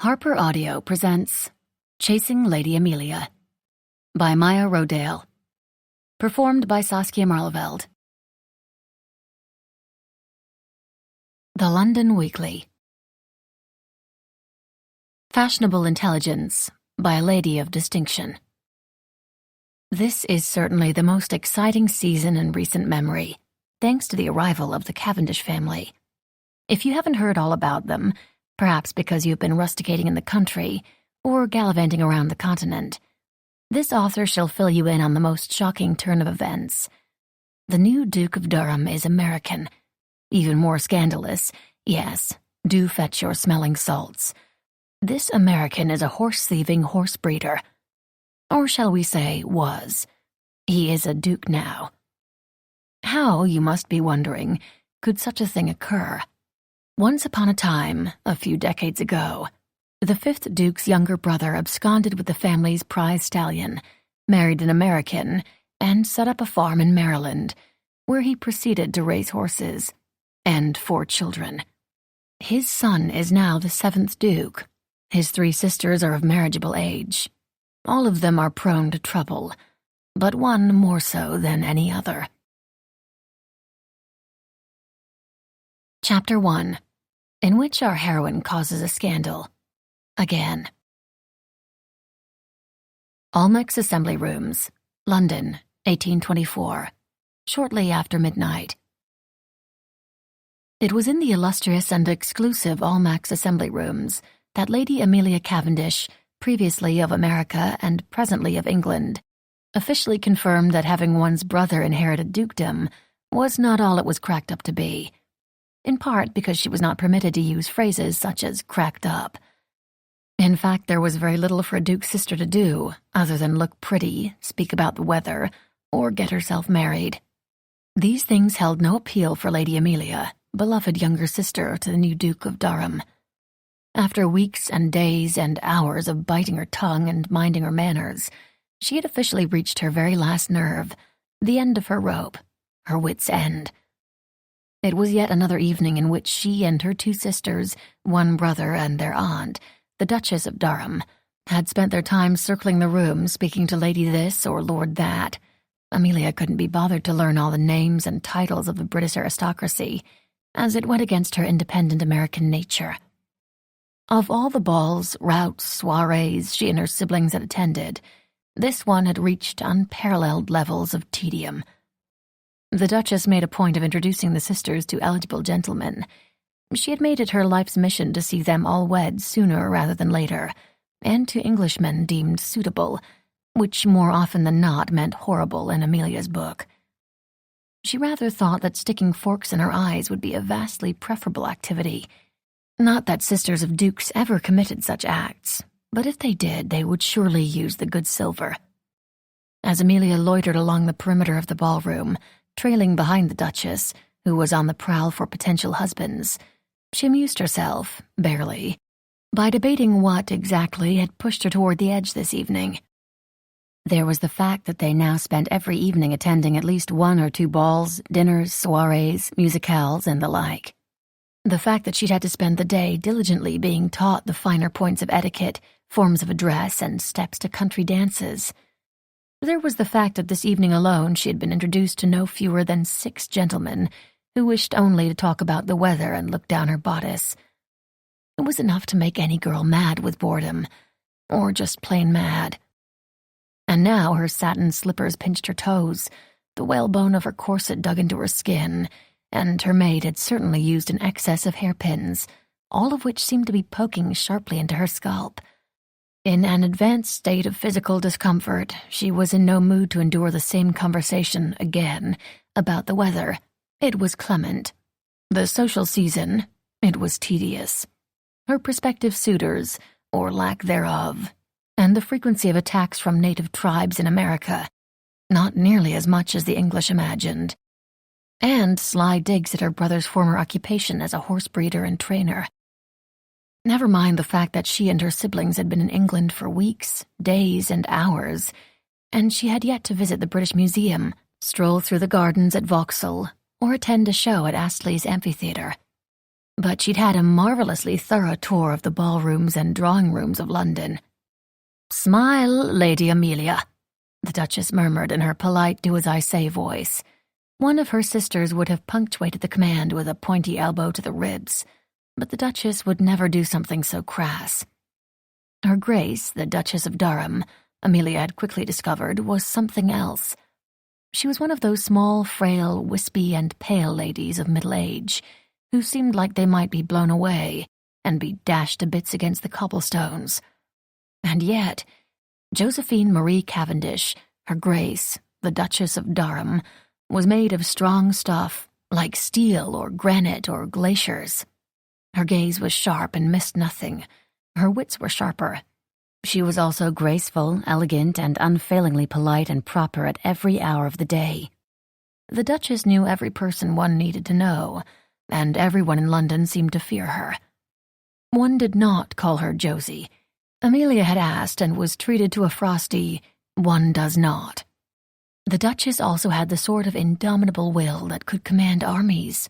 Harper Audio presents Chasing Lady Amelia by Maya Rodale. Performed by Saskia Marleveld. The London Weekly. Fashionable Intelligence by a Lady of Distinction. This is certainly the most exciting season in recent memory, thanks to the arrival of the Cavendish family. If you haven't heard all about them, perhaps because you've been rusticating in the country or gallivanting around the continent, this author shall fill you in on the most shocking turn of events. The new Duke of Durham is American. Even more scandalous, yes, do fetch your smelling salts. This American is a horse-thieving horse breeder. Or shall we say, was. He is a duke now. How, you must be wondering, could such a thing occur? Once upon a time, a few decades ago, the 5th Duke's younger brother absconded with the family's prize stallion, married an American, and set up a farm in Maryland, where he proceeded to raise horses and 4 children. His son is now the 7th Duke. His 3 sisters are of marriageable age. All of them are prone to trouble, but one more so than any other. Chapter 1, in which our heroine causes a scandal. Again. Almack's Assembly Rooms, London, 1824, shortly after midnight. It was in the illustrious and exclusive Almack's Assembly Rooms that Lady Amelia Cavendish, previously of America and presently of England, officially confirmed that having one's brother inherit a dukedom was not all it was cracked up to be, in part because she was not permitted to use phrases such as cracked up. In fact, there was very little for a duke's sister to do, other than look pretty, speak about the weather, or get herself married. These things held no appeal for Lady Amelia, beloved younger sister to the new Duke of Durham. After weeks and days and hours of biting her tongue and minding her manners, she had officially reached her very last nerve, the end of her rope, her wit's end. It was yet another evening in which she and her 2 sisters, one brother and their aunt, the Duchess of Durham, had spent their time circling the room speaking to Lady this or Lord that. Amelia couldn't be bothered to learn all the names and titles of the British aristocracy, as it went against her independent American nature. Of all the balls, routs, soirees she and her siblings had attended, this one had reached unparalleled levels of tedium. The Duchess made a point of introducing the sisters to eligible gentlemen. She had made it her life's mission to see them all wed sooner rather than later, and to Englishmen deemed suitable, which more often than not meant horrible in Amelia's book. She rather thought that sticking forks in her eyes would be a vastly preferable activity. Not that sisters of dukes ever committed such acts, but if they did, they would surely use the good silver. As Amelia loitered along the perimeter of the ballroom, trailing behind the Duchess, who was on the prowl for potential husbands, she amused herself, barely, by debating what exactly had pushed her toward the edge this evening. There was the fact that they now spent every evening attending at least 1 or 2 balls, dinners, soirees, musicales, and the like. The fact that she'd had to spend the day diligently being taught the finer points of etiquette, forms of address, and steps to country dances. There was the fact that this evening alone she had been introduced to no fewer than 6 gentlemen who wished only to talk about the weather and look down her bodice. It was enough to make any girl mad with boredom, or just plain mad. And now her satin slippers pinched her toes, the whalebone of her corset dug into her skin, and her maid had certainly used an excess of hairpins, all of which seemed to be poking sharply into her scalp. In an advanced state of physical discomfort, she was in no mood to endure the same conversation again about the weather. It was clement. The social season, it was tedious. Her prospective suitors, or lack thereof, and the frequency of attacks from native tribes in America, not nearly as much as the English imagined, and sly digs at her brother's former occupation as a horse breeder and trainer. Never mind the fact that she and her siblings had been in England for weeks, days, and hours, and she had yet to visit the British Museum, stroll through the gardens at Vauxhall, or attend a show at Astley's Amphitheatre. But she'd had a marvelously thorough tour of the ballrooms and drawing rooms of London. "Smile, Lady Amelia," the Duchess murmured in her polite do-as-I-say voice. One of her sisters would have punctuated the command with a pointy elbow to the ribs, but the Duchess would never do something so crass. Her Grace, the Duchess of Durham, Amelia had quickly discovered, was something else. She was one of those small, frail, wispy, and pale ladies of middle age who seemed like they might be blown away and be dashed to bits against the cobblestones. And yet, Josephine Marie Cavendish, her Grace, the Duchess of Durham, was made of strong stuff, like steel or granite or glaciers. Her gaze was sharp and missed nothing. Her wits were sharper. She was also graceful, elegant, and unfailingly polite and proper at every hour of the day. The Duchess knew every person one needed to know, and everyone in London seemed to fear her. One did not call her Josie. Amelia had asked and was treated to a frosty, "One does not." The Duchess also had the sort of indomitable will that could command armies.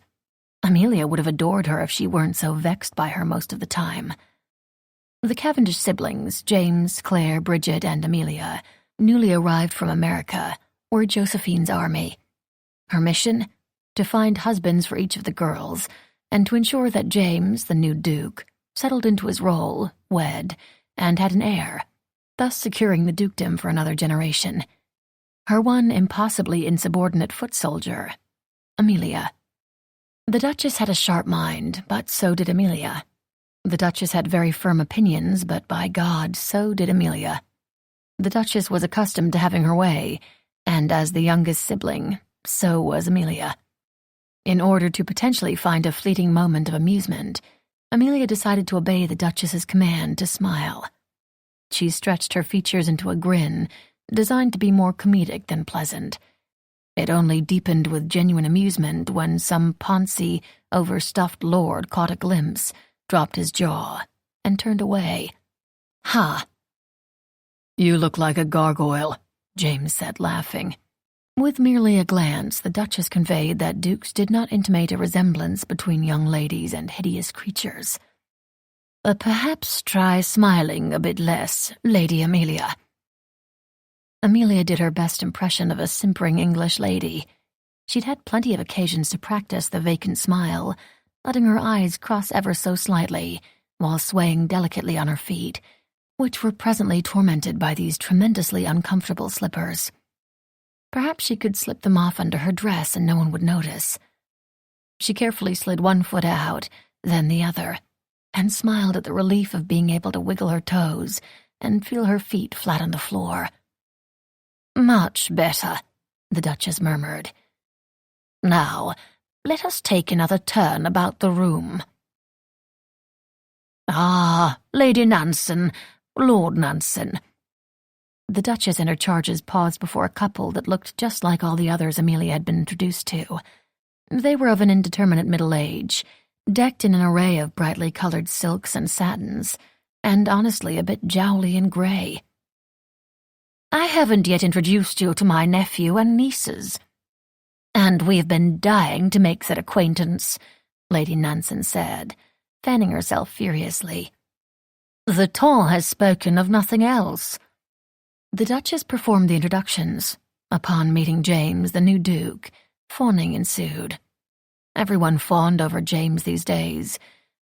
Amelia would have adored her if she weren't so vexed by her most of the time. The Cavendish siblings, James, Claire, Bridget, and Amelia, newly arrived from America, were Josephine's army. Her mission? To find husbands for each of the girls, and to ensure that James, the new Duke, settled into his role, wed, and had an heir, thus securing the dukedom for another generation. Her one impossibly insubordinate foot soldier, Amelia. The Duchess had a sharp mind, but so did Amelia. The Duchess had very firm opinions, but by God, so did Amelia. The Duchess was accustomed to having her way, and as the youngest sibling, so was Amelia. In order to potentially find a fleeting moment of amusement, Amelia decided to obey the Duchess's command to smile. She stretched her features into a grin, designed to be more comedic than pleasant. It only deepened with genuine amusement when some poncy, overstuffed lord caught a glimpse, dropped his jaw, and turned away. "Ha!" "You look like a gargoyle," James said, laughing. With merely a glance, the Duchess conveyed that dukes did not intimate a resemblance between young ladies and hideous creatures. "Perhaps try smiling a bit less, Lady Amelia." Amelia did her best impression of a simpering English lady. She'd had plenty of occasions to practice the vacant smile, letting her eyes cross ever so slightly while swaying delicately on her feet, which were presently tormented by these tremendously uncomfortable slippers. Perhaps she could slip them off under her dress and no one would notice. She carefully slid one foot out, then the other, and smiled at the relief of being able to wiggle her toes and feel her feet flat on the floor. "Much better," the Duchess murmured. "Now, let us take another turn about the room." "Ah, Lady Nansen, Lord Nansen." The Duchess and her charges paused before a couple that looked just like all the others Amelia had been introduced to. They were of an indeterminate middle age, decked in an array of brightly colored silks and satins, and honestly a bit jowly and gray. "I haven't yet introduced you to my nephew and nieces." "And we've been dying to make their acquaintance," Lady Nansen said, fanning herself furiously. "The ton has spoken of nothing else." The Duchess performed the introductions. Upon meeting James, the new Duke, fawning ensued. Everyone fawned over James these days,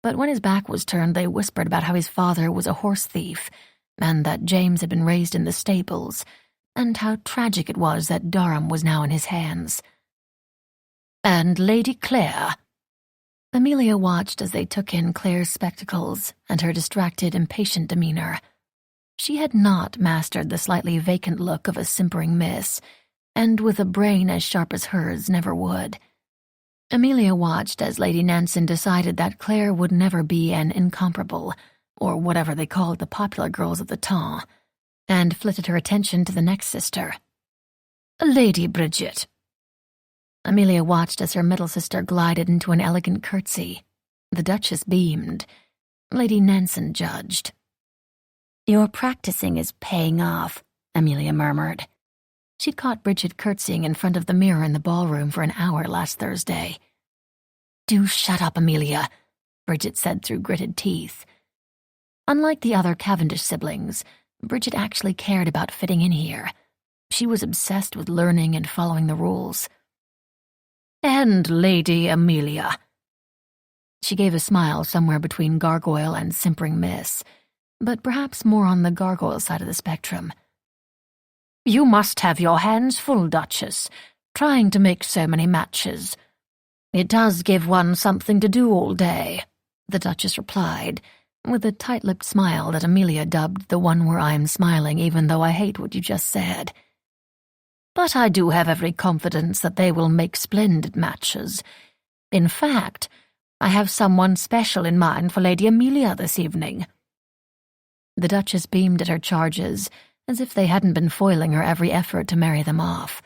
but when his back was turned they whispered about how his father was a horse thief, and that James had been raised in the stables, and how tragic it was that Durham was now in his hands. "And Lady Claire?" Amelia watched as they took in Claire's spectacles and her distracted, impatient demeanor. She had not mastered the slightly vacant look of a simpering miss, and with a brain as sharp as hers never would. Amelia watched as Lady Nansen decided that Claire would never be an incomparable, or whatever they called the popular girls of the temps, and flitted her attention to the next sister. "Lady Bridget." Amelia watched as her middle sister glided into an elegant curtsy. The Duchess beamed. Lady Nansen judged. "Your practicing is paying off," Amelia murmured. She'd caught Bridget curtsying in front of the mirror in the ballroom for an hour last Thursday. "Do shut up, Amelia," Bridget said through gritted teeth. Unlike the other Cavendish siblings, Bridget actually cared about fitting in here. She was obsessed with learning and following the rules. And Lady Amelia. She gave a smile somewhere between gargoyle and simpering miss, but perhaps more on the gargoyle side of the spectrum. You must have your hands full, Duchess, trying to make so many matches. It does give one something to do all day, the Duchess replied, with a tight-lipped smile that Amelia dubbed the one where I am smiling even though I hate what you just said. But I do have every confidence that they will make splendid matches. In fact, I have someone special in mind for Lady Amelia this evening. The Duchess beamed at her charges, as if they hadn't been foiling her every effort to marry them off.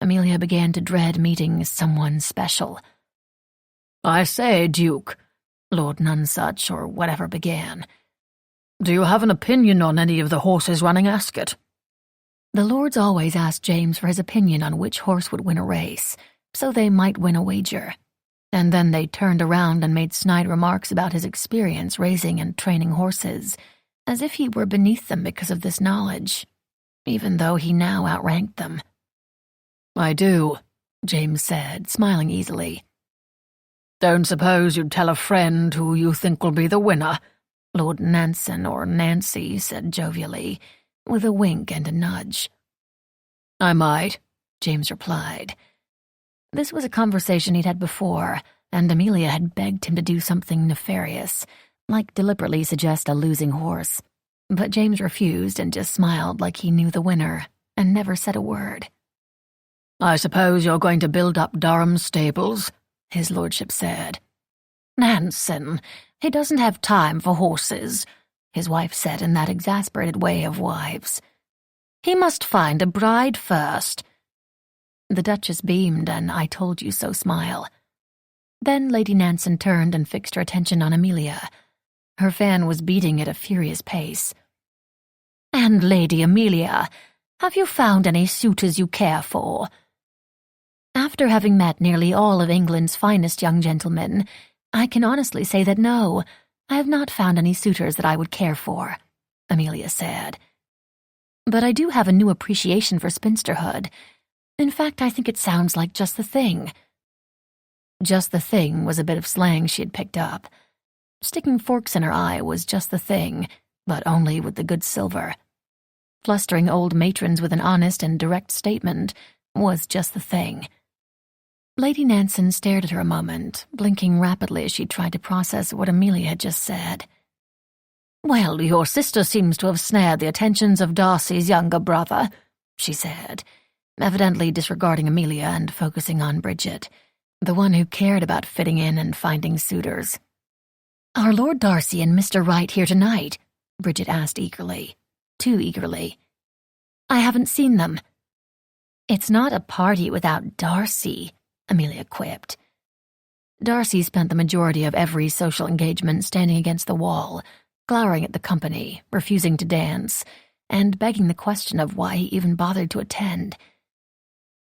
Amelia began to dread meeting someone special. I say, Duke, Lord Nonsuch, or whatever began, do you have an opinion on any of the horses running Ascot? The lords always asked James for his opinion on which horse would win a race, so they might win a wager. And then they turned around and made snide remarks about his experience raising and training horses, as if he were beneath them because of this knowledge, even though he now outranked them. I do, James said, smiling easily. Don't suppose you'd tell a friend who you think will be the winner, Lord Nansen or Nancy said jovially, with a wink and a nudge. I might, James replied. This was a conversation he'd had before, and Amelia had begged him to do something nefarious, like deliberately suggest a losing horse. But James refused and just smiled like he knew the winner, and never said a word. I suppose you're going to build up Durham's stables, his lordship said. Nansen, he doesn't have time for horses, his wife said in that exasperated way of wives. He must find a bride first. The Duchess beamed an I told you so smile. Then Lady Nansen turned and fixed her attention on Amelia. Her fan was beating at a furious pace. And Lady Amelia, have you found any suitors you care for? After having met nearly all of England's finest young gentlemen, I can honestly say that no, I have not found any suitors that I would care for, Amelia said. But I do have a new appreciation for spinsterhood. In fact, I think it sounds like just the thing. Just the thing was a bit of slang she had picked up. Sticking forks in her eye was just the thing, but only with the good silver. Flustering old matrons with an honest and direct statement was just the thing. Lady Nansen stared at her a moment, blinking rapidly as she tried to process what Amelia had just said. Well, your sister seems to have snared the attentions of Darcy's younger brother, she said, evidently disregarding Amelia and focusing on Bridget, the one who cared about fitting in and finding suitors. Are Lord Darcy and Mr. Wright here tonight? Bridget asked eagerly. Too eagerly. I haven't seen them. It's not a party without Darcy, Amelia quipped. Darcy spent the majority of every social engagement standing against the wall, glowering at the company, refusing to dance, and begging the question of why he even bothered to attend.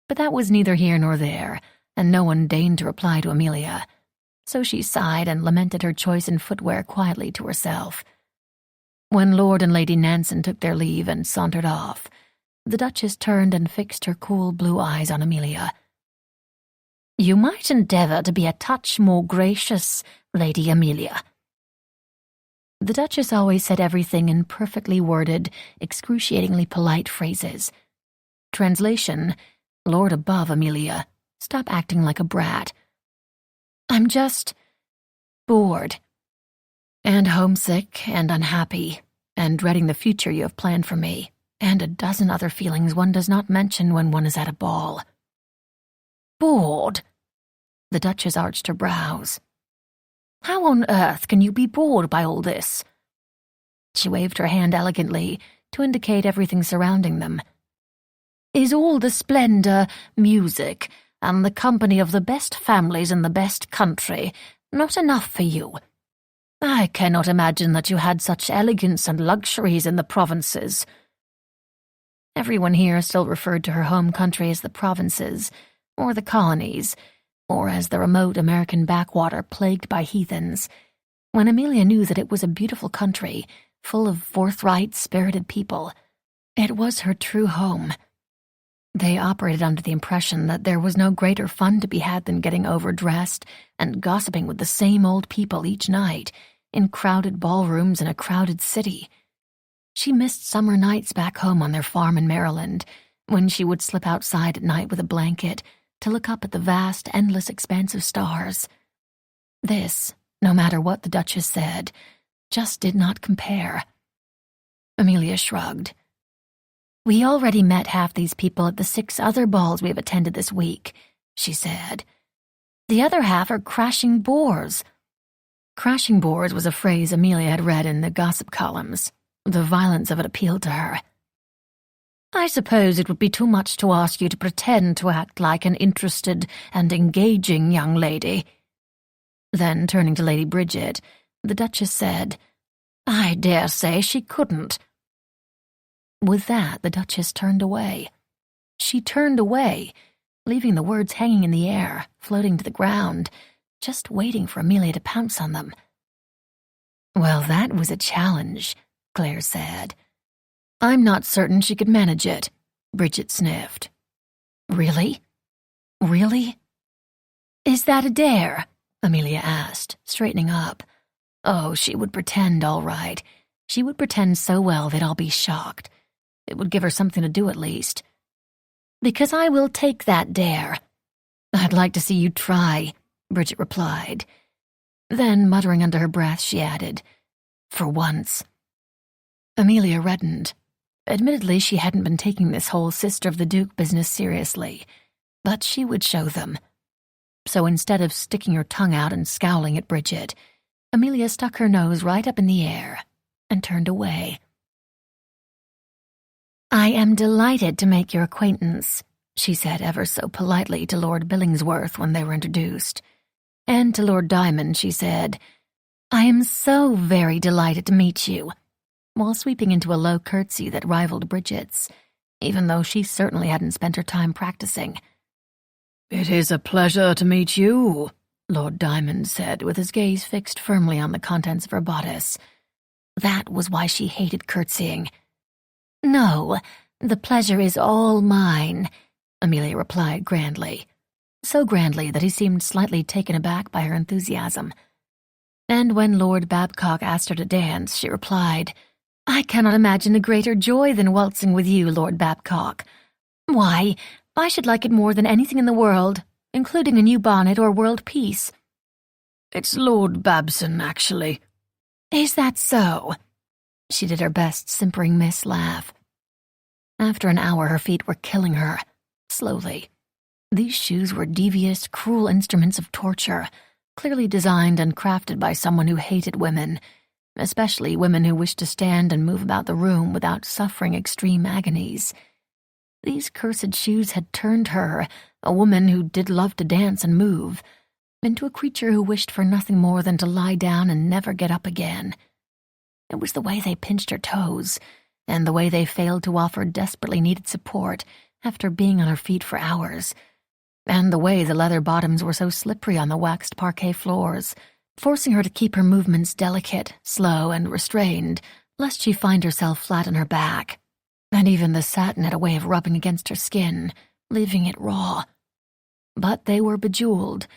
But that was neither here nor there, and no one deigned to reply to Amelia, so she sighed and lamented her choice in footwear quietly to herself. When Lord and Lady Nansen took their leave and sauntered off, the Duchess turned and fixed her cool blue eyes on Amelia. You might endeavour to be a touch more gracious, Lady Amelia. The Duchess always said everything in perfectly worded, excruciatingly polite phrases. Translation, Lord above, Amelia, stop acting like a brat. I'm just bored. And homesick and unhappy, and dreading the future you have planned for me, and a dozen other feelings one does not mention when one is at a ball. Bored? The Duchess arched her brows. How on earth can you be bored by all this? She waved her hand elegantly to indicate everything surrounding them. Is all the splendor, music, and the company of the best families in the best country not enough for you? I cannot imagine that you had such elegance and luxuries in the provinces. Everyone here still referred to her home country as the provinces, or the colonies, or as the remote American backwater plagued by heathens, when Amelia knew that it was a beautiful country, full of forthright, spirited people. It was her true home. They operated under the impression that there was no greater fun to be had than getting overdressed and gossiping with the same old people each night, in crowded ballrooms in a crowded city. She missed summer nights back home on their farm in Maryland, when she would slip outside at night with a blanket to look up at the vast, endless expanse of stars. This, no matter what the Duchess said, just did not compare. Amelia shrugged. "We already met half these people at the 6 other balls we have attended this week," she said. "The other half are crashing bores." Crashing bores was a phrase Amelia had read in the gossip columns. The violence of it appealed to her. "I suppose it would be too much to ask you to pretend to act like an interested and engaging young lady." Then, turning to Lady Bridget, the Duchess said, "I dare say she couldn't." With that, the Duchess turned away. She turned away, leaving the words hanging in the air, floating to the ground, just waiting for Amelia to pounce on them. "Well, that was a challenge," Claire said. "I'm not certain she could manage it," Bridget sniffed. "Really? Really?" "Is that a dare?" Amelia asked, straightening up. Oh, she would pretend all right. She would pretend so well they'd all be shocked. It would give her something to do at least. "Because I will take that dare." "I'd like to see you try," Bridget replied. Then, muttering under her breath, she added, "For once." Amelia reddened. Admittedly, she hadn't been taking this whole Sister of the Duke business seriously, but she would show them. So instead of sticking her tongue out and scowling at Bridget, Amelia stuck her nose right up in the air and turned away. "I am delighted to make your acquaintance," she said ever so politely to Lord Billingsworth when they were introduced. And to Lord Diamond she said, "I am so very delighted to meet you," while sweeping into a low curtsy that rivaled Bridget's, even though she certainly hadn't spent her time practicing. "It is a pleasure to meet you," Lord Diamond said, with his gaze fixed firmly on the contents of her bodice. That was why she hated curtsying. "No, the pleasure is all mine," Amelia replied grandly, so grandly that he seemed slightly taken aback by her enthusiasm. And when Lord Babcock asked her to dance, she replied, "I cannot imagine a greater joy than waltzing with you, Lord Babcock. Why, I should like it more than anything in the world, including a new bonnet or world peace." "It's Lord Babson, actually." "Is that so?" She did her best simpering miss laugh. After an hour, her feet were killing her, slowly. These shoes were devious, cruel instruments of torture, clearly designed and crafted by someone who hated women, especially women who wished to stand and move about the room without suffering extreme agonies. These cursed shoes had turned her, a woman who did love to dance and move, into a creature who wished for nothing more than to lie down and never get up again. It was the way they pinched her toes, and the way they failed to offer desperately needed support after being on her feet for hours, and the way the leather bottoms were so slippery on the waxed parquet floors, forcing her to keep her movements delicate, slow, and restrained, lest she find herself flat on her back. And even the satin had a way of rubbing against her skin, leaving it raw. But they were bejeweled.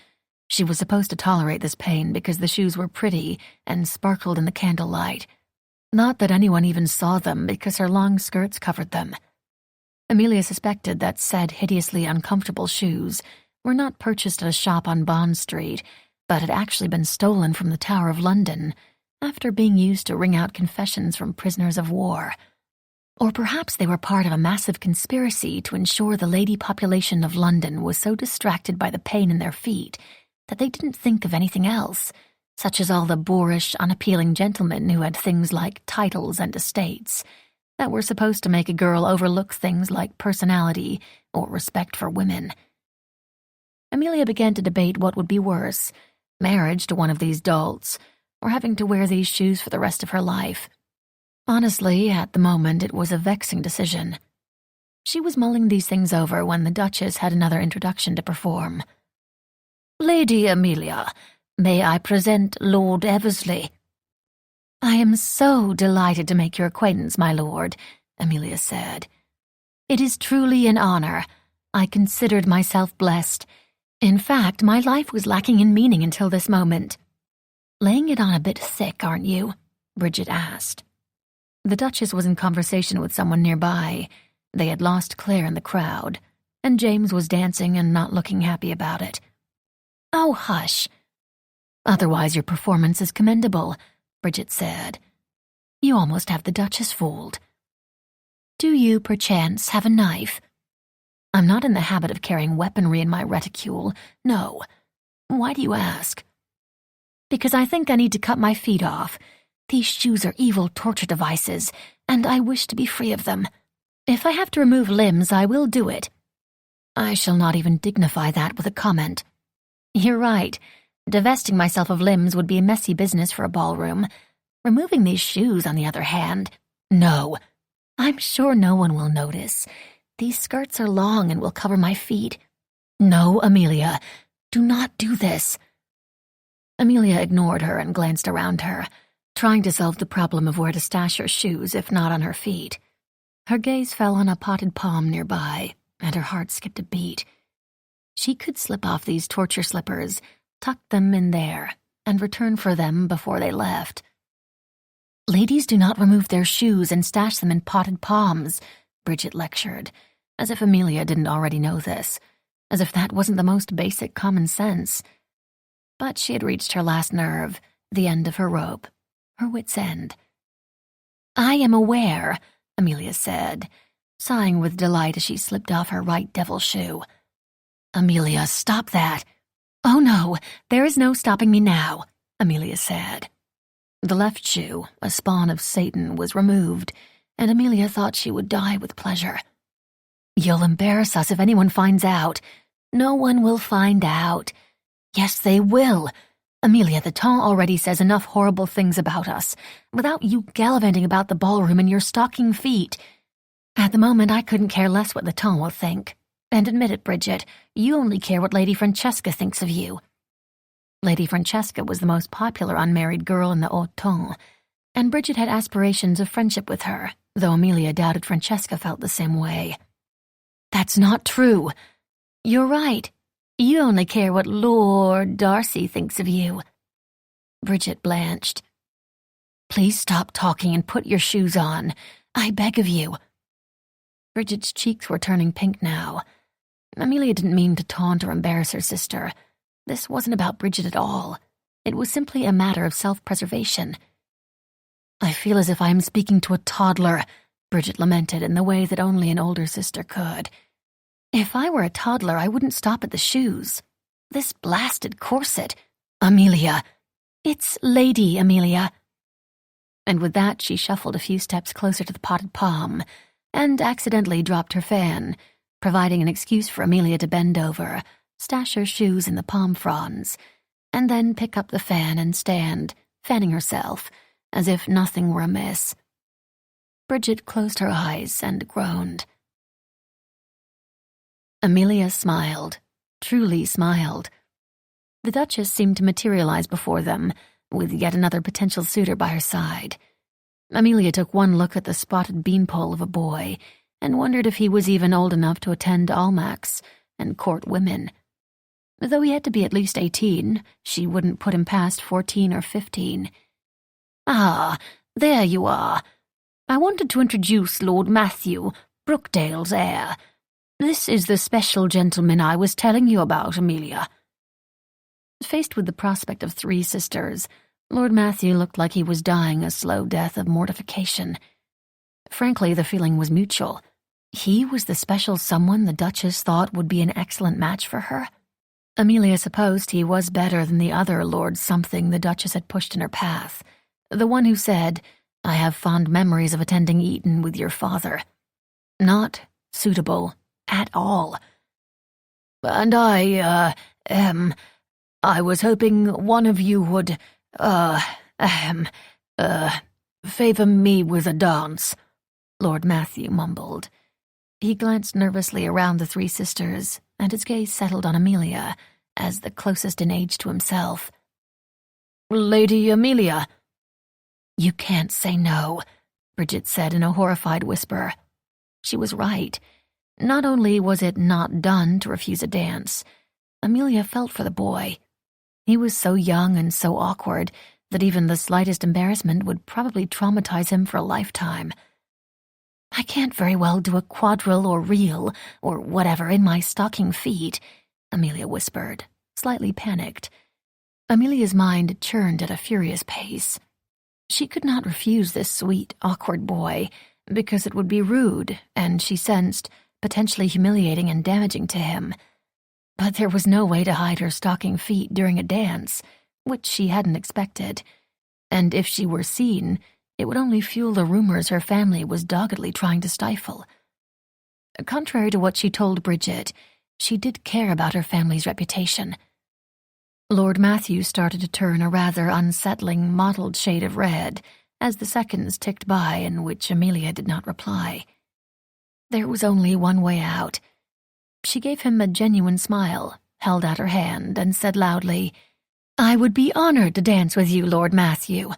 She was supposed to tolerate this pain because the shoes were pretty and sparkled in the candlelight. Not that anyone even saw them because her long skirts covered them. Amelia suspected that said hideously uncomfortable shoes were not purchased at a shop on Bond Street, but had actually been stolen from the Tower of London after being used to wring out confessions from prisoners of war. Or perhaps they were part of a massive conspiracy to ensure the lady population of London was so distracted by the pain in their feet that they didn't think of anything else, such as all the boorish, unappealing gentlemen who had things like titles and estates that were supposed to make a girl overlook things like personality or respect for women. Amelia began to debate what would be worse, marriage to one of these dolts, or having to wear these shoes for the rest of her life. Honestly, at the moment, it was a vexing decision. She was mulling these things over when the Duchess had another introduction to perform. Lady Amelia, may I present Lord Eversley?" "I am so delighted to make your acquaintance, my lord," Amelia said. "It is truly an honor. I considered myself blessed. In fact, my life was lacking in meaning until this moment." "Laying it on a bit thick, aren't you?" Bridget asked. The Duchess was in conversation with someone nearby. They had lost Claire in the crowd, and James was dancing and not looking happy about it. "Oh, hush. Otherwise your performance is commendable," Bridget said. "You almost have the Duchess fooled. Do you, perchance, have a knife?" "I'm not in the habit of carrying weaponry in my reticule, no. Why do you ask?" "Because I think I need to cut my feet off. These shoes are evil torture devices, and I wish to be free of them. If I have to remove limbs, I will do it." "I shall not even dignify that with a comment." "You're right. Divesting myself of limbs would be a messy business for a ballroom. Removing these shoes, on the other hand, no. I'm sure no one will notice. These skirts are long and will cover my feet." "No, Amelia, do not do this." Amelia ignored her and glanced around her, trying to solve the problem of where to stash her shoes if not on her feet. Her gaze fell on a potted palm nearby, and her heart skipped a beat. She could slip off these torture slippers, tuck them in there, and return for them before they left. "Ladies do not remove their shoes and stash them in potted palms," Bridget lectured, as if Amelia didn't already know this, as if that wasn't the most basic common sense. But she had reached her last nerve, the end of her rope, her wit's end. "I am aware," Amelia said, sighing with delight as she slipped off her right devil shoe. "Amelia, stop that." "Oh no, there is no stopping me now," Amelia said. The left shoe, a spawn of Satan, was removed, and Amelia thought she would die with pleasure. "You'll embarrass us if anyone finds out." "No one will find out." "Yes, they will. Amelia, the ton already says enough horrible things about us, without you gallivanting about the ballroom in your stocking feet." "At the moment, I couldn't care less what the ton will think. And admit it, Bridget, you only care what Lady Francesca thinks of you." Lady Francesca was the most popular unmarried girl in the haut ton, and Bridget had aspirations of friendship with her, though Amelia doubted Francesca felt the same way. "That's not true." "You're right. You only care what Lord Darcy thinks of you." Bridget blanched. "Please stop talking and put your shoes on. I beg of you." Bridget's cheeks were turning pink now. Amelia didn't mean to taunt or embarrass her sister. This wasn't about Bridget at all. It was simply a matter of self-preservation. "I feel as if I am speaking to a toddler," Bridget lamented in the way that only an older sister could. "If I were a toddler, I wouldn't stop at the shoes. This blasted corset. Amelia. It's Lady Amelia." And with that, she shuffled a few steps closer to the potted palm and accidentally dropped her fan, providing an excuse for Amelia to bend over, stash her shoes in the palm fronds, and then pick up the fan and stand, fanning herself, as if nothing were amiss. Bridget closed her eyes and groaned. Amelia smiled, truly smiled. The Duchess seemed to materialize before them, with yet another potential suitor by her side. Amelia took one look at the spotted beanpole of a boy and wondered if he was even old enough to attend Almack's and court women. Though he had to be at least 18, she wouldn't put him past 14 or 15. "Ah, there you are. I wanted to introduce Lord Matthew, Brookdale's heir. This is the special gentleman I was telling you about, Amelia." Faced with the prospect of three sisters, Lord Matthew looked like he was dying a slow death of mortification. Frankly, the feeling was mutual. He was the special someone the Duchess thought would be an excellent match for her. Amelia supposed he was better than the other Lord Something the Duchess had pushed in her path, the one who said, "I have fond memories of attending Eton with your father." Not suitable at all. "And I was hoping one of you would, favor me with a dance," Lord Matthew mumbled. He glanced nervously around the three sisters, and his gaze settled on Amelia, as the closest in age to himself. "Lady Amelia." "You can't say no," Bridget said in a horrified whisper. She was right. Not only was it not done to refuse a dance, Amelia felt for the boy. He was so young and so awkward that even the slightest embarrassment would probably traumatize him for a lifetime. "I can't very well do a quadrille or reel or whatever in my stocking feet," Amelia whispered, slightly panicked. Amelia's mind churned at a furious pace. She could not refuse this sweet, awkward boy, because it would be rude, and she sensed, potentially humiliating and damaging to him. But there was no way to hide her stocking feet during a dance, which she hadn't expected, and if she were seen, it would only fuel the rumors her family was doggedly trying to stifle. Contrary to what she told Bridget, she did care about her family's reputation. Lord Matthew started to turn a rather unsettling mottled shade of red as the seconds ticked by in which Amelia did not reply. There was only one way out. She gave him a genuine smile, held out her hand, and said loudly, "I would be honored to dance with you, Lord Matthew."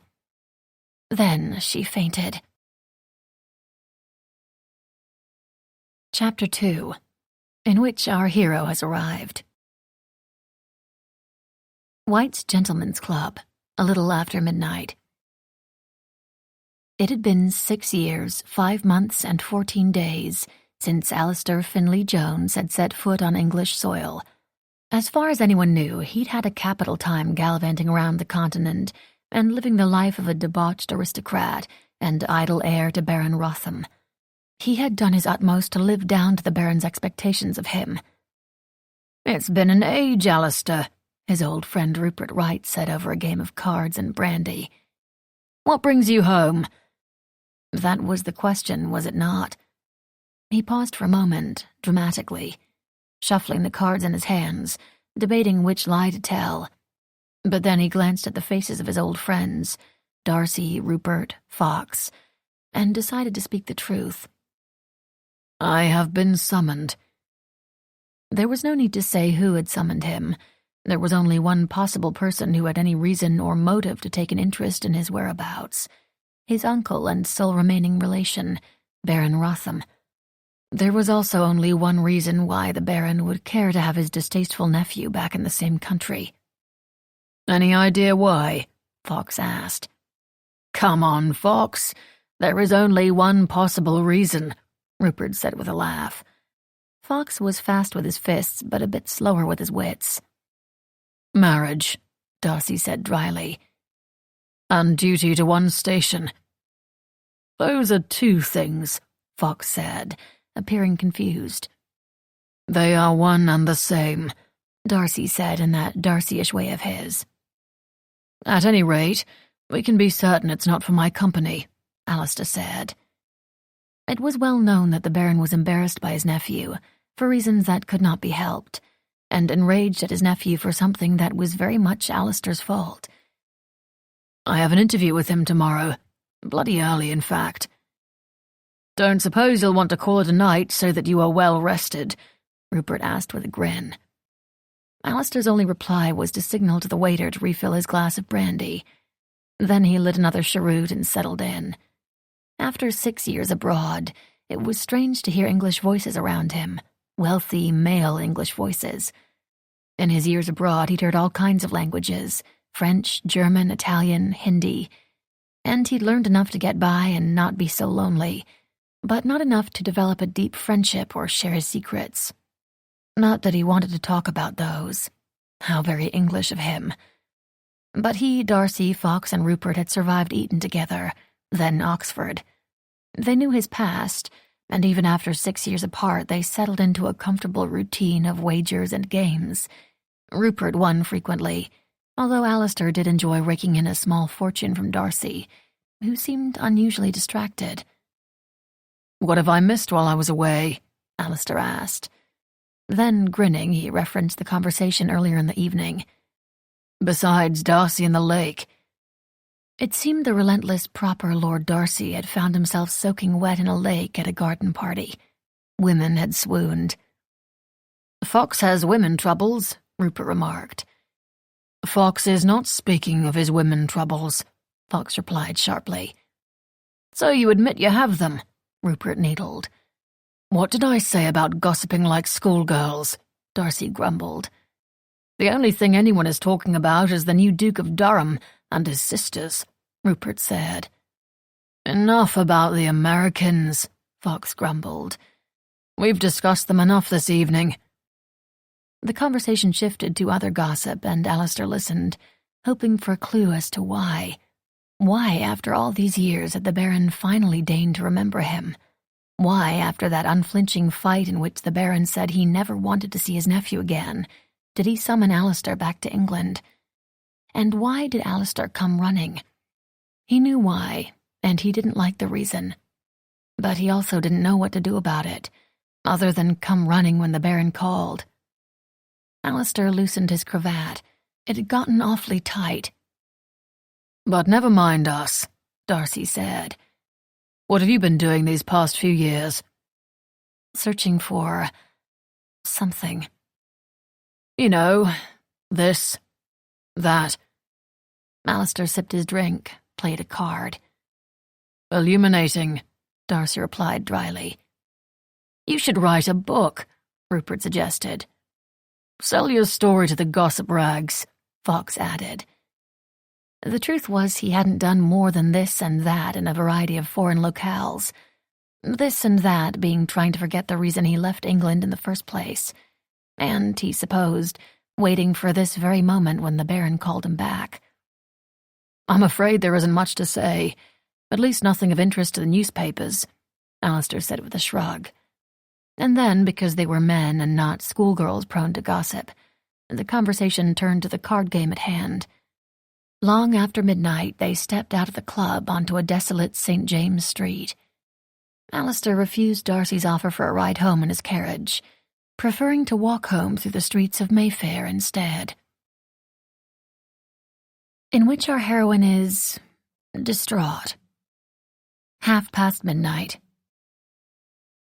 Then she fainted. Chapter 2, in which our hero has arrived. White's Gentlemen's Club, a little after midnight. It had been 6 years, 5 months, and 14 days since Alistair Finlay Jones had set foot on English soil. As far as anyone knew, he'd had a capital time gallivanting around the continent and living the life of a debauched aristocrat and idle heir to Baron Rotham. He had done his utmost to live down to the Baron's expectations of him. "It's been an age, Alistair," his old friend Rupert Wright said over a game of cards and brandy. "What brings you home?" That was the question, was it not? He paused for a moment, dramatically, shuffling the cards in his hands, debating which lie to tell. But then he glanced at the faces of his old friends, Darcy, Rupert, Fox, and decided to speak the truth. "I have been summoned." There was no need to say who had summoned him. There was only one possible person who had any reason or motive to take an interest in his whereabouts: his uncle and sole remaining relation, Baron Rotham. There was also only one reason why the Baron would care to have his distasteful nephew back in the same country. "Any idea why?" Fox asked. "Come on, Fox. There is only one possible reason," Rupert said with a laugh. Fox was fast with his fists, but a bit slower with his wits. "Marriage," Darcy said dryly. "And duty to one station." "Those are two things," Fox said, appearing confused. "They are one and the same," Darcy said in that Darcy-ish way of his. "At any rate, we can be certain it's not for my company," Alistair said. It was well known that the Baron was embarrassed by his nephew, for reasons that could not be helped, and enraged at his nephew for something that was very much Alistair's fault. "I have an interview with him tomorrow. Bloody early, in fact." "Don't suppose you'll want to call it a night so that you are well rested?" Rupert asked with a grin. Alistair's only reply was to signal to the waiter to refill his glass of brandy. Then he lit another cheroot and settled in. After 6 years abroad, it was strange to hear English voices around him, wealthy male English voices. In his years abroad, he'd heard all kinds of languages: French, German, Italian, Hindi, and he'd learned enough to get by and not be so lonely, but not enough to develop a deep friendship or share his secrets. Not that he wanted to talk about those. How very English of him. But he, Darcy, Fox, and Rupert had survived Eton together, then Oxford. They knew his past, and even after 6 years apart, they settled into a comfortable routine of wagers and games. Rupert won frequently, although Alistair did enjoy raking in a small fortune from Darcy, who seemed unusually distracted. "What have I missed while I was away?" Alistair asked. Then, grinning, he referenced the conversation earlier in the evening. "Besides Darcy and the lake." It seemed the relentless, proper Lord Darcy had found himself soaking wet in a lake at a garden party. Women had swooned. "Fox has women troubles," Rupert remarked. Fox is not speaking of his women troubles, Fox replied sharply. So you admit you have them, Rupert needled. What did I say about gossiping like schoolgirls? Darcy grumbled. The only thing anyone is talking about is the new Duke of Durham and his sisters, Rupert said. Enough about the Americans, Fox grumbled. We've discussed them enough this evening. The conversation shifted to other gossip, and Alistair listened, hoping for a clue as to why. Why, after all these years, had the Baron finally deigned to remember him? Why, after that unflinching fight in which the Baron said he never wanted to see his nephew again, did he summon Alistair back to England? And why did Alistair come running? He knew why, and he didn't like the reason. But he also didn't know what to do about it, other than come running when the Baron called. Alistair loosened his cravat. It had gotten awfully tight. But never mind us, Darcy said. What have you been doing these past few years? Searching for something. You know, this, that. Alistair sipped his drink, played a card. Illuminating, Darcy replied dryly. You should write a book, Rupert suggested. Sell your story to the gossip rags, Fox added. The truth was he hadn't done more than this and that in a variety of foreign locales. This and that being trying to forget the reason he left England in the first place. And, he supposed, waiting for this very moment when the Baron called him back. I'm afraid there isn't much to say, at least nothing of interest to the newspapers, Alistair said with a shrug. And then, because they were men and not schoolgirls prone to gossip, the conversation turned to the card game at hand. Long after midnight, they stepped out of the club onto a desolate St. James Street. Alistair refused Darcy's offer for a ride home in his carriage, preferring to walk home through the streets of Mayfair instead. In which our heroine is distraught. midnight.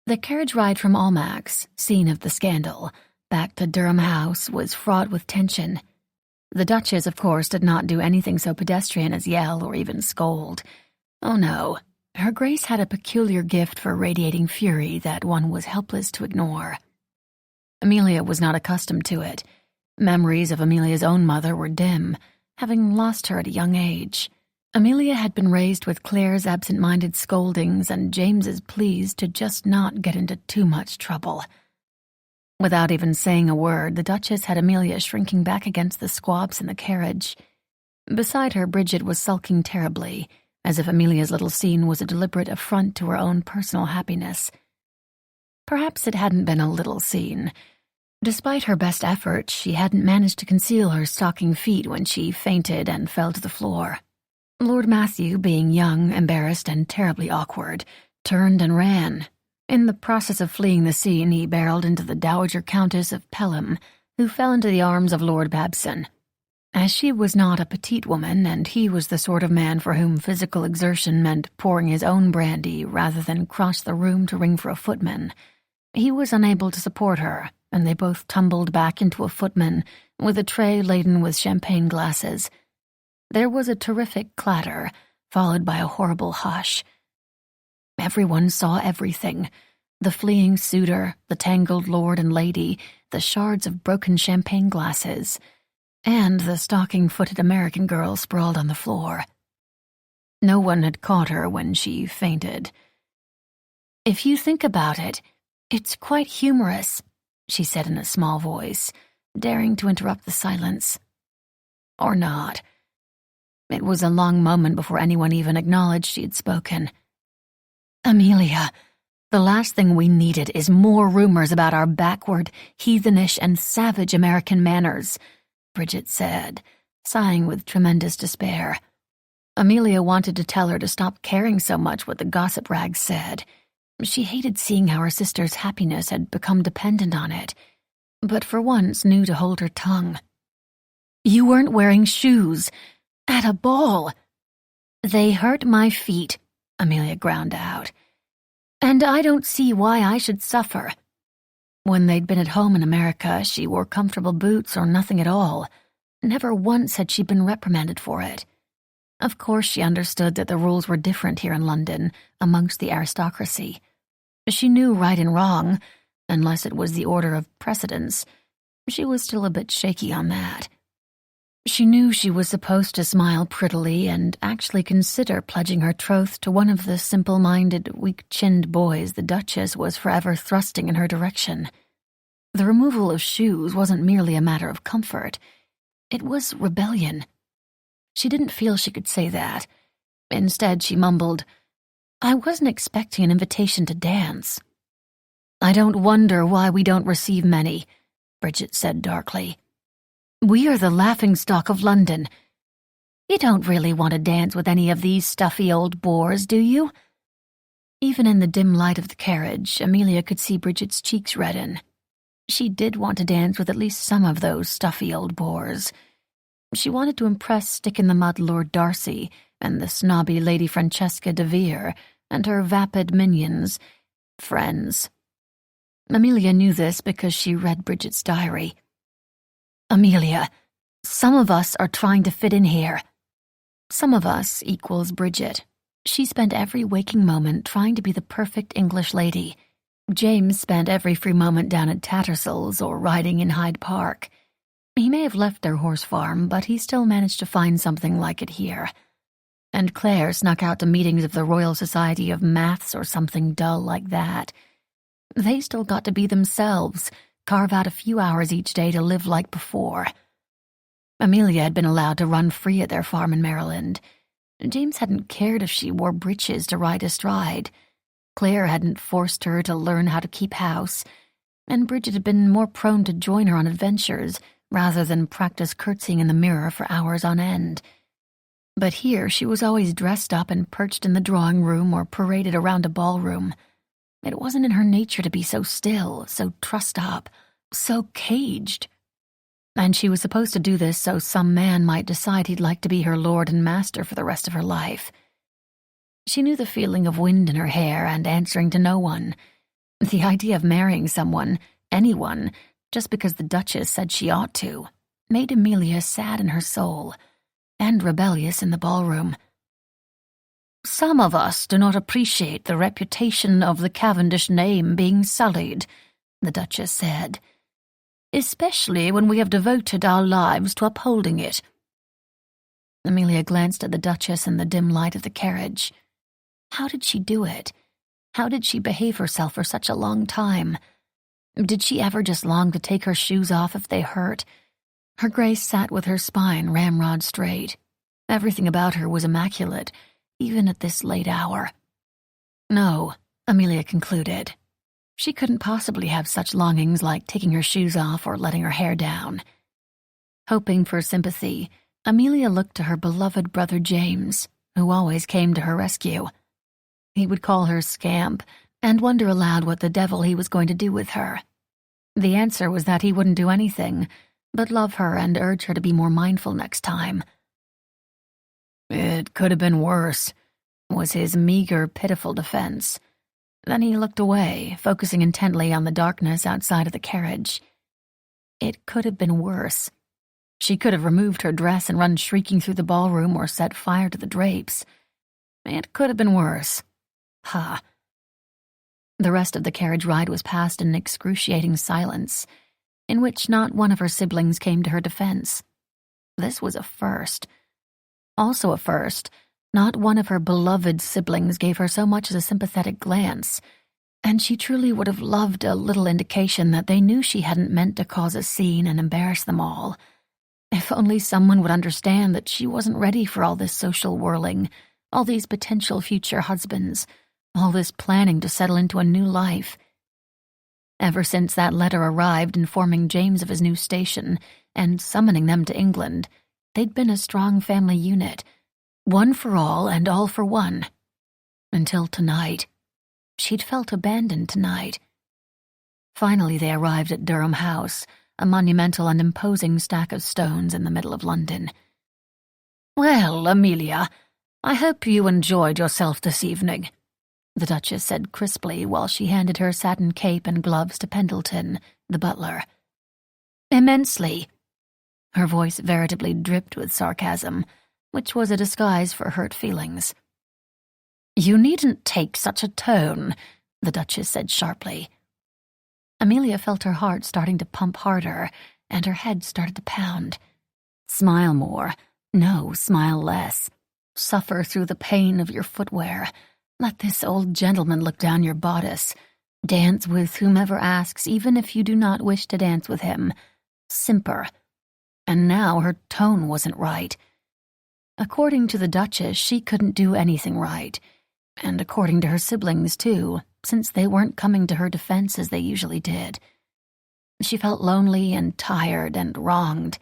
The carriage ride from Almack's, scene of the scandal, back to Durham House was fraught with tension. The Duchess, of course, did not do anything so pedestrian as yell or even scold. Oh no, Her Grace had a peculiar gift for radiating fury that one was helpless to ignore. Amelia was not accustomed to it. Memories of Amelia's own mother were dim, having lost her at a young age. Amelia had been raised with Claire's absent-minded scoldings and James's pleas to just not get into too much trouble. Without even saying a word, the Duchess had Amelia shrinking back against the squabs in the carriage. Beside her, Bridget was sulking terribly, as if Amelia's little scene was a deliberate affront to her own personal happiness. Perhaps it hadn't been a little scene. Despite her best efforts, she hadn't managed to conceal her stocking feet when she fainted and fell to the floor. Lord Matthew, being young, embarrassed, and terribly awkward, turned and ran. In the process of fleeing the scene, he barreled into the Dowager Countess of Pelham, who fell into the arms of Lord Babson. As she was not a petite woman, and he was the sort of man for whom physical exertion meant pouring his own brandy rather than cross the room to ring for a footman, he was unable to support her, and they both tumbled back into a footman with a tray laden with champagne glasses. There was a terrific clatter, followed by a horrible hush. Everyone saw everything. The fleeing suitor, the tangled lord and lady, the shards of broken champagne glasses, and the stocking-footed American girl sprawled on the floor. No one had caught her when she fainted. "If you think about it, it's quite humorous," she said in a small voice, daring to interrupt the silence. Or not. It was a long moment before anyone even acknowledged she had spoken. "Amelia, the last thing we needed is more rumors about our backward, heathenish, and savage American manners," Bridget said, sighing with tremendous despair. Amelia wanted to tell her to stop caring so much what the gossip rags said. She hated seeing how her sister's happiness had become dependent on it, but for once knew to hold her tongue. "You weren't wearing shoes at a ball." "They hurt my feet," Amelia ground out. "And I don't see why I should suffer." When they'd been at home in America, she wore comfortable boots or nothing at all. Never once had she been reprimanded for it. Of course, she understood that the rules were different here in London, amongst the aristocracy. She knew right and wrong, unless it was the order of precedence. She was still a bit shaky on that. She knew she was supposed to smile prettily and actually consider pledging her troth to one of the simple-minded, weak-chinned boys the Duchess was forever thrusting in her direction. The removal of shoes wasn't merely a matter of comfort. It was rebellion. She didn't feel she could say that. Instead, she mumbled, "I wasn't expecting an invitation to dance." "I don't wonder why we don't receive many," Bridget said darkly. "We are the laughingstock of London. You don't really want to dance with any of these stuffy old bores, do you?" Even in the dim light of the carriage, Amelia could see Bridget's cheeks redden. She did want to dance with at least some of those stuffy old bores. She wanted to impress stick-in-the-mud Lord Darcy and the snobby Lady Francesca de Vere and her vapid minions, friends. Amelia knew this because she read Bridget's diary. "Amelia, some of us are trying to fit in here." Some of us equals Bridget. She spent every waking moment trying to be the perfect English lady. James spent every free moment down at Tattersall's or riding in Hyde Park. He may have left their horse farm, but he still managed to find something like it here. And Claire snuck out to meetings of the Royal Society of Maths or something dull like that. They still got to be themselves, carve out a few hours each day to live like before. Amelia had been allowed to run free at their farm in Maryland. James hadn't cared if she wore breeches to ride astride. Claire hadn't forced her to learn how to keep house, and Bridget had been more prone to join her on adventures rather than practice curtsying in the mirror for hours on end. But here she was always dressed up and perched in the drawing room or paraded around a ballroom. It wasn't in her nature to be so still, so trussed up, so caged. And she was supposed to do this so some man might decide he'd like to be her lord and master for the rest of her life. She knew the feeling of wind in her hair and answering to no one. The idea of marrying someone, anyone, just because the Duchess said she ought to, made Amelia sad in her soul and rebellious in the ballroom. "Some of us do not appreciate the reputation of the Cavendish name being sullied," the Duchess said, "especially when we have devoted our lives to upholding it." Amelia glanced at the Duchess in the dim light of the carriage. How did she do it? How did she behave herself for such a long time? Did she ever just long to take her shoes off if they hurt? Her grace sat with her spine ramrod straight. Everything about her was immaculate, even at this late hour. No, Amelia concluded. She couldn't possibly have such longings like taking her shoes off or letting her hair down. Hoping for sympathy, Amelia looked to her beloved brother James, who always came to her rescue. He would call her scamp and wonder aloud what the devil he was going to do with her. The answer was that he wouldn't do anything, but love her and urge her to be more mindful next time. "It could have been worse," was his meager, pitiful defense. Then he looked away, focusing intently on the darkness outside of the carriage. It could have been worse. She could have removed her dress and run shrieking through the ballroom or set fire to the drapes. It could have been worse. Ha. The rest of the carriage ride was passed in excruciating silence, in which not one of her siblings came to her defense. This was a first. Also a first, not one of her beloved siblings gave her so much as a sympathetic glance, and she truly would have loved a little indication that they knew she hadn't meant to cause a scene and embarrass them all. If only someone would understand that she wasn't ready for all this social whirling, all these potential future husbands, all this planning to settle into a new life. Ever since that letter arrived informing James of his new station and summoning them to England, they'd been a strong family unit, one for all and all for one. Until tonight. She'd felt abandoned tonight. Finally they arrived at Durham House, a monumental and imposing stack of stones in the middle of London. "Well, Amelia, I hope you enjoyed yourself this evening," the Duchess said crisply while she handed her satin cape and gloves to Pendleton, the butler. "Immensely." Her voice veritably dripped with sarcasm, which was a disguise for hurt feelings. "You needn't take such a tone," the Duchess said sharply. Amelia felt her heart starting to pump harder, and her head started to pound. "Smile more. No, smile less. Suffer through the pain of your footwear. Let this old gentleman look down your bodice. Dance with whomever asks, even if you do not wish to dance with him. Simper." And now her tone wasn't right. According to the Duchess, she couldn't do anything right. And according to her siblings, too, since they weren't coming to her defense as they usually did. She felt lonely and tired and wronged,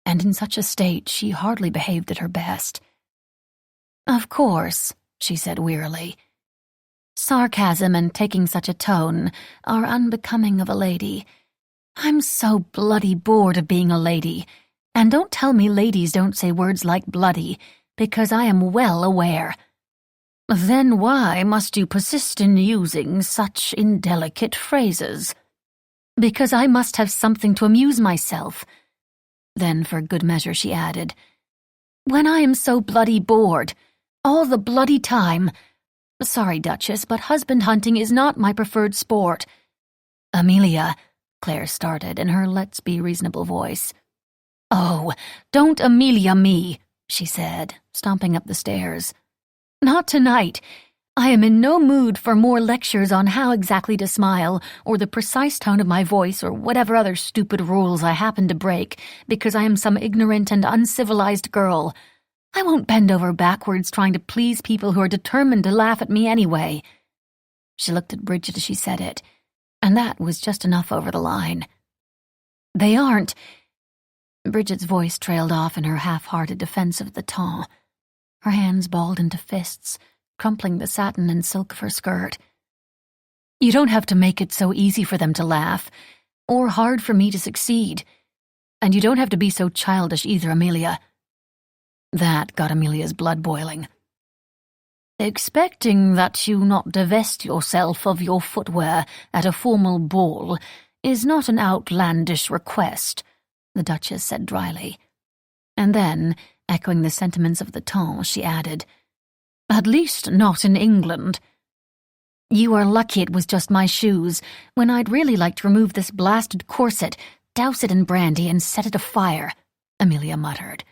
and in such a state she hardly behaved at her best. "Of course," she said wearily. "Sarcasm and taking such a tone are unbecoming of a lady. I'm so bloody bored of being a lady, and don't tell me ladies don't say words like bloody, because I am well aware." "Then why must you persist in using such indelicate phrases?" "Because I must have something to amuse myself." Then, for good measure, she added, "When I am so bloody bored, all the bloody time. Sorry, Duchess, but husband hunting is not my preferred sport." "Amelia," Claire started in her let's-be-reasonable voice. "Oh, don't Amelia me," she said, stomping up the stairs. "Not tonight. I am in no mood for more lectures on how exactly to smile, or the precise tone of my voice, or whatever other stupid rules I happen to break, because I am some ignorant and uncivilized girl. I won't bend over backwards trying to please people who are determined to laugh at me anyway." She looked at Bridget as she said it, and that was just enough over the line. "They aren't—" Bridget's voice trailed off in her half-hearted defense of the ton. Her hands balled into fists, crumpling the satin and silk of her skirt. "You don't have to make it so easy for them to laugh, or hard for me to succeed. And you don't have to be so childish either, Amelia." That got Amelia's blood boiling. "Expecting that you not divest yourself of your footwear at a formal ball is not an outlandish request," the Duchess said dryly. And then, echoing the sentiments of the ton, she added, "At least not in England." "You are lucky it was just my shoes, when I'd really like to remove this blasted corset, douse it in brandy, and set it afire," Amelia muttered.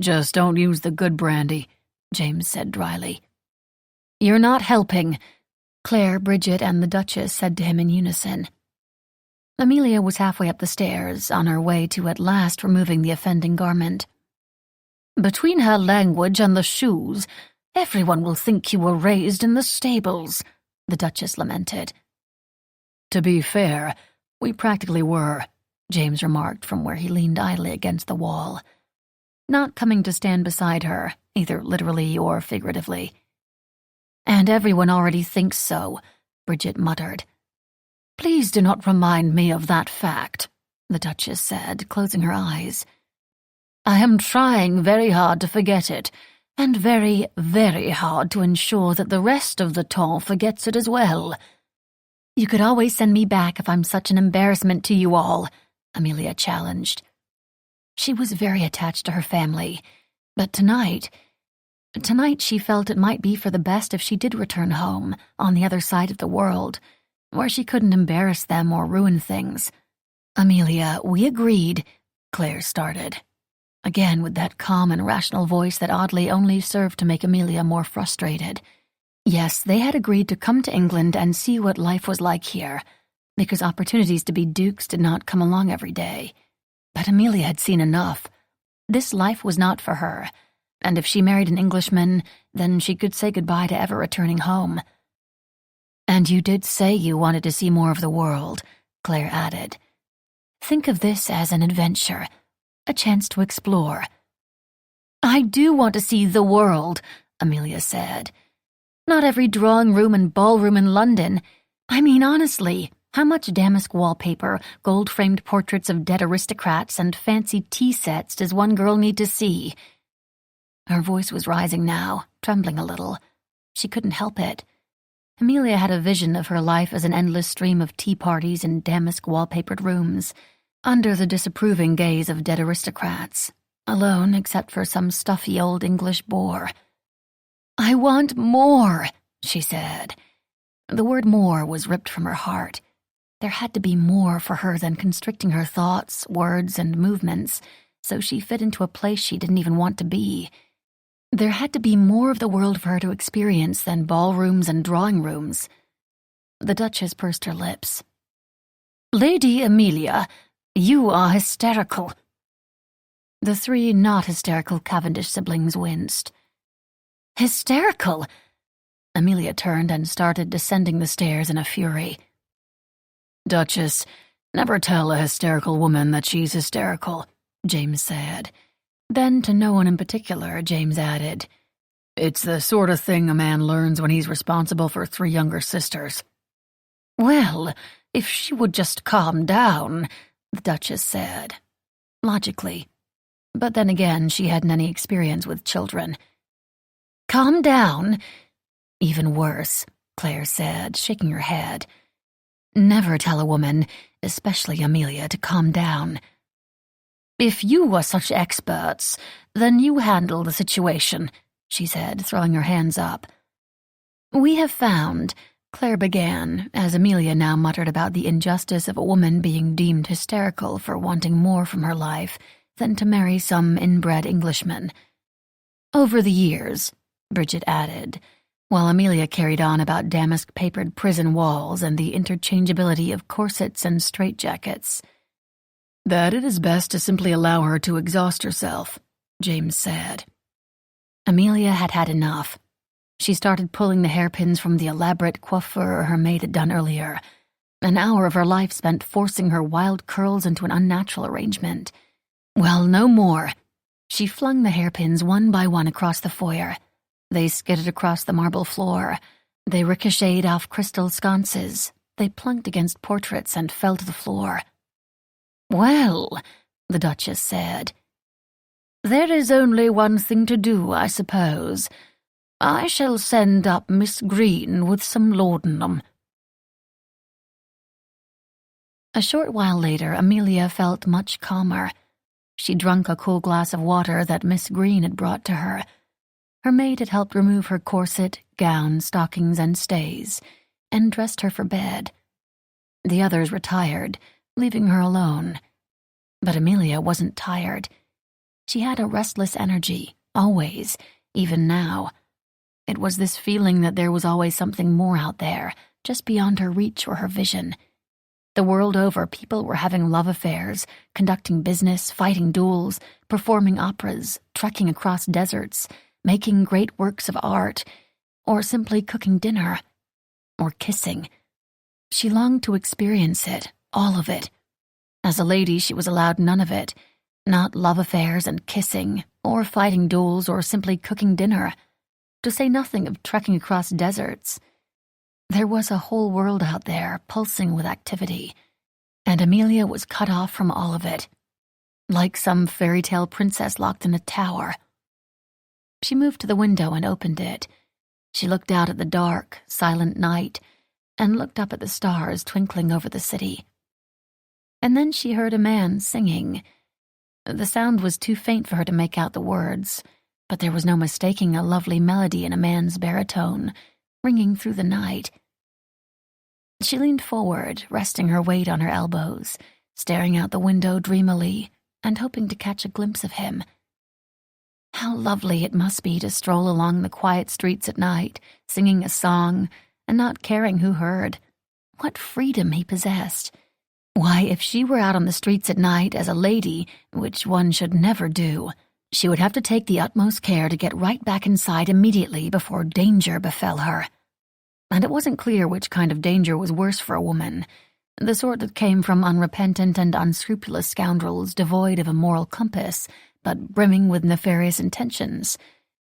"Just don't use the good brandy," James said dryly. "You're not helping," Claire, Bridget, and the Duchess said to him in unison. Amelia was halfway up the stairs, on her way to at last removing the offending garment. "Between her language and the shoes, everyone will think you were raised in the stables," the Duchess lamented. "To be fair, we practically were," James remarked from where he leaned idly against the wall, not coming to stand beside her, either literally or figuratively. "And everyone already thinks so," Bridget muttered. "Please do not remind me of that fact," the Duchess said, closing her eyes. "I am trying very hard to forget it, and very, very hard to ensure that the rest of the ton forgets it as well." "You could always send me back if I'm such an embarrassment to you all," Amelia challenged. She was very attached to her family, but tonight she felt it might be for the best if she did return home, on the other side of the world, where she couldn't embarrass them or ruin things. "Amelia, we agreed," Claire started, again with that calm and rational voice that oddly only served to make Amelia more frustrated. Yes, they had agreed to come to England and see what life was like here, because opportunities to be dukes did not come along every day. But Amelia had seen enough. This life was not for her, and if she married an Englishman, then she could say goodbye to ever returning home. "And you did say you wanted to see more of the world," Claire added. "Think of this as an adventure, a chance to explore." "I do want to see the world," Amelia said. "Not every drawing room and ballroom in London. I mean, honestly, how much damask wallpaper, gold-framed portraits of dead aristocrats, and fancy tea sets does one girl need to see?" Her voice was rising now, trembling a little. She couldn't help it. Amelia had a vision of her life as an endless stream of tea parties in damask wallpapered rooms, under the disapproving gaze of dead aristocrats, alone except for some stuffy old English bore. "I want more," she said. The word more was ripped from her heart. There had to be more for her than constricting her thoughts, words, and movements, so she fit into a place she didn't even want to be. There had to be more of the world for her to experience than ballrooms and drawing rooms. The Duchess pursed her lips. "Lady Amelia, you are hysterical." The three not hysterical Cavendish siblings winced. "Hysterical?" Amelia turned and started descending the stairs in a fury. "Duchess, never tell a hysterical woman that she's hysterical," James said. Then, to no one in particular, James added, "It's the sort of thing a man learns when he's responsible for 3 younger sisters." "Well, if she would just calm down," the Duchess said. Logically. But then again, she hadn't any experience with children. "Calm down?" "Even worse," Claire said, shaking her head. "Never tell a woman, especially Amelia, to calm down." "If you were such experts, then you handle the situation," she said, throwing her hands up. "We have found," Claire began, as Amelia now muttered about the injustice of a woman being deemed hysterical for wanting more from her life than to marry some inbred Englishman. "Over the years," Bridget added, while Amelia carried on about damask-papered prison walls and the interchangeability of corsets and straitjackets. "That it is best to simply allow her to exhaust herself," James said. Amelia had had enough. She started pulling the hairpins from the elaborate coiffure her maid had done earlier, an hour of her life spent forcing her wild curls into an unnatural arrangement. Well, no more. She flung the hairpins one by one across the foyer. They skidded across the marble floor. They ricocheted off crystal sconces. They plunked against portraits and fell to the floor. "Well," the Duchess said, "there is only one thing to do, I suppose. I shall send up Miss Green with some laudanum." A short while later, Amelia felt much calmer. She drank a cool glass of water that Miss Green had brought to her. Her maid had helped remove her corset, gown, stockings, and stays, and dressed her for bed. The others retired, leaving her alone. But Amelia wasn't tired. She had a restless energy, always, even now. It was this feeling that there was always something more out there, just beyond her reach or her vision. The world over, people were having love affairs, conducting business, fighting duels, performing operas, trekking across deserts, making great works of art, or simply cooking dinner, or kissing. She longed to experience it, all of it. As a lady, she was allowed none of it, not love affairs and kissing, or fighting duels, or simply cooking dinner, to say nothing of trekking across deserts. There was a whole world out there, pulsing with activity, and Amelia was cut off from all of it, like some fairy tale princess locked in a tower. She moved to the window and opened it. She looked out at the dark, silent night, and looked up at the stars twinkling over the city. And then she heard a man singing. The sound was too faint for her to make out the words, but there was no mistaking a lovely melody in a man's baritone, ringing through the night. She leaned forward, resting her weight on her elbows, staring out the window dreamily, and hoping to catch a glimpse of him. How lovely it must be to stroll along the quiet streets at night, singing a song, and not caring who heard. What freedom he possessed. Why, if she were out on the streets at night as a lady, which one should never do, she would have to take the utmost care to get right back inside immediately before danger befell her. And it wasn't clear which kind of danger was worse for a woman, the sort that came from unrepentant and unscrupulous scoundrels devoid of a moral compass, but brimming with nefarious intentions,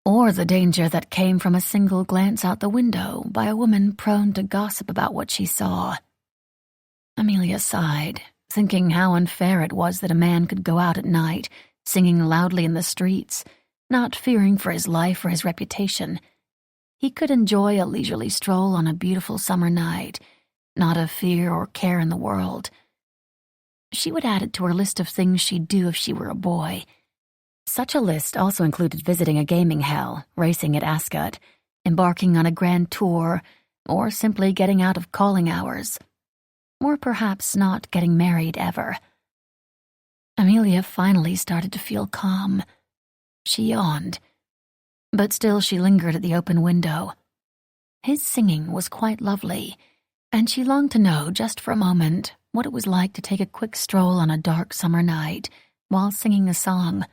or the danger that came from a single glance out the window by a woman prone to gossip about what she saw. Amelia sighed, thinking how unfair it was that a man could go out at night, singing loudly in the streets, not fearing for his life or his reputation. he could enjoy a leisurely stroll on a beautiful summer night, not a fear or care in the world. She would add it to her list of things she'd do if she were a boy. Such a list also included visiting a gaming hell, racing at Ascot, embarking on a grand tour, or simply getting out of calling hours. Or perhaps not getting married ever. Amelia finally started to feel calm. She yawned. But still she lingered at the open window. His singing was quite lovely, and she longed to know, just for a moment, what it was like to take a quick stroll on a dark summer night while singing a song.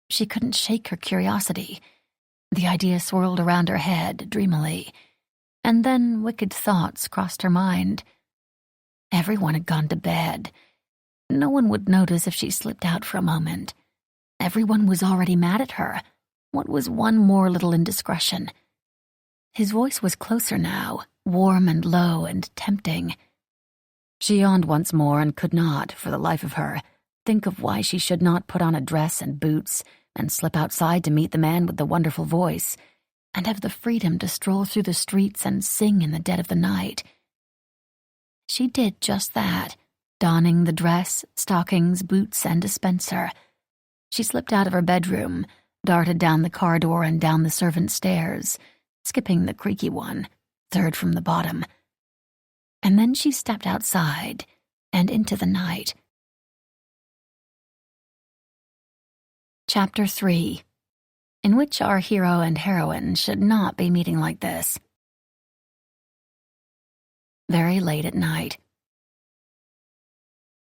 She couldn't shake her curiosity. The idea swirled around her head dreamily, and then wicked thoughts crossed her mind. Everyone had gone to bed. No one would notice if she slipped out for a moment. Everyone was already mad at her. What was one more little indiscretion? His voice was closer now, warm and low and tempting. She yawned once more and could not, for the life of her, think of why she should not put on a dress and boots and slip outside to meet the man with the wonderful voice, and have the freedom to stroll through the streets and sing in the dead of the night. She did just that, donning the dress, stockings, boots, and dispenser. She slipped out of her bedroom, darted down the corridor and down the servants' stairs, skipping the creaky one, third from the bottom. And then she stepped outside and into the night. Chapter 3, in which our hero and heroine should not be meeting like this. Very late at night.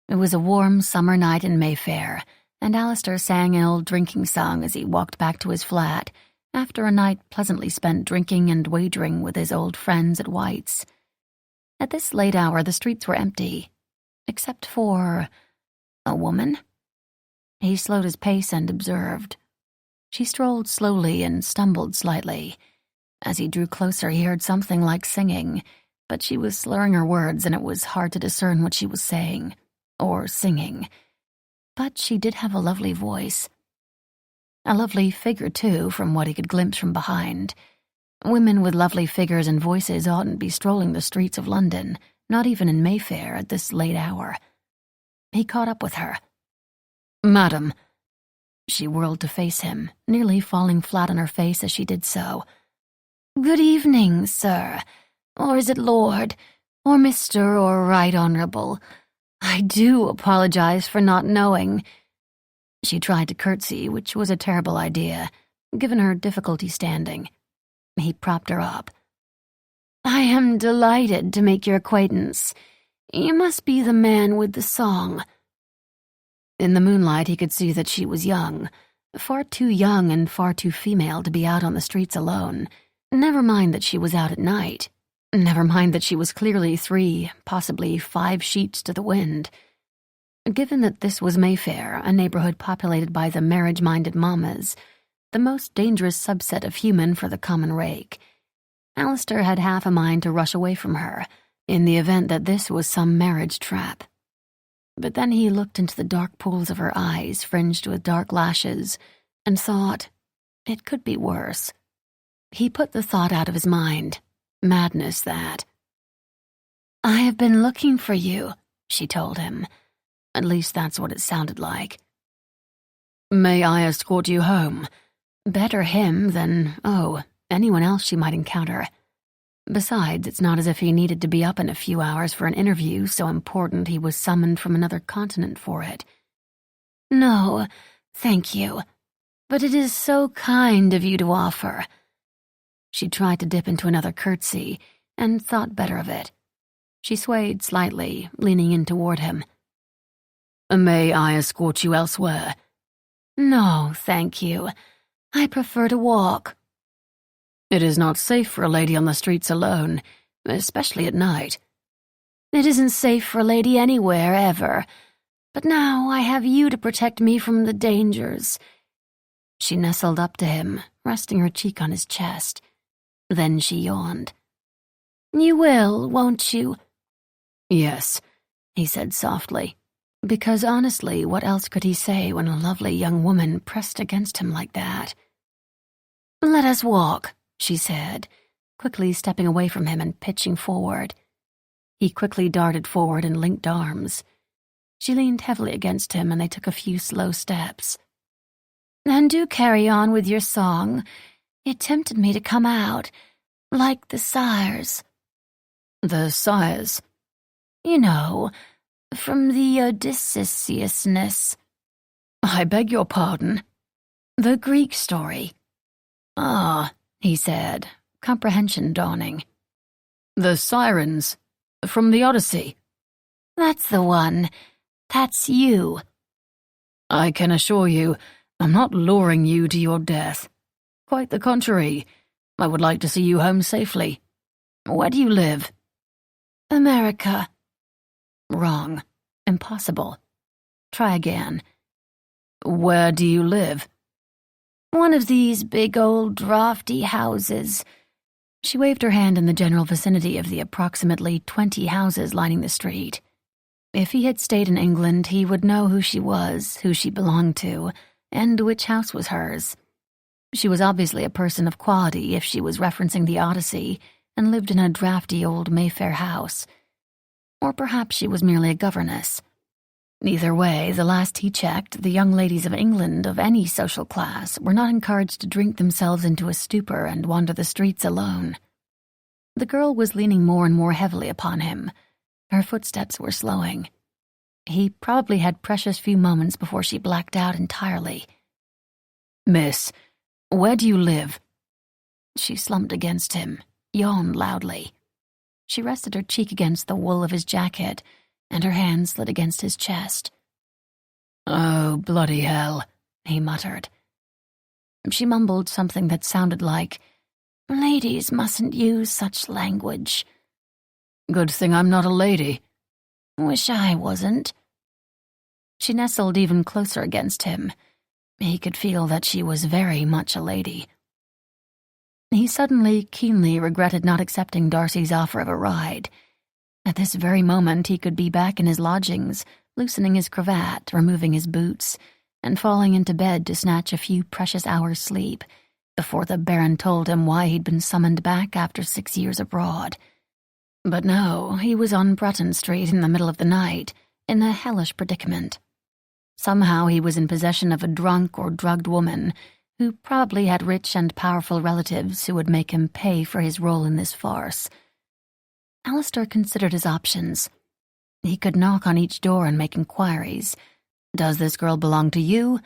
It was a warm summer night in Mayfair, and Alistair sang an old drinking song as he walked back to his flat after a night pleasantly spent drinking and wagering with his old friends at White's. At this late hour the streets were empty, except for a woman. He slowed his pace and observed. She strolled slowly and stumbled slightly. As he drew closer he heard something like singing, but she was slurring her words and it was hard to discern what she was saying, or singing. But she did have a lovely voice. A lovely figure, too, from what he could glimpse from behind. Women with lovely figures and voices oughtn't be strolling the streets of London, not even in Mayfair at this late hour. He caught up with her. "Madam." She whirled to face him, nearly falling flat on her face as she did so. "Good evening, sir. Or is it Lord, or Mr. or Right Honourable? I do apologize for not knowing." She tried to curtsy, which was a terrible idea, given her difficulty standing. He propped her up. "I am delighted to make your acquaintance. You must be the man with the song." In the moonlight he could see that she was young, far too young and far too female to be out on the streets alone. Never mind that she was out at night. Never mind that she was clearly 3, possibly 5 sheets to the wind. Given that this was Mayfair, a neighborhood populated by the marriage-minded mammas, the most dangerous subset of human for the common rake, Alistair had half a mind to rush away from her, in the event that this was some marriage trap. But then he looked into the dark pools of her eyes, fringed with dark lashes, and thought, it could be worse. He put the thought out of his mind. Madness, that. "I have been looking for you," she told him. At least that's what it sounded like. "May I escort you home?" Better him than, anyone else she might encounter. Besides, it's not as if he needed to be up in a few hours for an interview so important he was summoned from another continent for it. "No, thank you. But it is so kind of you to offer." She tried to dip into another curtsy, and thought better of it. She swayed slightly, leaning in toward him. "May I escort you elsewhere?" "No, thank you. I prefer to walk." "It is not safe for a lady on the streets alone, especially at night." "It isn't safe for a lady anywhere, ever. But now I have you to protect me from the dangers." She nestled up to him, resting her cheek on his chest. Then she yawned. "You will, won't you?" "Yes," he said softly, because honestly, what else could he say when a lovely young woman pressed against him like that? "Let us walk," she said, quickly stepping away from him and pitching forward. He quickly darted forward and linked arms. She leaned heavily against him, and they took a few slow steps. "And do carry on with your song. It tempted me to come out, like the sires." "The sires?" "You know, from the Odysseusness." "I beg your pardon?" "The Greek story." "Ah," he said, comprehension dawning. "The sirens, from the Odyssey." "That's the one. That's you." "I can assure you, I'm not luring you to your death. Quite the contrary. I would like to see you home safely. Where do you live?" "America." "Wrong. Impossible. Try again." "Where do you live?" "One of these big old drafty houses." She waved her hand in the general vicinity of the approximately 20 houses lining the street. If he had stayed in England, he would know who she was, who she belonged to, and which house was hers. She was obviously a person of quality if she was referencing the Odyssey and lived in a drafty old Mayfair house. Or perhaps she was merely a governess. Either way, the last he checked, the young ladies of England of any social class were not encouraged to drink themselves into a stupor and wander the streets alone. The girl was leaning more and more heavily upon him. Her footsteps were slowing. He probably had precious few moments before she blacked out entirely. "Miss, where do you live?" She slumped against him, yawned loudly. She rested her cheek against the wool of his jacket, and her hand slid against his chest. "Oh, bloody hell," he muttered. She mumbled something that sounded like, "Ladies mustn't use such language." "Good thing I'm not a lady." "Wish I wasn't." She nestled even closer against him. He could feel that she was very much a lady. He suddenly, keenly regretted not accepting Darcy's offer of a ride. At this very moment he could be back in his lodgings, loosening his cravat, removing his boots, and falling into bed to snatch a few precious hours' sleep, before the Baron told him why he'd been summoned back after 6 years abroad. But no, he was on Bretton Street in the middle of the night, in a hellish predicament. Somehow he was in possession of a drunk or drugged woman, who probably had rich and powerful relatives who would make him pay for his role in this farce. Alistair considered his options. He could knock on each door and make inquiries. Does this girl belong to you?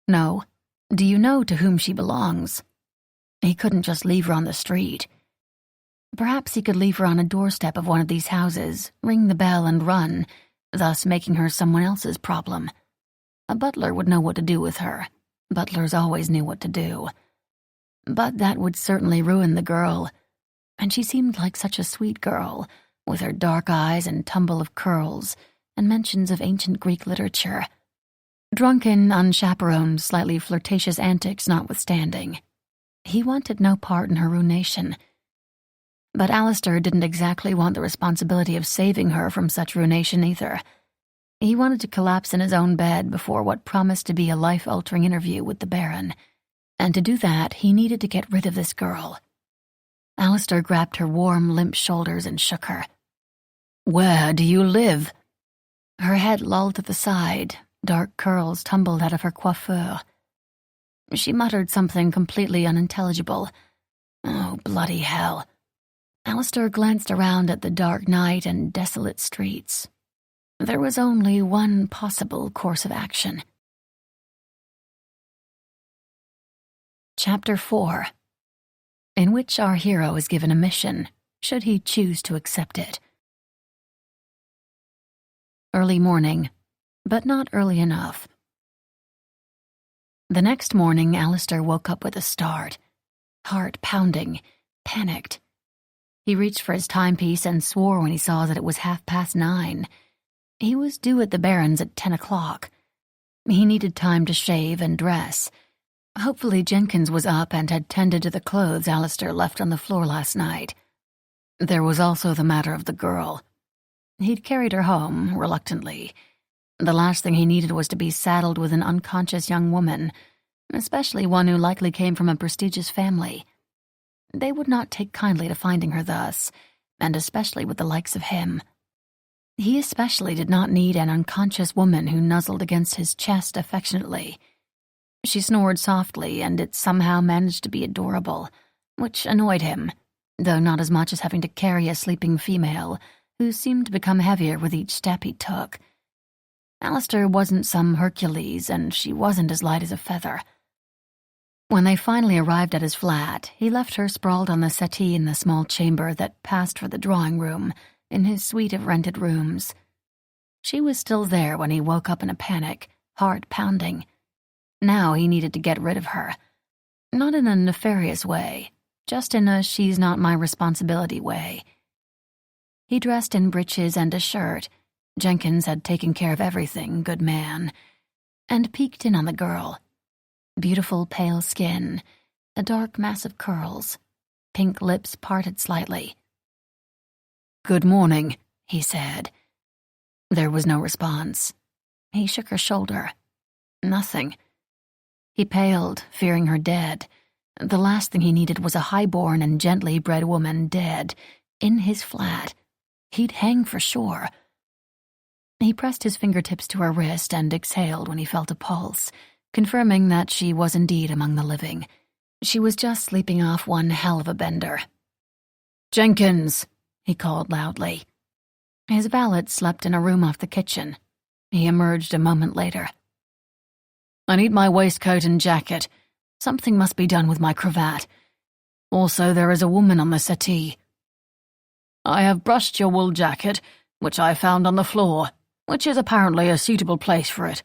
No. Do you know to whom she belongs? He couldn't just leave her on the street. Perhaps he could leave her on a doorstep of one of these houses, ring the bell and run, thus making her someone else's problem. A butler would know what to do with her. Butlers always knew what to do. But that would certainly ruin the girl. And she seemed like such a sweet girl, with her dark eyes and tumble of curls, and mentions of ancient Greek literature. Drunken, unchaperoned, slightly flirtatious antics notwithstanding. He wanted no part in her ruination. But Alistair didn't exactly want the responsibility of saving her from such ruination either. He wanted to collapse in his own bed before what promised to be a life-altering interview with the Baron, and to do that he needed to get rid of this girl. Alistair grabbed her warm, limp shoulders and shook her. "Where do you live?" Her head lolled to the side, dark curls tumbled out of her coiffure. She muttered something completely unintelligible. Oh, bloody hell. Alistair glanced around at the dark night and desolate streets. There was only one possible course of action. Chapter 4, in which our hero is given a mission, should he choose to accept it. Early morning, but not early enough. The next morning, Alistair woke up with a start, heart pounding, panicked. He reached for his timepiece and swore when he saw that it was 9:30. He was due at the Baron's at 10 o'clock. He needed time to shave and dress. Hopefully Jenkins was up and had tended to the clothes Alistair left on the floor last night. There was also the matter of the girl. He'd carried her home, reluctantly. The last thing he needed was to be saddled with an unconscious young woman, especially one who likely came from a prestigious family. They would not take kindly to finding her thus, and especially with the likes of him. He especially did not need an unconscious woman who nuzzled against his chest affectionately. She snored softly, and it somehow managed to be adorable, which annoyed him, though not as much as having to carry a sleeping female who seemed to become heavier with each step he took. Alistair wasn't some Hercules, and she wasn't as light as a feather. When they finally arrived at his flat, he left her sprawled on the settee in the small chamber that passed for the drawing room in his suite of rented rooms. She was still there when he woke up in a panic, heart pounding. Now he needed to get rid of her. Not in a nefarious way, just in a she's-not-my-responsibility way. He dressed in breeches and a shirt. Jenkins had taken care of everything, good man. And peeked in on the girl. Beautiful pale skin, a dark mass of curls, pink lips parted slightly. "Good morning," he said. There was no response. He shook her shoulder. Nothing. He paled, fearing her dead. The last thing he needed was a high-born and gently bred woman dead, in his flat. He'd hang for sure. He pressed his fingertips to her wrist and exhaled when he felt a pulse, confirming that she was indeed among the living. She was just sleeping off one hell of a bender. "Jenkins!" he called loudly. His valet slept in a room off the kitchen. He emerged a moment later. "I need my waistcoat and jacket. Something must be done with my cravat. Also, there is a woman on the settee. I have brushed your wool jacket, which I found on the floor, which is apparently a suitable place for it."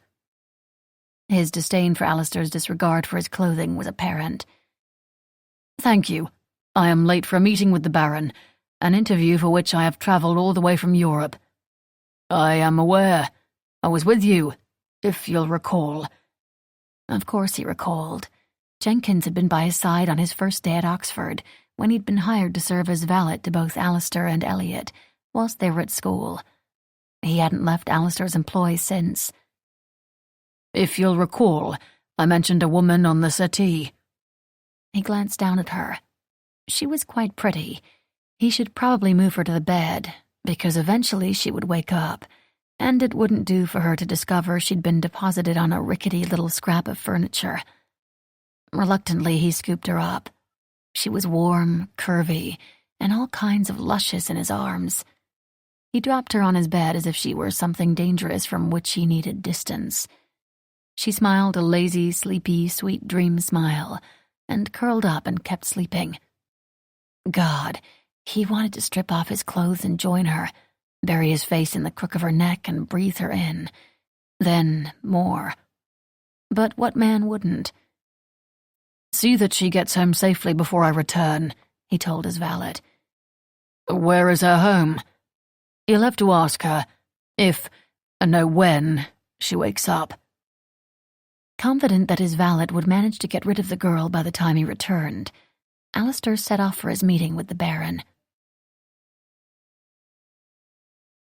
His disdain for Alistair's disregard for his clothing was apparent. "Thank you. I am late for a meeting with the Baron, an interview for which I have travelled all the way from Europe. I am aware. I was with you, if you'll recall." Of course he recalled. Jenkins had been by his side on his first day at Oxford, when he'd been hired to serve as valet to both Alistair and Elliot, whilst they were at school. He hadn't left Alistair's employ since. "If you'll recall, I mentioned a woman on the settee." He glanced down at her. She was quite pretty. He should probably move her to the bed, because eventually she would wake up, and it wouldn't do for her to discover she'd been deposited on a rickety little scrap of furniture. Reluctantly, he scooped her up. She was warm, curvy, and all kinds of luscious in his arms. He dropped her on his bed as if she were something dangerous from which he needed distance. She smiled a lazy, sleepy, sweet dream smile, and curled up and kept sleeping. God, he wanted to strip off his clothes and join her, bury his face in the crook of her neck and breathe her in. Then more. But what man wouldn't? "See that she gets home safely before I return," he told his valet. "Where is her home?" "You'll have to ask her, if, no, when, she wakes up." Confident that his valet would manage to get rid of the girl by the time he returned, Alistair set off for his meeting with the Baron.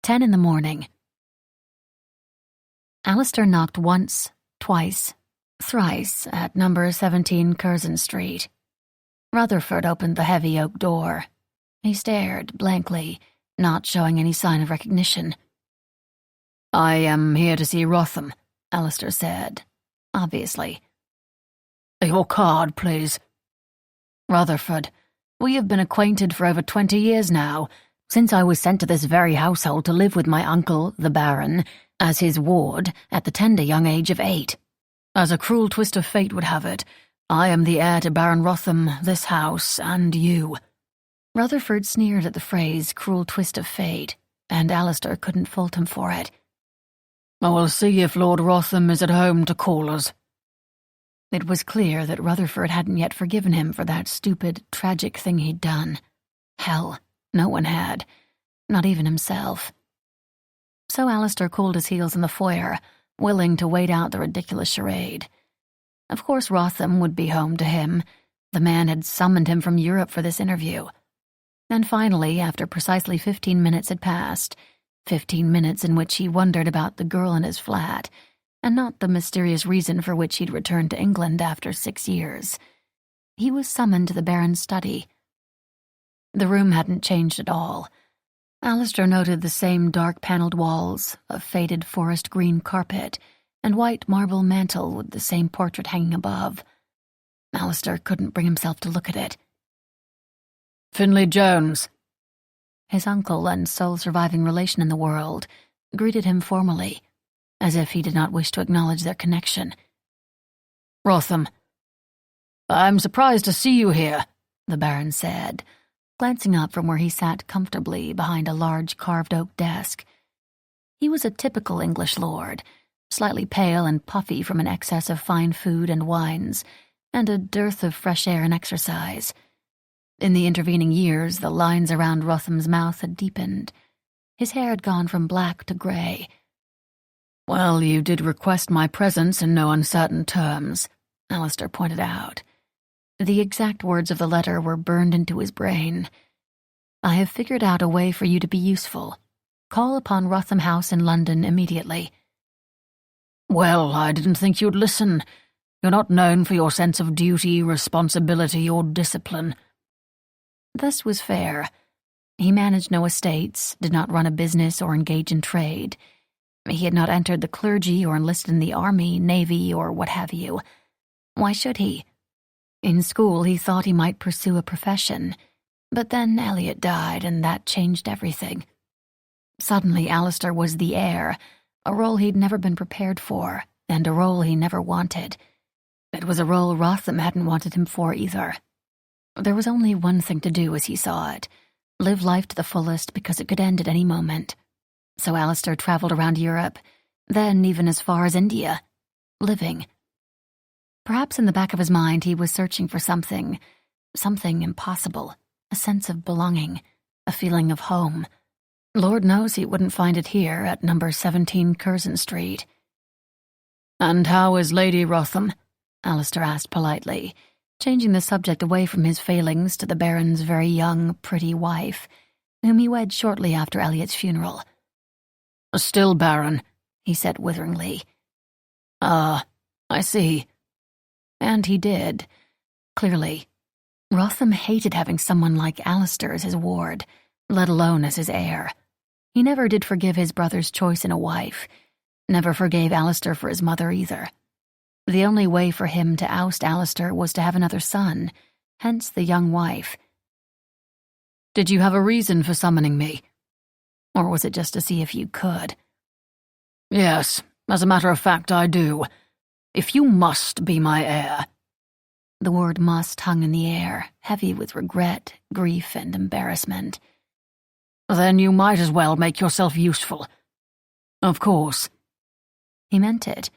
10 in the morning. Alistair knocked once, twice, thrice at number 17 Curzon Street. Rutherford opened the heavy oak door. He stared blankly, not showing any sign of recognition. "I am here to see Rotham," Alistair said, obviously. "Your card, please." "Rutherford, we have been acquainted for over 20 years now, since I was sent to this very household to live with my uncle, the Baron, as his ward at the tender young age of 8. As a cruel twist of fate would have it, I am the heir to Baron Rotham, this house, and you." Rutherford sneered at the phrase cruel twist of fate, and Alistair couldn't fault him for it. "I will see if Lord Rotham is at home to call us." It was clear that Rutherford hadn't yet forgiven him for that stupid, tragic thing he'd done. Hell, no one had, not even himself. So Alistair cooled his heels in the foyer, willing to wait out the ridiculous charade. Of course Rotham would be home to him. The man had summoned him from Europe for this interview. And finally, after precisely 15 minutes had passed, 15 minutes in which he wondered about the girl in his flat, and not the mysterious reason for which he'd returned to England after 6 years, he was summoned to the Baron's study, The room hadn't changed at all. Alistair noted the same dark-paneled walls, a faded forest green carpet, and white marble mantel with the same portrait hanging above. Alistair couldn't bring himself to look at it. "Finlay Jones." His uncle and sole surviving relation in the world greeted him formally, as if he did not wish to acknowledge their connection. "Rotham. I'm surprised to see you here," the Baron said, glancing up from where he sat comfortably behind a large carved oak desk. He was a typical English lord, slightly pale and puffy from an excess of fine food and wines, and a dearth of fresh air and exercise. In the intervening years, the lines around Rotham's mouth had deepened. His hair had gone from black to grey. "Well, you did request my presence in no uncertain terms," Alistair pointed out. The exact words of the letter were burned into his brain. "I have figured out a way for you to be useful. Call upon Rotham House in London immediately." "Well, I didn't think you'd listen. You're not known for your sense of duty, responsibility, or discipline." This was fair. He managed no estates, did not run a business or engage in trade. He had not entered the clergy or enlisted in the army, navy, or what have you. Why should he? In school, he thought he might pursue a profession, but then Elliot died, and that changed everything. Suddenly, Alistair was the heir, a role he'd never been prepared for, and a role he never wanted. It was a role Rotham hadn't wanted him for either. There was only one thing to do as he saw it: live life to the fullest because it could end at any moment. So Alistair traveled around Europe, then even as far as India, living. Perhaps in the back of his mind he was searching for something impossible, a sense of belonging, a feeling of home. Lord knows he wouldn't find it here at number 17 Curzon Street. "And how is Lady Rotham?" Alistair asked politely, changing the subject away from his failings to the Baron's very young, pretty wife, whom he wed shortly after Elliot's funeral. "Still Baron," he said witheringly. "Ah, I see." And he did, clearly. Rotham hated having someone like Alistair as his ward, let alone as his heir. He never did forgive his brother's choice in a wife, never forgave Alistair for his mother either. The only way for him to oust Alistair was to have another son, hence the young wife. "Did you have a reason for summoning me?" Or was it just to see if you could? "Yes, as a matter of fact, I do. If you must be my heir." The word must hung in the air, heavy with regret, grief, and embarrassment. "Then you might as well make yourself useful." "Of course." He meant it.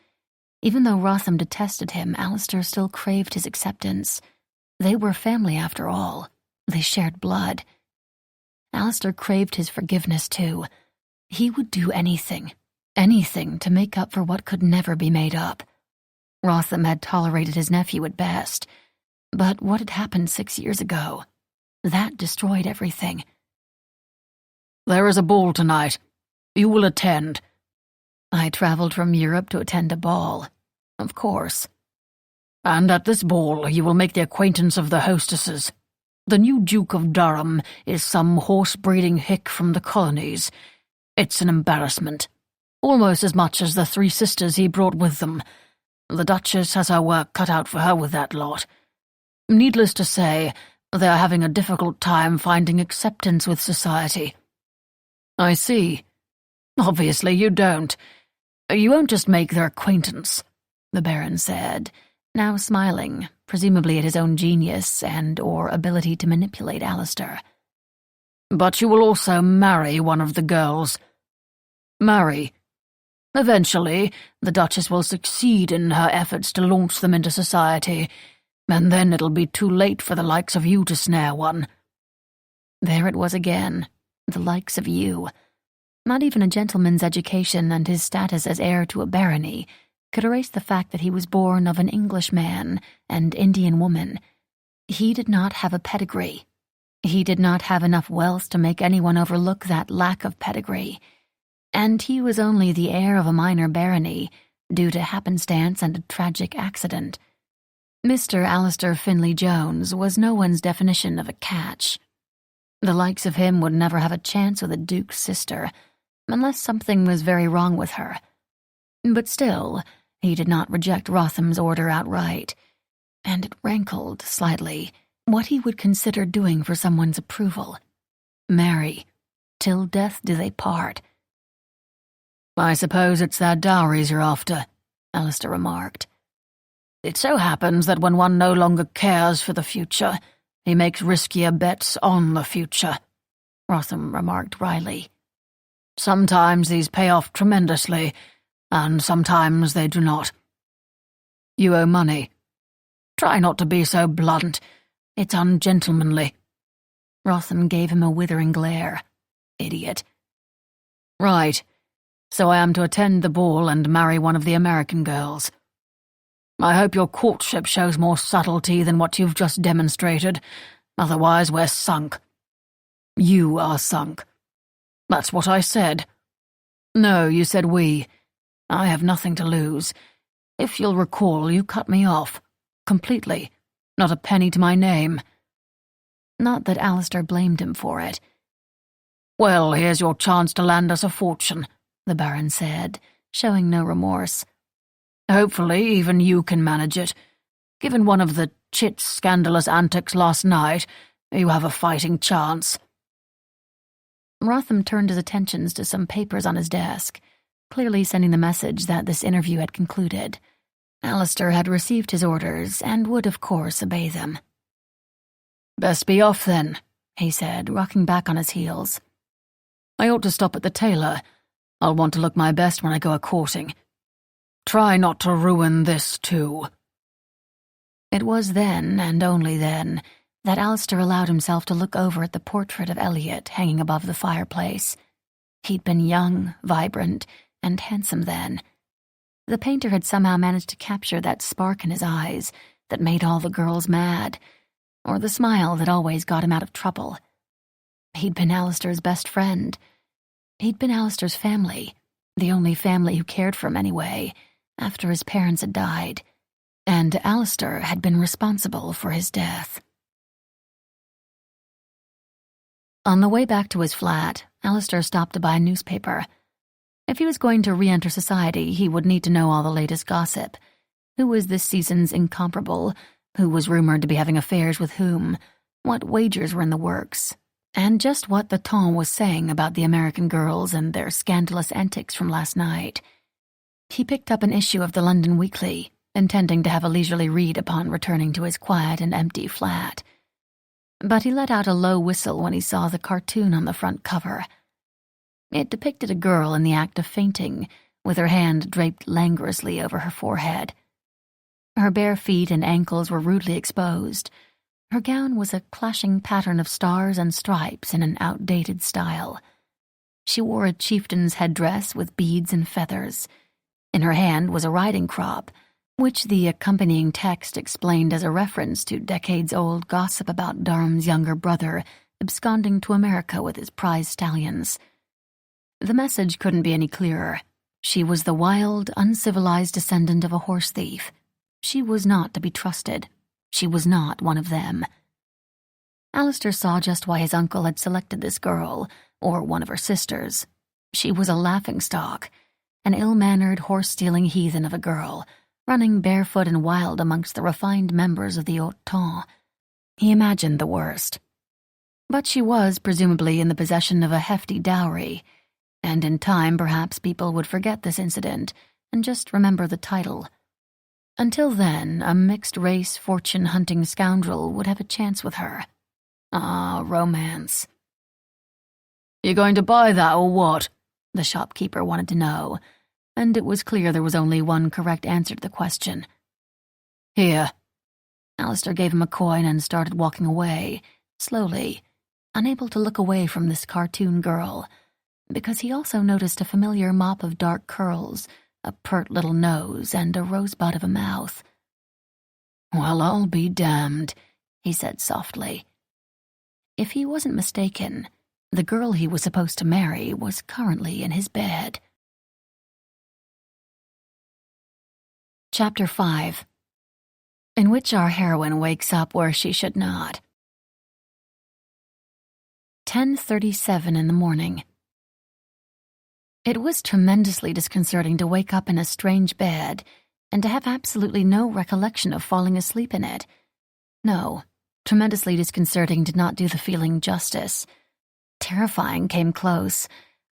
Even though Rotham detested him, Alistair still craved his acceptance. They were family after all. They shared blood. Alistair craved his forgiveness too. He would do anything to make up for what could never be made up. Rotham had tolerated his nephew at best, but what had happened 6 years ago? That destroyed everything. "There is a ball tonight. You will attend." I traveled from Europe to attend a ball. Of course. "And at this ball you will make the acquaintance of the hostesses. The new Duke of Durham is some horse-breeding hick from the colonies. It's an embarrassment, almost as much as the 3 sisters he brought with them. The Duchess has her work cut out for her with that lot. Needless to say, they are having a difficult time finding acceptance with society." "I see. Obviously you don't. You won't just make their acquaintance," the Baron said, now smiling, presumably at his own genius and/or ability to manipulate Alistair. "But you will also marry one of the girls." "Marry? Eventually, the Duchess will succeed in her efforts to launch them into society, and then it'll be too late for the likes of you to snare one." There it was again, the likes of you. Not even a gentleman's education and his status as heir to a barony could erase the fact that he was born of an English man and Indian woman. He did not have a pedigree. He did not have enough wealth to make anyone overlook that lack of pedigree. And he was only the heir of a minor barony, due to happenstance and a tragic accident. Mr. Alistair Finlay Jones was no one's definition of a catch. The likes of him would never have a chance with a duke's sister, unless something was very wrong with her. But still, he did not reject Rotham's order outright, and it rankled slightly what he would consider doing for someone's approval. Marry. Till death do they part. "I suppose it's their dowries you're after," Alistair remarked. "It so happens that when one no longer cares for the future, he makes riskier bets on the future," Rotham remarked wryly. "Sometimes these pay off tremendously, and sometimes they do not. You owe money. Try not to be so blunt. It's ungentlemanly." Rotham gave him a withering glare. Idiot. "Right. So I am to attend the ball and marry one of the American girls. I hope your courtship shows more subtlety than what you've just demonstrated. Otherwise we're sunk. You are sunk." "That's what I said." "No, you said we. I have nothing to lose. If you'll recall, you cut me off. Completely. Not a penny to my name." Not that Alistair blamed him for it. "Well, here's your chance to land us a fortune," the Baron said, showing no remorse. "Hopefully even you can manage it. Given one of the chit's scandalous antics last night, you have a fighting chance." Rotham turned his attentions to some papers on his desk, clearly sending the message that this interview had concluded. Alistair had received his orders and would, of course, obey them. "Best be off, then," he said, rocking back on his heels. "I ought to stop at the tailor. I'll want to look my best when I go a-courting. Try not to ruin this, too." It was then, and only then, that Alistair allowed himself to look over at the portrait of Elliot hanging above the fireplace. He'd been young, vibrant, and handsome then. The painter had somehow managed to capture that spark in his eyes that made all the girls mad, or the smile that always got him out of trouble. He'd been Alistair's best friend. He'd been Alistair's family, the only family who cared for him anyway, after his parents had died, and Alistair had been responsible for his death. On the way back to his flat, Alistair stopped to buy a newspaper. If he was going to re-enter society, he would need to know all the latest gossip. Who was this season's incomparable? Who was rumored to be having affairs with whom? What wagers were in the works? And just what the ton was saying about the American girls and their scandalous antics from last night. He picked up an issue of the London Weekly, intending to have a leisurely read upon returning to his quiet and empty flat. But he let out a low whistle when he saw the cartoon on the front cover. It depicted a girl in the act of fainting, with her hand draped languorously over her forehead. Her bare feet and ankles were rudely exposed. Her gown was a clashing pattern of stars and stripes in an outdated style. She wore a chieftain's headdress with beads and feathers. In her hand was a riding crop, which the accompanying text explained as a reference to decades-old gossip about Durham's younger brother absconding to America with his prize stallions. The message couldn't be any clearer. She was the wild, uncivilized descendant of a horse thief. She was not to be trusted. She was not one of them. Alistair saw just why his uncle had selected this girl, or one of her sisters. She was a laughingstock, an ill-mannered, horse-stealing heathen of a girl, running barefoot and wild amongst the refined members of the haut ton. He imagined the worst. But she was presumably in the possession of a hefty dowry, and in time perhaps people would forget this incident and just remember the title. Until then, a mixed-race fortune-hunting scoundrel would have a chance with her. Ah, romance. "You going to buy that or what?" the shopkeeper wanted to know, and it was clear there was only one correct answer to the question. "Here." Alistair gave him a coin and started walking away, slowly, unable to look away from this cartoon girl, because he also noticed a familiar mop of dark curls, a pert little nose, and a rosebud of a mouth. "Well, I'll be damned," he said softly. If he wasn't mistaken, the girl he was supposed to marry was currently in his bed. Chapter 5, in which our heroine wakes up where she should not. 10:37 in the morning. It was tremendously disconcerting to wake up in a strange bed and to have absolutely no recollection of falling asleep in it. No, tremendously disconcerting did not do the feeling justice. Terrifying came close,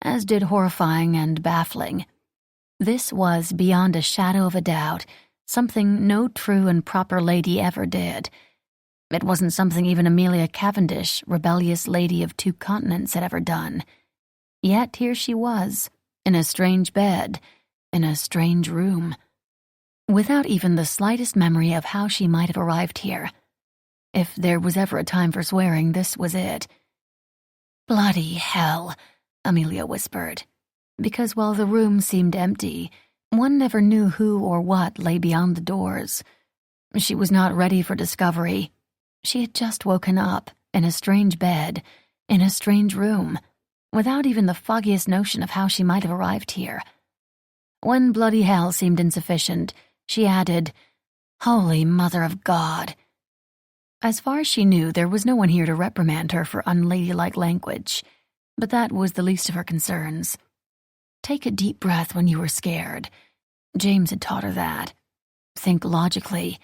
as did horrifying and baffling. This was, beyond a shadow of a doubt, something no true and proper lady ever did. It wasn't something even Amelia Cavendish, rebellious lady of 2 continents, had ever done. Yet here she was, in a strange bed, in a strange room, without even the slightest memory of how she might have arrived here. If there was ever a time for swearing, this was it. "Bloody hell," Amelia whispered, because while the room seemed empty, one never knew who or what lay beyond the doors. She was not ready for discovery. She had just woken up, in a strange bed, in a strange room, without even the foggiest notion of how she might have arrived here. When bloody hell seemed insufficient, she added, "Holy Mother of God." As far as she knew, there was no one here to reprimand her for unladylike language, but that was the least of her concerns. Take a deep breath when you were scared. James had taught her that. Think logically.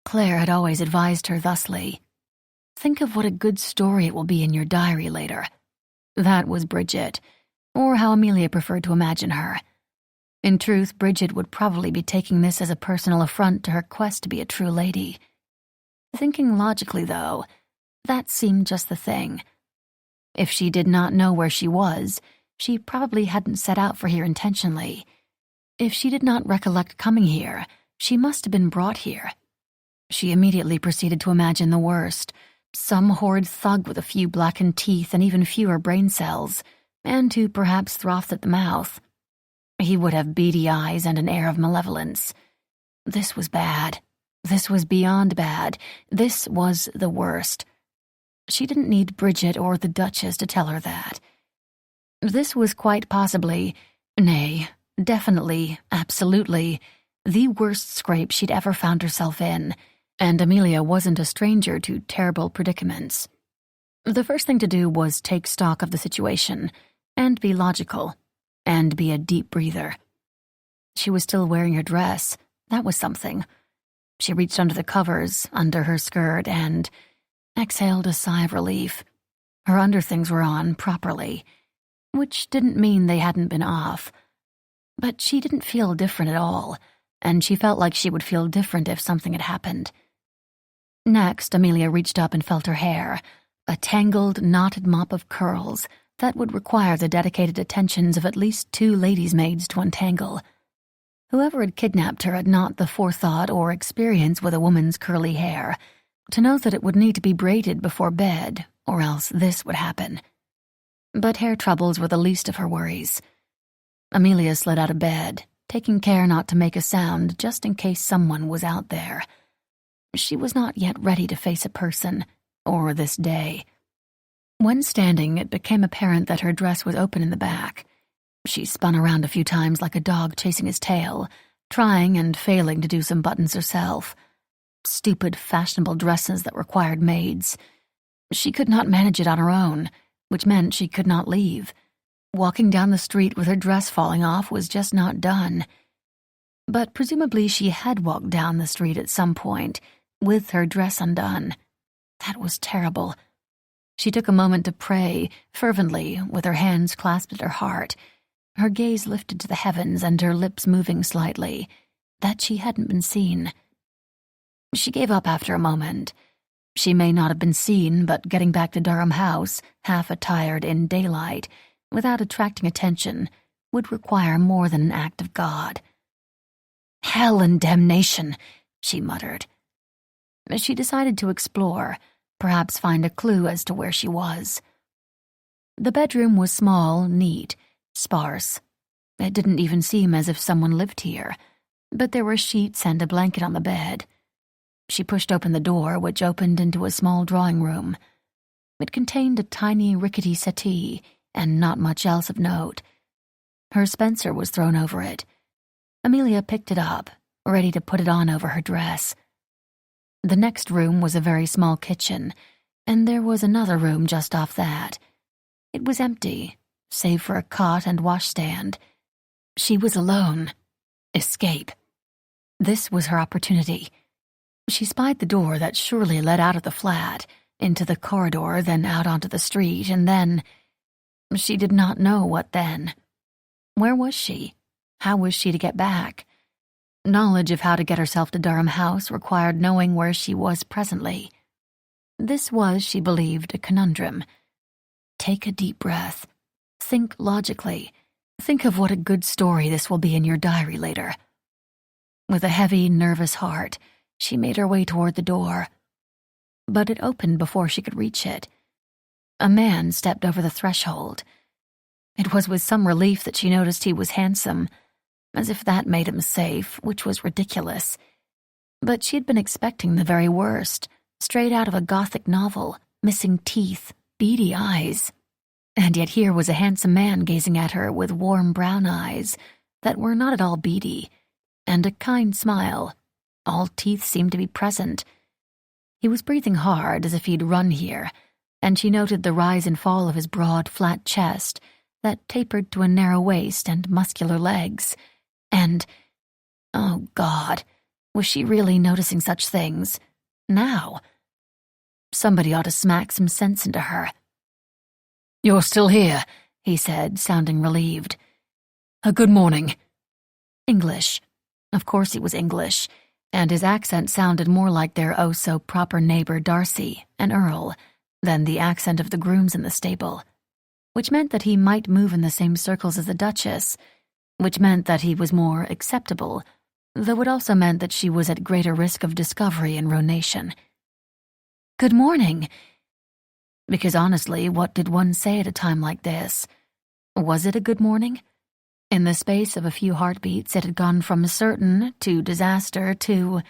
Claire had always advised her thusly. Think of what a good story it will be in your diary later. That was Bridget, or how Amelia preferred to imagine her. In truth, Bridget would probably be taking this as a personal affront to her quest to be a true lady. Thinking logically, though, that seemed just the thing. If she did not know where she was, she probably hadn't set out for here intentionally. If she did not recollect coming here, she must have been brought here. She immediately proceeded to imagine the worst. Some horrid thug with a few blackened teeth and even fewer brain cells, and who perhaps frothed at the mouth. He would have beady eyes and an air of malevolence. This was bad. This was beyond bad. This was the worst. She didn't need Bridget or the Duchess to tell her that. This was quite possibly, nay, definitely, absolutely, the worst scrape she'd ever found herself in, and Amelia wasn't a stranger to terrible predicaments. The first thing to do was take stock of the situation, and be logical, and be a deep breather. She was still wearing her dress. That was something. She reached under the covers, under her skirt, and exhaled a sigh of relief. Her underthings were on properly, which didn't mean they hadn't been off. But she didn't feel different at all, and she felt like she would feel different if something had happened. Next, Amelia reached up and felt her hair, a tangled, knotted mop of curls that would require the dedicated attentions of at least 2 ladies' maids to untangle. Whoever had kidnapped her had not the forethought or experience with a woman's curly hair to know that it would need to be braided before bed, or else this would happen. But hair troubles were the least of her worries. Amelia slid out of bed, taking care not to make a sound just in case someone was out there. She was not yet ready to face a person, or this day. When standing, it became apparent that her dress was open in the back. She spun around a few times like a dog chasing his tail, trying and failing to do some buttons herself. Stupid, fashionable dresses that required maids. She could not manage it on her own, which meant she could not leave. Walking down the street with her dress falling off was just not done. But presumably she had walked down the street at some point, with her dress undone. That was terrible. She took a moment to pray, fervently, with her hands clasped at her heart, her gaze lifted to the heavens and her lips moving slightly, that she hadn't been seen. She gave up after a moment. She may not have been seen, but getting back to Durham House, half attired in daylight, without attracting attention, would require more than an act of God. "Hell and damnation," she muttered. She decided to explore, perhaps find a clue as to where she was. The bedroom was small, neat, sparse. It didn't even seem as if someone lived here, but there were sheets and a blanket on the bed. She pushed open the door, which opened into a small drawing room. It contained a tiny, rickety settee, and not much else of note. Her spencer was thrown over it. Amelia picked it up, ready to put it on over her dress. The next room was a very small kitchen, and there was another room just off that, It was empty, save for a cot and washstand. She was alone. Escape. This was her opportunity. She spied the door that surely led out of the flat, into the corridor, then out onto the street, and then... She did not know what then. Where was she? How was she to get back? Knowledge of how to get herself to Durham House required knowing where she was presently. This was, she believed, a conundrum. Take a deep breath. Think logically. Think of what a good story this will be in your diary later. With a heavy, nervous heart, she made her way toward the door. But it opened before she could reach it. A man stepped over the threshold. It was with some relief that she noticed he was handsome, as if that made him safe, which was ridiculous. But she had been expecting the very worst, straight out of a Gothic novel, missing teeth, beady eyes. And yet here was a handsome man gazing at her with warm brown eyes that were not at all beady, and a kind smile. All teeth seemed to be present. He was breathing hard as if he'd run here, and she noted the rise and fall of his broad, flat chest that tapered to a narrow waist and muscular legs. And, oh God, was she really noticing such things? Now? Somebody ought to smack some sense into her. "You're still here," he said, sounding relieved. Good morning." English. Of course he was English, and his accent sounded more like their oh-so-proper neighbor Darcy, an earl, than the accent of the grooms in the stable, which meant that he might move in the same circles as the Duchess, which meant that he was more acceptable, though it also meant that she was at greater risk of discovery and ruination. "Good morning." Because honestly, what did one say at a time like this? Was it a good morning? In the space of a few heartbeats, it had gone from certain to disaster to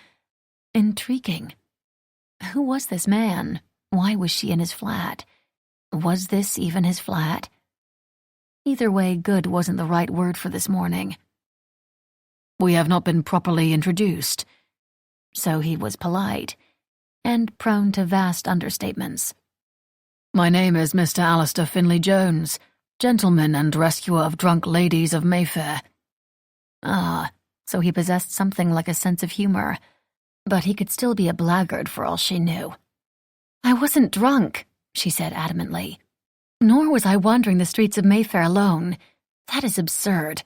intriguing. Who was this man? Why was she in his flat? Was this even his flat? Either way, good wasn't the right word for this morning. "We have not been properly introduced." So he was polite, and prone to vast understatements. "My name is Mr. Alistair Finlay-Jones, gentleman and rescuer of drunk ladies of Mayfair." Ah, so he possessed something like a sense of humor, but he could still be a blackguard for all she knew. "I wasn't drunk," she said adamantly. "Nor was I wandering the streets of Mayfair alone. That is absurd."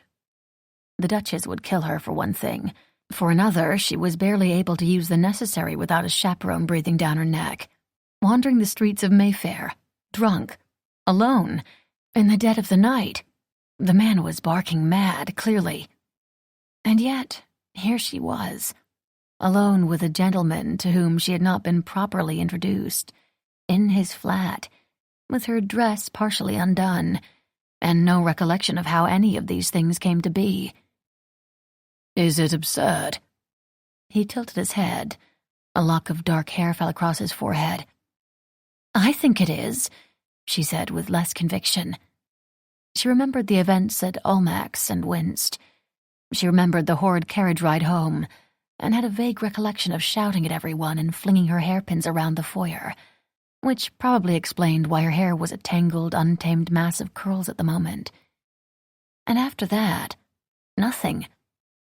The Duchess would kill her for one thing. For another, she was barely able to use the necessary without a chaperone breathing down her neck. Wandering the streets of Mayfair, drunk, alone, in the dead of the night. The man was barking mad, clearly. And yet, here she was, alone with a gentleman to whom she had not been properly introduced, in his flat, with her dress partially undone, and no recollection of how any of these things came to be. "Is it absurd?" He tilted his head. A lock of dark hair fell across his forehead. "I think it is," she said with less conviction. She remembered the events at Almack's and winced. She remembered the horrid carriage ride home, and had a vague recollection of shouting at everyone and flinging her hairpins around the foyer, which probably explained why her hair was a tangled, untamed mass of curls at the moment. And after that, nothing.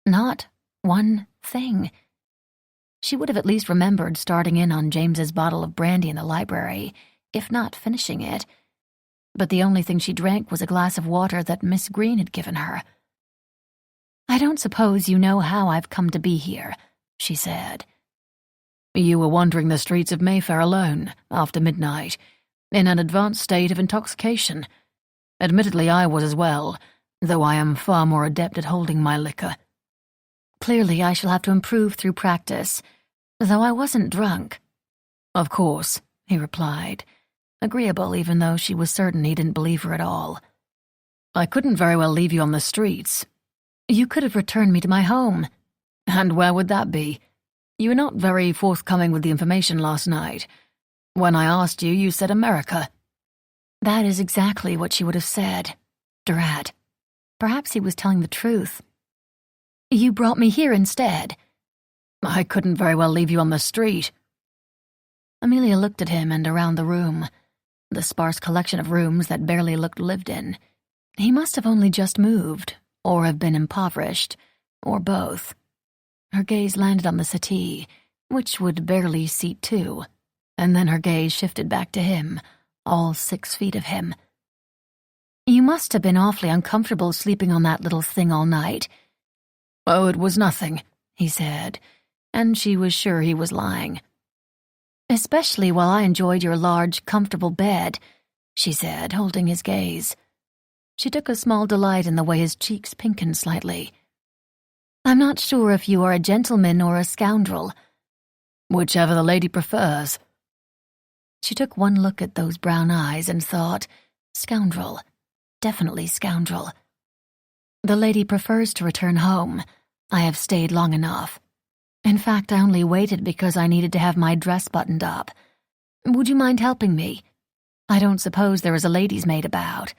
Not one thing. She would have at least remembered starting in on James's bottle of brandy in the library, if not finishing it. But the only thing she drank was a glass of water that Miss Green had given her. "I don't suppose you know how I've come to be here," she said. "You were wandering the streets of Mayfair alone, after midnight, in an advanced state of intoxication. Admittedly, I was as well, though I am far more adept at holding my liquor." "Clearly I shall have to improve through practice, though I wasn't drunk." "Of course," he replied, agreeable even though she was certain he didn't believe her at all. "I couldn't very well leave you on the streets." "You could have returned me to my home." "And where would that be? You were not very forthcoming with the information last night. When I asked you, you said America." That is exactly what she would have said. Drat. Perhaps he was telling the truth. "You brought me here instead." "I couldn't very well leave you on the street." Amelia looked at him and around the room. the sparse collection of rooms that barely looked lived in. He must have only just moved, or have been impoverished, or both. Her gaze landed on the settee, which would barely seat two, and then her gaze shifted back to him, all 6 feet of him. "You must have been awfully uncomfortable sleeping on that little thing all night." "Oh, it was nothing," he said, and she was sure he was lying. "Especially while I enjoyed your large, comfortable bed," she said, holding his gaze. She took a small delight in the way his cheeks pinkened slightly. "I'm not sure if you are a gentleman or a scoundrel." "Whichever the lady prefers." She took one look at those brown eyes and thought, scoundrel, definitely scoundrel. "The lady prefers to return home. I have stayed long enough. In fact, I only waited because I needed to have my dress buttoned up. Would you mind helping me? I don't suppose there is a lady's maid about."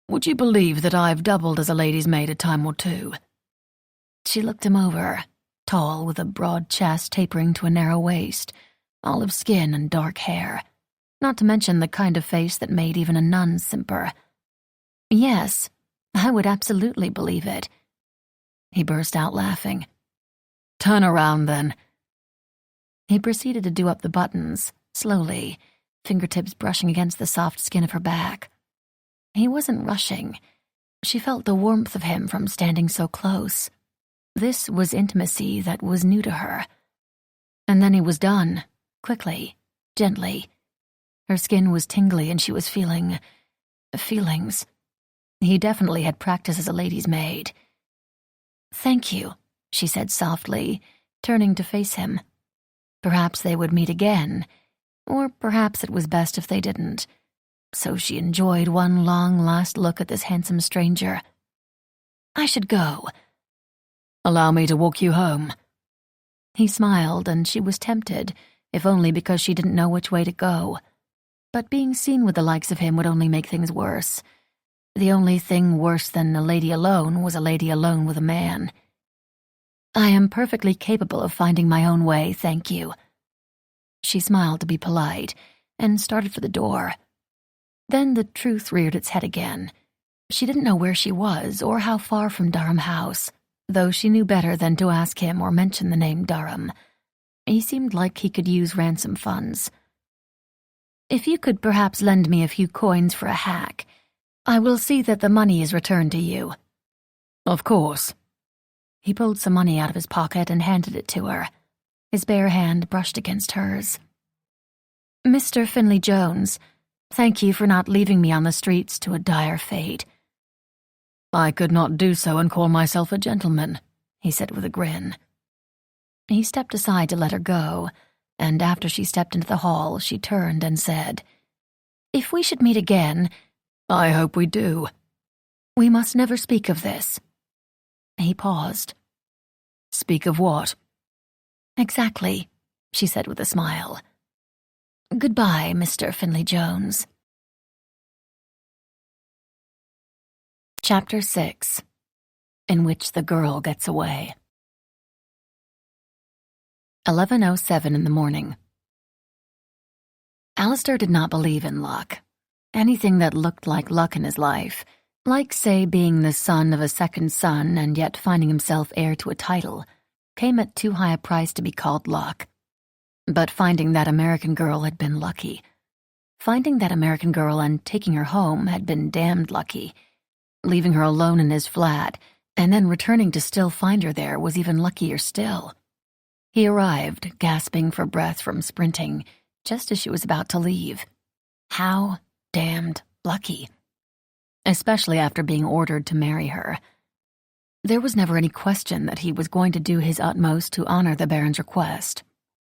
"Would you believe that I've doubled as a lady's maid a time or two?" She looked him over, tall with a broad chest tapering to a narrow waist, olive skin and dark hair, not to mention the kind of face that made even a nun simper. "Yes, I would absolutely believe it." He burst out laughing. "Turn around, then." He proceeded to do up the buttons, slowly, fingertips brushing against the soft skin of her back. He wasn't rushing. She felt the warmth of him from standing so close. This was intimacy that was new to her. And then he was done, quickly, gently. Her skin was tingly and she was feeling feelings. He definitely had practiced as a lady's maid. "Thank you," she said softly, turning to face him. Perhaps they would meet again, or perhaps it was best if they didn't. So she enjoyed one long last look at this handsome stranger. "I should go." "Allow me to walk you home." He smiled, and she was tempted, if only because she didn't know which way to go. But being seen with the likes of him would only make things worse. The only thing worse than a lady alone was a lady alone with a man. "I am perfectly capable of finding my own way, thank you." She smiled to be polite, and started for the door. Then the truth reared its head again. She didn't know where she was or how far from Durham House, though she knew better than to ask him or mention the name Durham. He seemed like he could use ransom funds. "If you could perhaps lend me a few coins for a hack, I will see that the money is returned to you." "Of course." He pulled some money out of his pocket and handed it to her. His bare hand brushed against hers. "Mr. Finley Jones, thank you for not leaving me on the streets to a dire fate." "I could not do so and call myself a gentleman," he said with a grin. He stepped aside to let her go, and after she stepped into the hall, she turned and said, "If we should meet again—" "I hope we do." "We must never speak of this." He paused. "Speak of what?" "Exactly," she said with a smile. "Goodbye, Mr. Finley Jones." Chapter 6, in which the girl gets away. 11:07 in the morning. Alistair did not believe in luck. Anything that looked like luck in his life, like, say, being the son of a second son and yet finding himself heir to a title, came at too high a price to be called luck. But finding that American girl had been lucky. Finding that American girl and taking her home had been damned lucky. Leaving her alone in his flat, and then returning to still find her there was even luckier still. He arrived, gasping for breath from sprinting, just as she was about to leave. How damned lucky. Especially after being ordered to marry her. There was never any question that he was going to do his utmost to honor the Baron's request.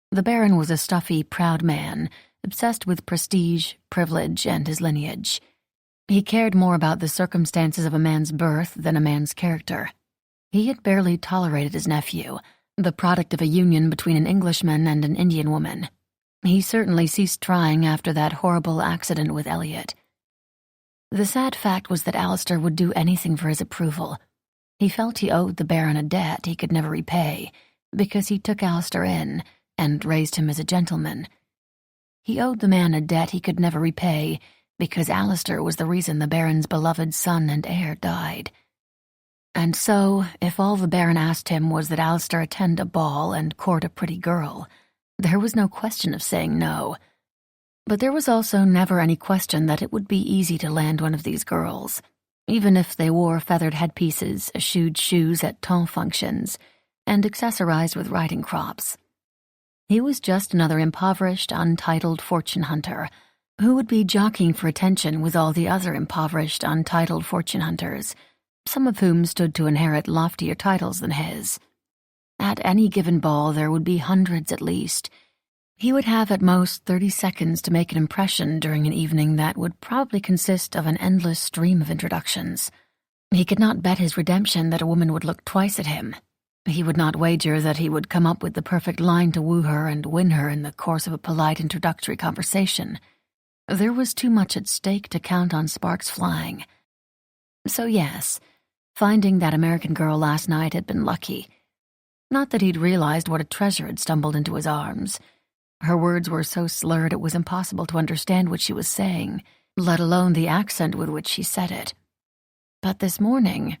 The Baron was a stuffy, proud man, obsessed with prestige, privilege, and his lineage. He cared more about the circumstances of a man's birth than a man's character. He had barely tolerated his nephew, the product of a union between an Englishman and an Indian woman. He certainly ceased trying after that horrible accident with Elliot. The sad fact was that Alistair would do anything for his approval. He felt he owed the Baron a debt he could never repay, because he took Alistair in and raised him as a gentleman. He owed the man a debt he could never repay, because Alistair was the reason the Baron's beloved son and heir died. And so, if all the Baron asked him was that Alistair attend a ball and court a pretty girl, there was no question of saying no. But there was also never any question that it would be easy to land one of these girls, even if they wore feathered headpieces, eschewed shoes at temps functions, and accessorized with riding crops. He was just another impoverished, untitled fortune hunter who would be jockeying for attention with all the other impoverished, untitled fortune hunters, some of whom stood to inherit loftier titles than his. At any given ball there would be hundreds at least. He would have at most 30 seconds to make an impression during an evening that would probably consist of an endless stream of introductions. He could not bet his redemption that a woman would look twice at him. He would not wager that he would come up with the perfect line to woo her and win her in the course of a polite introductory conversation. There was too much at stake to count on sparks flying. So yes, finding that American girl last night had been lucky. Not that he'd realized what a treasure had stumbled into his arms. Her words were so slurred it was impossible to understand what she was saying, let alone the accent with which she said it. But this morning,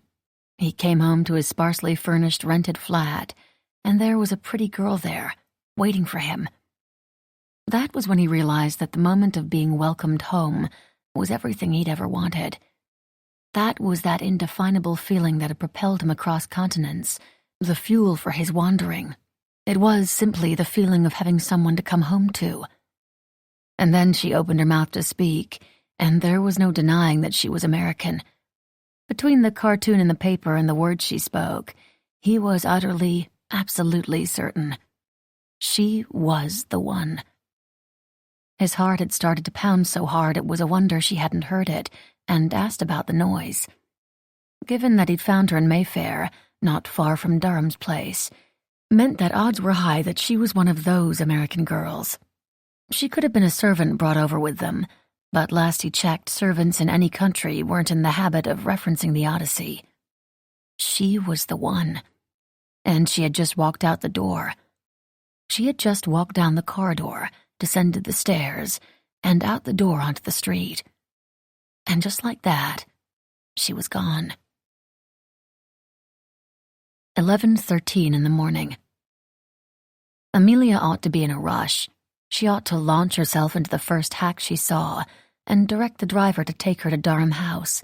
he came home to his sparsely furnished rented flat, and there was a pretty girl there, waiting for him. That was when he realized that the moment of being welcomed home was everything he'd ever wanted. That was that indefinable feeling that had propelled him across continents, the fuel for his wandering. It was simply the feeling of having someone to come home to. And then she opened her mouth to speak, and there was no denying that she was American. Between the cartoon in the paper and the words she spoke, he was utterly, absolutely certain. She was the one. His heart had started to pound so hard it was a wonder she hadn't heard it, and asked about the noise. Given that he'd found her in Mayfair, not far from Durham's place, meant that odds were high that she was one of those American girls. She could have been a servant brought over with them, but last he checked, servants in any country weren't in the habit of referencing the Odyssey. She was the one. And she had just walked out the door. She had just walked down the corridor, descended the stairs, and out the door onto the street. And just like that, she was gone. 11:13 in the morning. Amelia ought to be in a rush. She ought to launch herself into the first hack she saw and direct the driver to take her to Durham House.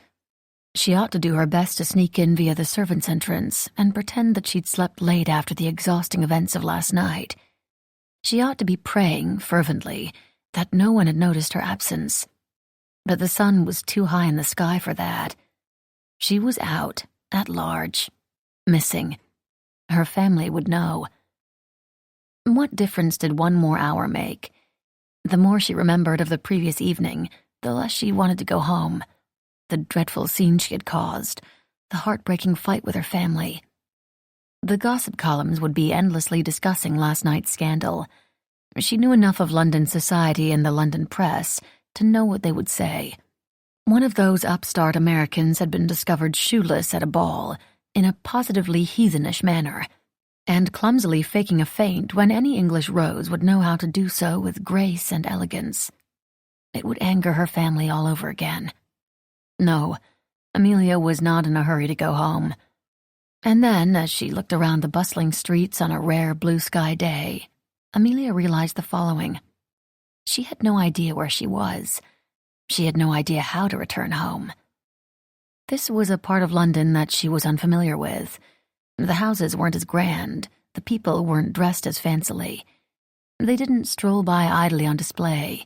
She ought to do her best to sneak in via the servants' entrance and pretend that she'd slept late after the exhausting events of last night. She ought to be praying, fervently, that no one had noticed her absence. But the sun was too high in the sky for that. She was out, at large, missing. Her family would know. What difference did one more hour make? The more she remembered of the previous evening, the less she wanted to go home. The dreadful scene she had caused, the heartbreaking fight with her family. The gossip columns would be endlessly discussing last night's scandal. She knew enough of London society and the London press to know what they would say. One of those upstart Americans had been discovered shoeless at a ball, in a positively heathenish manner, and clumsily faking a faint when any English rose would know how to do so with grace and elegance. It would anger her family all over again. No, Amelia was not in a hurry to go home. And then, as she looked around the bustling streets on a rare blue-sky day, Amelia realized the following. She had no idea where she was. She had no idea how to return home. This was a part of London that she was unfamiliar with. The houses weren't as grand, the people weren't dressed as fancily. They didn't stroll by idly on display.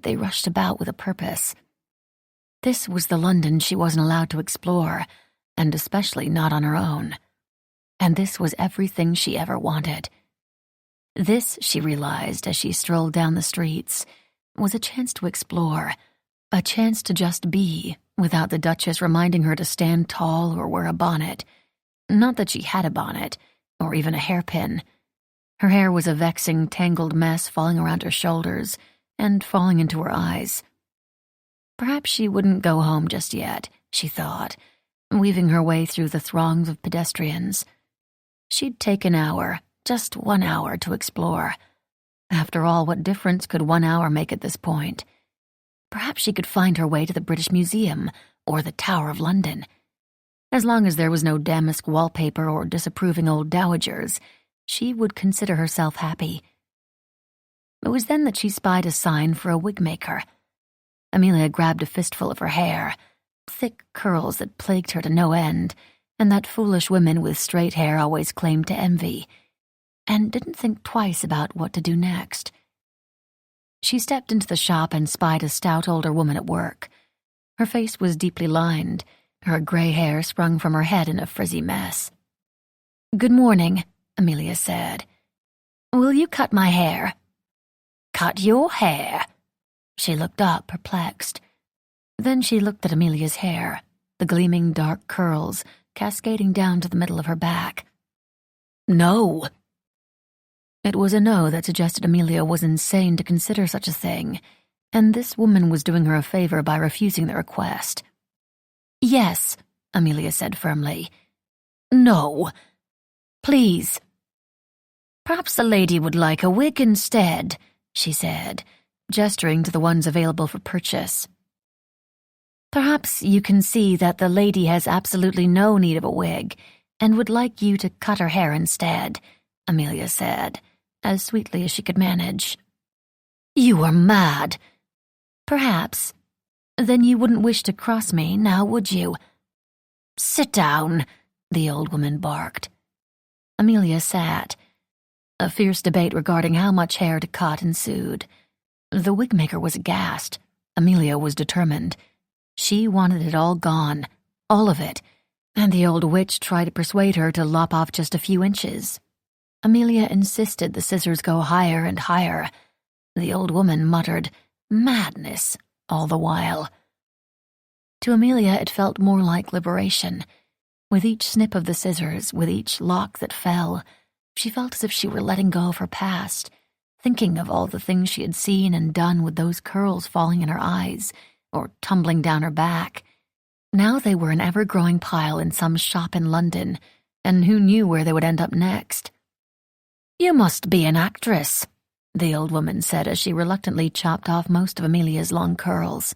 They rushed about with a purpose. This was the London she wasn't allowed to explore, and especially not on her own. And this was everything she ever wanted. This, she realized as she strolled down the streets, was a chance to explore, a chance to just be, without the Duchess reminding her to stand tall or wear a bonnet. Not that she had a bonnet, or even a hairpin. Her hair was a vexing, tangled mess falling around her shoulders and falling into her eyes. Perhaps she wouldn't go home just yet, she thought, weaving her way through the throngs of pedestrians. She'd take an hour, just 1 hour, to explore. After all, what difference could 1 hour make at this point? Perhaps she could find her way to the British Museum or the Tower of London. As long as there was no damask wallpaper or disapproving old dowagers, she would consider herself happy. It was then that she spied a sign for a wig maker. Amelia grabbed a fistful of her hair, thick curls that plagued her to no end, and that foolish women with straight hair always claimed to envy, and didn't think twice about what to do next. She stepped into the shop and spied a stout older woman at work. Her face was deeply lined, her gray hair sprung from her head in a frizzy mess. "Good morning," Amelia said. "Will you cut my hair?" "Cut your hair?" She looked up, perplexed. Then she looked at Amelia's hair, the gleaming dark curls cascading down to the middle of her back. "No." It was a no that suggested Amelia was insane to consider such a thing, and this woman was doing her a favor by refusing the request. "Yes," Amelia said firmly. "No. Please." "Perhaps the lady would like a wig instead," she said, gesturing to the ones available for purchase. "Perhaps you can see that the lady has absolutely no need of a wig and would like you to cut her hair instead," Amelia said, as sweetly as she could manage. "You are mad." "Perhaps. Then you wouldn't wish to cross me, now would you?" "Sit down," the old woman barked. Amelia sat. A fierce debate regarding how much hair to cut ensued. The wigmaker was aghast. Amelia was determined. She wanted it all gone, all of it, and the old witch tried to persuade her to lop off just a few inches. Amelia insisted the scissors go higher and higher. The old woman muttered, "Madness," all the while. To Amelia it felt more like liberation. With each snip of the scissors, with each lock that fell, she felt as if she were letting go of her past, thinking of all the things she had seen and done with those curls falling in her eyes or tumbling down her back. Now they were an ever-growing pile in some shop in London, and who knew where they would end up next? "You must be an actress," the old woman said as she reluctantly chopped off most of Amelia's long curls.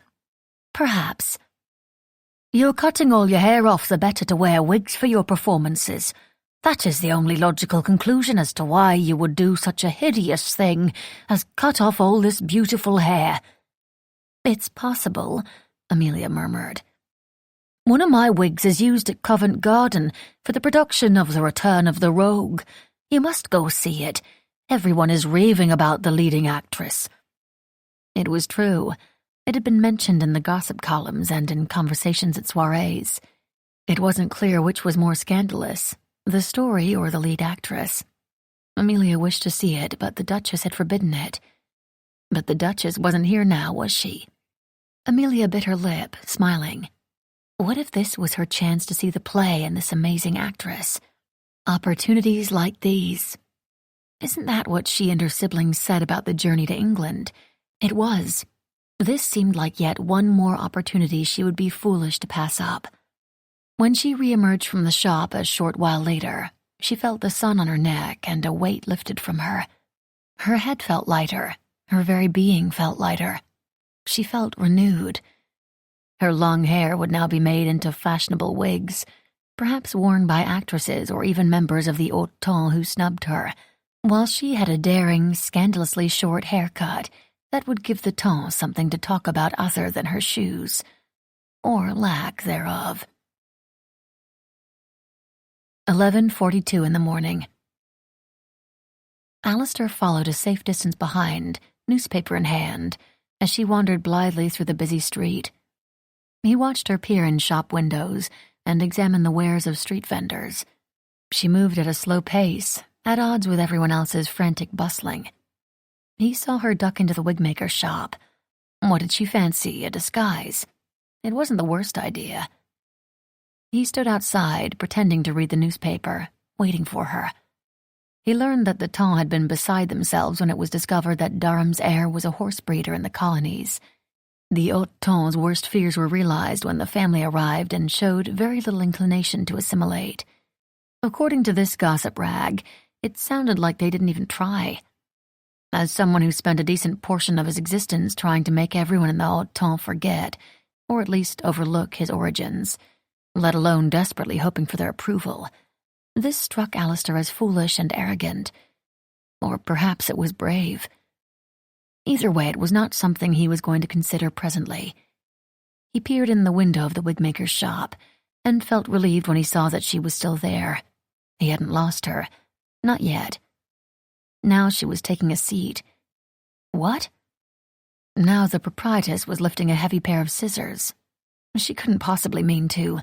"Perhaps." "You're cutting all your hair off the better to wear wigs for your performances. That is the only logical conclusion as to why you would do such a hideous thing as cut off all this beautiful hair." "It's possible," Amelia murmured. "One of my wigs is used at Covent Garden for the production of The Return of the Rogue. You must go see it. Everyone is raving about the leading actress." It was true. It had been mentioned in the gossip columns and in conversations at soirees. It wasn't clear which was more scandalous, the story or the lead actress. Amelia wished to see it, but the Duchess had forbidden it. But the Duchess wasn't here now, was she? Amelia bit her lip, smiling. What if this was her chance to see the play and this amazing actress? Opportunities like these. Isn't that what she and her siblings said about the journey to England? It was. This seemed like yet one more opportunity she would be foolish to pass up. When she re-emerged from the shop a short while later, she felt the sun on her neck and a weight lifted from her. Her head felt lighter. Her very being felt lighter. She felt renewed. Her long hair would now be made into fashionable wigs, perhaps worn by actresses or even members of the haut ton who snubbed her, while she had a daring, scandalously short haircut that would give the ton something to talk about other than her shoes, or lack thereof. 11:42 in the morning. Alistair followed a safe distance behind, newspaper in hand, as she wandered blithely through the busy street. He watched her peer in shop windows and examine the wares of street vendors. She moved at a slow pace, at odds with everyone else's frantic bustling. He saw her duck into the wigmaker's shop. What did she fancy, a disguise? It wasn't the worst idea. He stood outside, pretending to read the newspaper, waiting for her. He learned that the ton had been beside themselves when it was discovered that Durham's heir was a horse breeder in the colonies. The haut ton's worst fears were realized when the family arrived and showed very little inclination to assimilate. According to this gossip rag, it sounded like they didn't even try. As someone who spent a decent portion of his existence trying to make everyone in the haute temps forget, or at least overlook his origins, let alone desperately hoping for their approval, this struck Alistair as foolish and arrogant. Or perhaps it was brave. Either way, it was not something he was going to consider presently. He peered in the window of the wigmaker's shop and felt relieved when he saw that she was still there. He hadn't lost her. Not yet. Now she was taking a seat. What? Now the proprietress was lifting a heavy pair of scissors. She couldn't possibly mean to.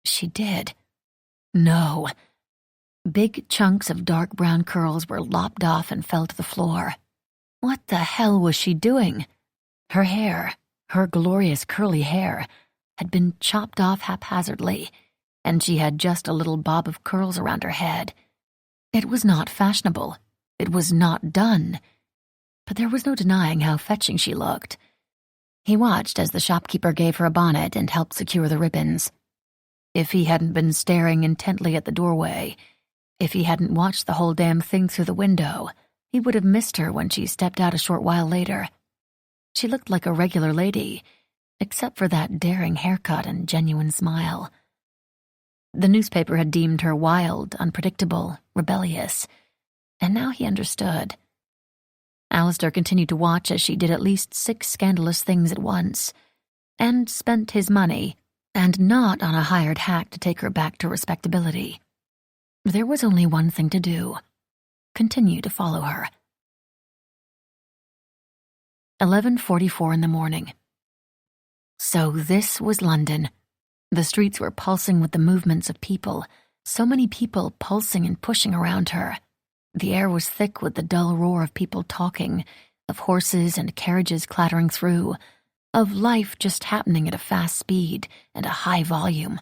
She did. No. Big chunks of dark brown curls were lopped off and fell to the floor. What the hell was she doing? Her hair, her glorious curly hair, had been chopped off haphazardly, and she had just a little bob of curls around her head. It was not fashionable. It was not done. But there was no denying how fetching she looked. He watched as the shopkeeper gave her a bonnet and helped secure the ribbons. If he hadn't been staring intently at the doorway, if he hadn't watched the whole damn thing through the window, he would have missed her when she stepped out a short while later. She looked like a regular lady, except for that daring haircut and genuine smile. The newspaper had deemed her wild, unpredictable, rebellious, and now he understood. Alistair continued to watch as she did at least 6 scandalous things at once, and spent his money, and not on a hired hack to take her back to respectability. There was only one thing to do: continue to follow her. 11:44 in the morning. So this was London. The streets were pulsing with the movements of people, so many people pulsing and pushing around her. The air was thick with the dull roar of people talking, of horses and carriages clattering through, of life just happening at a fast speed and a high volume.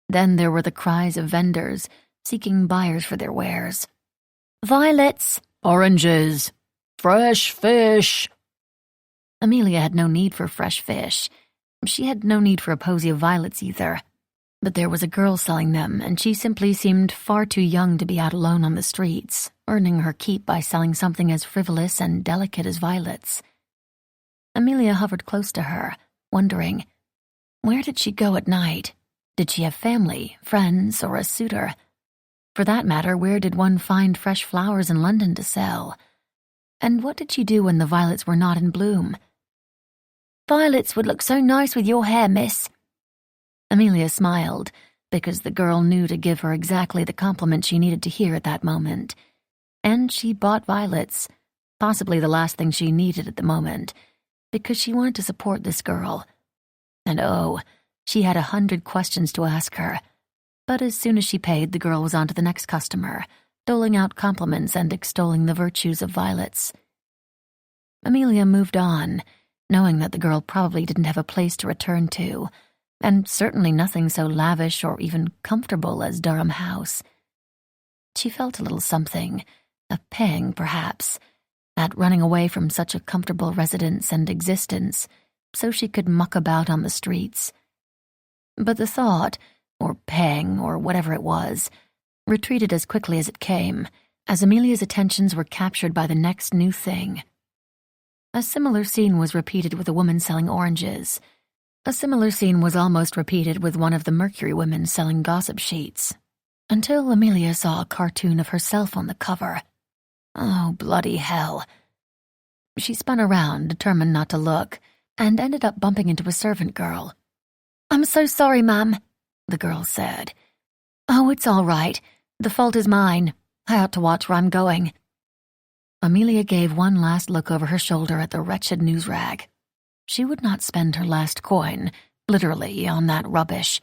Then there were the cries of vendors seeking buyers for their wares. Violets! Oranges! Fresh fish! Amelia had no need for fresh fish. She had no need for a posy of violets either. But there was a girl selling them, and she simply seemed far too young to be out alone on the streets, earning her keep by selling something as frivolous and delicate as violets. Amelia hovered close to her, wondering, where did she go at night? Did she have family, friends, or a suitor? For that matter, where did one find fresh flowers in London to sell? And what did she do when the violets were not in bloom? "Violets would look so nice with your hair, miss." Amelia smiled, because the girl knew to give her exactly the compliment she needed to hear at that moment. And she bought violets, possibly the last thing she needed at the moment, because she wanted to support this girl. And oh, she had 100 questions to ask her. But as soon as she paid, the girl was on to the next customer, doling out compliments and extolling the virtues of violets. Amelia moved on, knowing that the girl probably didn't have a place to return to, and certainly nothing so lavish or even comfortable as Durham House. She felt a little something, a pang perhaps, at running away from such a comfortable residence and existence so she could muck about on the streets. But the thought, or pang, or whatever it was, retreated as quickly as it came, as Amelia's attentions were captured by the next new thing. A similar scene was repeated with a woman selling oranges. A similar scene was almost repeated with one of the Mercury women selling gossip sheets, until Amelia saw a cartoon of herself on the cover. Oh, bloody hell. She spun around, determined not to look, and ended up bumping into a servant girl. "I'm so sorry, ma'am," the girl said. "Oh, it's all right. The fault is mine. I ought to watch where I'm going." Amelia gave one last look over her shoulder at the wretched news rag. She would not spend her last coin, literally, on that rubbish.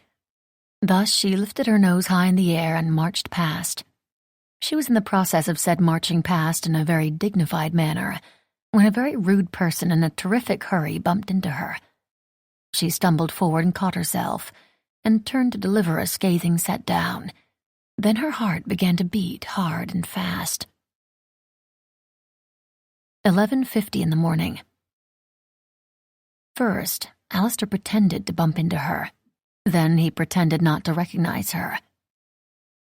Thus she lifted her nose high in the air and marched past. She was in the process of said marching past in a very dignified manner, when a very rude person in a terrific hurry bumped into her. She stumbled forward and caught herself, and turned to deliver a scathing set-down. Then her heart began to beat hard and fast. 11:50 in the morning. First, Alistair pretended to bump into her. Then he pretended not to recognize her.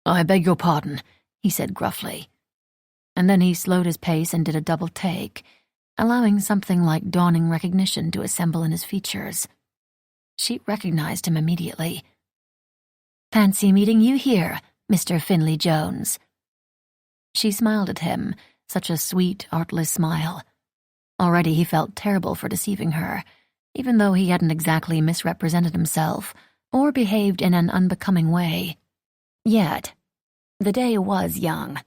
"I beg your pardon," he said gruffly. and then he slowed his pace and did a double take, allowing something like dawning recognition to assemble in his features. She recognized him immediately. "Fancy meeting you here, Mr. Finley Jones." She smiled at him, such a sweet, artless smile. Already he felt terrible for deceiving her, even though he hadn't exactly misrepresented himself or behaved in an unbecoming way. Yet, the day was young.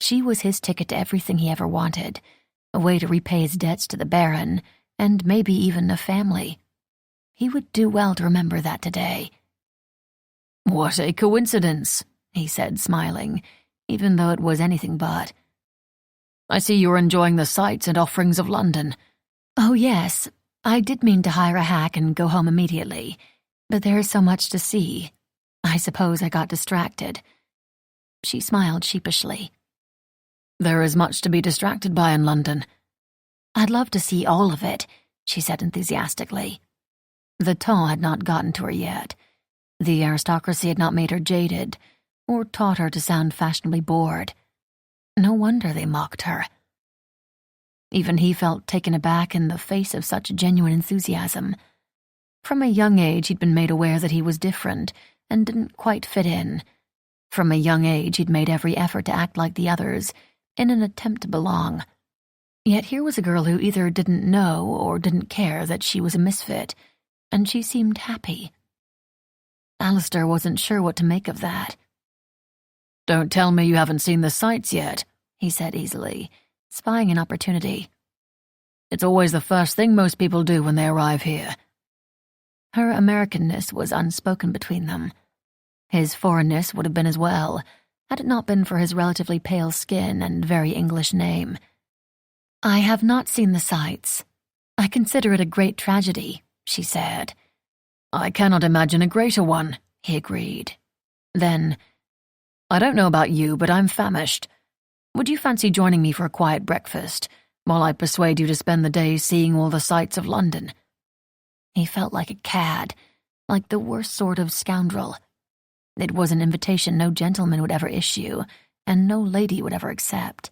She was his ticket to everything he ever wanted, a way to repay his debts to the Baron, and maybe even a family. He would do well to remember that today. "What a coincidence," he said, smiling, even though it was anything but. "I see you're enjoying the sights and offerings of London." "Oh, yes. I did mean to hire a hack and go home immediately, but there is so much to see. I suppose I got distracted." She smiled sheepishly. "There is much to be distracted by in London." "I'd love to see all of it," she said enthusiastically. The ton had not gotten to her yet. The aristocracy had not made her jaded, or taught her to sound fashionably bored. No wonder they mocked her. Even he felt taken aback in the face of such genuine enthusiasm. From a young age he'd been made aware that he was different and didn't quite fit in. From a young age he'd made every effort to act like the others, in an attempt to belong. Yet here was a girl who either didn't know or didn't care that she was a misfit, and she seemed happy. Alistair wasn't sure what to make of that. "Don't tell me you haven't seen the sights yet," he said easily, spying an opportunity. "It's always the first thing most people do when they arrive here." Her Americanness was unspoken between them. His foreignness would have been as well, had it not been for his relatively pale skin and very English name. "I have not seen the sights. I consider it a great tragedy," she said. "I cannot imagine a greater one," he agreed. Then, "I don't know about you, but I'm famished. Would you fancy joining me for a quiet breakfast, while I persuade you to spend the day seeing all the sights of London?" He felt like a cad, like the worst sort of scoundrel. It was an invitation no gentleman would ever issue, and no lady would ever accept.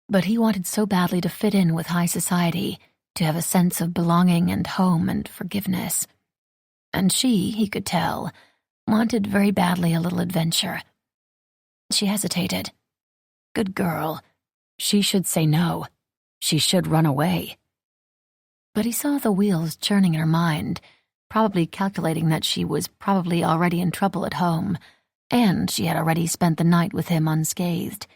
But he wanted so badly to fit in with high society, to have a sense of belonging and home and forgiveness. And she, he could tell, wanted very badly a little adventure. She hesitated. Good girl. She should say no. She should run away. But he saw the wheels churning in her mind, probably calculating that she was probably already in trouble at home, and she had already spent the night with him unscathed.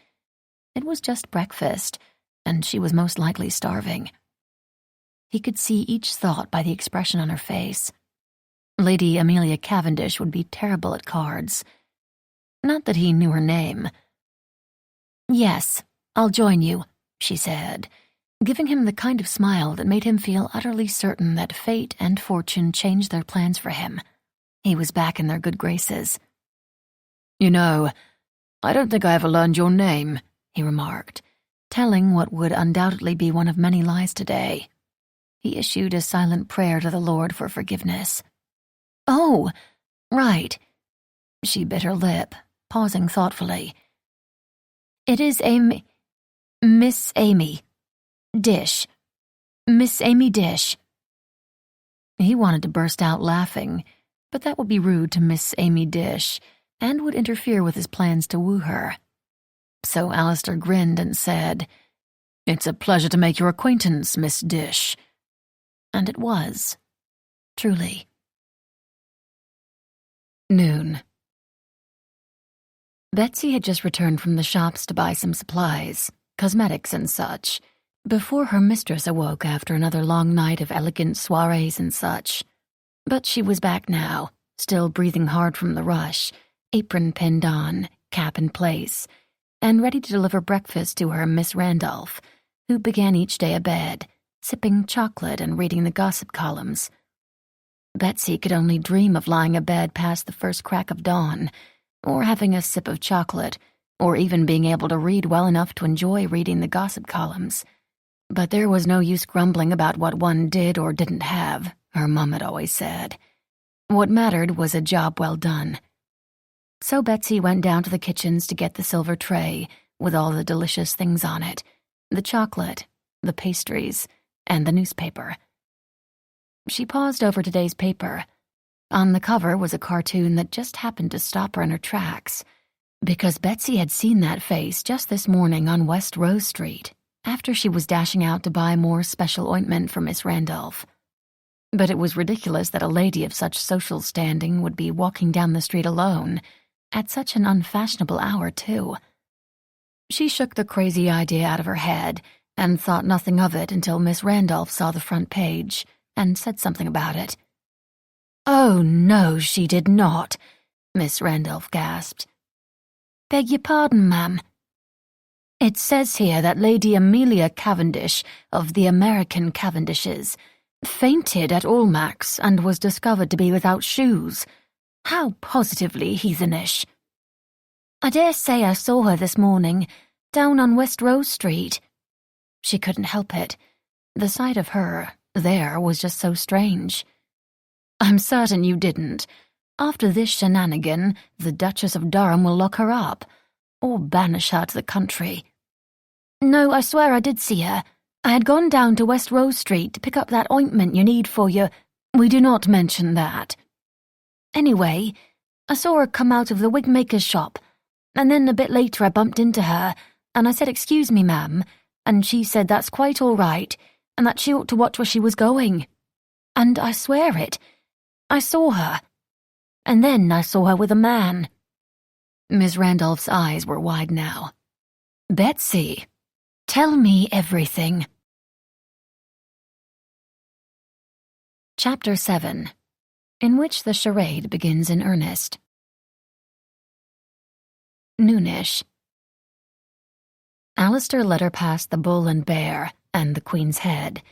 It was just breakfast, and she was most likely starving. He could see each thought by the expression on her face. Lady Amelia Cavendish would be terrible at cards. Not that he knew her name. "Yes, I'll join you," she said, giving him the kind of smile that made him feel utterly certain that fate and fortune changed their plans for him. He was back in their good graces. "You know, I don't think I ever learned your name," he remarked, telling what would undoubtedly be one of many lies today. He issued a silent prayer to the Lord for forgiveness. "Oh, right." She bit her lip, pausing thoughtfully. "It is Miss Amy Dish. Miss Amy Dish." He wanted to burst out laughing, but that would be rude to Miss Amy Dish, and would interfere with his plans to woo her. So Alistair grinned and said, "It's a pleasure to make your acquaintance, Miss Dish." And it was, truly. Noon. Betsy had just returned from the shops to buy some supplies, cosmetics and such, before her mistress awoke after another long night of elegant soirees and such. But she was back now, still breathing hard from the rush, apron pinned on, cap in place, and ready to deliver breakfast to her Miss Randolph, who began each day abed, sipping chocolate and reading the gossip columns. Betsy could only dream of lying abed past the first crack of dawn, or having a sip of chocolate, or even being able to read well enough to enjoy reading the gossip columns. But there was no use grumbling about what one did or didn't have, her mum had always said. What mattered was a job well done. So Betsy went down to the kitchens to get the silver tray, with all the delicious things on it, the chocolate, the pastries, and the newspaper. She paused over today's paper. On the cover was a cartoon that just happened to stop her in her tracks, because Betsy had seen that face just this morning on West Rose Street, after she was dashing out to buy more special ointment for Miss Randolph. But it was ridiculous that a lady of such social standing would be walking down the street alone, at such an unfashionable hour, too. She shook the crazy idea out of her head and thought nothing of it until Miss Randolph saw the front page and said something about it. "Oh, no, she did not," Miss Randolph gasped. "Beg your pardon, ma'am. It says here that Lady Amelia Cavendish of the American Cavendishes fainted at Almack's and was discovered to be without shoes. How positively heathenish. I dare say I saw her this morning, down on West Rose Street." She couldn't help it. The sight of her there was just so strange. "I'm certain you didn't. After this shenanigan, the Duchess of Durham will lock her up, or banish her to the country." "No, I swear I did see her. I had gone down to West Rose Street to pick up that ointment you need for your—" "We do not mention that." "Anyway, I saw her come out of the wig-maker's shop, and then a bit later I bumped into her, and I said, 'Excuse me, ma'am,' and she said that's quite all right, and that she ought to watch where she was going. And I swear it, I saw her. And then I saw her with a man." Miss Randolph's eyes were wide now. "Betsy, tell me everything." Chapter 7, in which the charade begins in earnest. Noonish. Alistair led her past the Bull and Bear and the Queen's Head,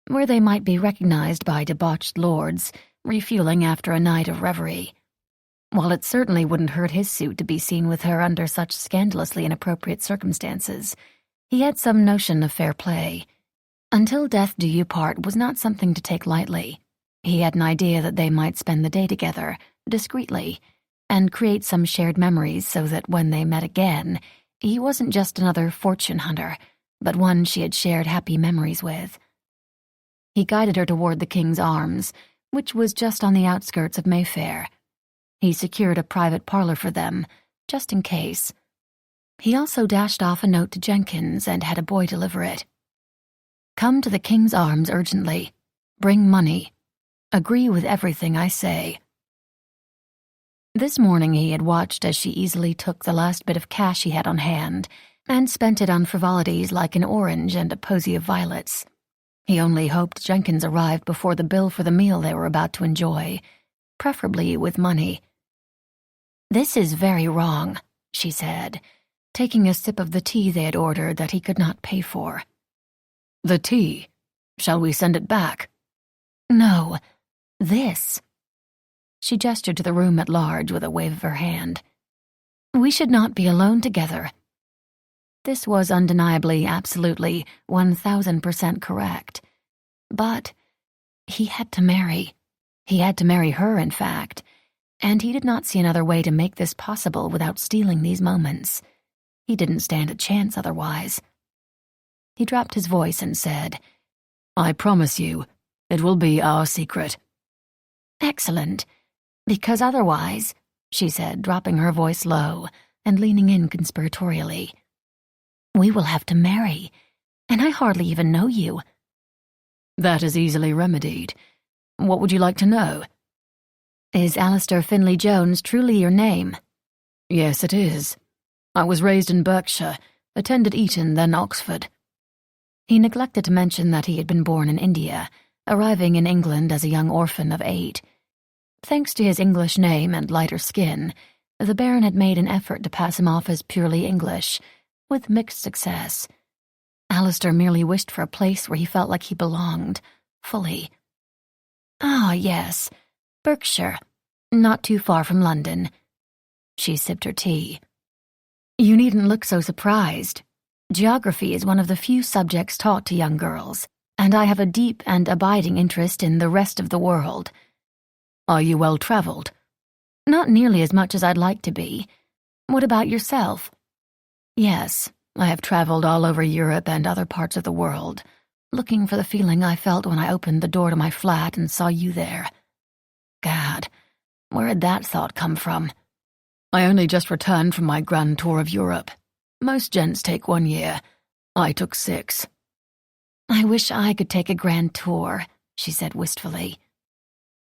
where they might be recognized by debauched lords, refueling after a night of reverie. While it certainly wouldn't hurt his suit to be seen with her under such scandalously inappropriate circumstances, he had some notion of fair play. Until death do you part was not something to take lightly. He had an idea that they might spend the day together, discreetly, and create some shared memories so that when they met again, he wasn't just another fortune hunter, but one she had shared happy memories with. He guided her toward the King's Arms, which was just on the outskirts of Mayfair. He secured a private parlor for them, just in case. He also dashed off a note to Jenkins and had a boy deliver it. "Come to the King's Arms urgently. Bring money. Agree with everything I say." This morning he had watched as she easily took the last bit of cash he had on hand and spent it on frivolities like an orange and a posy of violets. He only hoped Jenkins arrived before the bill for the meal they were about to enjoy, preferably with money. "This is very wrong," she said, taking a sip of the tea they had ordered that he could not pay for. "The tea? Shall we send it back?" "No, this." She gestured to the room at large with a wave of her hand. "We should not be alone together." This was undeniably, absolutely, 1000% correct. But he had to marry. He had to marry her, in fact, and he did not see another way to make this possible without stealing these moments. He didn't stand a chance otherwise. He dropped his voice and said, "I promise you, it will be our secret." "Excellent. Because otherwise," she said, dropping her voice low and leaning in conspiratorially, "we will have to marry, and I hardly even know you." "That is easily remedied. What would you like to know?" "Is Alistair Finlay Jones truly your name?" "Yes, it is. I was raised in Berkshire, attended Eton, then Oxford." He neglected to mention that he had been born in India, arriving in England as a young orphan of 8. Thanks to his English name and lighter skin, the Baron had made an effort to pass him off as purely English, with mixed success. Alistair merely wished for a place where he felt like he belonged, fully. "Ah, yes, Berkshire, not too far from London." She sipped her tea. "You needn't look so surprised. Geography is one of the few subjects taught to young girls, and I have a deep and abiding interest in the rest of the world." "Are you well traveled?" "Not nearly as much as I'd like to be. What about yourself?" "Yes, I have traveled all over Europe and other parts of the world, looking for the feeling I felt when I opened the door to my flat and saw you there. Gad, where had that thought come from? I only just returned from my grand tour of Europe. Most gents take 1 year. I took 6. I wish I could take a grand tour, she said wistfully.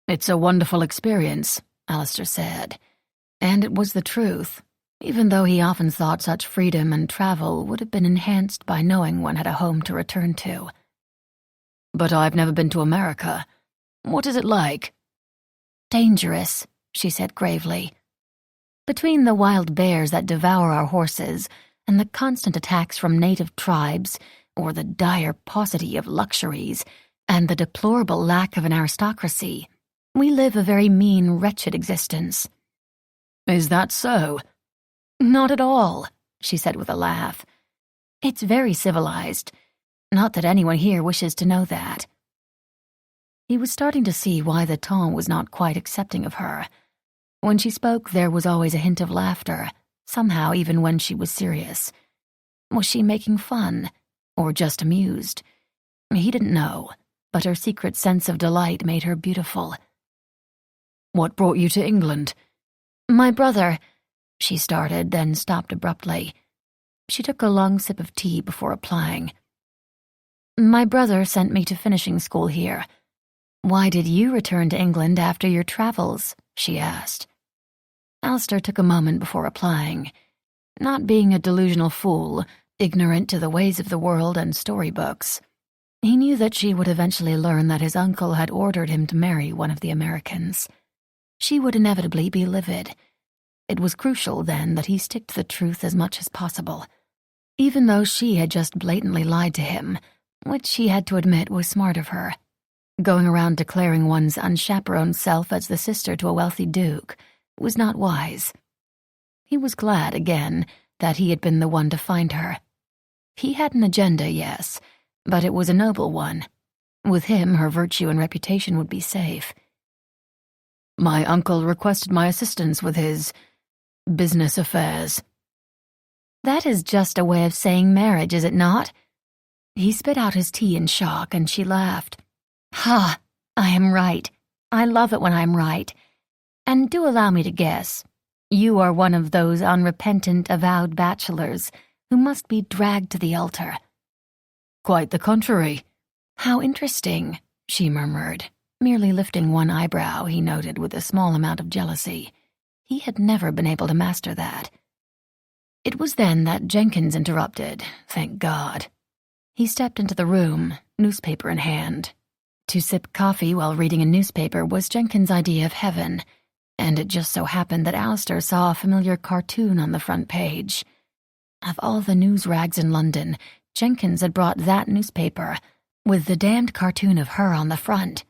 It's a wonderful experience, Alistair said. And it was the truth, even though he often thought such freedom and travel would have been enhanced by knowing one had a home to return to. But I've never been to America. What is it like? Dangerous, she said gravely. Between the wild bears that devour our horses and the constant attacks from native tribes, or the dire paucity of luxuries, and the deplorable lack of an aristocracy, we live a very mean, wretched existence. Is that so? Not at all, she said with a laugh. It's very civilized. Not that anyone here wishes to know that. He was starting to see why the ton was not quite accepting of her. When she spoke, there was always a hint of laughter, somehow even when she was serious. Was she making fun, or just amused? He didn't know, but her secret sense of delight made her beautiful. What brought you to England? My brother, she started, then stopped abruptly. She took a long sip of tea before replying. My brother sent me to finishing school here. Why did you return to England after your travels? She asked. Alistair took a moment before replying. Not being a delusional fool, ignorant to the ways of the world and storybooks, he knew that she would eventually learn that his uncle had ordered him to marry one of the Americans. She would inevitably be livid. It was crucial, then, that he stick to the truth as much as possible, even though she had just blatantly lied to him, which he had to admit was smart of her. Going around declaring one's unchaperoned self as the sister to a wealthy duke was not wise. He was glad, again, that he had been the one to find her. He had an agenda, yes, but it was a noble one. With him, her virtue and reputation would be safe. My uncle requested my assistance with his business affairs. That is just a way of saying marriage, is it not? He spit out his tea in shock, and she laughed. Ha! I am right. I love it when I'm right. And do allow me to guess, you are one of those unrepentant, avowed bachelors who must be dragged to the altar. Quite the contrary. How interesting, she murmured, merely lifting one eyebrow, he noted with a small amount of jealousy. He had never been able to master that. It was then that Jenkins interrupted, thank God. He stepped into the room, newspaper in hand. To sip coffee while reading a newspaper was Jenkins' idea of heaven, and it just so happened that Alistair saw a familiar cartoon on the front page. Of all the news rags in London, Jenkins had brought that newspaper, with the damned cartoon of her on the front.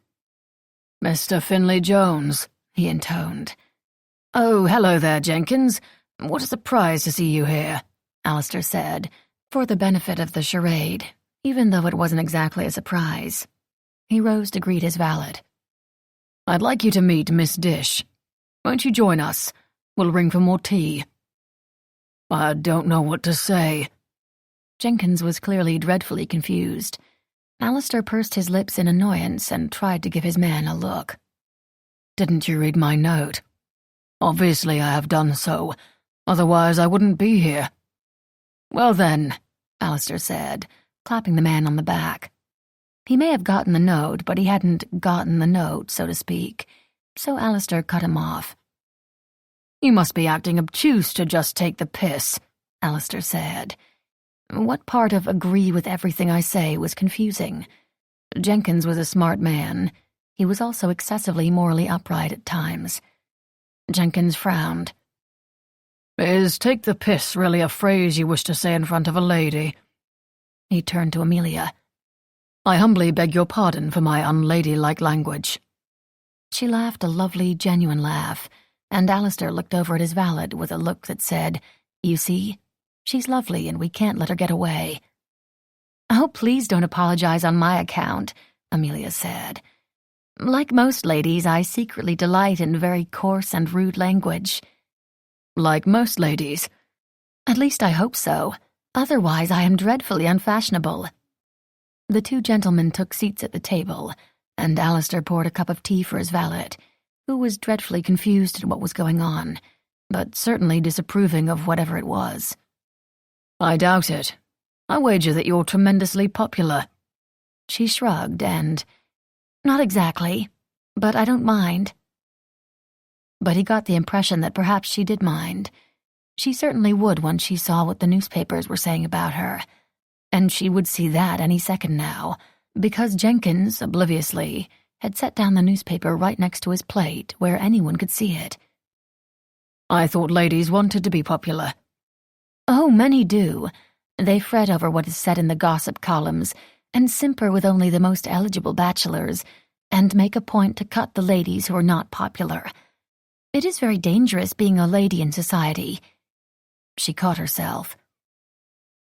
Mr. Finlay Jones, he intoned. Oh, hello there, Jenkins. What a surprise to see you here, Alistair said, for the benefit of the charade, even though it wasn't exactly a surprise. He rose to greet his valet. I'd like you to meet Miss Dish. Won't you join us? We'll ring for more tea. I don't know what to say. Jenkins was clearly dreadfully confused. Alistair pursed his lips in annoyance and tried to give his man a look. Didn't you read my note? Obviously I have done so. Otherwise I wouldn't be here. Well then, Alistair said, clapping the man on the back. He may have gotten the note, but he hadn't gotten the note, so to speak, so Alistair cut him off. You must be acting obtuse to just take the piss, Alistair said. What part of agree with everything I say was confusing? Jenkins was a smart man. He was also excessively morally upright at times. Jenkins frowned. Is take the piss really a phrase you wish to say in front of a lady? He turned to Amelia. I humbly beg your pardon for my unladylike language. She laughed a lovely, genuine laugh, and Alistair looked over at his valet with a look that said, You see, she's lovely and we can't let her get away. Oh, please don't apologize on my account, Amelia said. Like most ladies, I secretly delight in very coarse and rude language. Like most ladies? At least I hope so. Otherwise, I am dreadfully unfashionable." The two gentlemen took seats at the table, and Alistair poured a cup of tea for his valet, who was dreadfully confused at what was going on, but certainly disapproving of whatever it was. "I doubt it. I wager that you're tremendously popular." She shrugged and, "Not exactly, but I don't mind." But he got the impression that perhaps she did mind. She certainly would once she saw what the newspapers were saying about her. And she would see that any second now, because Jenkins, obliviously, had set down the newspaper right next to his plate where anyone could see it. "I thought ladies wanted to be popular." "Oh, many do. They fret over what is said in the gossip columns and simper with only the most eligible bachelors and make a point to cut the ladies who are not popular. It is very dangerous being a lady in society." She caught herself.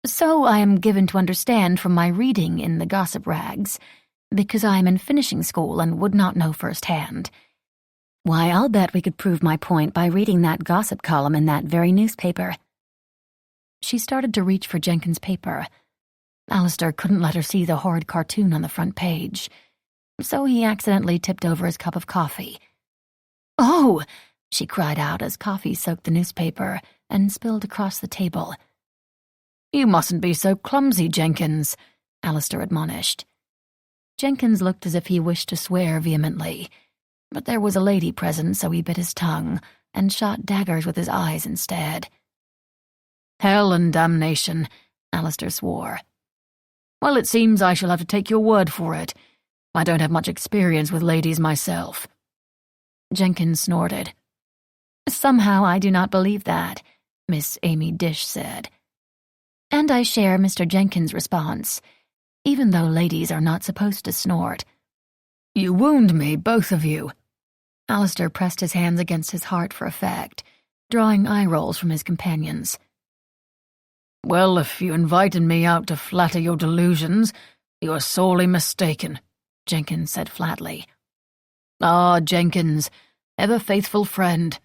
"So I am given to understand from my reading in the gossip rags, because I am in finishing school and would not know firsthand. Why, I'll bet we could prove my point by reading that gossip column in that very newspaper." She started to reach for Jenkins' paper. Alistair couldn't let her see the horrid cartoon on the front page, so he accidentally tipped over his cup of coffee. "Oh!" she cried out as coffee soaked the newspaper and spilled across the table. "You mustn't be so clumsy, Jenkins," Alistair admonished. Jenkins looked as if he wished to swear vehemently, but there was a lady present, so he bit his tongue and shot daggers with his eyes instead. "Hell and damnation," Alistair swore. "Well, it seems I shall have to take your word for it. I don't have much experience with ladies myself." Jenkins snorted. "Somehow I do not believe that," Miss Amy Dish said. "And I share Mr. Jenkins' response, even though ladies are not supposed to snort." "You wound me, both of you." Alistair pressed his hands against his heart for effect, drawing eye rolls from his companions. "Well, if you invited me out to flatter your delusions, you are sorely mistaken," Jenkins said flatly. "Ah, Jenkins, ever faithful friend."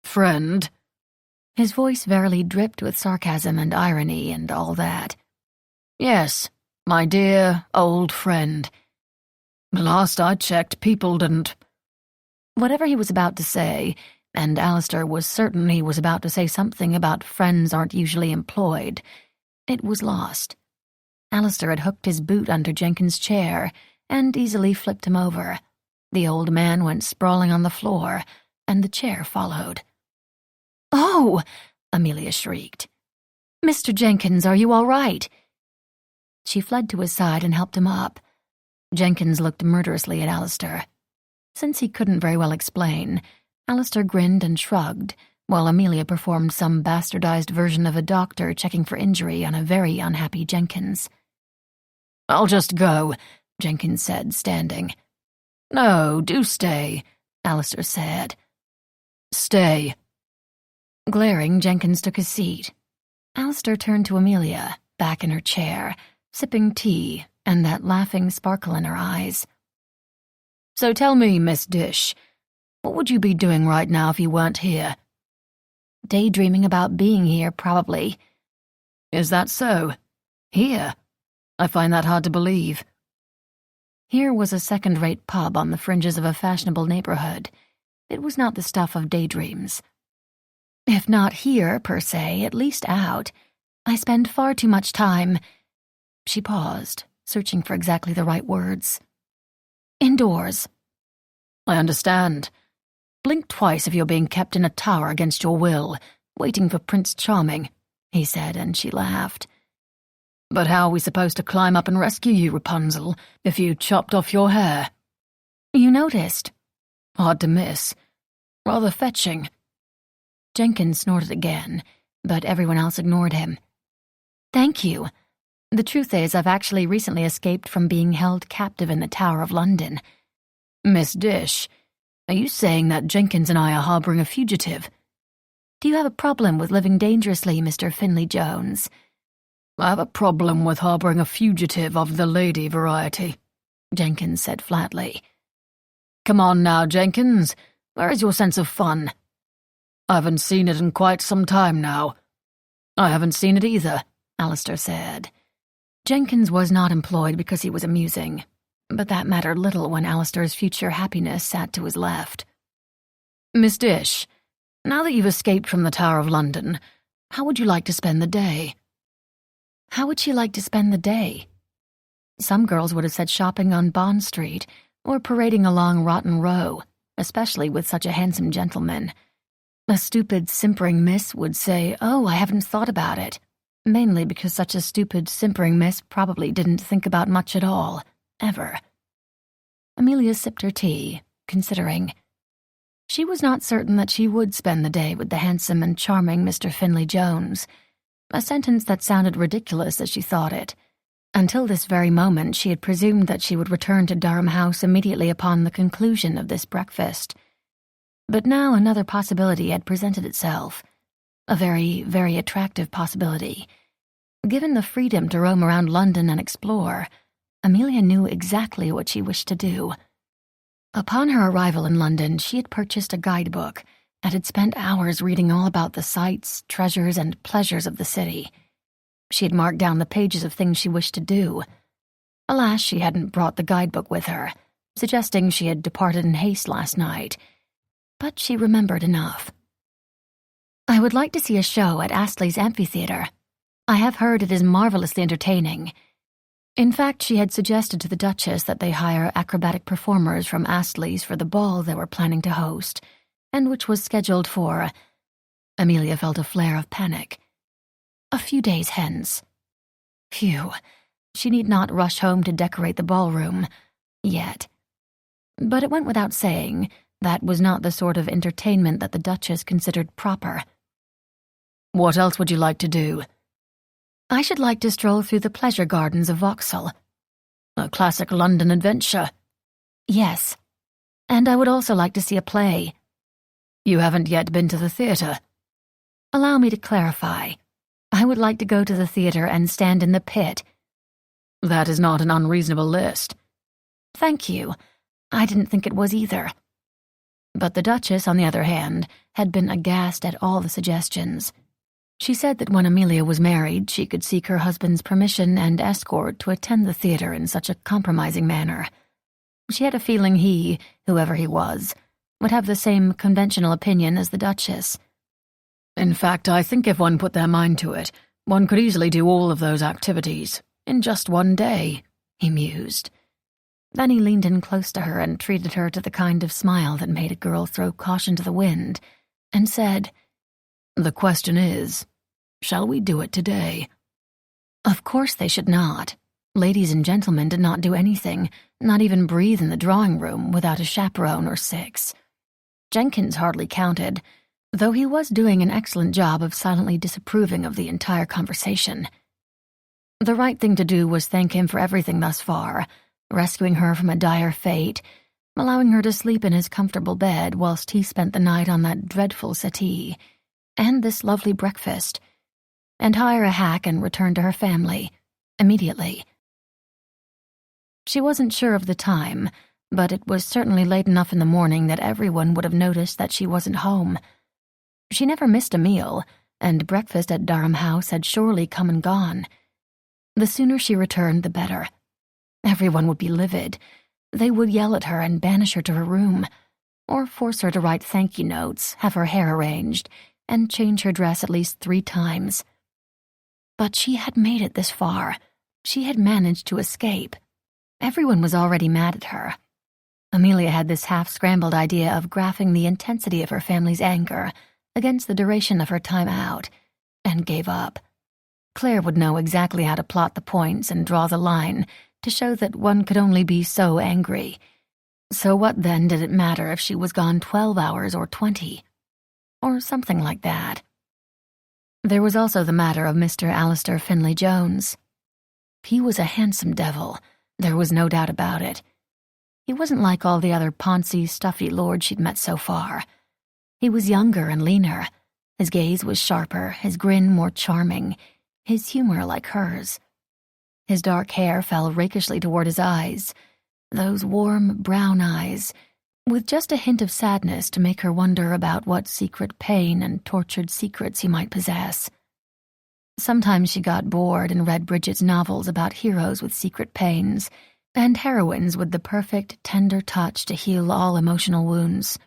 "Friend?" His voice verily dripped with sarcasm and irony and all that. "Yes, my dear old friend. Last I checked, people didn't—" Whatever he was about to say, and Alistair was certain he was about to say something about friends aren't usually employed, it was lost. Alistair had hooked his boot under Jenkins' chair and easily flipped him over. The old man went sprawling on the floor, and the chair followed. "Oh!" Amelia shrieked. "Mr. Jenkins, are you all right?" She fled to his side and helped him up. Jenkins looked murderously at Alistair. Since he couldn't very well explain, Alistair grinned and shrugged, while Amelia performed some bastardized version of a doctor checking for injury on a very unhappy Jenkins. "I'll just go," Jenkins said, standing. "No, do stay," Alistair said. "Stay." Glaring, Jenkins took his seat. Alistair turned to Amelia, back in her chair, sipping tea, and that laughing sparkle in her eyes. "So tell me, Miss Dish, what would you be doing right now if you weren't here?" "Daydreaming about being here, probably." "Is that so? Here? I find that hard to believe." Here was a second-rate pub on the fringes of a fashionable neighborhood. It was not the stuff of daydreams. "If not here, per se, at least out. I spend far too much time—" She paused, searching for exactly the right words. "Indoors." "I understand. Blink twice if you're being kept in a tower against your will, waiting for Prince Charming," he said, and she laughed. "But how are we supposed to climb up and rescue you, Rapunzel, if you chopped off your hair?" "You noticed." "Hard to miss. Rather fetching." Jenkins snorted again, but everyone else ignored him. "Thank you. The truth is, I've actually recently escaped from being held captive in the Tower of London." "Miss Dish, are you saying that Jenkins and I are harboring a fugitive?" "Do you have a problem with living dangerously, Mr. Finley Jones?" "I have a problem with harboring a fugitive of the lady variety," Jenkins said flatly. "Come on now, Jenkins. Where is your sense of fun?" "I haven't seen it in quite some time now." "I haven't seen it either. Alistair said. Jenkins was not employed because he was amusing, but that mattered little when Alistair's future happiness sat to his left. Miss Dish, now that you've escaped from the Tower of London, how would you like to spend the day? How would she like to spend the day? Some girls would have said shopping on Bond Street or parading along Rotten Row, especially with such a handsome gentleman. A stupid, simpering miss would say, "Oh, I haven't thought about it," mainly because such a stupid, simpering miss probably didn't think about much at all, ever. Amelia sipped her tea, considering. She was not certain that she would spend the day with the handsome and charming Mr. Finley Jones, a sentence that sounded ridiculous as she thought it. Until this very moment she had presumed that she would return to Durham House immediately upon the conclusion of this breakfast. But now another possibility had presented itself, a very, very attractive possibility. Given the freedom to roam around London and explore, Amelia knew exactly what she wished to do. Upon her arrival in London, she had purchased a guidebook and had spent hours reading all about the sights, treasures, and pleasures of the city. She had marked down the pages of things she wished to do. Alas, she hadn't brought the guidebook with her, suggesting she had departed in haste last night. But she remembered enough. "I would like to see a show at Astley's Amphitheatre. I have heard it is marvelously entertaining." In fact, she had suggested to the Duchess that they hire acrobatic performers from Astley's for the ball they were planning to host, and which was scheduled for— Amelia felt a flare of panic. A few days hence. Phew, she need not rush home to decorate the ballroom, yet. But it went without saying that was not the sort of entertainment that the Duchess considered proper. "What else would you like to do?" "I should like to stroll through the pleasure gardens of Vauxhall." "A classic London adventure." "Yes. And I would also like to see a play." "You haven't yet been to the theatre." "Allow me to clarify. I would like to go to the theatre and stand in the pit." "That is not an unreasonable list." "Thank you. I didn't think it was either." But the Duchess, on the other hand, had been aghast at all the suggestions. She said that when Amelia was married, she could seek her husband's permission and escort to attend the theatre in such a compromising manner. She had a feeling he, whoever he was, would have the same conventional opinion as the Duchess. "In fact, I think if one put their mind to it, one could easily do all of those activities in just one day," he mused. Then he leaned in close to her and treated her to the kind of smile that made a girl throw caution to the wind, and said, "The question is, shall we do it today?" Of course they should not. Ladies and gentlemen did not do anything, not even breathe in the drawing-room without a chaperone or 6. Jenkins hardly counted, though he was doing an excellent job of silently disapproving of the entire conversation. The right thing to do was thank him for everything thus far, rescuing her from a dire fate, allowing her to sleep in his comfortable bed whilst he spent the night on that dreadful settee, and this lovely breakfast, and hire a hack and return to her family, immediately. She wasn't sure of the time, but it was certainly late enough in the morning that everyone would have noticed that she wasn't home. She never missed a meal, and breakfast at Durham House had surely come and gone. The sooner she returned, the better. Everyone would be livid. They would yell at her and banish her to her room, or force her to write thank-you notes, have her hair arranged, and change her dress at least 3 times. But she had made it this far. She had managed to escape. Everyone was already mad at her. Amelia had this half-scrambled idea of graphing the intensity of her family's anger against the duration of her time out, and gave up. Claire would know exactly how to plot the points and draw the line to show that one could only be so angry. So what then did it matter if she was gone 12 hours or 20? Or something like that. There was also the matter of Mr. Alistair Finley Jones. He was a handsome devil, there was no doubt about it. He wasn't like all the other poncy, stuffy lords she'd met so far. He was younger and leaner. His gaze was sharper, his grin more charming, his humor like hers. His dark hair fell rakishly toward his eyes, those warm, brown eyes, with just a hint of sadness to make her wonder about what secret pain and tortured secrets he might possess. Sometimes she got bored and read Bridget's novels about heroes with secret pains and heroines with the perfect, tender touch to heal all emotional wounds.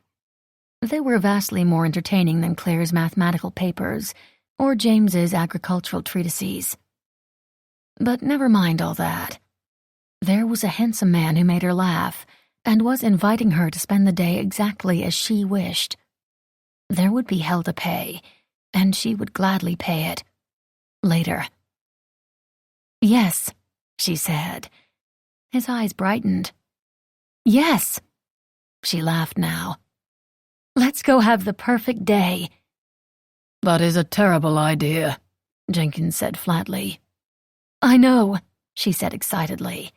They were vastly more entertaining than Claire's mathematical papers or James's agricultural treatises. But never mind all that. There was a handsome man who made her laugh and was inviting her to spend the day exactly as she wished. There would be hell to pay, and she would gladly pay it. Later. "Yes," she said. His eyes brightened. "Yes." She laughed now. "Let's go have the perfect day." "That is a terrible idea," Jenkins said flatly. "I know," she said excitedly.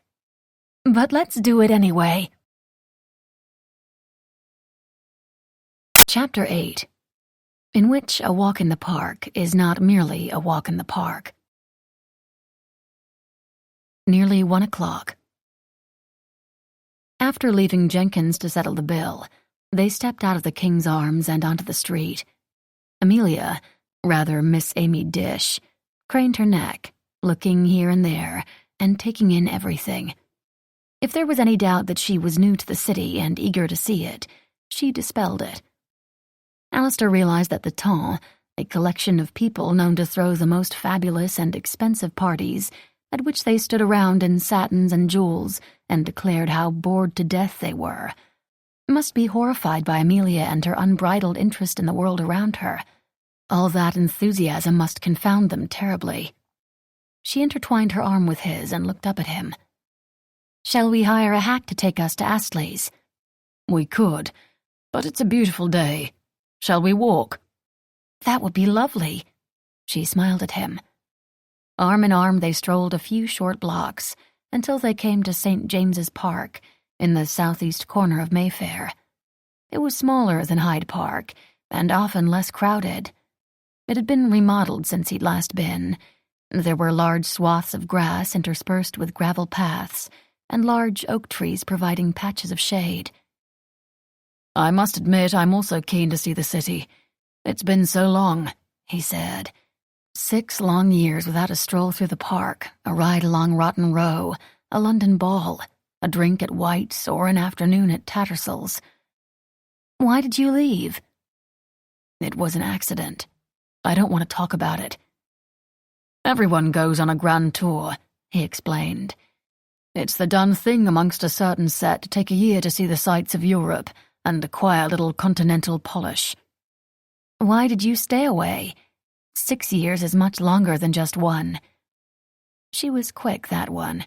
"But let's do it anyway." Chapter 8, in which a walk in the park is not merely a walk in the park. Nearly 1 o'clock. After leaving Jenkins to settle the bill, they stepped out of the King's Arms and onto the street. Amelia, rather Miss Amy Dish, craned her neck, looking here and there and taking in everything. If there was any doubt that she was new to the city and eager to see it, she dispelled it. Alistair realized that the Temps, a collection of people known to throw the most fabulous and expensive parties, at which they stood around in satins and jewels and declared how bored to death they were, must be horrified by Amelia and her unbridled interest in the world around her. All that enthusiasm must confound them terribly. She intertwined her arm with his and looked up at him. "Shall we hire a hack to take us to Astley's?" "We could, but it's a beautiful day. Shall we walk?" "That would be lovely." She smiled at him. Arm in arm they strolled a few short blocks until they came to St. James's Park in the southeast corner of Mayfair. It was smaller than Hyde Park and often less crowded. It had been remodeled since he'd last been. There were large swaths of grass interspersed with gravel paths and large oak trees providing patches of shade. "I must admit I'm also keen to see the city. It's been so long," he said. 6 long years without a stroll through the park, a ride along Rotten Row, a London ball, a drink at White's, or an afternoon at Tattersall's. "Why did you leave?" "It was an accident. I don't want to talk about it." "Everyone goes on a grand tour," he explained. "It's the done thing amongst a certain set to take a year to see the sights of Europe and acquire a little continental polish." "Why did you stay away? 6 years is much longer than just 1. She was quick, that one.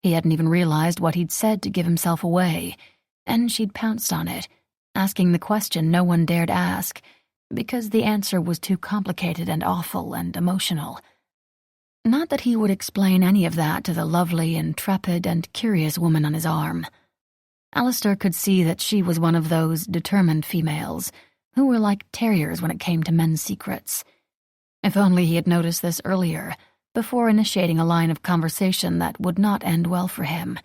He hadn't even realized what he'd said to give himself away, and she'd pounced on it, asking the question no one dared ask, because the answer was too complicated and awful and emotional. Not that he would explain any of that to the lovely, intrepid, and curious woman on his arm. Alistair could see that she was one of those determined females who were like terriers when it came to men's secrets. If only he had noticed this earlier, before initiating a line of conversation that would not end well for him.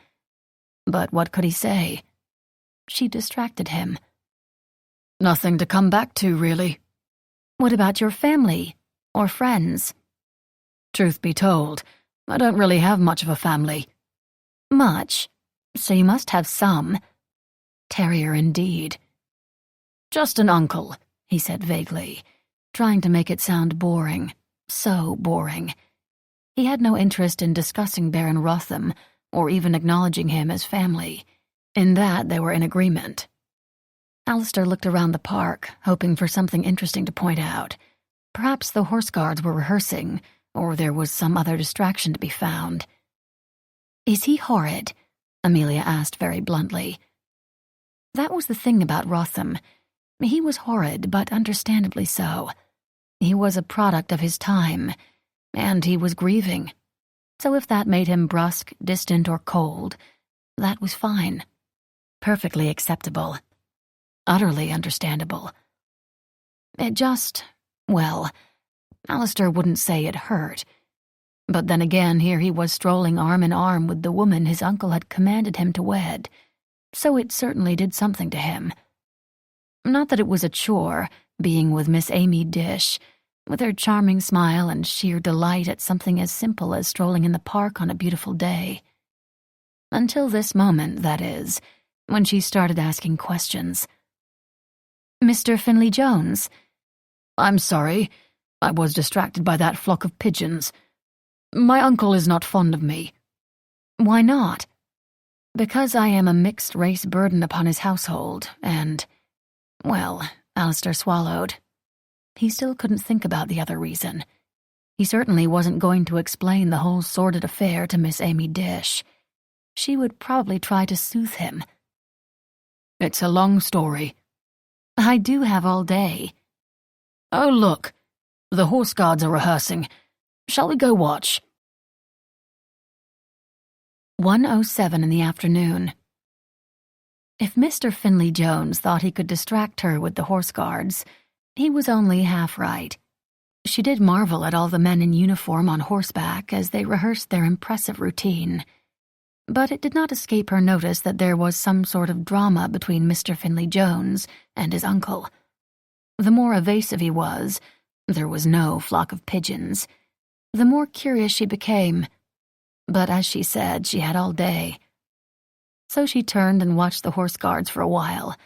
But what could he say? She distracted him. "Nothing to come back to, really." "What about your family? Or friends?" "Truth be told, I don't really have much of a family." "Much? So you must have some." Terrier indeed. "Just an uncle," he said vaguely, trying to make it sound boring. So boring. He had no interest in discussing Baron Rotham, or even acknowledging him as family. In that they were in agreement. Alistair looked around the park, hoping for something interesting to point out. Perhaps the horse guards were rehearsing, or there was some other distraction to be found. "Is he horrid?" Amelia asked very bluntly. That was the thing about Rotham. He was horrid, but understandably so. He was a product of his time, and he was grieving. So if that made him brusque, distant, or cold, that was fine. Perfectly acceptable. Utterly understandable. It just, well, Alistair wouldn't say it hurt. But then again, here he was strolling arm in arm with the woman his uncle had commanded him to wed, so it certainly did something to him. Not that it was a chore, being with Miss Amy Dish, with her charming smile and sheer delight at something as simple as strolling in the park on a beautiful day. Until this moment, that is, when she started asking questions. "Mr. Finley Jones?" "I'm sorry. I was distracted by that flock of pigeons. My uncle is not fond of me." "Why not?" "Because I am a mixed-race burden upon his household, and—" Well, Alistair swallowed. He still couldn't think about the other reason. He certainly wasn't going to explain the whole sordid affair to Miss Amy Dish. She would probably try to soothe him. "It's a long story." "I do have all day." "Oh, look. The horse guards are rehearsing. Shall we go watch?" 1:07 in the afternoon. If Mr. Finley Jones thought he could distract her with the horse guards, he was only half right. She did marvel at all the men in uniform on horseback as they rehearsed their impressive routine. But it did not escape her notice that there was some sort of drama between Mr. Finley Jones and his uncle. The more evasive he was, there was no flock of pigeons, the more curious she became. But as she said, she had all day. So she turned and watched the horse guards for a while,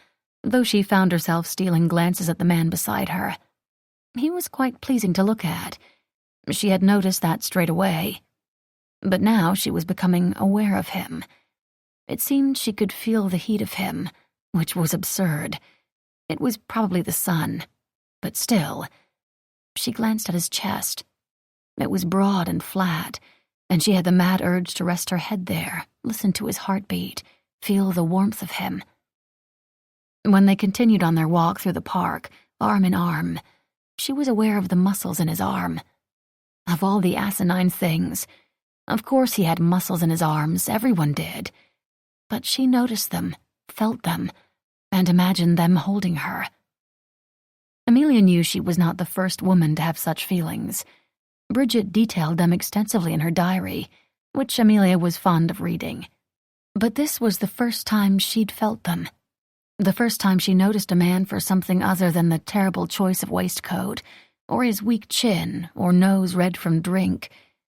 though she found herself stealing glances at the man beside her. He was quite pleasing to look at. She had noticed that straight away. But now she was becoming aware of him. It seemed she could feel the heat of him, which was absurd. It was probably the sun, but still. She glanced at his chest. It was broad and flat, and she had the mad urge to rest her head there, listen to his heartbeat, feel the warmth of him. When they continued on their walk through the park, arm in arm, she was aware of the muscles in his arm. Of all the asinine things, of course he had muscles in his arms, everyone did. But she noticed them, felt them, and imagined them holding her. Amelia knew she was not the first woman to have such feelings. Bridget detailed them extensively in her diary, which Amelia was fond of reading. But this was the first time she'd felt them. The first time she noticed a man for something other than the terrible choice of waistcoat, or his weak chin, or nose red from drink,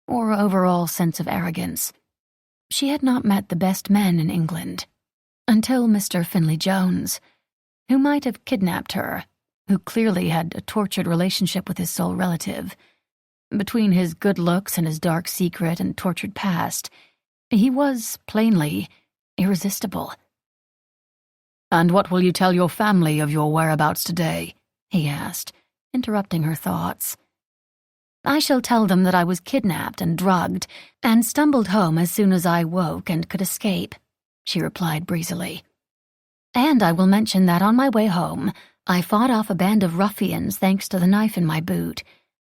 or overall sense of arrogance. She had not met the best men in England, until Mr. Finley Jones, who might have kidnapped her, who clearly had a tortured relationship with his sole relative. Between his good looks and his dark secret and tortured past, he was, plainly, irresistible. "And what will you tell your family of your whereabouts today?" he asked, interrupting her thoughts. "I shall tell them that I was kidnapped and drugged and stumbled home as soon as I woke and could escape," she replied breezily. "And I will mention that on my way home, I fought off a band of ruffians thanks to the knife in my boot,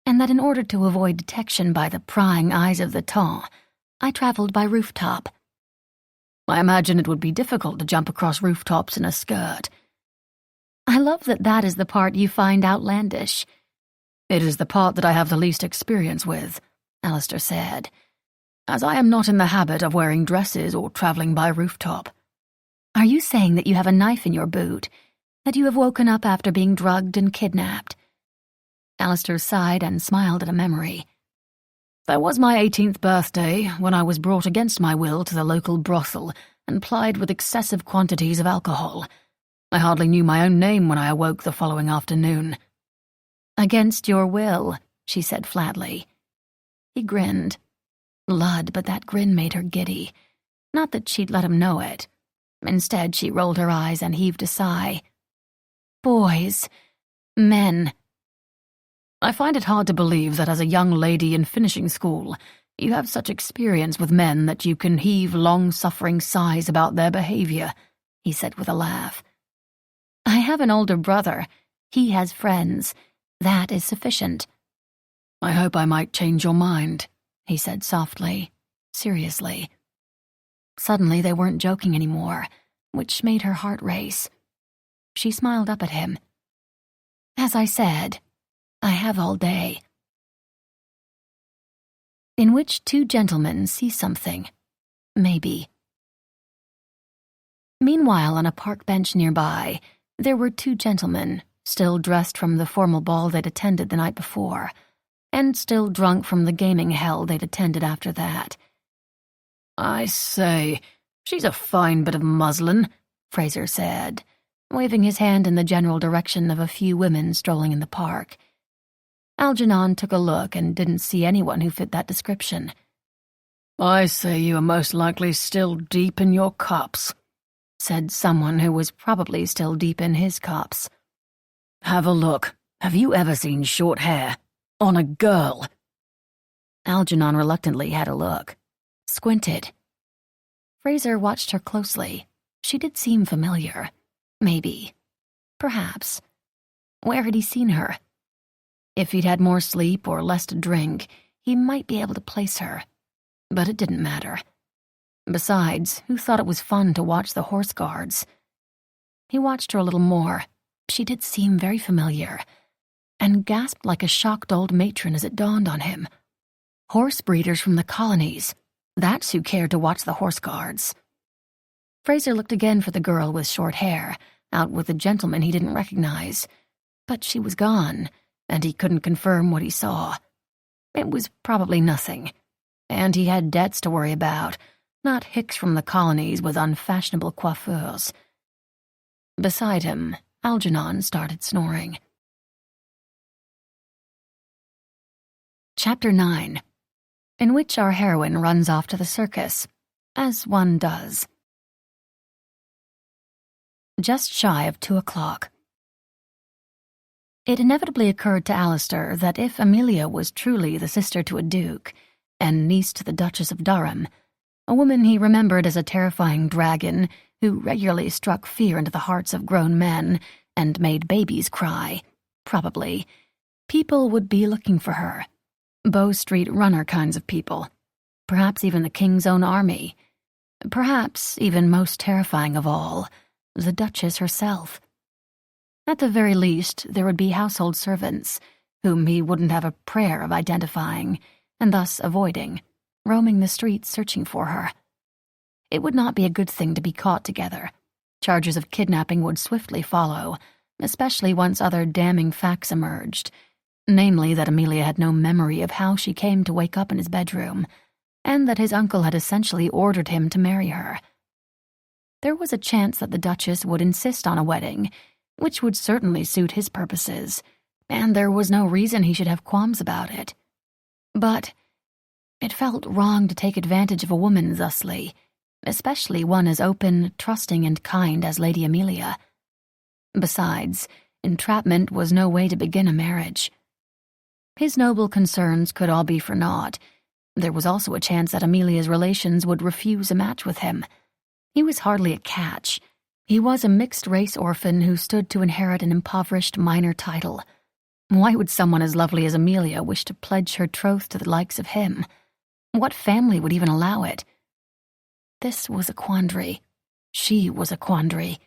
and that in order to avoid detection by the prying eyes of the temps, I traveled by rooftop." "I imagine it would be difficult to jump across rooftops in a skirt." "I love that that is the part you find outlandish." "It is the part that I have the least experience with," Alistair said, "as I am not in the habit of wearing dresses or travelling by rooftop." "Are you saying that you have a knife in your boot, that you have woken up after being drugged and kidnapped?" Alistair sighed and smiled at a memory. "There was my 18th birthday when I was brought against my will to the local brothel and plied with excessive quantities of alcohol. I hardly knew my own name when I awoke the following afternoon." "Against your will," she said flatly. He grinned. Lud, but that grin made her giddy. Not that she'd let him know it. Instead, she rolled her eyes and heaved a sigh. "Boys. Men." "I find it hard to believe that as a young lady in finishing school, you have such experience with men that you can heave long-suffering sighs about their behavior," he said with a laugh. "I have an older brother. He has friends. That is sufficient." "I hope I might change your mind," he said softly, seriously. Suddenly they weren't joking anymore, which made her heart race. She smiled up at him. "As I said, I have all day." In which two gentlemen see something. Maybe. Meanwhile, on a park bench nearby, there were two gentlemen, still dressed from the formal ball they'd attended the night before, and still drunk from the gaming hell they'd attended after that. "I say, she's a fine bit of muslin," Fraser said, waving his hand in the general direction of a few women strolling in the park. Algernon took a look and didn't see anyone who fit that description. "I say you are most likely still deep in your cups," said someone who was probably still deep in his cups. "Have a look. Have you ever seen short hair? On a girl?" Algernon reluctantly had a look. Squinted. Fraser watched her closely. She did seem familiar. Maybe. Perhaps. Where had he seen her? If he'd had more sleep or less to drink, he might be able to place her. But it didn't matter. Besides, who thought it was fun to watch the horse guards? He watched her a little more. She did seem very familiar, and gasped like a shocked old matron as it dawned on him. Horse breeders from the colonies. That's who cared to watch the horse guards. Fraser looked again for the girl with short hair, out with a gentleman he didn't recognize. But she was gone, and he couldn't confirm what he saw. It was probably nothing, and he had debts to worry about, not hicks from the colonies with unfashionable coiffures. Beside him, Algernon started snoring. Chapter 9, in which our heroine runs off to the circus, as one does. Just shy of 2 o'clock. It inevitably occurred to Alistair that if Amelia was truly the sister to a duke, and niece to the Duchess of Durham, a woman he remembered as a terrifying dragon who regularly struck fear into the hearts of grown men and made babies cry, probably, people would be looking for her. Bow Street runner kinds of people. Perhaps even the King's own army. Perhaps, even most terrifying of all, the Duchess herself. At the very least, there would be household servants, whom he wouldn't have a prayer of identifying, and thus avoiding, roaming the streets searching for her. It would not be a good thing to be caught together. Charges of kidnapping would swiftly follow, especially once other damning facts emerged, namely that Amelia had no memory of how she came to wake up in his bedroom, and that his uncle had essentially ordered him to marry her. There was a chance that the Duchess would insist on a wedding, which would certainly suit his purposes, and there was no reason he should have qualms about it. But it felt wrong to take advantage of a woman thusly, especially one as open, trusting, and kind as Lady Amelia. Besides, entrapment was no way to begin a marriage. His noble concerns could all be for naught. There was also a chance that Amelia's relations would refuse a match with him. He was hardly a catch. He was a mixed-race orphan who stood to inherit an impoverished minor title. Why would someone as lovely as Amelia wish to pledge her troth to the likes of him? What family would even allow it? This was a quandary. She was a quandary.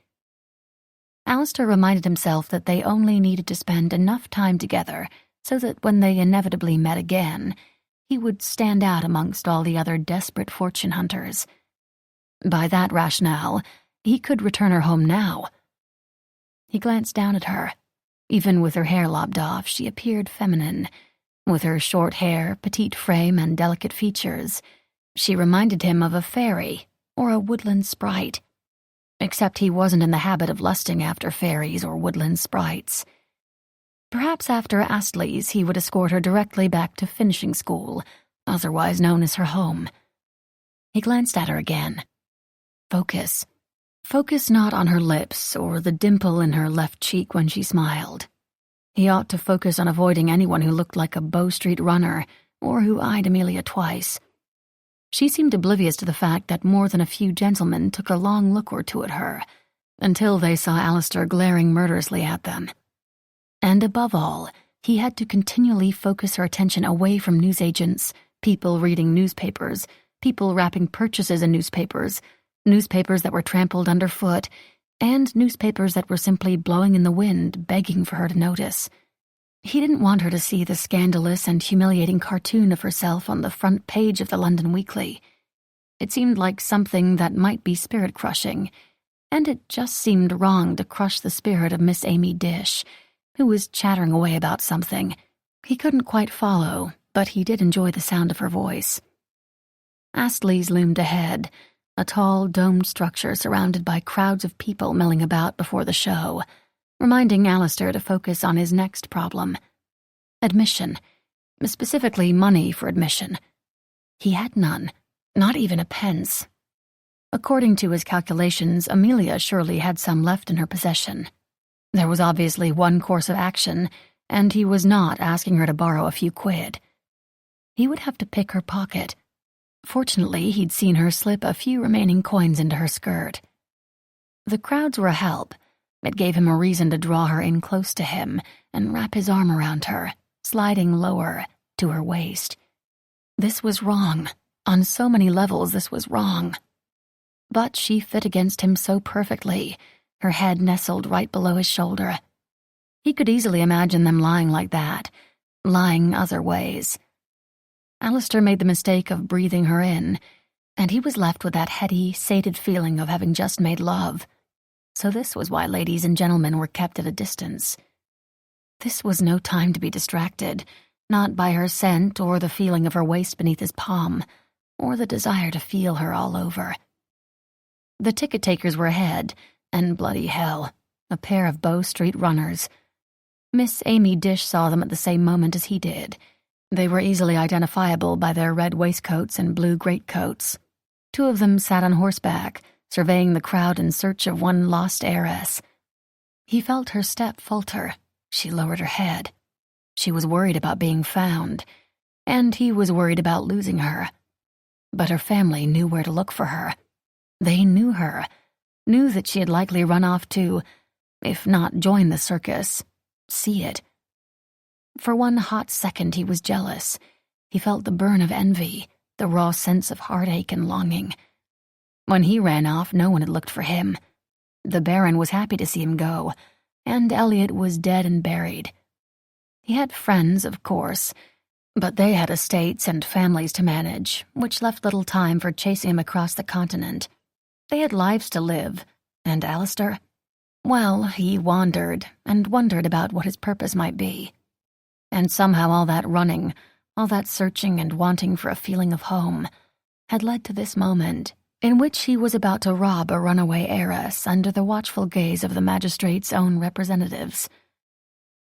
Alistair reminded himself that they only needed to spend enough time together so that when they inevitably met again, he would stand out amongst all the other desperate fortune hunters. By that rationale, he could return her home now. He glanced down at her. Even with her hair lobbed off, she appeared feminine. With her short hair, petite frame, and delicate features, she reminded him of a fairy or a woodland sprite. Except he wasn't in the habit of lusting after fairies or woodland sprites. Perhaps after Astley's he would escort her directly back to finishing school, otherwise known as her home. He glanced at her again. Focus. Focus not on her lips or the dimple in her left cheek when she smiled. He ought to focus on avoiding anyone who looked like a Bow Street runner or who eyed Amelia twice. She seemed oblivious to the fact that more than a few gentlemen took a long look or two at her, until they saw Alistair glaring murderously at them. And above all, he had to continually focus her attention away from newsagents, people reading newspapers, people wrapping purchases in newspapers that were trampled underfoot, and newspapers that were simply blowing in the wind, begging for her to notice. He didn't want her to see the scandalous and humiliating cartoon of herself on the front page of the London Weekly. It seemed like something that might be spirit-crushing, and it just seemed wrong to crush the spirit of Miss Amy Dish, who was chattering away about something. He couldn't quite follow, but he did enjoy the sound of her voice. Astley's loomed ahead, a tall, domed structure surrounded by crowds of people milling about before the show, reminding Alistair to focus on his next problem. Admission. Specifically, money for admission. He had none, not even a pence. According to his calculations, Amelia surely had some left in her possession. There was obviously one course of action, and he was not asking her to borrow a few quid. He would have to pick her pocket. Fortunately, he'd seen her slip a few remaining coins into her skirt. The crowds were a help. It gave him a reason to draw her in close to him and wrap his arm around her, sliding lower, to her waist. This was wrong. On so many levels, this was wrong. But she fit against him so perfectly, her head nestled right below his shoulder. He could easily imagine them lying like that, lying other ways. Alistair made the mistake of breathing her in, and he was left with that heady, sated feeling of having just made love. So this was why ladies and gentlemen were kept at a distance. This was no time to be distracted, not by her scent or the feeling of her waist beneath his palm, or the desire to feel her all over. The ticket-takers were ahead, and bloody hell, a pair of Bow Street runners. Miss Amy Dish saw them at the same moment as he did. They were easily identifiable by their red waistcoats and blue greatcoats. Two of them sat on horseback, surveying the crowd in search of one lost heiress. He felt her step falter. She lowered her head. She was worried about being found, and he was worried about losing her. But her family knew where to look for her. They knew her, knew that she had likely run off to, if not join the circus, see it. For one hot second he was jealous. He felt the burn of envy, the raw sense of heartache and longing. When he ran off, no one had looked for him. The Baron was happy to see him go, and Elliot was dead and buried. He had friends, of course, but they had estates and families to manage, which left little time for chasing him across the continent. They had lives to live, and Alistair? Well, he wandered and wondered about what his purpose might be. And somehow all that running, all that searching and wanting for a feeling of home, had led to this moment in which he was about to rob a runaway heiress under the watchful gaze of the magistrate's own representatives.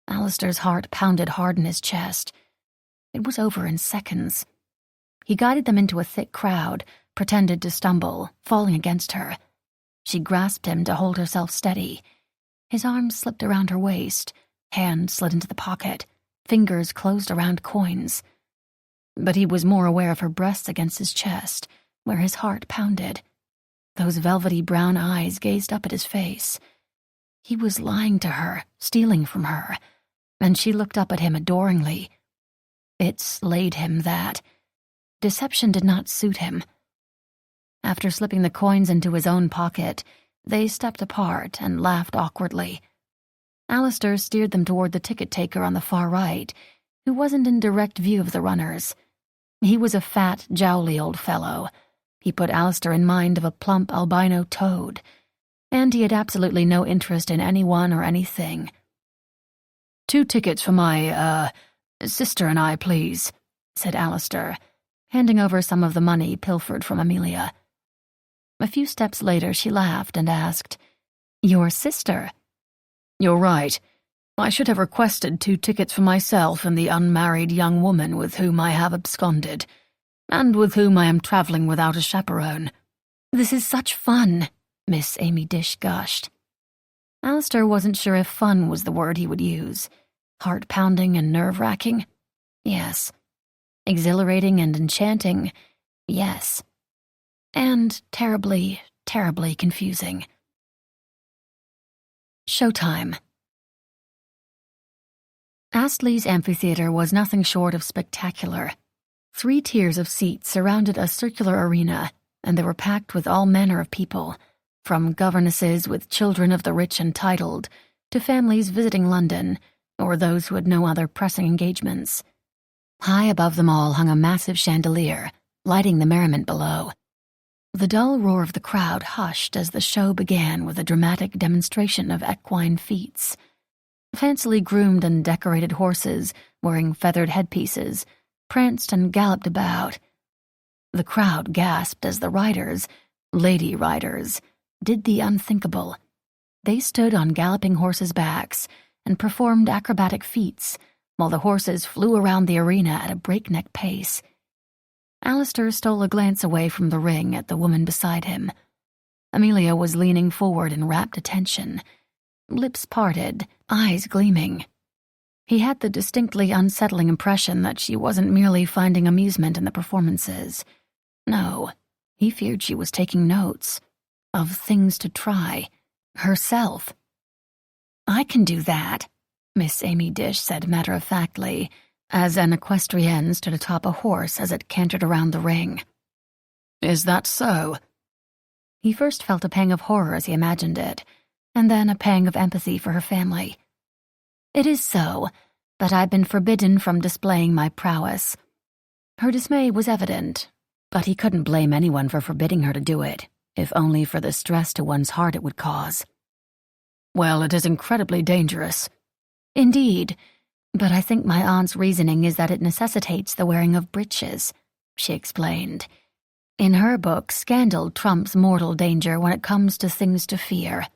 Alistair's heart pounded hard in his chest. It was over in seconds. He guided them into a thick crowd, pretended to stumble, falling against her. She grasped him to hold herself steady. His arms slipped around her waist, hand slid into the pocket, fingers closed around coins. But he was more aware of her breasts against his chest, where his heart pounded. Those velvety brown eyes gazed up at his face. He was lying to her, stealing from her, and she looked up at him adoringly. It slayed him, that. Deception did not suit him. After slipping the coins into his own pocket, they stepped apart and laughed awkwardly. Alistair steered them toward the ticket-taker on the far right, who wasn't in direct view of the runners. He was a fat, jowly old fellow. He put Alistair in mind of a plump albino toad, and he had absolutely no interest in anyone or anything. 2 tickets for my, sister and I, please, said Alistair, handing over some of the money pilfered from Amelia. A few steps later she laughed and asked, "Your sister?" "You're right. I should have requested 2 tickets for myself and the unmarried young woman with whom I have absconded, and with whom I am traveling without a chaperone." "This is such fun," Miss Amy Dish gushed. Alistair wasn't sure if fun was the word he would use. Heart-pounding and nerve-wracking? Yes. Exhilarating and enchanting? Yes. And terribly, terribly confusing. Showtime. Astley's amphitheater was nothing short of spectacular. 3 tiers of seats surrounded a circular arena, and they were packed with all manner of people, from governesses with children of the rich and titled, to families visiting London, or those who had no other pressing engagements. High above them all hung a massive chandelier, lighting the merriment below. The dull roar of the crowd hushed as the show began with a dramatic demonstration of equine feats. Fancily groomed and decorated horses, wearing feathered headpieces, pranced and galloped about. The crowd gasped as the riders, lady riders, did the unthinkable. They stood on galloping horses' backs and performed acrobatic feats, while the horses flew around the arena at a breakneck pace. Alistair stole a glance away from the ring at the woman beside him. Amelia was leaning forward in rapt attention, lips parted, eyes gleaming. He had the distinctly unsettling impression that she wasn't merely finding amusement in the performances. No, he feared she was taking notes of things to try, herself. "I can do that," Miss Amy Dish said matter-of-factly, as an equestrienne stood atop a horse as it cantered around the ring. "Is that so?" He first felt a pang of horror as he imagined it, and then a pang of empathy for her family. "It is so, but I've been forbidden from displaying my prowess." Her dismay was evident, but he couldn't blame anyone for forbidding her to do it, if only for the stress to one's heart it would cause. "Well, it is incredibly dangerous." "Indeed, but I think my aunt's reasoning is that it necessitates the wearing of breeches," she explained. "In her book, scandal trumps mortal danger when it comes to things to fear."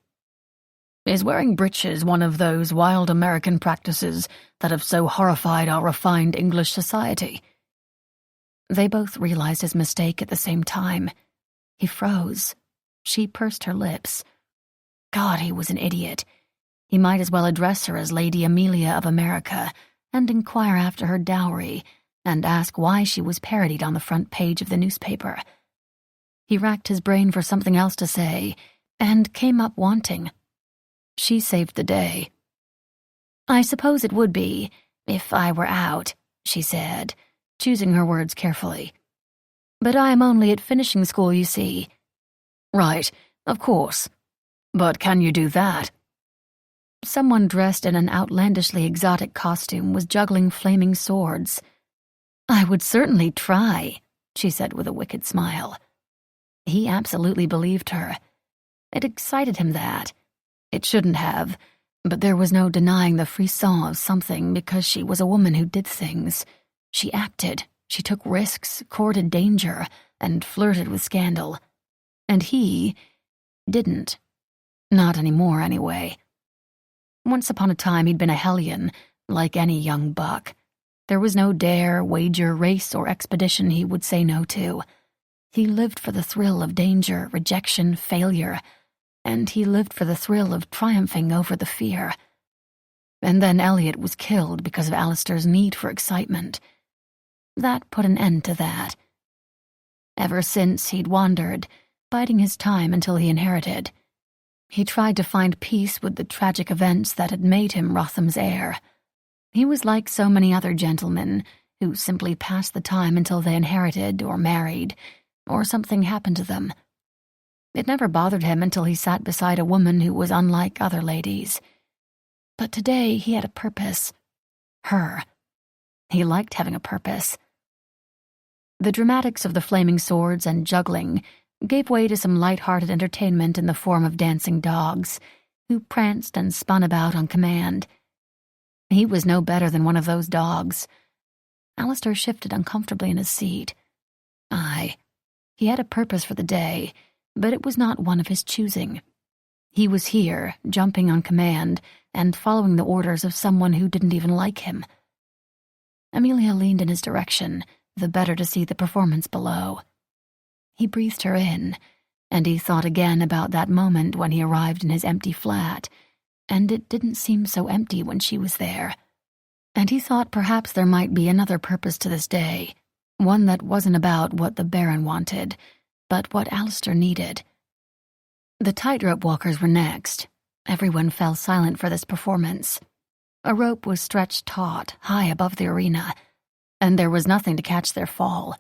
"Is wearing breeches one of those wild American practices that have so horrified our refined English society?" They both realized his mistake at the same time. He froze. She pursed her lips. God, he was an idiot. He might as well address her as Lady Amelia of America and inquire after her dowry and ask why she was parodied on the front page of the newspaper. He racked his brain for something else to say and came up wanting. She saved the day. "I suppose it would be, if I were out," she said, choosing her words carefully. "But I am only at finishing school, you see." "Right, of course. But can you do that?" Someone dressed in an outlandishly exotic costume was juggling flaming swords. "I would certainly try," she said with a wicked smile. He absolutely believed her. It excited him that. It shouldn't have, but there was no denying the frisson of something because she was a woman who did things. She acted, she took risks, courted danger, and flirted with scandal. And he didn't. Not anymore, anyway. Once upon a time he'd been a hellion, like any young buck. There was no dare, wager, race, or expedition he would say no to. He lived for the thrill of danger, rejection, failure, and he lived for the thrill of triumphing over the fear. And then Elliot was killed because of Alistair's need for excitement. That put an end to that. Ever since, he'd wandered, biding his time until he inherited. He tried to find peace with the tragic events that had made him Rotham's heir. He was like so many other gentlemen who simply passed the time until they inherited or married, or something happened to them. It never bothered him until he sat beside a woman who was unlike other ladies. But today he had a purpose. Her. He liked having a purpose. The dramatics of the flaming swords and juggling gave way to some light-hearted entertainment in the form of dancing dogs, who pranced and spun about on command. He was no better than one of those dogs. Alistair shifted uncomfortably in his seat. Aye, he had a purpose for the day, but it was not one of his choosing. He was here, jumping on command, and following the orders of someone who didn't even like him. Amelia leaned in his direction, the better to see the performance below. He breathed her in, and he thought again about that moment when he arrived in his empty flat, and it didn't seem so empty when she was there. And he thought perhaps there might be another purpose to this day, one that wasn't about what the Baron wanted, but what Alistair needed. The tightrope walkers were next. Everyone fell silent for this performance. A rope was stretched taut, high above the arena, and there was nothing to catch their fall.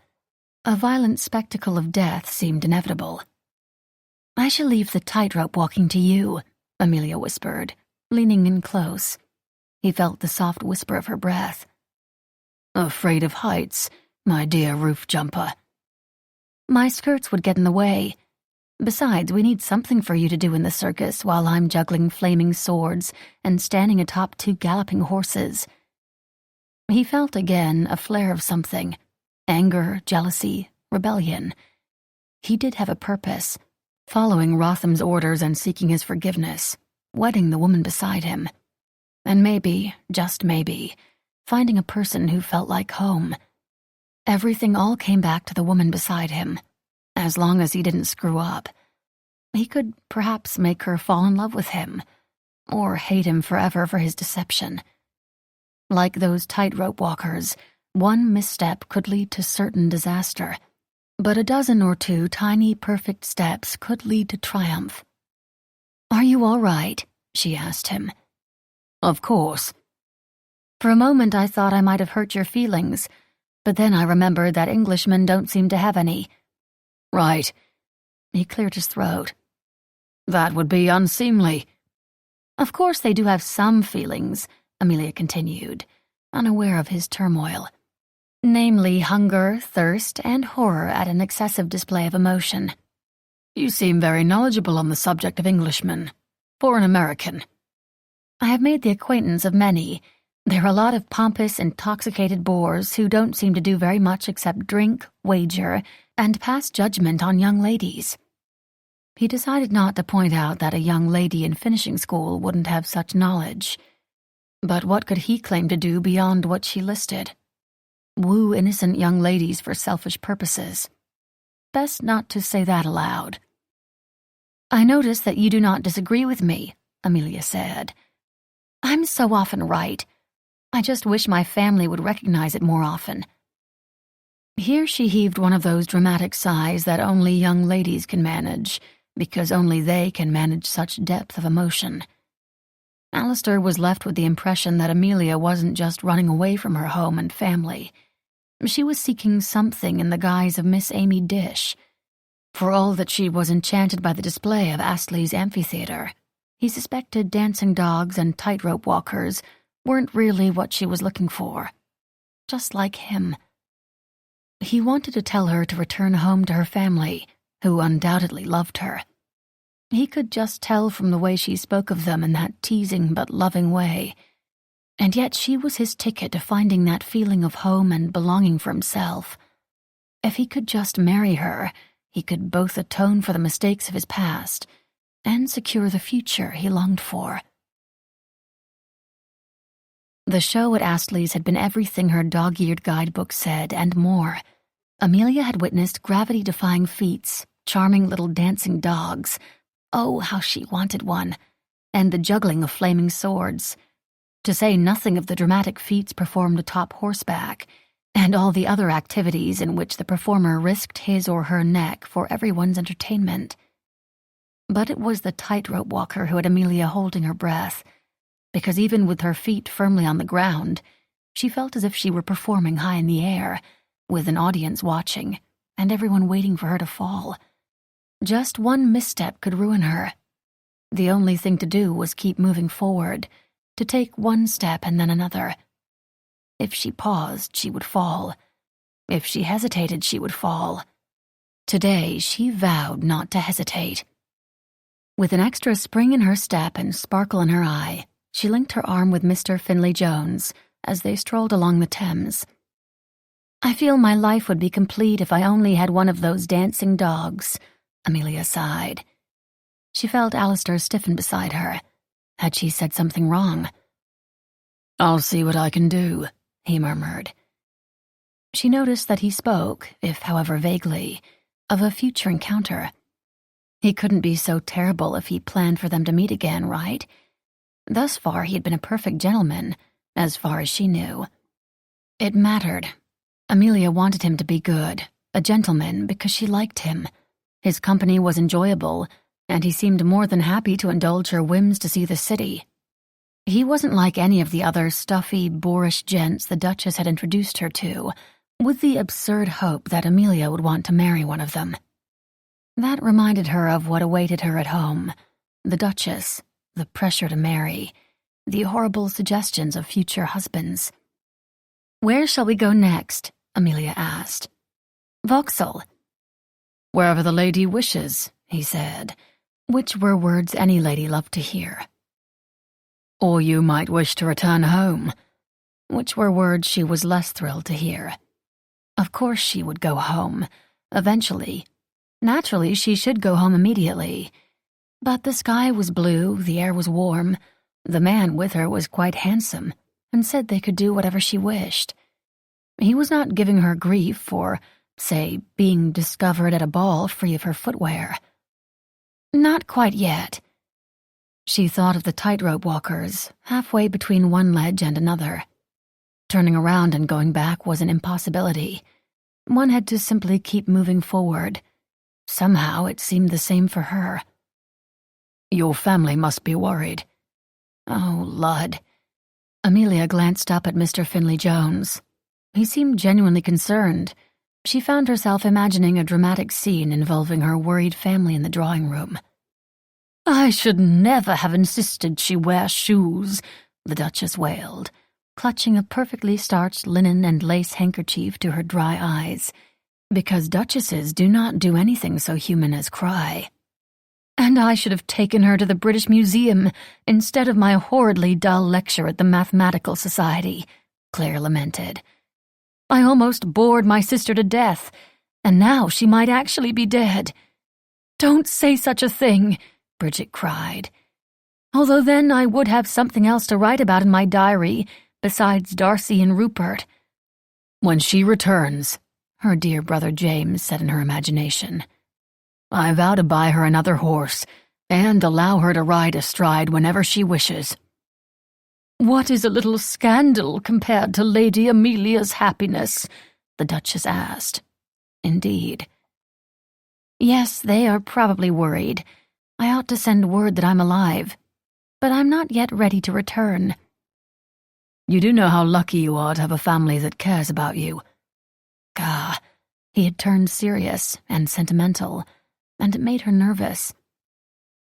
A violent spectacle of death seemed inevitable. "I shall leave the tightrope walking to you," Amelia whispered, leaning in close. He felt the soft whisper of her breath. "Afraid of heights, my dear roof jumper?" "My skirts would get in the way." Besides, we need something for you to do in the circus while I'm juggling flaming swords and standing atop 2 galloping horses." He felt again a flare of something. Anger, jealousy, rebellion. He did have a purpose, following Rotham's orders and seeking his forgiveness, wedding the woman beside him. And maybe, just maybe, finding a person who felt like home. Everything all came back to the woman beside him. As long as he didn't screw up. He could perhaps make her fall in love with him, or hate him forever for his deception. Like those tightrope walkers, one misstep could lead to certain disaster, but a dozen or 2 tiny, perfect steps could lead to triumph. "Are you all right?" she asked him. "Of course." "For a moment I thought I might have hurt your feelings, but then I remembered that Englishmen don't seem to have any." "Right." He cleared his throat. "That would be unseemly." "Of course they do have some feelings," Amelia continued, unaware of his turmoil. "Namely, hunger, thirst, and horror at an excessive display of emotion." "You seem very knowledgeable on the subject of Englishmen, for an American." "I have made the acquaintance of many. There are a lot of pompous, intoxicated bores who don't seem to do very much except drink, wager, and pass judgment on young ladies." He decided not to point out that a young lady in finishing school wouldn't have such knowledge. But what could he claim to do beyond what she listed? Woo innocent young ladies for selfish purposes. Best not to say that aloud. "I notice that you do not disagree with me," Amelia said. "I'm so often right. I just wish my family would recognize it more often." Here she heaved one of those dramatic sighs that only young ladies can manage, because only they can manage such depth of emotion. Alistair was left with the impression that Amelia wasn't just running away from her home and family. She was seeking something in the guise of Miss Amy Dish. For all that she was enchanted by the display of Astley's amphitheater, he suspected dancing dogs and tightrope walkers weren't really what she was looking for. Just like him. He wanted to tell her to return home to her family, who undoubtedly loved her. He could just tell from the way she spoke of them in that teasing but loving way. And yet she was his ticket to finding that feeling of home and belonging for himself. If he could just marry her, he could both atone for the mistakes of his past and secure the future he longed for. The show at Astley's had been everything her dog-eared guidebook said and more. Amelia had witnessed gravity-defying feats, charming little dancing dogs. Oh, how she wanted one. And the juggling of flaming swords. To say nothing of the dramatic feats performed atop horseback, and all the other activities in which the performer risked his or her neck for everyone's entertainment. But it was the tightrope walker who had Amelia holding her breath, because even with her feet firmly on the ground, she felt as if she were performing high in the air, with an audience watching, and everyone waiting for her to fall. Just one misstep could ruin her. The only thing to do was keep moving forward, to take one step and then another. If she paused, she would fall. If she hesitated, she would fall. Today, she vowed not to hesitate. With an extra spring in her step and sparkle in her eye, she linked her arm with Mr. Finley Jones as they strolled along the Thames. "I feel my life would be complete if I only had one of those dancing dogs," Amelia sighed. She felt Alistair stiffen beside her. Had she said something wrong? "I'll see what I can do," he murmured. She noticed that he spoke, if however vaguely, of a future encounter. He couldn't be so terrible if he planned for them to meet again, right? Thus far he had been a perfect gentleman, as far as she knew. It mattered. Amelia wanted him to be good, a gentleman, because she liked him. His company was enjoyable, and he seemed more than happy to indulge her whims to see the city. He wasn't like any of the other stuffy, boorish gents the Duchess had introduced her to, with the absurd hope that Amelia would want to marry one of them. That reminded her of what awaited her at home, the Duchess, the pressure to marry, the horrible suggestions of future husbands. "Where shall we go next?" Amelia asked. "Vauxhall." "Wherever the lady wishes," he said, which were words any lady loved to hear. Or you might wish to return home, which were words she was less thrilled to hear. Of course she would go home, eventually. Naturally, she should go home immediately. But the sky was blue, the air was warm, the man with her was quite handsome, and said they could do whatever she wished. He was not giving her grief for, say, being discovered at a ball free of her footwear. Not quite yet. She thought of the tightrope walkers, halfway between one ledge and another. Turning around and going back was an impossibility. One had to simply keep moving forward. Somehow it seemed the same for her. Your family must be worried. Oh, Lud. Amelia glanced up at Mr. Finley Jones. He seemed genuinely concerned. She found herself imagining a dramatic scene involving her worried family in the drawing room. I should never have insisted she wear shoes, the Duchess wailed, clutching a perfectly starched linen and lace handkerchief to her dry eyes, because duchesses do not do anything so human as cry. And I should have taken her to the British Museum instead of my horridly dull lecture at the Mathematical Society, Claire lamented. I almost bored my sister to death, and now she might actually be dead. Don't say such a thing, Bridget cried. Although then I would have something else to write about in my diary, besides Darcy and Rupert. When she returns, her dear brother James said in her imagination, I vow to buy her another horse, and allow her to ride astride whenever she wishes. What is a little scandal compared to Lady Amelia's happiness? The Duchess asked. Indeed. Yes, they are probably worried. I ought to send word that I'm alive, but I'm not yet ready to return. You do know how lucky you are to have a family that cares about you. Gah, he had turned serious and sentimental, and it made her nervous.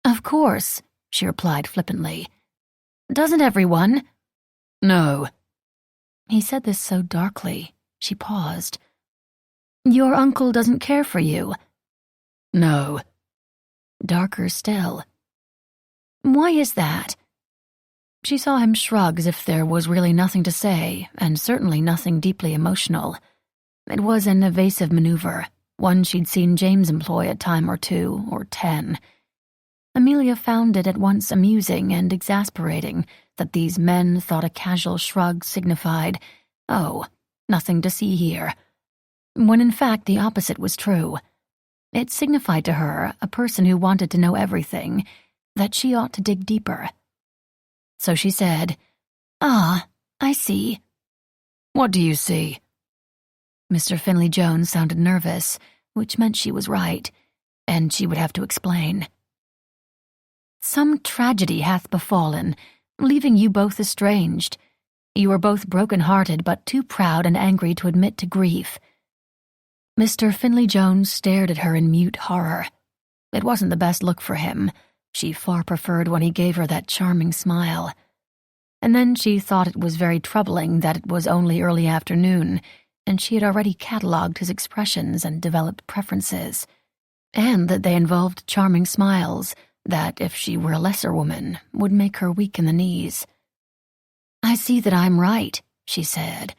Of course, she replied flippantly. Doesn't everyone? No. He said this so darkly, she paused. Your uncle doesn't care for you? No. Darker still. Why is that? She saw him shrug as if there was really nothing to say, and certainly nothing deeply emotional. It was an evasive maneuver, one she'd seen James employ a time or 2 or 10. Amelia found it at once amusing and exasperating that these men thought a casual shrug signified, oh, nothing to see here, when in fact the opposite was true. It signified to her, a person who wanted to know everything, that she ought to dig deeper. So she said, Ah, I see. What do you see? Mr. Finley Jones sounded nervous, which meant she was right, and she would have to explain. Some tragedy hath befallen, leaving you both estranged. You are both broken-hearted, but too proud and angry to admit to grief. Mr. Finley Jones stared at her in mute horror. It wasn't the best look for him. She far preferred when he gave her that charming smile. And then she thought it was very troubling that it was only early afternoon, and she had already catalogued his expressions and developed preferences, and that they involved charming smiles that, if she were a lesser woman, would make her weak in the knees. I see that I'm right, she said.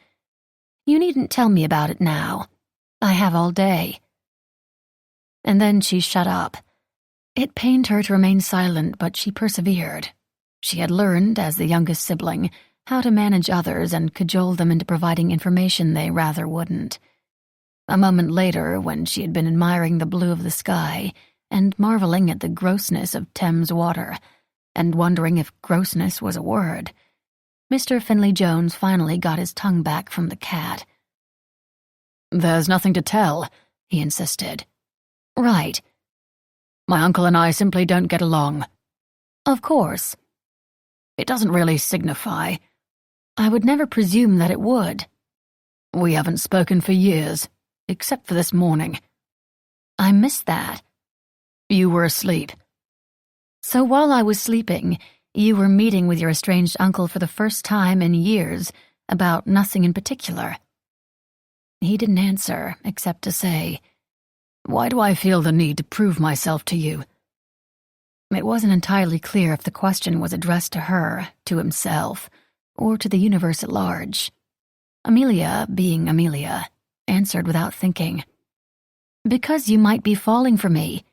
You needn't tell me about it now. I have all day. And then she shut up. It pained her to remain silent, but she persevered. She had learned, as the youngest sibling, how to manage others and cajole them into providing information they rather wouldn't. A moment later, when she had been admiring the blue of the sky and marveling at the grossness of Thames water, and wondering if grossness was a word, Mr. Finley Jones finally got his tongue back from the cat. There's nothing to tell, he insisted. Right. My uncle and I simply don't get along. Of course. It doesn't really signify. I would never presume that it would. We haven't spoken for years, except for this morning. I missed that. You were asleep. So while I was sleeping, you were meeting with your estranged uncle for the first time in years, about nothing in particular. He didn't answer, except to say, Why do I feel the need to prove myself to you? It wasn't entirely clear if the question was addressed to her, to himself, or to the universe at large. Amelia, being Amelia, answered without thinking. Because you might be falling for me.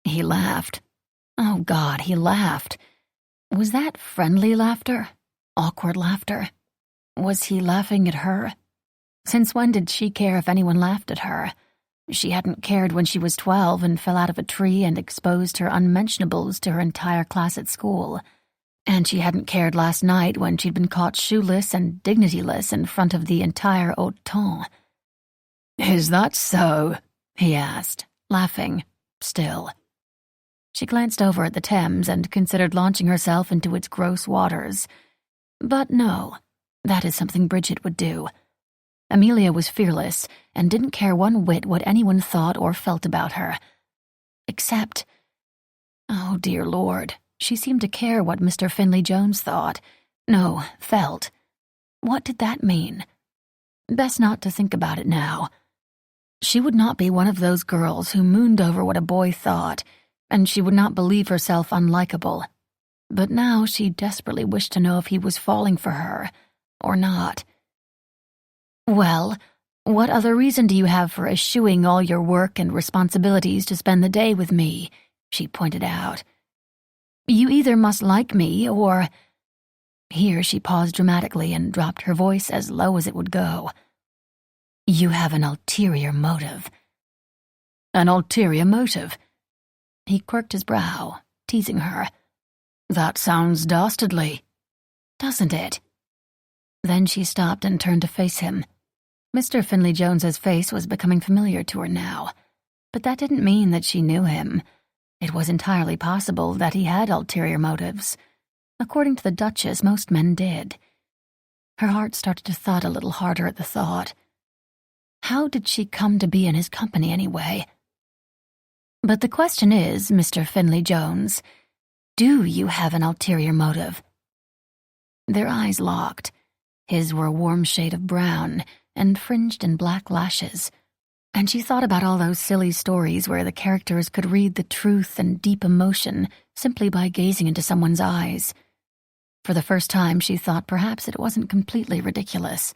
He laughed. Oh God, he laughed. Was that friendly laughter? Awkward laughter? Was he laughing at her? Since when did she care if anyone laughed at her? She hadn't cared when she was 12 and fell out of a tree and exposed her unmentionables to her entire class at school. And she hadn't cared last night when she'd been caught shoeless and dignityless in front of the entire haute ton. Is that so? He asked, laughing, still. She glanced over at the Thames and considered launching herself into its gross waters. But no, that is something Bridget would do. Amelia was fearless and didn't care one whit what anyone thought or felt about her. Except, oh dear Lord, she seemed to care what Mr. Finley Jones thought. No, felt. What did that mean? Best not to think about it now. She would not be one of those girls who mooned over what a boy thought, and she would not believe herself unlikable. But now she desperately wished to know if he was falling for her, or not. Well, what other reason do you have for eschewing all your work and responsibilities to spend the day with me? She pointed out. You either must like me, or... Here she paused dramatically and dropped her voice as low as it would go. You have an ulterior motive. An ulterior motive? He quirked his brow, teasing her. That sounds dastardly. Doesn't it? Then she stopped and turned to face him. Mr. Finley Jones's face was becoming familiar to her now, but that didn't mean that she knew him. It was entirely possible that he had ulterior motives. According to the Duchess, most men did. Her heart started to thud a little harder at the thought. How did she come to be in his company anyway? But the question is, Mr. Finley Jones, do you have an ulterior motive? Their eyes locked. His were a warm shade of brown and fringed in black lashes, and she thought about all those silly stories where the characters could read the truth and deep emotion simply by gazing into someone's eyes. For the first time, she thought perhaps it wasn't completely ridiculous.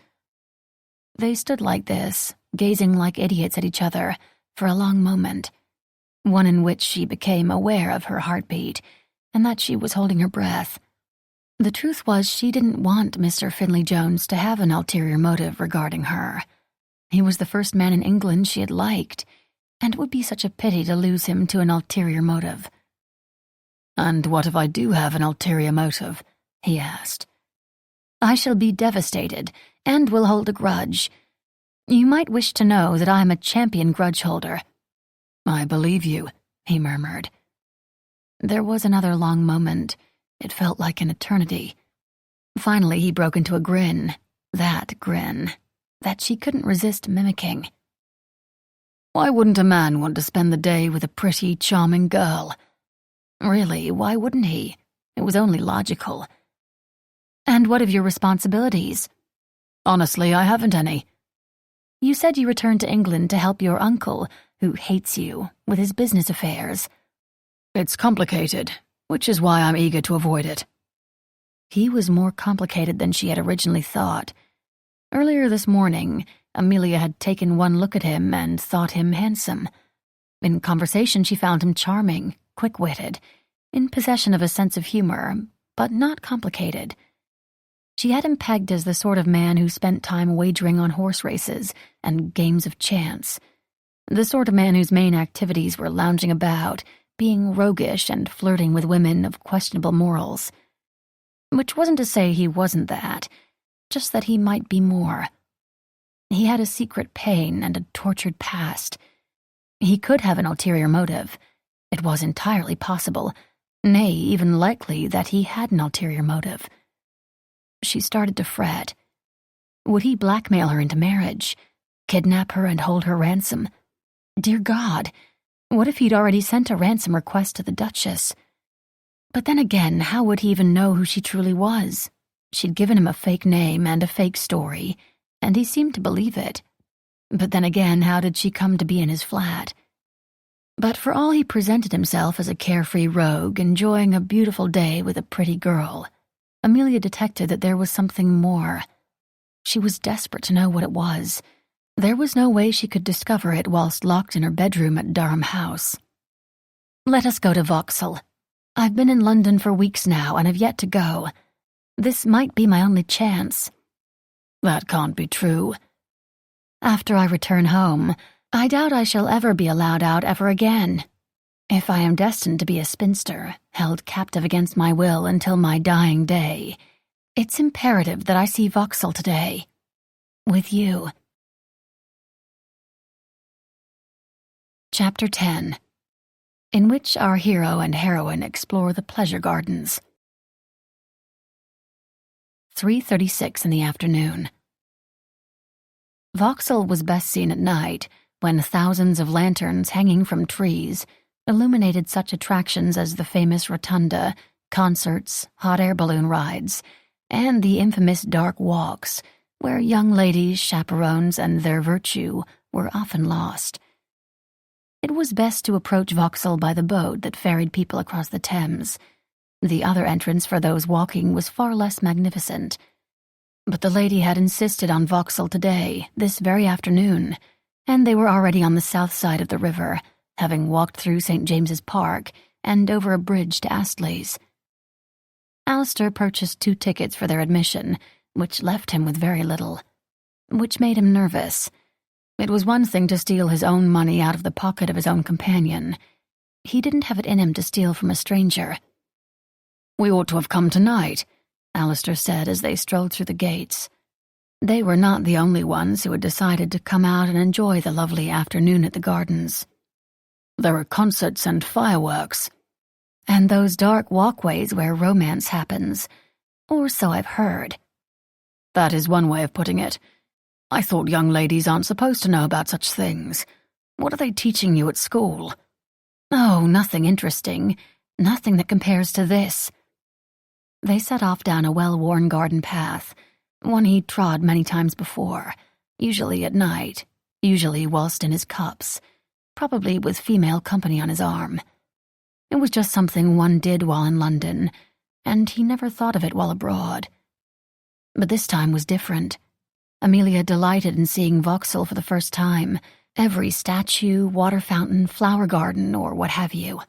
They stood like this, gazing like idiots at each other, for a long moment, one in which she became aware of her heartbeat and that she was holding her breath. The truth was she didn't want Mr. Finley Jones to have an ulterior motive regarding her. He was the first man in England she had liked, and it would be such a pity to lose him to an ulterior motive. And what if I do have an ulterior motive? He asked. I shall be devastated, and will hold a grudge. You might wish to know that I am a champion grudge holder. I believe you, he murmured. There was another long moment. It felt like an eternity. Finally, he broke into a grin, that she couldn't resist mimicking. Why wouldn't a man want to spend the day with a pretty, charming girl? Really, why wouldn't he? It was only logical. And what of your responsibilities? Honestly, I haven't any. You said you returned to England to help your uncle, who hates you, with his business affairs. It's complicated, which is why I'm eager to avoid it. He was more complicated than she had originally thought. Earlier this morning, Amelia had taken one look at him and thought him handsome. In conversation, she found him charming, quick-witted, in possession of a sense of humor, but not complicated. She had him pegged as the sort of man who spent time wagering on horse races and games of chance, the sort of man whose main activities were lounging about, being roguish and flirting with women of questionable morals. Which wasn't to say he wasn't that, just that he might be more. He had a secret pain and a tortured past. He could have an ulterior motive. It was entirely possible, nay, even likely, that he had an ulterior motive. She started to fret. Would he blackmail her into marriage? Kidnap her and hold her ransom? Dear God, what if he'd already sent a ransom request to the Duchess? But then again, how would he even know who she truly was? She'd given him a fake name and a fake story, and he seemed to believe it. But then again, how did she come to be in his flat? But for all he presented himself as a carefree rogue enjoying a beautiful day with a pretty girl, Amelia detected that there was something more. She was desperate to know what it was. There was no way she could discover it whilst locked in her bedroom at Durham House. "Let us go to Vauxhall. I've been in London for weeks now and have yet to go. This might be my only chance." "That can't be true." "After I return home, I doubt I shall ever be allowed out ever again. If I am destined to be a spinster, held captive against my will until my dying day, it's imperative that I see Vauxhall today. With you." Chapter 10, in which our hero and heroine explore the pleasure gardens. 3:36 in the afternoon. Vauxhall was best seen at night, when thousands of lanterns hanging from trees illuminated such attractions as the famous rotunda, concerts, hot air balloon rides, and the infamous dark walks, where young ladies, chaperones, and their virtue were often lost. It was best to approach Vauxhall by the boat that ferried people across the Thames. The other entrance for those walking was far less magnificent. But the lady had insisted on Vauxhall today, this very afternoon, and they were already on the south side of the river, having walked through St. James's Park and over a bridge to Astley's. Alistair purchased 2 tickets for their admission, which left him with very little, which made him nervous. It was one thing to steal his own money out of the pocket of his own companion. He didn't have it in him to steal from a stranger. "We ought to have come tonight," Alistair said as they strolled through the gates. They were not the only ones who had decided to come out and enjoy the lovely afternoon at the gardens. "There are concerts and fireworks." "And those dark walkways where romance happens. Or so I've heard." "That is one way of putting it. I thought young ladies aren't supposed to know about such things. What are they teaching you at school?" "Oh, nothing interesting. Nothing that compares to this." They set off down a well-worn garden path, one he'd trod many times before, usually at night, usually whilst in his cups, probably with female company on his arm. It was just something one did while in London, and he never thought of it while abroad. But this time was different. Amelia delighted in seeing Vauxhall for the first time, every statue, water fountain, flower garden, or what have you.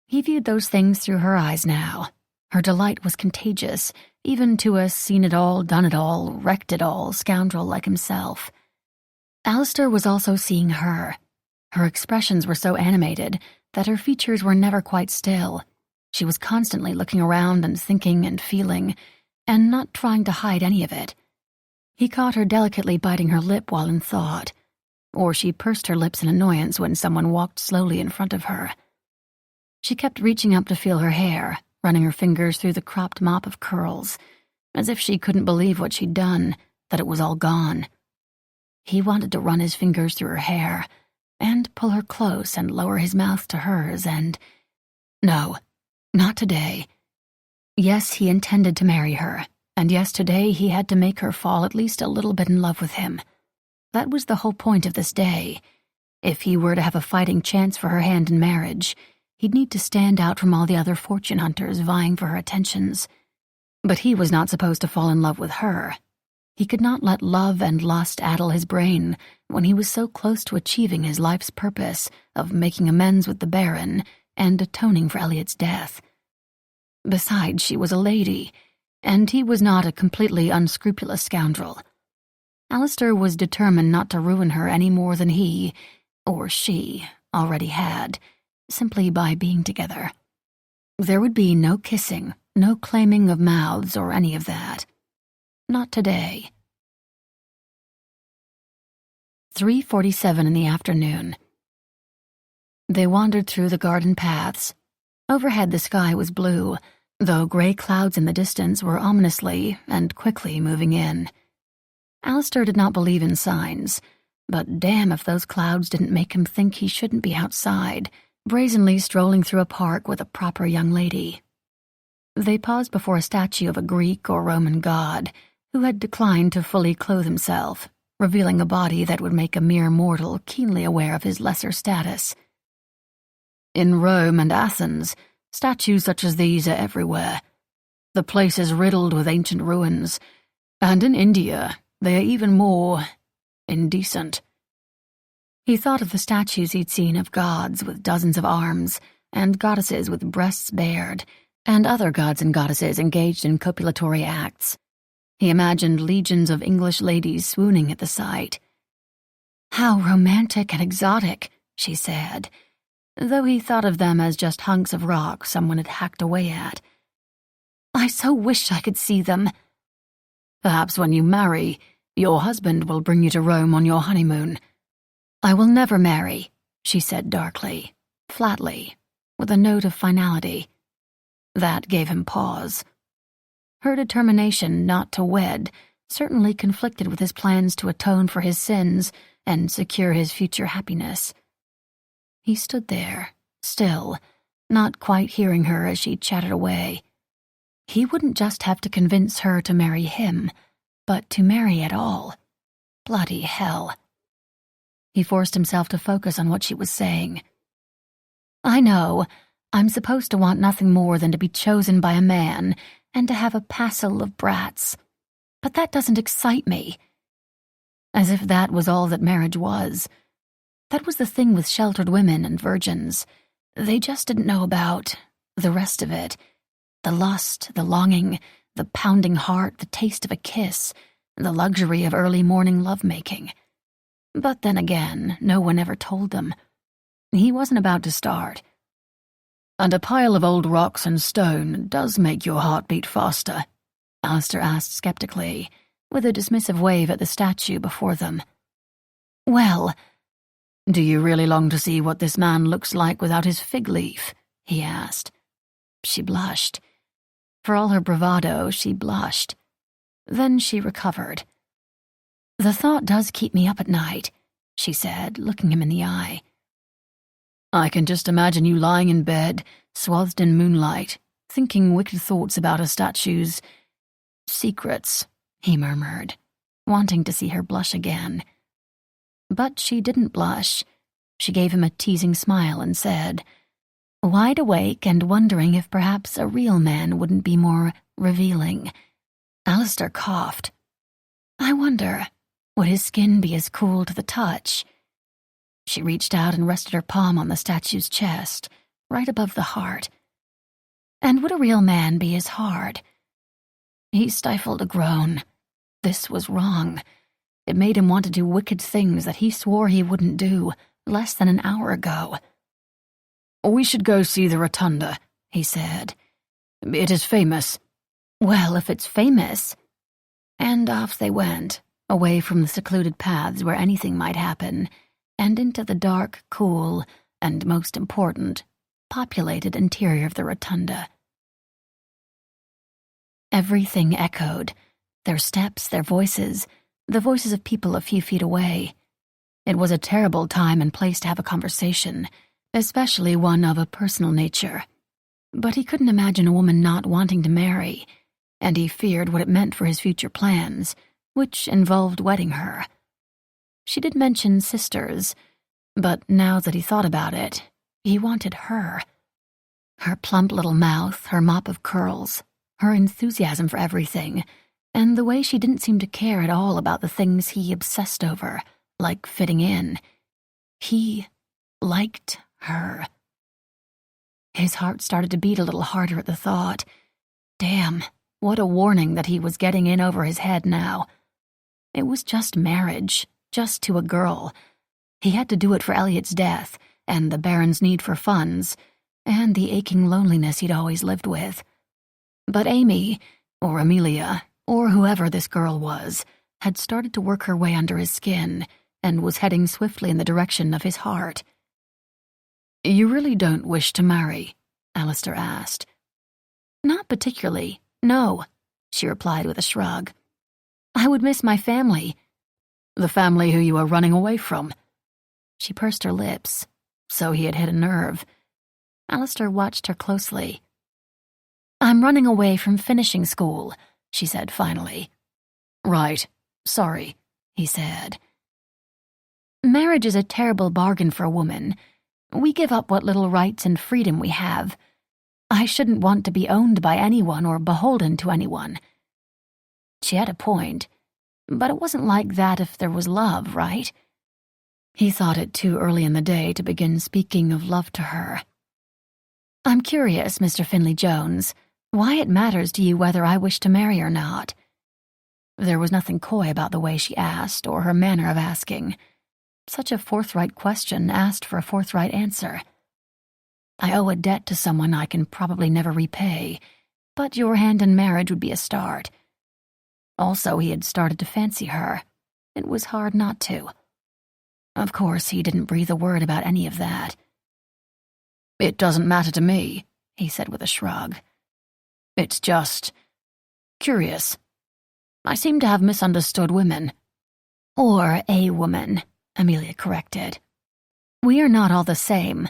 He viewed those things through her eyes now. Her delight was contagious, even to a seen-it-all, done-it-all, wrecked-it-all scoundrel like himself. Alistair was also seeing her. Her expressions were so animated that her features were never quite still. She was constantly looking around and thinking and feeling, and not trying to hide any of it. He caught her delicately biting her lip while in thought, or she pursed her lips in annoyance when someone walked slowly in front of her. She kept reaching up to feel her hair, running her fingers through the cropped mop of curls, as if she couldn't believe what she'd done, that it was all gone. He wanted to run his fingers through her hair, and pull her close and lower his mouth to hers, and... No, not today. Yes, he intended to marry her, and yes, today he had to make her fall at least a little bit in love with him. That was the whole point of this day. If he were to have a fighting chance for her hand in marriage, he'd need to stand out from all the other fortune hunters vying for her attentions. But he was not supposed to fall in love with her. He could not let love and lust addle his brain when he was so close to achieving his life's purpose of making amends with the Baron and atoning for Elliot's death. Besides, she was a lady, and he was not a completely unscrupulous scoundrel. Alistair was determined not to ruin her any more than he, or she, already had, simply by being together. There would be no kissing, no claiming of mouths or any of that. Not today. 3:47 in the afternoon. They wandered through the garden paths. Overhead the sky was blue, though gray clouds in the distance were ominously and quickly moving in. Alistair did not believe in signs, but damn if those clouds didn't make him think he shouldn't be outside, brazenly strolling through a park with a proper young lady. They paused before a statue of a Greek or Roman god who had declined to fully clothe himself, revealing a body that would make a mere mortal keenly aware of his lesser status. In Rome and Athens, statues such as these are everywhere. The place is riddled with ancient ruins, and in India, they are even more indecent. He thought of the statues he'd seen of gods with dozens of arms, and goddesses with breasts bared, and other gods and goddesses engaged in copulatory acts. He imagined legions of English ladies swooning at the sight. "How romantic and exotic," she said, though he thought of them as just hunks of rock someone had hacked away at. "I so wish I could see them." "Perhaps when you marry, your husband will bring you to Rome on your honeymoon." "I will never marry," she said darkly, flatly, with a note of finality. That gave him pause. Her determination not to wed certainly conflicted with his plans to atone for his sins and secure his future happiness. He stood there, still, not quite hearing her as she chattered away. He wouldn't just have to convince her to marry him, but to marry at all. Bloody hell. He forced himself to focus on what she was saying. "I know, I'm supposed to want nothing more than to be chosen by a man and to have a passel of brats. But that doesn't excite me." As if that was all that marriage was. That was the thing with sheltered women and virgins. They just didn't know about the rest of it. The lust, the longing, the pounding heart, the taste of a kiss, the luxury of early morning lovemaking. But then again, no one ever told them. He wasn't about to start. "And a pile of old rocks and stone does make your heart beat faster?" Alistair asked skeptically, with a dismissive wave at the statue before them. "Well—" "Do you really long to see what this man looks like without his fig leaf?" he asked. She blushed. For all her bravado, she blushed. Then she recovered. "The thought does keep me up at night," she said, looking him in the eye. "I can just imagine you lying in bed, swathed in moonlight, thinking wicked thoughts about a statue's secrets," he murmured, wanting to see her blush again. But she didn't blush. She gave him a teasing smile and said, wide awake and wondering if perhaps a real man wouldn't be more revealing. Alistair coughed. "I wonder, would his skin be as cool to the touch?" She reached out and rested her palm on the statue's chest, right above the heart. "And would a real man be as hard?" He stifled a groan. This was wrong. It made him want to do wicked things that he swore he wouldn't do less than an hour ago. "We should go see the rotunda," he said. "It is famous." "Well, if it's famous." And off they went, away from the secluded paths where anything might happen, and into the dark, cool, and most important, populated interior of the rotunda. Everything echoed, their steps, their voices, the voices of people a few feet away. It was a terrible time and place to have a conversation, especially one of a personal nature. But he couldn't imagine a woman not wanting to marry, and he feared what it meant for his future plans, which involved wedding her. She did mention sisters, but now that he thought about it, he wanted her. Her plump little mouth, her mop of curls, her enthusiasm for everything, and the way she didn't seem to care at all about the things he obsessed over, like fitting in. He liked her. His heart started to beat a little harder at the thought. Damn, what a warning that he was getting in over his head now. It was just marriage, just to a girl. He had to do it for Elliot's death, and the Baron's need for funds, and the aching loneliness he'd always lived with. But Amy, or Amelia, or whoever this girl was, had started to work her way under his skin, and was heading swiftly in the direction of his heart. "You really don't wish to marry?" Alistair asked. "Not particularly, no," she replied with a shrug. "I would miss my family." "The family who you are running away from?" She pursed her lips. So he had hit a nerve. Alistair watched her closely. "I'm running away from finishing school," she said finally. "Right. Sorry," he said. "Marriage is a terrible bargain for a woman. We give up what little rights and freedom we have. I shouldn't want to be owned by anyone or beholden to anyone." She had a point, but it wasn't like that if there was love, right? He thought it too early in the day to begin speaking of love to her. "I'm curious, Mr. Finley Jones, why it matters to you whether I wish to marry or not." There was nothing coy about the way she asked or her manner of asking. Such a forthright question asked for a forthright answer. "I owe a debt to someone I can probably never repay, but your hand in marriage would be a start." Also, he had started to fancy her. It was hard not to. Of course, he didn't breathe a word about any of that. "It doesn't matter to me," he said with a shrug. "It's just curious. I seem to have misunderstood women." "Or a woman," Amelia corrected. "We are not all the same.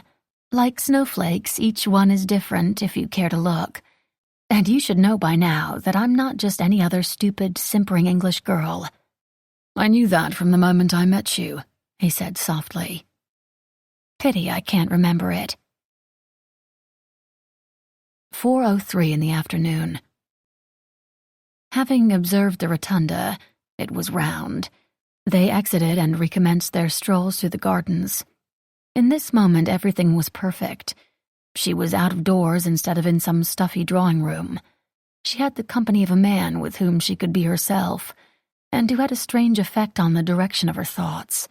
Like snowflakes, each one is different if you care to look. And you should know by now that I'm not just any other stupid, simpering English girl." "I knew that from the moment I met you," he said softly. "Pity I can't remember it." 4:03 in the afternoon. Having observed the rotunda, it was round. They exited and recommenced their strolls through the gardens. In this moment, everything was perfect. She was out of doors instead of in some stuffy drawing room. She had the company of a man with whom she could be herself, and who had a strange effect on the direction of her thoughts.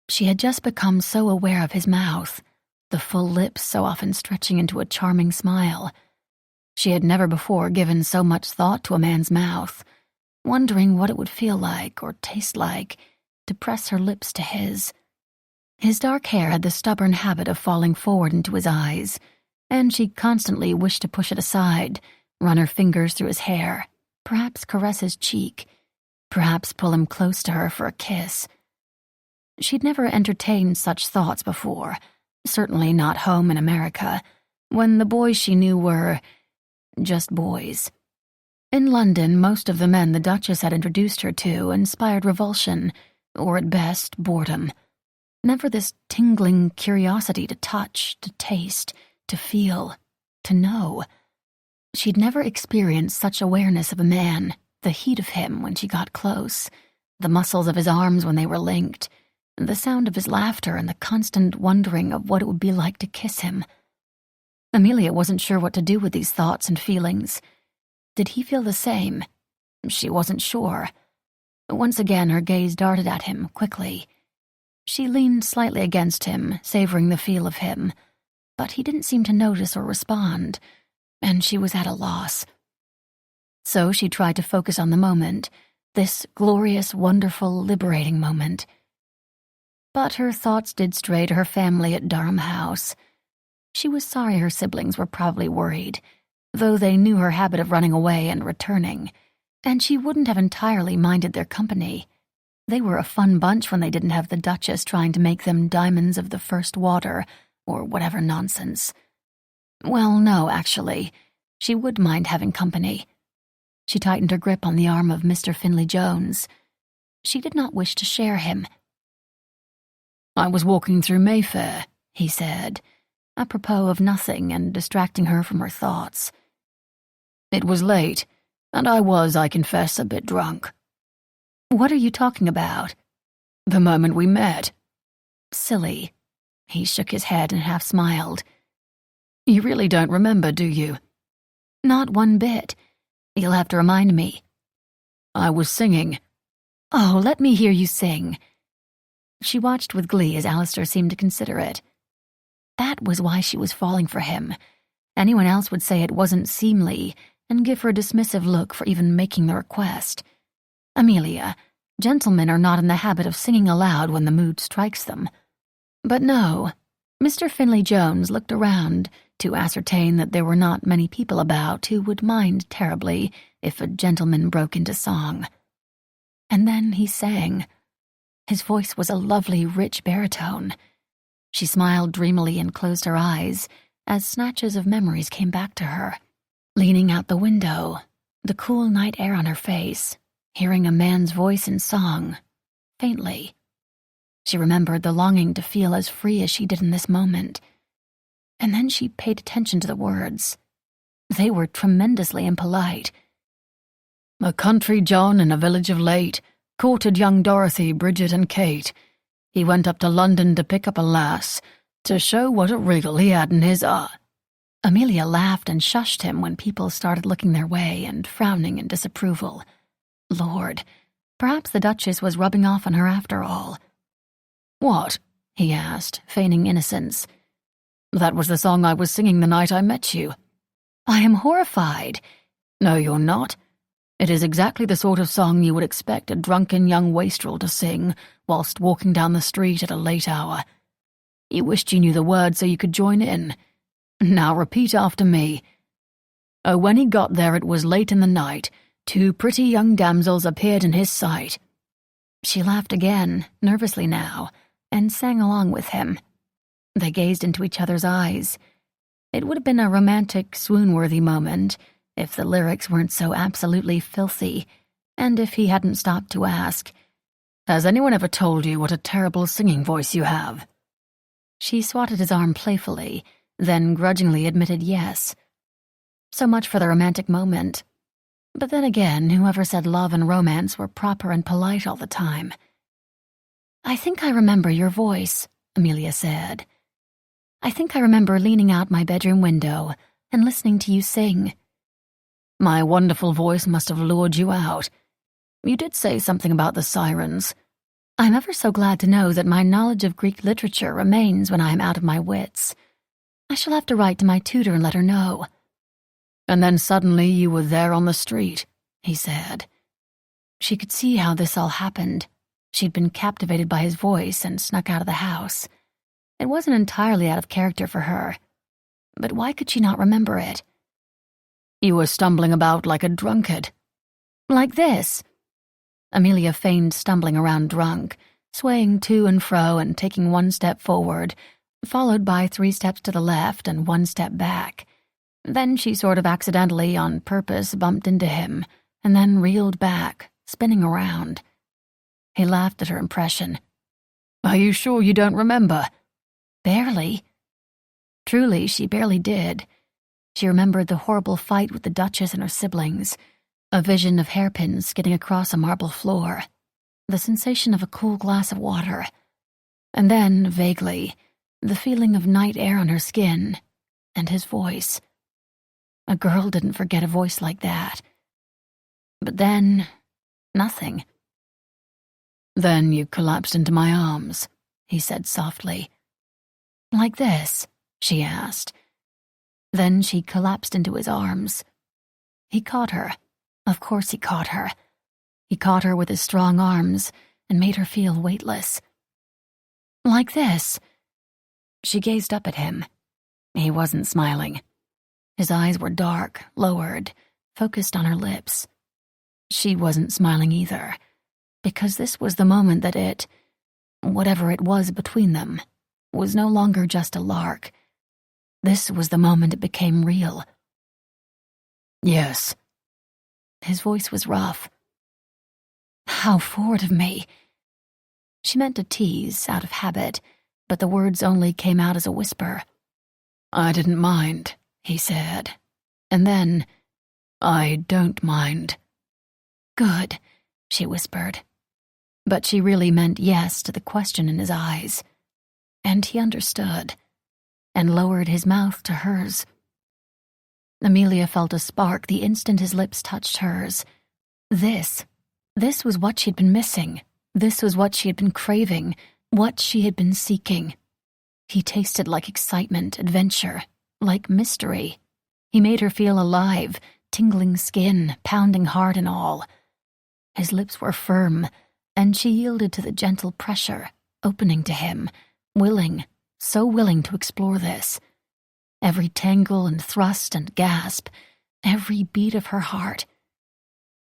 She had just become so aware of his mouth, the full lips so often stretching into a charming smile. She had never before given so much thought to a man's mouth, wondering what it would feel like or taste like to press her lips to his. His dark hair had the stubborn habit of falling forward into his eyes, and she constantly wished to push it aside, run her fingers through his hair, perhaps caress his cheek, perhaps pull him close to her for a kiss. She'd never entertained such thoughts before, certainly not home in America, when the boys she knew were just boys. In London, most of the men the Duchess had introduced her to inspired revulsion, or at best, boredom. Never this tingling curiosity to touch, to taste, to feel, to know. She'd never experienced such awareness of a man, the heat of him when she got close, the muscles of his arms when they were linked, the sound of his laughter and the constant wondering of what it would be like to kiss him. Amelia wasn't sure what to do with these thoughts and feelings. Did he feel the same? She wasn't sure. Once again her gaze darted at him, quickly. She leaned slightly against him, savoring the feel of him, but he didn't seem to notice or respond, and she was at a loss. So she tried to focus on the moment, this glorious, wonderful, liberating moment. But her thoughts did stray to her family at Durham House. She was sorry her siblings were probably worried, though they knew her habit of running away and returning, and she wouldn't have entirely minded their company. They were a fun bunch when they didn't have the Duchess trying to make them diamonds of the first water, or whatever nonsense. Well, no, actually, she would mind having company. She tightened her grip on the arm of Mr. Finley Jones. She did not wish to share him. "I was walking through Mayfair," he said, apropos of nothing and distracting her from her thoughts. "It was late, and I was, I confess, a bit drunk." "What are you talking about?" "The moment we met." "Silly." He shook his head and half smiled. "You really don't remember, do you?" "Not one bit. You'll have to remind me." "I was singing." "Oh, let me hear you sing." She watched with glee as Alistair seemed to consider it. That was why she was falling for him. Anyone else would say it wasn't seemly and give her a dismissive look for even making the request. "Amelia, gentlemen are not in the habit of singing aloud when the mood strikes them." But no, Mr. Finley Jones looked around to ascertain that there were not many people about who would mind terribly if a gentleman broke into song. And then he sang. His voice was a lovely, rich baritone. She smiled dreamily and closed her eyes as snatches of memories came back to her. Leaning out the window, the cool night air on her face, hearing a man's voice in song, faintly. She remembered the longing to feel as free as she did in this moment. And then she paid attention to the words. They were tremendously impolite. A country John in a village of late courted young Dorothy, Bridget, and Kate. He went up to London to pick up a lass, to show what a wriggle he had in his eye. Amelia laughed and shushed him when people started looking their way and frowning in disapproval. Lord, perhaps the Duchess was rubbing off on her after all. What? He asked, feigning innocence. That was the song I was singing the night I met you. I am horrified. No, you're not. It is exactly the sort of song you would expect a drunken young wastrel to sing whilst walking down the street at a late hour. You wished you knew the words so you could join in. Now repeat after me. Oh, when he got there it was late in the night. 2 pretty young damsels appeared in his sight. She laughed again, nervously now, and sang along with him. They gazed into each other's eyes. It would have been a romantic, swoon-worthy moment if the lyrics weren't so absolutely filthy, and if he hadn't stopped to ask, "Has anyone ever told you what a terrible singing voice you have?" She swatted his arm playfully, then grudgingly admitted yes. So much for the romantic moment. But then again, whoever said love and romance were proper and polite all the time? I think I remember your voice, Amelia said. I think I remember leaning out my bedroom window and listening to you sing. My wonderful voice must have lured you out. You did say something about the sirens. I'm ever so glad to know that my knowledge of Greek literature remains when I am out of my wits. I shall have to write to my tutor and let her know. And then suddenly you were there on the street, he said. She could see how this all happened. She'd been captivated by his voice and snuck out of the house. It wasn't entirely out of character for her. But why could she not remember it? You were stumbling about like a drunkard. Like this. Amelia feigned stumbling around drunk, swaying to and fro and taking 1 step forward, followed by 3 steps to the left and 1 step back. Then she sort of accidentally, on purpose, bumped into him, and then reeled back, spinning around. He laughed at her impression. Are you sure you don't remember? Barely. Truly, she barely did. She remembered the horrible fight with the Duchess and her siblings, a vision of hairpins skidding across a marble floor, the sensation of a cool glass of water, and then, vaguely, the feeling of night air on her skin, and his voice. A girl didn't forget a voice like that. But then, nothing. Then you collapsed into my arms, he said softly. Like this, she asked. Then she collapsed into his arms. He caught her. Of course he caught her. He caught her with his strong arms and made her feel weightless. Like this. She gazed up at him. He wasn't smiling. His eyes were dark, lowered, focused on her lips. She wasn't smiling either, because this was the moment that it, whatever it was between them, was no longer just a lark. This was the moment it became real. Yes. His voice was rough. How forward of me. She meant to tease, out of habit, but the words only came out as a whisper. I didn't mind, he said. And then, I don't mind. Good, she whispered. But she really meant yes to the question in his eyes. And he understood, and lowered his mouth to hers. Amelia felt a spark the instant his lips touched hers. This was what she'd been missing. This was what she had been craving, what she had been seeking. He tasted like excitement, adventure, like mystery. He made her feel alive, tingling skin, pounding heart and all. His lips were firm, and she yielded to the gentle pressure, opening to him, willing, so willing to explore this. Every tangle and thrust and gasp, every beat of her heart.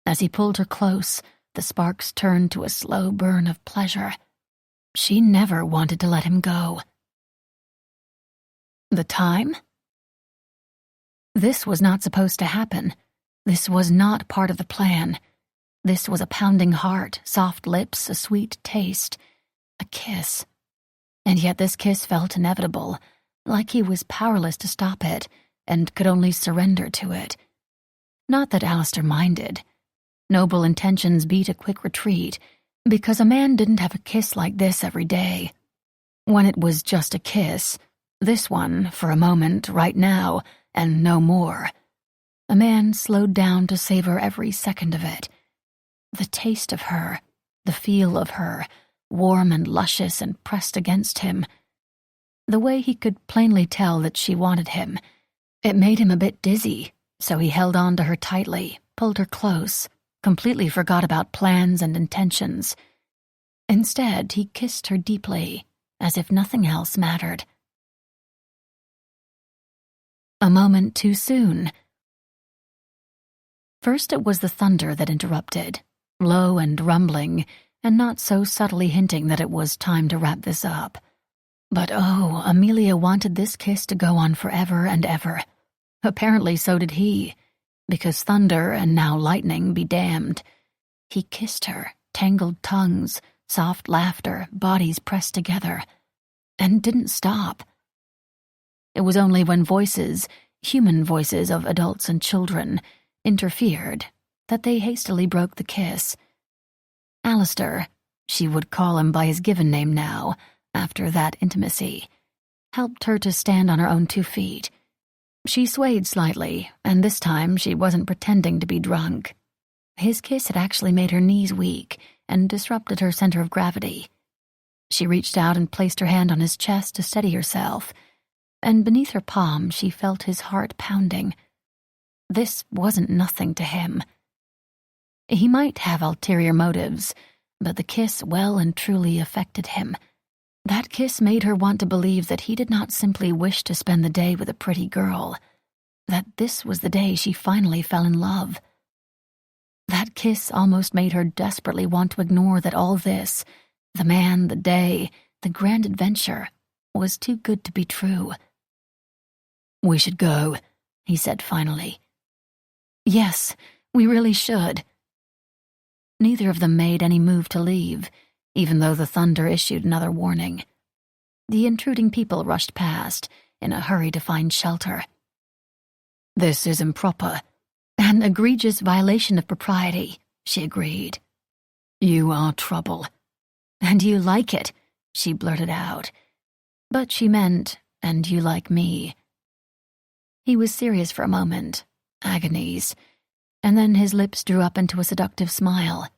As he pulled her close, the sparks turned to a slow burn of pleasure. She never wanted to let him go. The time? This was not supposed to happen. This was not part of the plan. This was a pounding heart, soft lips, a sweet taste. A kiss. And yet this kiss felt inevitable, like he was powerless to stop it and could only surrender to it. Not that Alistair minded. Noble intentions beat a quick retreat, because a man didn't have a kiss like this every day. When it was just a kiss, this one, for a moment, right now, and no more. A man slowed down to savor every second of it. The taste of her, the feel of her, warm and luscious and pressed against him. The way he could plainly tell that she wanted him. It made him a bit dizzy, so he held on to her tightly, pulled her close, completely forgot about plans and intentions. Instead, he kissed her deeply, as if nothing else mattered. A moment too soon. First it was the thunder that interrupted, low and rumbling, and not so subtly hinting that it was time to wrap this up. But oh, Amelia wanted this kiss to go on forever and ever. Apparently so did he, because thunder and now lightning be damned. He kissed her, tangled tongues, soft laughter, bodies pressed together, and didn't stop. It was only when voices, human voices of adults and children, interfered that they hastily broke the kiss. Alistair, she would call him by his given name now, after that intimacy, helped her to stand on her own 2 feet. She swayed slightly, and this time she wasn't pretending to be drunk. His kiss had actually made her knees weak and disrupted her center of gravity. She reached out and placed her hand on his chest to steady herself, and beneath her palm she felt his heart pounding. This wasn't nothing to him. He might have ulterior motives, but the kiss well and truly affected him. That kiss made her want to believe that he did not simply wish to spend the day with a pretty girl, that this was the day she finally fell in love. That kiss almost made her desperately want to ignore that all this, the man, the day, the grand adventure, was too good to be true. "We should go," he said finally. "Yes, we really should." Neither of them made any move to leave, even though the thunder issued another warning. The intruding people rushed past, in a hurry to find shelter. "This is improper. An egregious violation of propriety," she agreed. "You are trouble." "And you like it," she blurted out. But she meant, "and you like me." He was serious for a moment, agonies, and then his lips drew up into a seductive smile.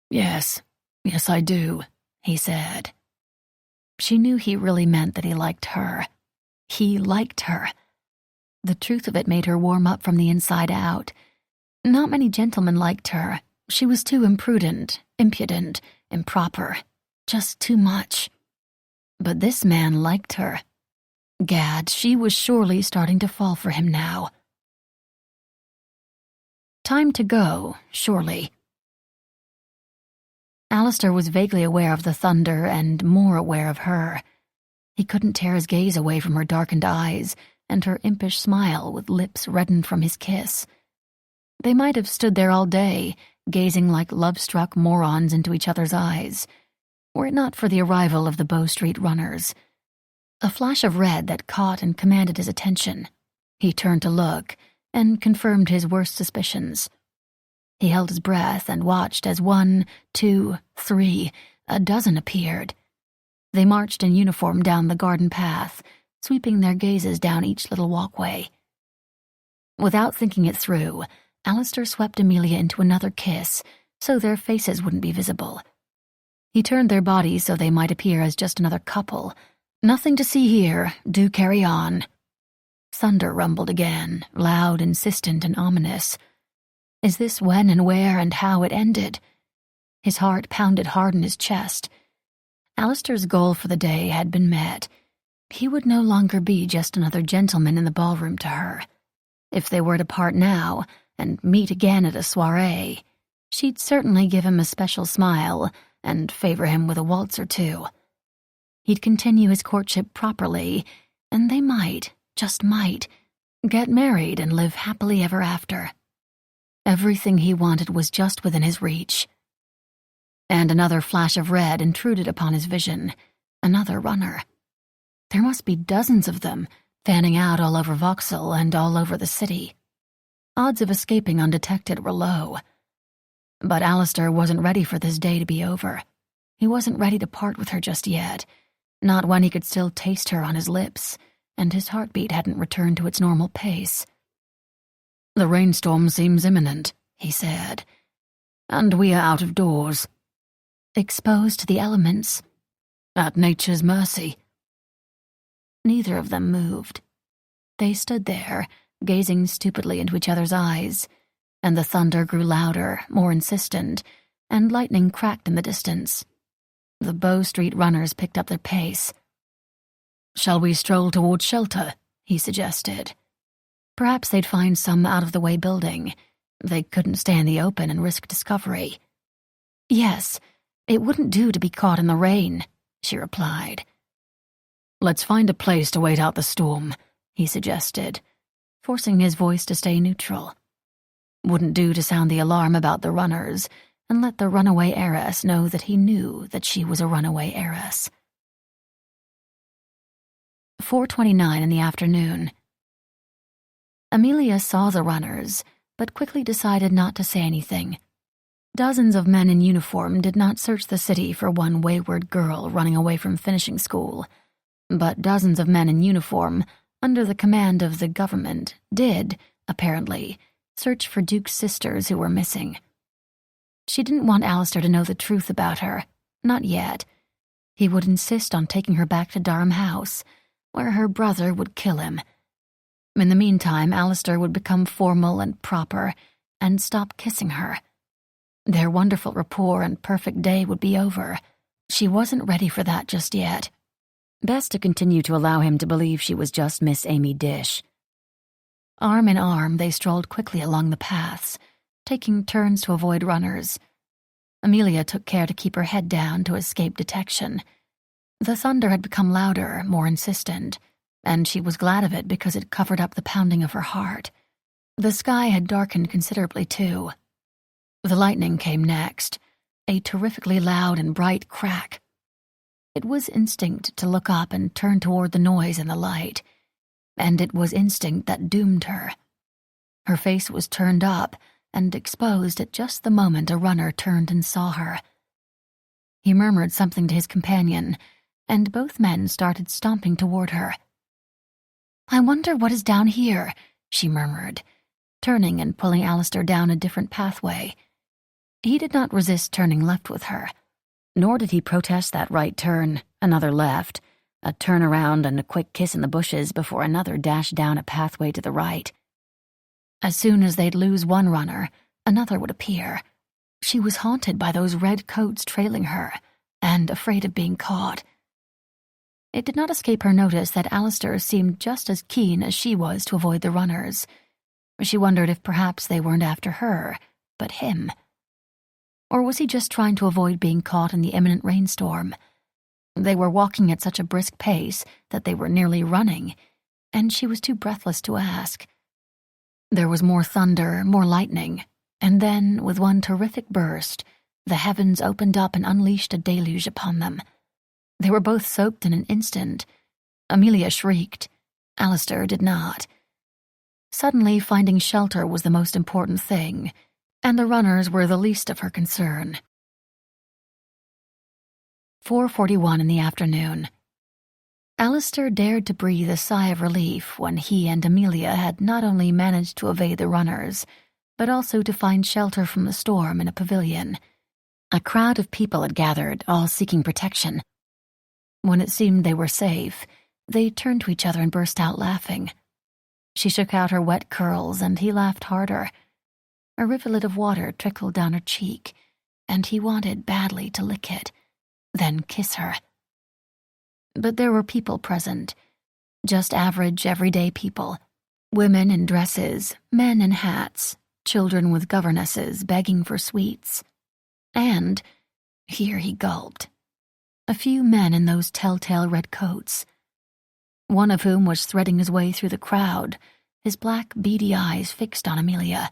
Yes, I do," he said. She knew he really meant that he liked her. He liked her. The truth of it made her warm up from the inside out. Not many gentlemen liked her. She was too imprudent, impudent, improper. Just too much. But this man liked her. Gad, she was surely starting to fall for him now. Time to go, surely. Alistair was vaguely aware of the thunder and more aware of her. He couldn't tear his gaze away from her darkened eyes and her impish smile with lips reddened from his kiss. They might have stood there all day, gazing like love-struck morons into each other's eyes, were it not for the arrival of the Bow Street runners. A flash of red that caught and commanded his attention. He turned to look, and confirmed his worst suspicions. He held his breath and watched as 1, 2, 3, a dozen appeared. They marched in uniform down the garden path, sweeping their gazes down each little walkway. Without thinking it through, Alistair swept Amelia into another kiss, so their faces wouldn't be visible. He turned their bodies so they might appear as just another couple. "Nothing to see here. Do carry on." Thunder rumbled again, loud, insistent, and ominous. Is this when and where and how it ended? His heart pounded hard in his chest. Alistair's goal for the day had been met. He would no longer be just another gentleman in the ballroom to her. If they were to part now, and meet again at a soirée, she'd certainly give him a special smile and favor him with a waltz or two. He'd continue his courtship properly, and they might, just might, get married and live happily ever after. Everything he wanted was just within his reach. And another flash of red intruded upon his vision. Another runner. There must be dozens of them, fanning out all over Vauxhall and all over the city. Odds of escaping undetected were low. But Alistair wasn't ready for this day to be over. He wasn't ready to part with her just yet, not when he could still taste her on his lips, and his heartbeat hadn't returned to its normal pace. "The rainstorm seems imminent," he said, "and we are out of doors. Exposed to the elements. At nature's mercy." Neither of them moved. They stood there, gazing stupidly into each other's eyes, and the thunder grew louder, more insistent, and lightning cracked in the distance. The Bow Street runners picked up their pace. "Shall we stroll towards shelter?" he suggested. Perhaps they'd find some out-of-the-way building. They couldn't stay in the open and risk discovery. "Yes, it wouldn't do to be caught in the rain," she replied. "Let's find a place to wait out the storm," he suggested, forcing his voice to stay neutral. Wouldn't do to sound the alarm about the runners and let the runaway heiress know that he knew that she was a runaway heiress. 4:29 in the afternoon. Amelia saw the runners, but quickly decided not to say anything. Dozens of men in uniform did not search the city for one wayward girl running away from finishing school, but dozens of men in uniform, under the command of the government, did, apparently, search for Duke's sisters who were missing. She didn't want Alistair to know the truth about her, not yet. He would insist on taking her back to Durham House, where her brother would kill him. In the meantime, Alistair would become formal and proper and stop kissing her. Their wonderful rapport and perfect day would be over. She wasn't ready for that just yet. Best to continue to allow him to believe she was just Miss Amy Dish. Arm in arm, they strolled quickly along the paths, taking turns to avoid runners. Amelia took care to keep her head down to escape detection. The thunder had become louder, more insistent, and she was glad of it because it covered up the pounding of her heart. The sky had darkened considerably, too. The lightning came next, a terrifically loud and bright crack. It was instinct to look up and turn toward the noise and the light, and it was instinct that doomed her. Her face was turned up and exposed at just the moment a runner turned and saw her. He murmured something to his companion, and both men started stomping toward her. "I wonder what is down here," she murmured, turning and pulling Alistair down a different pathway. He did not resist turning left with her, nor did he protest that right turn, another left, a turn around and a quick kiss in the bushes before another dashed down a pathway to the right. As soon as they'd lose one runner, another would appear. She was haunted by those red coats trailing her, and afraid of being caught. It did not escape her notice that Alistair seemed just as keen as she was to avoid the runners. She wondered if perhaps they weren't after her, but him. Or was he just trying to avoid being caught in the imminent rainstorm? They were walking at such a brisk pace that they were nearly running, and she was too breathless to ask. There was more thunder, more lightning, and then, with one terrific burst, the heavens opened up and unleashed a deluge upon them. They were both soaked in an instant. Amelia shrieked. Alistair did not. Suddenly, finding shelter was the most important thing, and the runners were the least of her concern. 4:41 in the afternoon. Alistair dared to breathe a sigh of relief when he and Amelia had not only managed to evade the runners, but also to find shelter from the storm in a pavilion. A crowd of people had gathered, all seeking protection. When it seemed they were safe, they turned to each other and burst out laughing. She shook out her wet curls, and he laughed harder. A rivulet of water trickled down her cheek, and he wanted badly to lick it, then kiss her. But there were people present, just average, everyday people. Women in dresses, men in hats, children with governesses begging for sweets. And, here he gulped, a few men in those telltale red coats, one of whom was threading his way through the crowd, his black, beady eyes fixed on Amelia.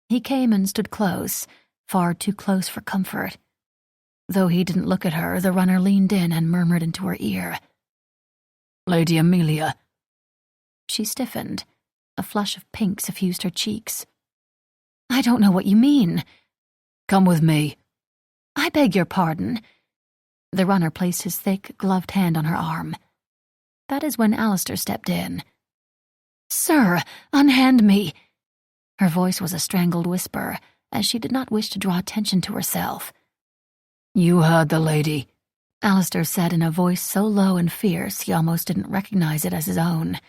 He came and stood close, far too close for comfort. Though he didn't look at her, the runner leaned in and murmured into her ear. "Lady Amelia." She stiffened. A flush of pink suffused her cheeks. "I don't know what you mean." "Come with me." "I beg your pardon." The runner placed his thick, gloved hand on her arm. That is when Alistair stepped in. "Sir, unhand me." Her voice was a strangled whisper, as she did not wish to draw attention to herself. "You heard the lady," Alistair said in a voice so low and fierce he almost didn't recognize it as his own.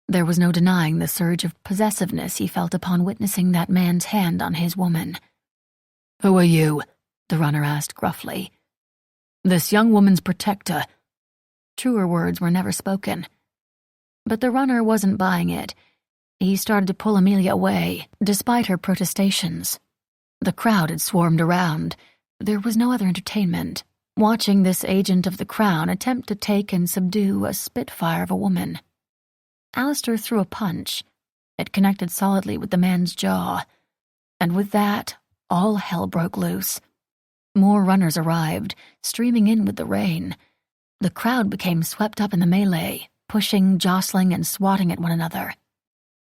There was no denying the surge of possessiveness he felt upon witnessing that man's hand on his woman. "Who are you?" the runner asked gruffly. "This young woman's protector." Truer words were never spoken. But the runner wasn't buying it. He started to pull Amelia away, despite her protestations. The crowd had swarmed around. There was no other entertainment, watching this agent of the crown attempt to take and subdue a spitfire of a woman. Alistair threw a punch. It connected solidly with the man's jaw. And with that, all hell broke loose. More runners arrived, streaming in with the rain. The crowd became swept up in the melee, pushing, jostling, and swatting at one another.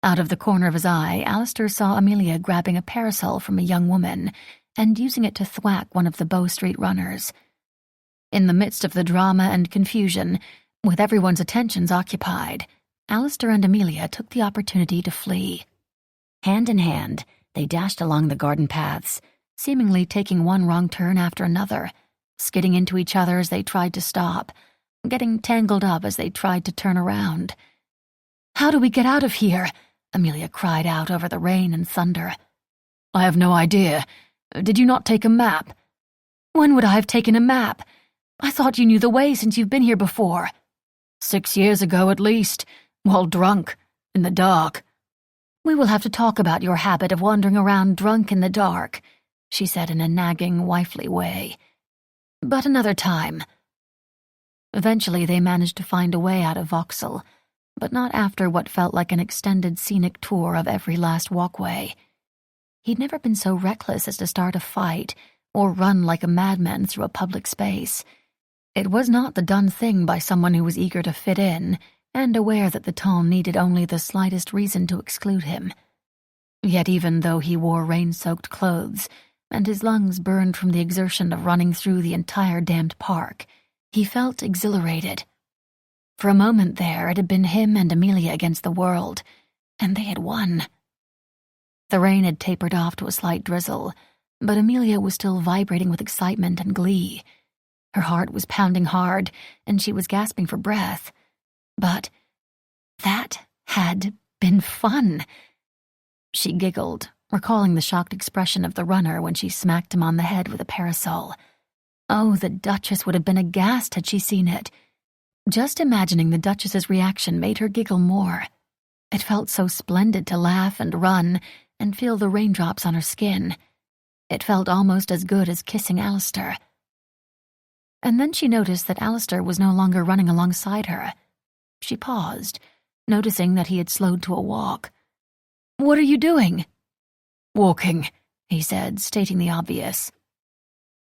Out of the corner of his eye, Alistair saw Amelia grabbing a parasol from a young woman and using it to thwack one of the Bow Street runners. In the midst of the drama and confusion, with everyone's attentions occupied, Alistair and Amelia took the opportunity to flee. Hand in hand, they dashed along the garden paths, seemingly taking one wrong turn after another, skidding into each other as they tried to stop, getting tangled up as they tried to turn around. "How do we get out of here?" Amelia cried out over the rain and thunder. "I have no idea. Did you not take a map?" "When would I have taken a map? I thought you knew the way since you've been here before." 6 years ago at least, while drunk, in the dark." "We will have to talk about your habit of wandering around drunk in the dark," she said in a nagging, wifely way. "But another time." Eventually they managed to find a way out of Vauxhall, but not after what felt like an extended scenic tour of every last walkway. He'd never been so reckless as to start a fight or run like a madman through a public space. It was not the done thing by someone who was eager to fit in and aware that the town needed only the slightest reason to exclude him. Yet even though he wore rain-soaked clothes and his lungs burned from the exertion of running through the entire damned park, he felt exhilarated. For a moment there, it had been him and Amelia against the world, and they had won. The rain had tapered off to a slight drizzle, but Amelia was still vibrating with excitement and glee. Her heart was pounding hard, and she was gasping for breath. But that had been fun. She giggled, recalling the shocked expression of the runner when she smacked him on the head with a parasol. Oh, the Duchess would have been aghast had she seen it. Just imagining the Duchess's reaction made her giggle more. It felt so splendid to laugh and run and feel the raindrops on her skin. It felt almost as good as kissing Alistair. And then she noticed that Alistair was no longer running alongside her. She paused, noticing that he had slowed to a walk. "What are you doing?" "Walking," he said, stating the obvious.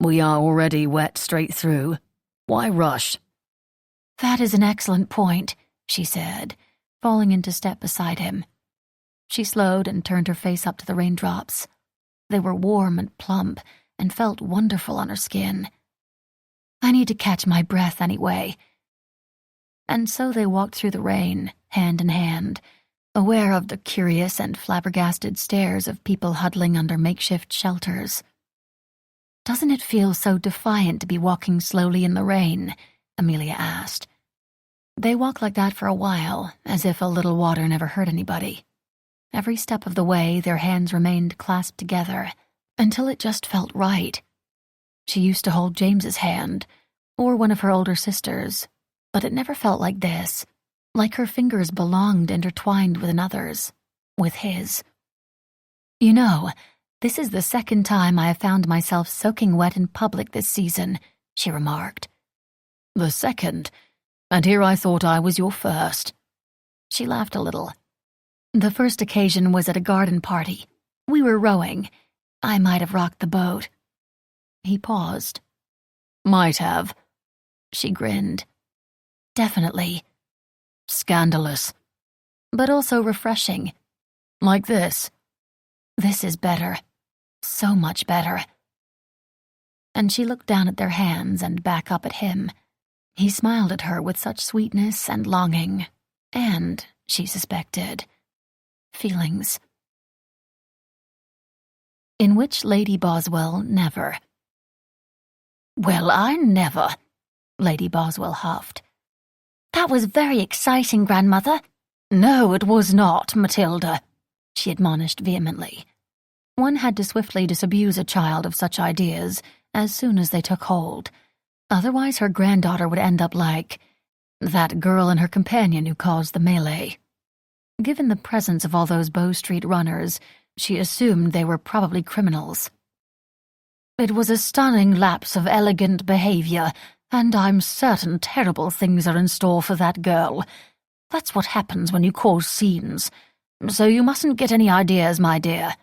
"We are already wet straight through. Why rush?" "That is an excellent point," she said, falling into step beside him. She slowed and turned her face up to the raindrops. They were warm and plump and felt wonderful on her skin. "I need to catch my breath anyway." And so they walked through the rain, hand in hand, aware of the curious and flabbergasted stares of people huddling under makeshift shelters. "Doesn't it feel so defiant to be walking slowly in the rain?" Amelia asked. They walked like that for a while, as if a little water never hurt anybody. Every step of the way, their hands remained clasped together, until it just felt right. She used to hold James's hand, or one of her older sisters, but it never felt like this, like her fingers belonged intertwined with another's, with his. "You know, this is the second time I have found myself soaking wet in public this season," she remarked. "The second? And here I thought I was your first." She laughed a little. "The first occasion was at a garden party. We were rowing. I might have rocked the boat." He paused. Might have. She grinned. Definitely. Scandalous. But also refreshing. Like this. This is better. So much better. And she looked down at their hands and back up at him. He smiled at her with such sweetness and longing, and, she suspected, feelings. In which Lady Boswell never. Well, I never, Lady Boswell huffed. That was very exciting, Grandmother. No, it was not, Matilda, she admonished vehemently. One had to swiftly disabuse a child of such ideas as soon as they took hold. Otherwise her granddaughter would end up like that girl and her companion who caused the melee. Given the presence of all those Bow Street runners, she assumed they were probably criminals. It was a stunning lapse of elegant behavior, and I'm certain terrible things are in store for that girl. That's what happens when you cause scenes. So you mustn't get any ideas, my dear.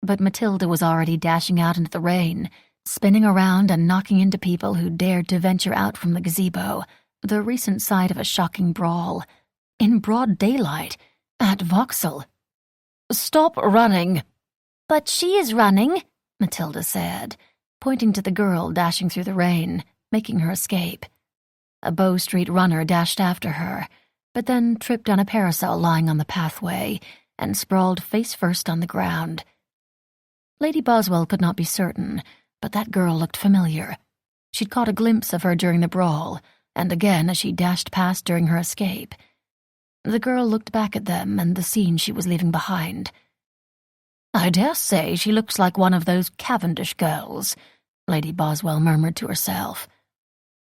But Matilda was already dashing out into the rain, spinning around and knocking into people who dared to venture out from the gazebo, the recent site of a shocking brawl. In broad daylight, at Vauxhall. Stop running. But she is running, Matilda said, pointing to the girl dashing through the rain, making her escape. A Bow Street runner dashed after her, but then tripped on a parasol lying on the pathway and sprawled face first on the ground. Lady Boswell could not be certain, but that girl looked familiar. She'd caught a glimpse of her during the brawl, and again as she dashed past during her escape. The girl looked back at them and the scene she was leaving behind. I dare say she looks like one of those Cavendish girls, Lady Boswell murmured to herself.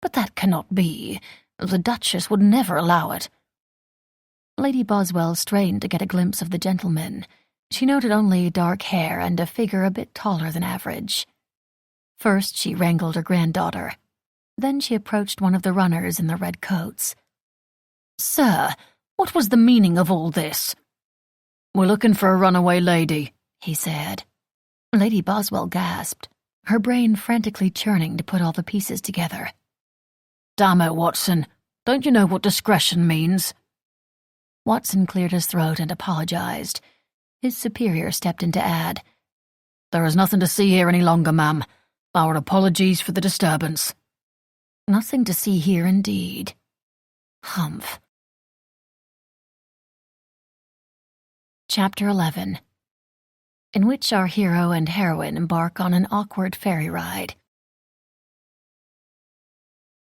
But that cannot be. The Duchess would never allow it. Lady Boswell strained to get a glimpse of the gentleman. She noted only dark hair and a figure a bit taller than average. First she wrangled her granddaughter. Then she approached one of the runners in the red coats. Sir, what was the meaning of all this? We're looking for a runaway lady, he said. Lady Boswell gasped, her brain frantically churning to put all the pieces together. Damn it, Watson. Don't you know what discretion means? Watson cleared his throat and apologized. His superior stepped in to add, There is nothing to see here any longer, ma'am. Our apologies for the disturbance. Nothing to see here, indeed. Humph. Chapter 11, in which our hero and heroine embark on an awkward ferry ride.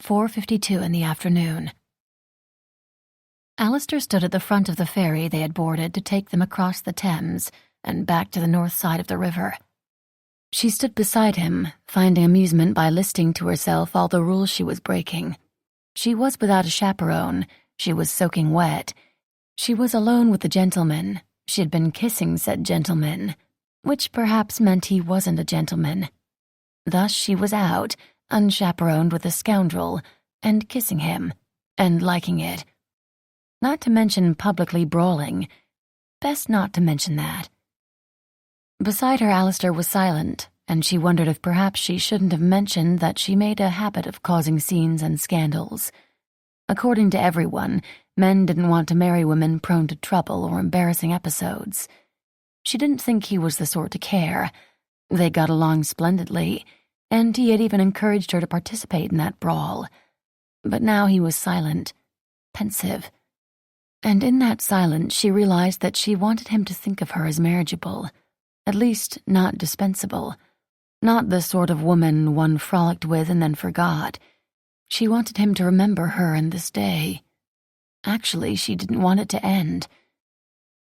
4:52 in the afternoon. Alistair stood at the front of the ferry they had boarded to take them across the Thames and back to the north side of the river. She stood beside him, finding amusement by listing to herself all the rules she was breaking. She was without a chaperone, she was soaking wet, she was alone with the gentleman. She had been kissing said gentleman, which perhaps meant he wasn't a gentleman. Thus she was out, unchaperoned with a scoundrel, and kissing him, and liking it. Not to mention publicly brawling. Best not to mention that. Beside her, Alistair was silent, and she wondered if perhaps she shouldn't have mentioned that she made a habit of causing scenes and scandals. According to everyone, men didn't want to marry women prone to trouble or embarrassing episodes. She didn't think he was the sort to care. They got along splendidly, and he had even encouraged her to participate in that brawl. But now he was silent, pensive. And in that silence she realized that she wanted him to think of her as marriageable, at least not dispensable, not the sort of woman one frolicked with and then forgot. She wanted him to remember her in this day. Actually, she didn't want it to end.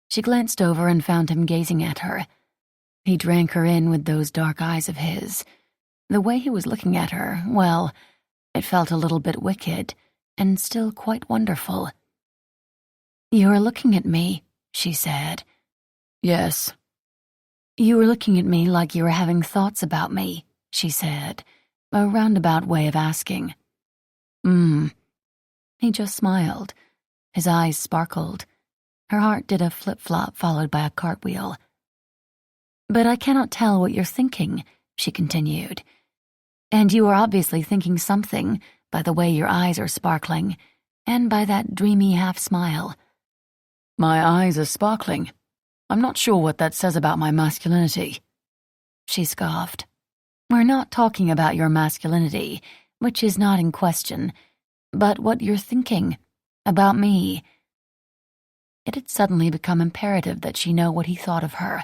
She glanced over and found him gazing at her. He drank her in with those dark eyes of his. The way he was looking at her, well, it felt a little bit wicked, and still quite wonderful. "You are looking at me," she said. Yes. "You were looking at me like you were having thoughts about me," she said, a roundabout way of asking. He just smiled. His eyes sparkled. Her heart did a flip-flop followed by a cartwheel. "But I cannot tell what you're thinking," she continued. And you are obviously thinking something by the way your eyes are sparkling, and by that dreamy half-smile. My eyes are sparkling. I'm not sure what that says about my masculinity. She scoffed. We're not talking about your masculinity, which is not in question, but what you're thinking about me. It had suddenly become imperative that she know what he thought of her.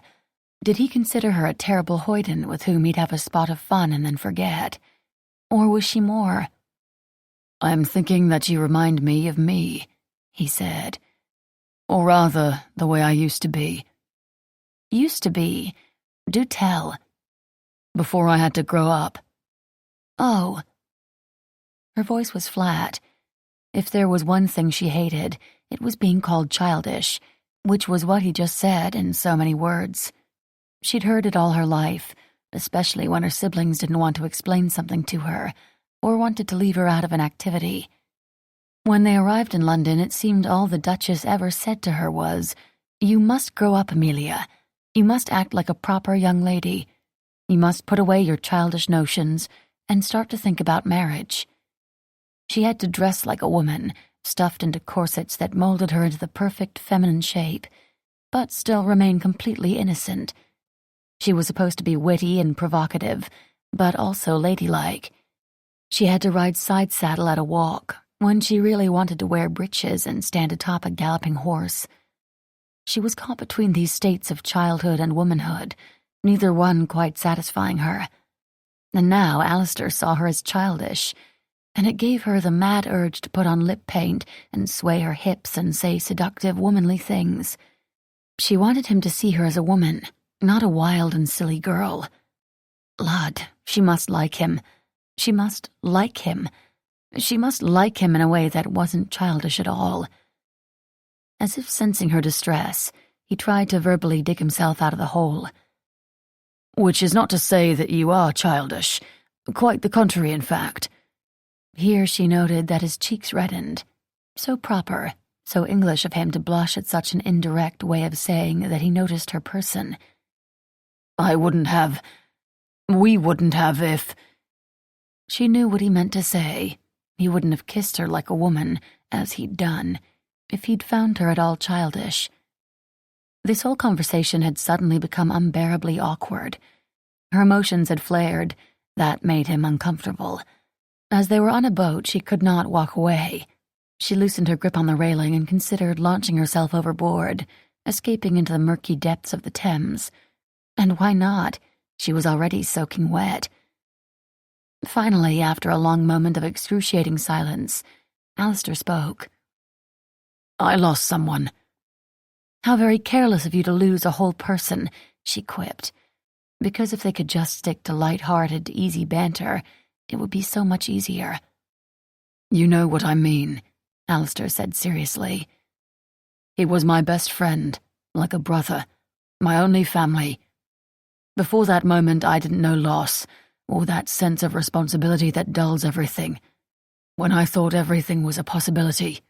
Did he consider her a terrible hoyden with whom he'd have a spot of fun and then forget? Or was she more? I'm thinking that you remind me of me, he said. Or rather, the way I used to be. Used to be? Do tell. Before I had to grow up. Oh. Her voice was flat. If there was one thing she hated, it was being called childish, which was what he just said in so many words. She'd heard it all her life, especially when her siblings didn't want to explain something to her, or wanted to leave her out of an activity. When they arrived in London, it seemed all the Duchess ever said to her was, "You must grow up, Amelia. You must act like a proper young lady. You must put away your childish notions and start to think about marriage." She had to dress like a woman, stuffed into corsets that molded her into the perfect feminine shape, but still remain completely innocent. She was supposed to be witty and provocative, but also ladylike. She had to ride side saddle at a walk, when she really wanted to wear breeches and stand atop a galloping horse. She was caught between these states of childhood and womanhood, neither one quite satisfying her. And now Alistair saw her as childish, and it gave her the mad urge to put on lip paint and sway her hips and say seductive, womanly things. She wanted him to see her as a woman, not a wild and silly girl. Lud, she must like him. She must like him. She must like him in a way that wasn't childish at all. As if sensing her distress, he tried to verbally dig himself out of the hole. Which is not to say that you are childish. Quite the contrary, in fact. Here she noted that his cheeks reddened. So proper, so English of him to blush at such an indirect way of saying that he noticed her person. We wouldn't have if... She knew what he meant to say. He wouldn't have kissed her like a woman, as he'd done, if he'd found her at all childish. This whole conversation had suddenly become unbearably awkward. Her emotions had flared. That made him uncomfortable. As they were on a boat, she could not walk away. She loosened her grip on the railing and considered launching herself overboard, escaping into the murky depths of the Thames. And why not? She was already soaking wet. Finally, after a long moment of excruciating silence, Alistair spoke. I lost someone. How very careless of you to lose a whole person, she quipped. Because if they could just stick to light-hearted, easy banter, it would be so much easier. You know what I mean, Alistair said seriously. He was my best friend, like a brother, my only family. Before that moment, I didn't know loss, or that sense of responsibility that dulls everything, when I thought everything was a possibility.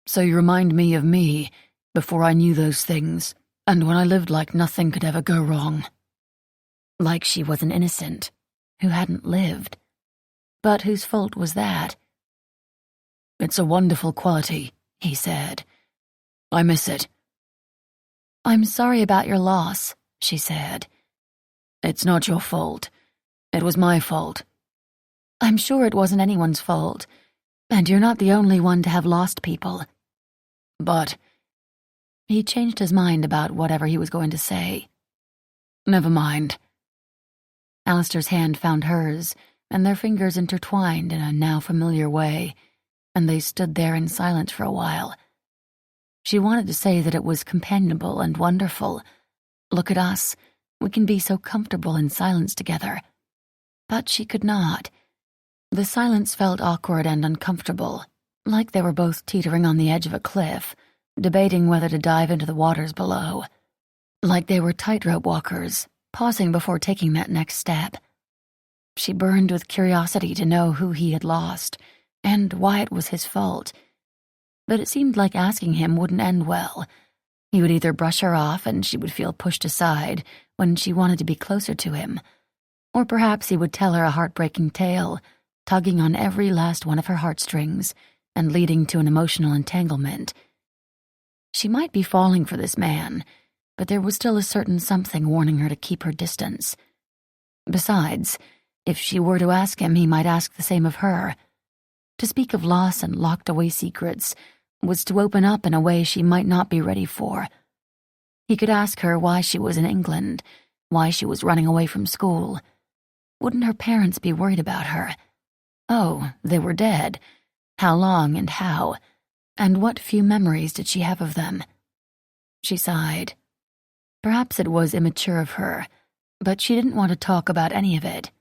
So you remind me of me, before I knew those things, and when I lived like nothing could ever go wrong. Like she was an innocent, who hadn't lived. But whose fault was that? It's a wonderful quality, he said. I miss it. I'm sorry about your loss, she said. It's not your fault. It was my fault. I'm sure it wasn't anyone's fault, and you're not the only one to have lost people. But... He changed his mind about whatever he was going to say. Never mind. Alistair's hand found hers, and their fingers intertwined in a now familiar way, and they stood there in silence for a while. She wanted to say that it was companionable and wonderful. Look at us. We can be so comfortable in silence together. But she could not. The silence felt awkward and uncomfortable, like they were both teetering on the edge of a cliff, debating whether to dive into the waters below. Like they were tightrope walkers, pausing before taking that next step. She burned with curiosity to know who he had lost, and why it was his fault. But it seemed like asking him wouldn't end well. He would either brush her off and she would feel pushed aside when she wanted to be closer to him, Or perhaps he would tell her a heartbreaking tale, tugging on every last one of her heartstrings and leading to an emotional entanglement. She might be falling for this man, but there was still a certain something warning her to keep her distance. Besides, if she were to ask him, he might ask the same of her. To speak of loss and locked-away secrets was to open up in a way she might not be ready for. He could ask her why she was in England, why she was running away from school. Wouldn't her parents be worried about her? Oh, they were dead. How long and how? And what few memories did she have of them? She sighed. Perhaps it was immature of her, but she didn't want to talk about any of it.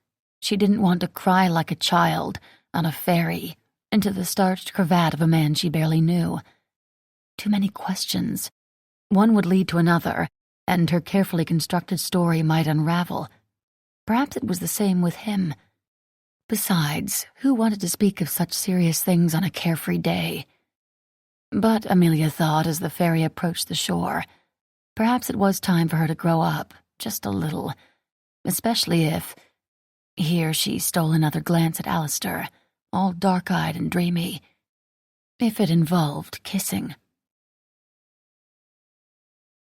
She didn't want to cry like a child on a ferry into the starched cravat of a man she barely knew. Too many questions. One would lead to another, and her carefully constructed story might unravel. Perhaps it was the same with him. Besides, who wanted to speak of such serious things on a carefree day? But, Amelia thought as the ferry approached the shore, perhaps it was time for her to grow up, just a little, especially if— Here she stole another glance at Alistair, all dark-eyed and dreamy. If it involved kissing.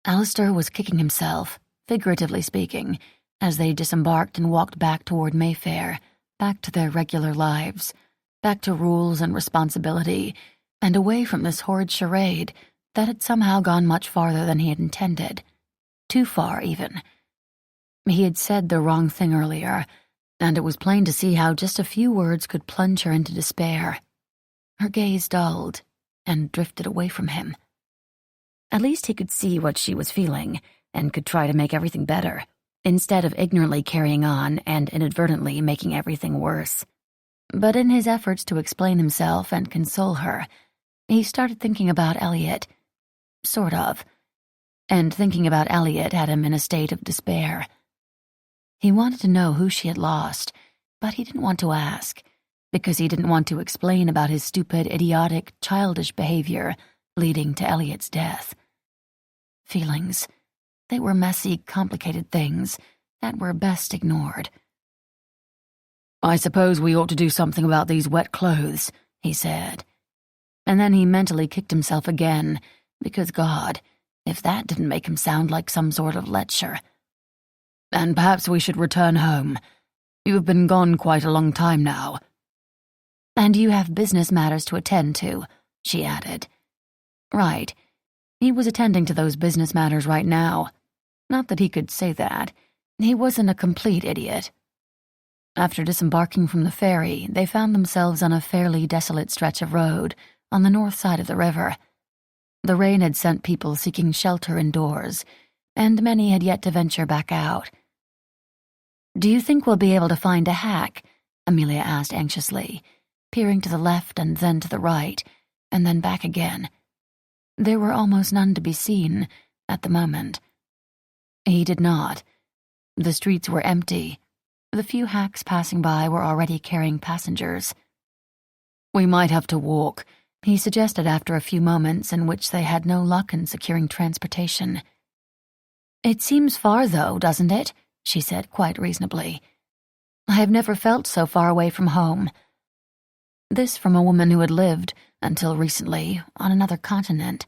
Alistair was kicking himself, figuratively speaking, as they disembarked and walked back toward Mayfair, back to their regular lives, back to rules and responsibility, and away from this horrid charade that had somehow gone much farther than he had intended. Too far, even. He had said the wrong thing earlier, and it was plain to see how just a few words could plunge her into despair. Her gaze dulled and drifted away from him. At least he could see what she was feeling and could try to make everything better, instead of ignorantly carrying on and inadvertently making everything worse. But in his efforts to explain himself and console her, he started thinking about Elliot. Sort of. And thinking about Elliot had him in a state of despair. He wanted to know who she had lost, but he didn't want to ask, because he didn't want to explain about his stupid, idiotic, childish behavior leading to Elliot's death. Feelings. They were messy, complicated things that were best ignored. "I suppose we ought to do something about these wet clothes," he said. And then he mentally kicked himself again, because God, if that didn't make him sound like some sort of lecher. "And perhaps we should return home. You have been gone quite a long time now." "And you have business matters to attend to," she added. Right. He was attending to those business matters right now. Not that he could say that. He wasn't a complete idiot. After disembarking from the ferry, they found themselves on a fairly desolate stretch of road on the north side of the river. The rain had sent people seeking shelter indoors, and many had yet to venture back out. "Do you think we'll be able to find a hack?" Amelia asked anxiously, peering to the left and then to the right, and then back again. There were almost none to be seen at the moment. He did not. The streets were empty. The few hacks passing by were already carrying passengers. "We might have to walk," he suggested after a few moments in which they had no luck in securing transportation. "It seems far, though, doesn't it?" she said quite reasonably. "I have never felt so far away from home." This from a woman who had lived, until recently, on another continent.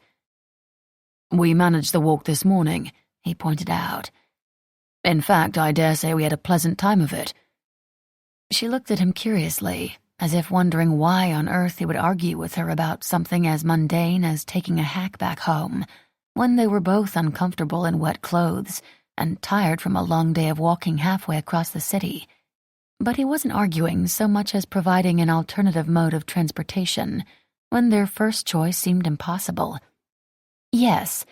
"We managed the walk this morning," he pointed out. "In fact, I dare say we had a pleasant time of it." She looked at him curiously, as if wondering why on earth he would argue with her about something as mundane as taking a hack back home, when they were both uncomfortable in wet clothes and tired from a long day of walking halfway across the city. But he wasn't arguing so much as providing an alternative mode of transportation, when their first choice seemed impossible. "Yes,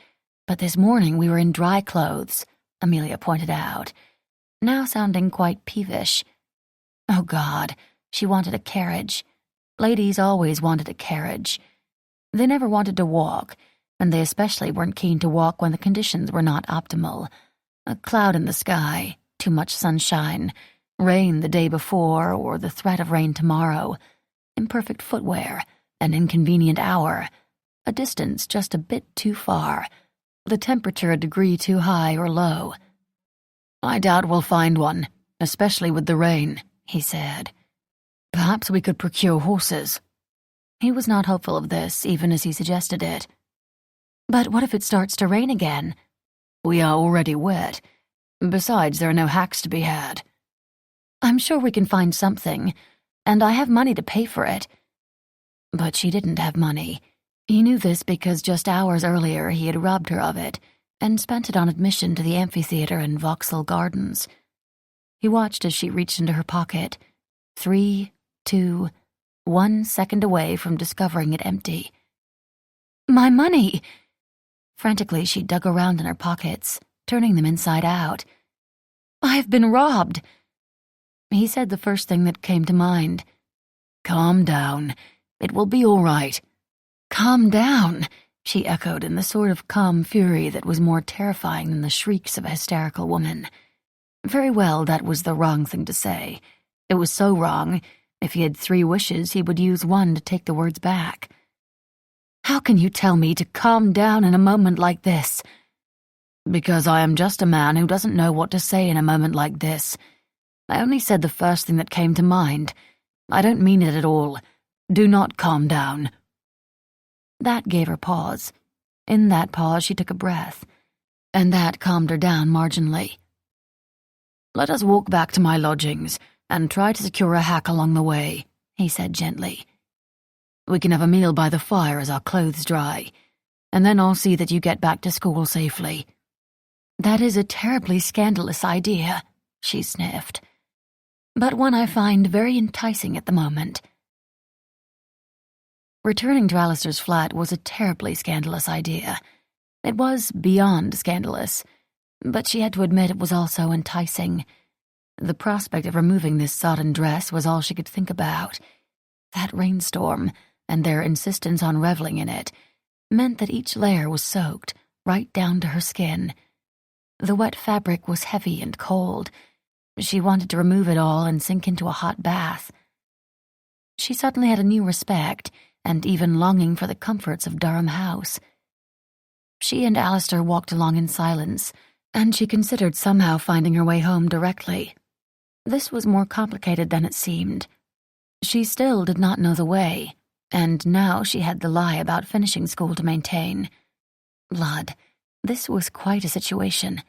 but this morning we were in dry clothes," Amelia pointed out, now sounding quite peevish. Oh God, she wanted a carriage. Ladies always wanted a carriage. They never wanted to walk, and they especially weren't keen to walk when the conditions were not optimal. A cloud in the sky, too much sunshine, rain the day before or the threat of rain tomorrow, imperfect footwear, an inconvenient hour, a distance just a bit too far, the temperature a degree too high or low. "I doubt we'll find one," especially with the rain," he said. "Perhaps we could procure horses." He was not hopeful of this, even as he suggested it. "But what if it starts to rain again?" "We are already wet. Besides, there are no hacks to be had." "I'm sure we can find something, and I have money to pay for it." But she didn't have money. He knew this because just hours earlier he had robbed her of it and spent it on admission to the amphitheater in Vauxhall Gardens. He watched as she reached into her pocket, 3, 2, 1 second away from discovering it empty. "My money!" Frantically, she dug around in her pockets, turning them inside out. "I've been robbed!" He said the first thing that came to mind. "Calm down. It will be all right." "Calm down," she echoed in the sort of calm fury that was more terrifying than the shrieks of a hysterical woman. Very well, that was the wrong thing to say. It was so wrong. If he had 3 wishes, he would use 1 to take the words back. "How can you tell me to calm down in a moment like this?" "Because I am just a man who doesn't know what to say in a moment like this. I only said the first thing that came to mind. I don't mean it at all. Do not calm down." That gave her pause. In that pause, she took a breath, and that calmed her down marginally. "Let us walk back to my lodgings and try to secure a hack along the way," he said gently. "We can have a meal by the fire as our clothes dry, and then I'll see that you get back to school safely." "That is a terribly scandalous idea," she sniffed, "but one I find very enticing at the moment." Returning to Alistair's flat was a terribly scandalous idea. It was beyond scandalous, but she had to admit it was also enticing. The prospect of removing this sodden dress was all she could think about. That rainstorm, and their insistence on reveling in it, meant that each layer was soaked, right down to her skin. The wet fabric was heavy and cold. She wanted to remove it all and sink into a hot bath. She suddenly had a new respect and even longing for the comforts of Durham House. She and Alistair walked along in silence, and she considered somehow finding her way home directly. This was more complicated than it seemed. She still did not know the way, and now she had the lie about finishing school to maintain. Blood, this was quite a situation.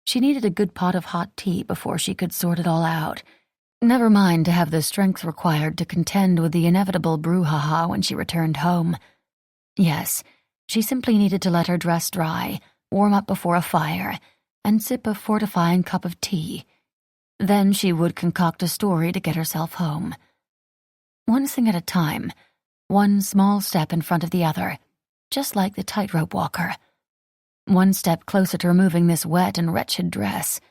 She needed a good pot of hot tea before she could sort it all out. Never mind to have the strength required to contend with the inevitable brouhaha when she returned home. Yes, she simply needed to let her dress dry, warm up before a fire, and sip a fortifying cup of tea. Then she would concoct a story to get herself home. One thing at a time, one small step in front of the other, just like the tightrope walker. One step closer to removing this wet and wretched dress.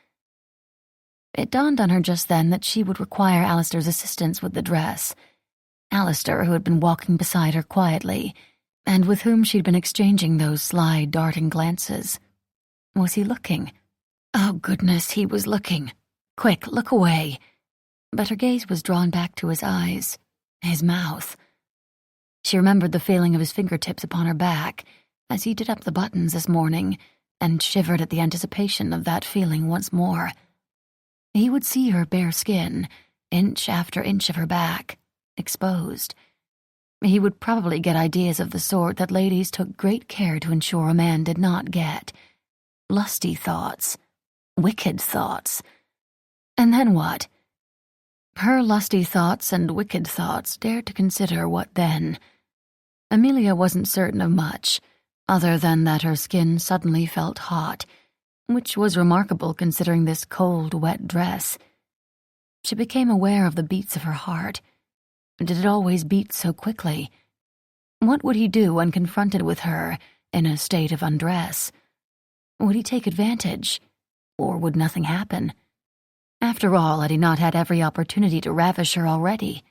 It dawned on her just then that she would require Alistair's assistance with the dress. Alistair, who had been walking beside her quietly, and with whom she'd been exchanging those sly, darting glances. Was he looking? Oh, goodness, he was looking. Quick, look away. But her gaze was drawn back to his eyes, his mouth. She remembered the feeling of his fingertips upon her back as he did up the buttons this morning, and shivered at the anticipation of that feeling once more. He would see her bare skin, inch after inch of her back, exposed. He would probably get ideas of the sort that ladies took great care to ensure a man did not get. Lusty thoughts. Wicked thoughts. And then what? Her lusty thoughts and wicked thoughts dared to consider what then? Amelia wasn't certain of much, other than that her skin suddenly felt hot, which was remarkable considering this cold, wet dress. She became aware of the beats of her heart. Did it always beat so quickly? What would he do when confronted with her in a state of undress? Would he take advantage? Or would nothing happen? After all, had he not had every opportunity to ravish her already?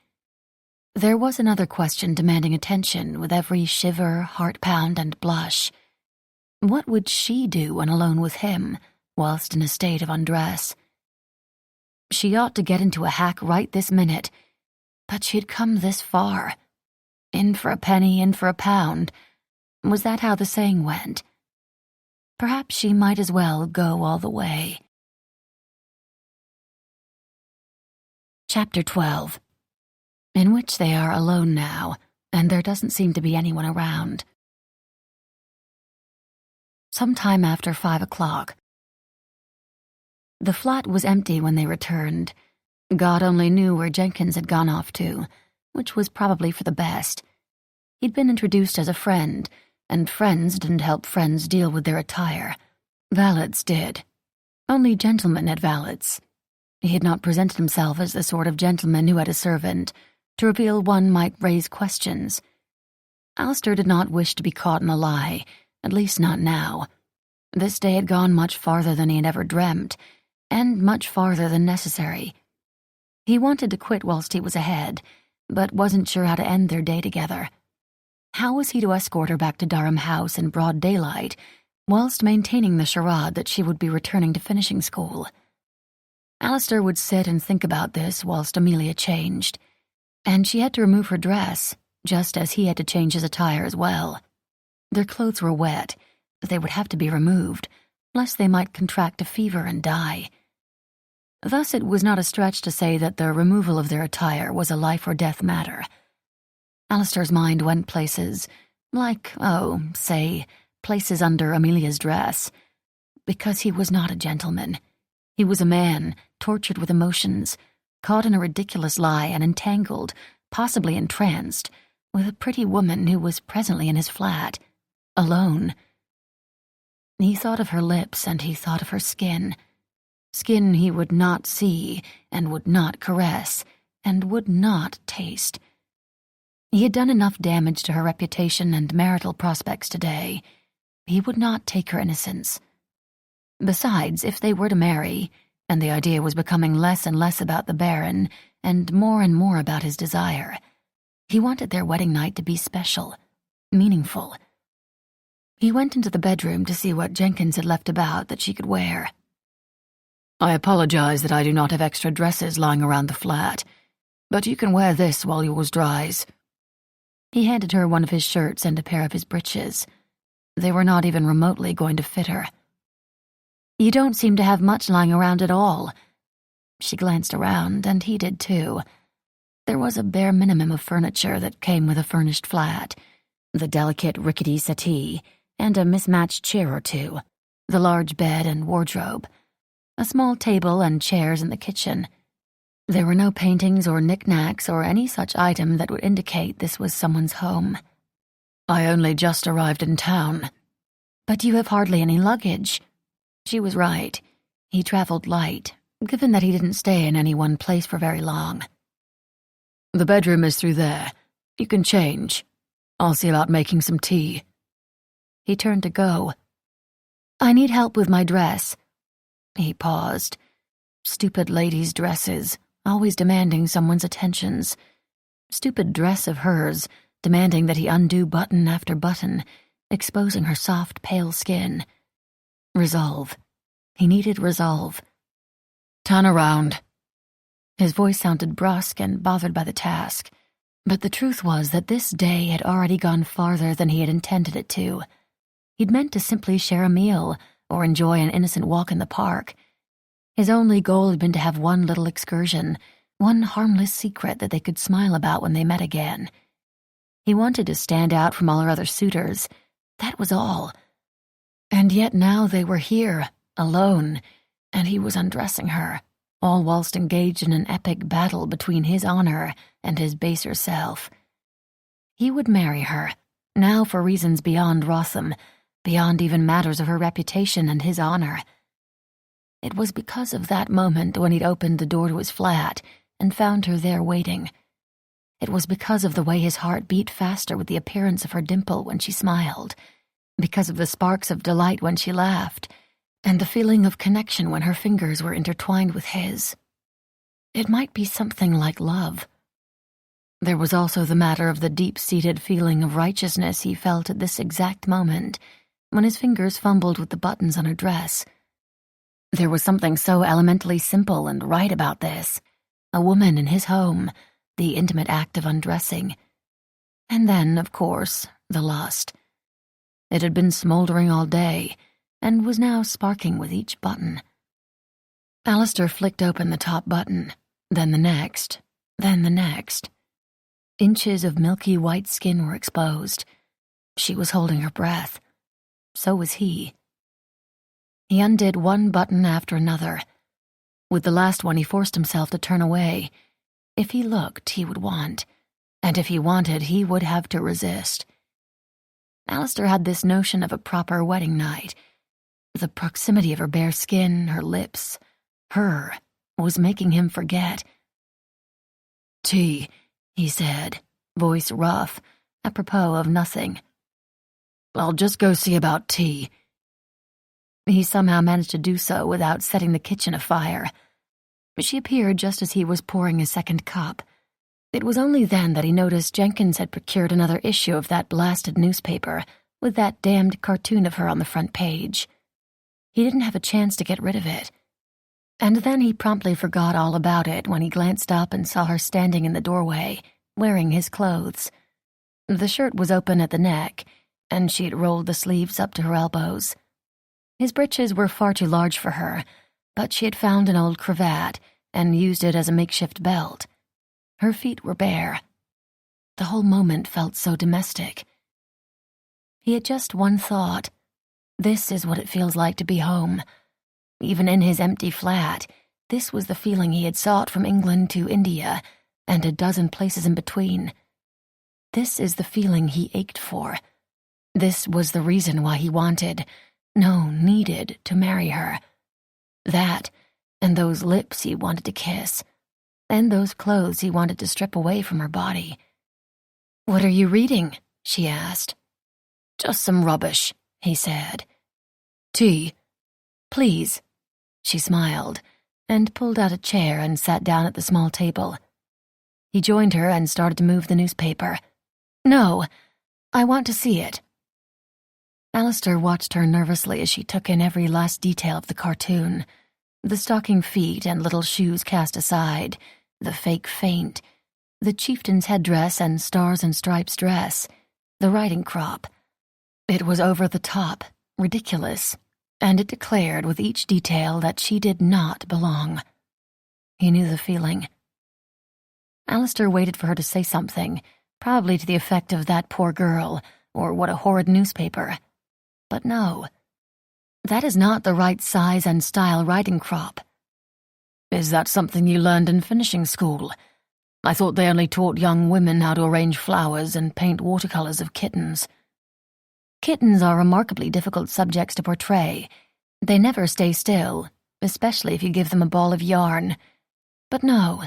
There was another question demanding attention with every shiver, heart pound, and blush. What would she do when alone with him, whilst in a state of undress? She ought to get into a hack right this minute, but she had come this far. In for a penny, in for a pound. Was that how the saying went? Perhaps she might as well go all the way. Chapter 12, in which they are alone now, and there doesn't seem to be anyone around. Sometime after 5 o'clock. The flat was empty when they returned. God only knew where Jenkins had gone off to, which was probably for the best. He'd been introduced as a friend, and friends didn't help friends deal with their attire. Valets did. Only gentlemen had valets. He had not presented himself as the sort of gentleman who had a servant. To reveal one might raise questions. Alistair did not wish to be caught in a lie, at least not now. This day had gone much farther than he had ever dreamt, and much farther than necessary. He wanted to quit whilst he was ahead, but wasn't sure how to end their day together. How was he to escort her back to Durham House in broad daylight, whilst maintaining the charade that she would be returning to finishing school? Alistair would sit and think about this whilst Amelia changed, and she had to remove her dress, just as he had to change his attire as well. Their clothes were wet, but they would have to be removed, lest they might contract a fever and die. Thus it was not a stretch to say that the removal of their attire was a life-or-death matter. Alistair's mind went places, like, say, places under Amelia's dress. Because he was not a gentleman. He was a man, tortured with emotions, caught in a ridiculous lie and entangled, possibly entranced, with a pretty woman who was presently in his flat, alone. He thought of her lips and he thought of her skin. Skin he would not see and would not caress and would not taste. He had done enough damage to her reputation and marital prospects today. He would not take her innocence. Besides, if they were to marry, and the idea was becoming less and less about the Baron and more about his desire, he wanted their wedding night to be special, meaningful. He went into the bedroom to see what Jenkins had left about that she could wear. I apologize that I do not have extra dresses lying around the flat, but you can wear this while yours dries. He handed her one of his shirts and a pair of his breeches. They were not even remotely going to fit her. You don't seem to have much lying around at all. She glanced around, and he did too. There was a bare minimum of furniture that came with a furnished flat, the delicate rickety settee, and a mismatched chair or two, the large bed and wardrobe, a small table and chairs in the kitchen. There were no paintings or knickknacks or any such item that would indicate this was someone's home. I only just arrived in town. But you have hardly any luggage. She was right. He traveled light, given that he didn't stay in any one place for very long. The bedroom is through there. You can change. I'll see about making some tea. He turned to go. I need help with my dress. He paused. Stupid ladies' dresses, always demanding someone's attentions. Stupid dress of hers, demanding that he undo button after button, exposing her soft, pale skin. Resolve. He needed resolve. Turn around. His voice sounded brusque and bothered by the task, but the truth was that this day had already gone farther than he had intended it to. He'd meant to simply share a meal or enjoy an innocent walk in the park. His only goal had been to have one little excursion, one harmless secret that they could smile about when they met again. He wanted to stand out from all her other suitors. That was all. And yet now they were here, alone, and he was undressing her, all whilst engaged in an epic battle between his honor and his baser self. He would marry her, now for reasons beyond Rotham, beyond even matters of her reputation and his honor. It was because of that moment when he'd opened the door to his flat and found her there waiting. It was because of the way his heart beat faster with the appearance of her dimple when she smiled, because of the sparks of delight when she laughed, and the feeling of connection when her fingers were intertwined with his. It might be something like love. There was also the matter of the deep-seated feeling of righteousness he felt at this exact moment, when his fingers fumbled with the buttons on her dress. There was something so elementally simple and right about this. A woman in his home, the intimate act of undressing. And then, of course, the lust. It had been smoldering all day, and was now sparking with each button. Alistair flicked open the top button. Then the next, then the next. Inches of milky white skin were exposed. She was holding her breath. So was he. He undid one button after another. With the last one, he forced himself to turn away. If he looked, he would want, and if he wanted, he would have to resist. Alistair had this notion of a proper wedding night. The proximity of her bare skin, her lips, her, was making him forget. "Tea," he said, voice rough, apropos of nothing. "I'll just go see about tea." He somehow managed to do so without setting the kitchen afire. She appeared just as he was pouring his second cup. It was only then that he noticed Jenkins had procured another issue of that blasted newspaper with that damned cartoon of her on the front page. He didn't have a chance to get rid of it. And then he promptly forgot all about it when he glanced up and saw her standing in the doorway, wearing his clothes. The shirt was open at the neck, and she had rolled the sleeves up to her elbows. His breeches were far too large for her, but she had found an old cravat and used it as a makeshift belt. Her feet were bare. The whole moment felt so domestic. He had just one thought. This is what it feels like to be home. Even in his empty flat, this was the feeling he had sought from England to India, and a dozen places in between. This is the feeling he ached for. This was the reason why he wanted, no, needed, to marry her. That, and those lips he wanted to kiss, and those clothes he wanted to strip away from her body. "What are you reading?" she asked. "Just some rubbish," he said. "Tea?" "Please." She smiled, and pulled out a chair and sat down at the small table. He joined her and started to move the newspaper. "No, I want to see it." Alistair watched her nervously as she took in every last detail of the cartoon. The stocking feet and little shoes cast aside, the fake feint, the chieftain's headdress and stars and stripes dress, the riding crop. It was over the top, ridiculous, and it declared with each detail that she did not belong. He knew the feeling. Alistair waited for her to say something, probably to the effect of "that poor girl," or "what a horrid newspaper." But no. That is not the right size and style riding crop. "Is that something you learned in finishing school? I thought they only taught young women how to arrange flowers and paint watercolors of kittens." Kittens are remarkably difficult subjects to portray. They never stay still, especially if you give them a ball of yarn. But no,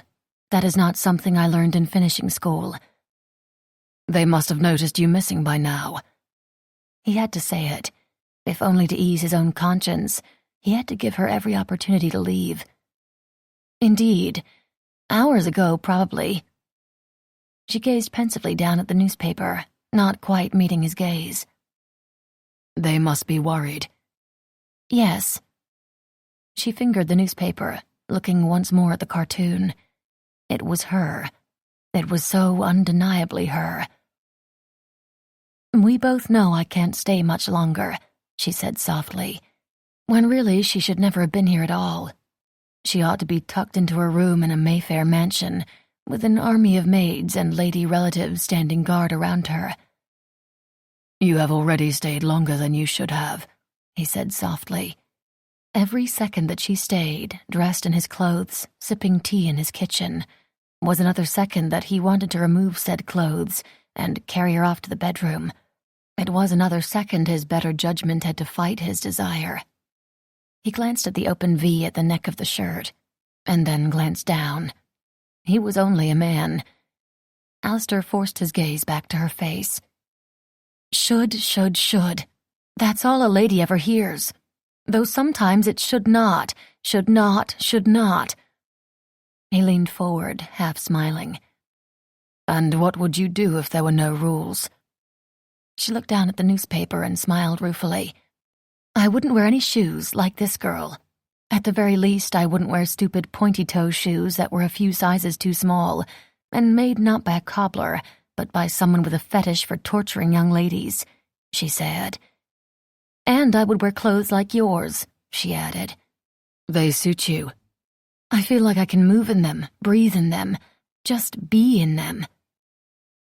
that is not something I learned in finishing school. "They must have noticed you missing by now." He had to say it. If only to ease his own conscience, he had to give her every opportunity to leave. Indeed, hours ago, probably. She gazed pensively down at the newspaper, not quite meeting his gaze. "They must be worried." "Yes." She fingered the newspaper, looking once more at the cartoon. It was her. It was so undeniably her. "We both know I can't stay much longer," she said softly, when really she should never have been here at all. She ought to be tucked into her room in a Mayfair mansion, with an army of maids and lady relatives standing guard around her. "You have already stayed longer than you should have," he said softly. Every second that she stayed, dressed in his clothes, sipping tea in his kitchen, was another second that he wanted to remove said clothes and carry her off to the bedroom. It was another second his better judgment had to fight his desire. He glanced at the open V at the neck of the shirt, and then glanced down. He was only a man. Alistair forced his gaze back to her face. Should. That's all a lady ever hears. Though sometimes it should not. He leaned forward, half smiling. "And what would you do if there were no rules?" She looked down at the newspaper and smiled ruefully. "I wouldn't wear any shoes like this girl. At the very least, I wouldn't wear stupid pointy-toe shoes that were a few sizes too small, and made not by a cobbler, but by someone with a fetish for torturing young ladies," she said. "And I would wear clothes like yours," she added. "They suit you." I feel like I can move in them, breathe in them, just be in them.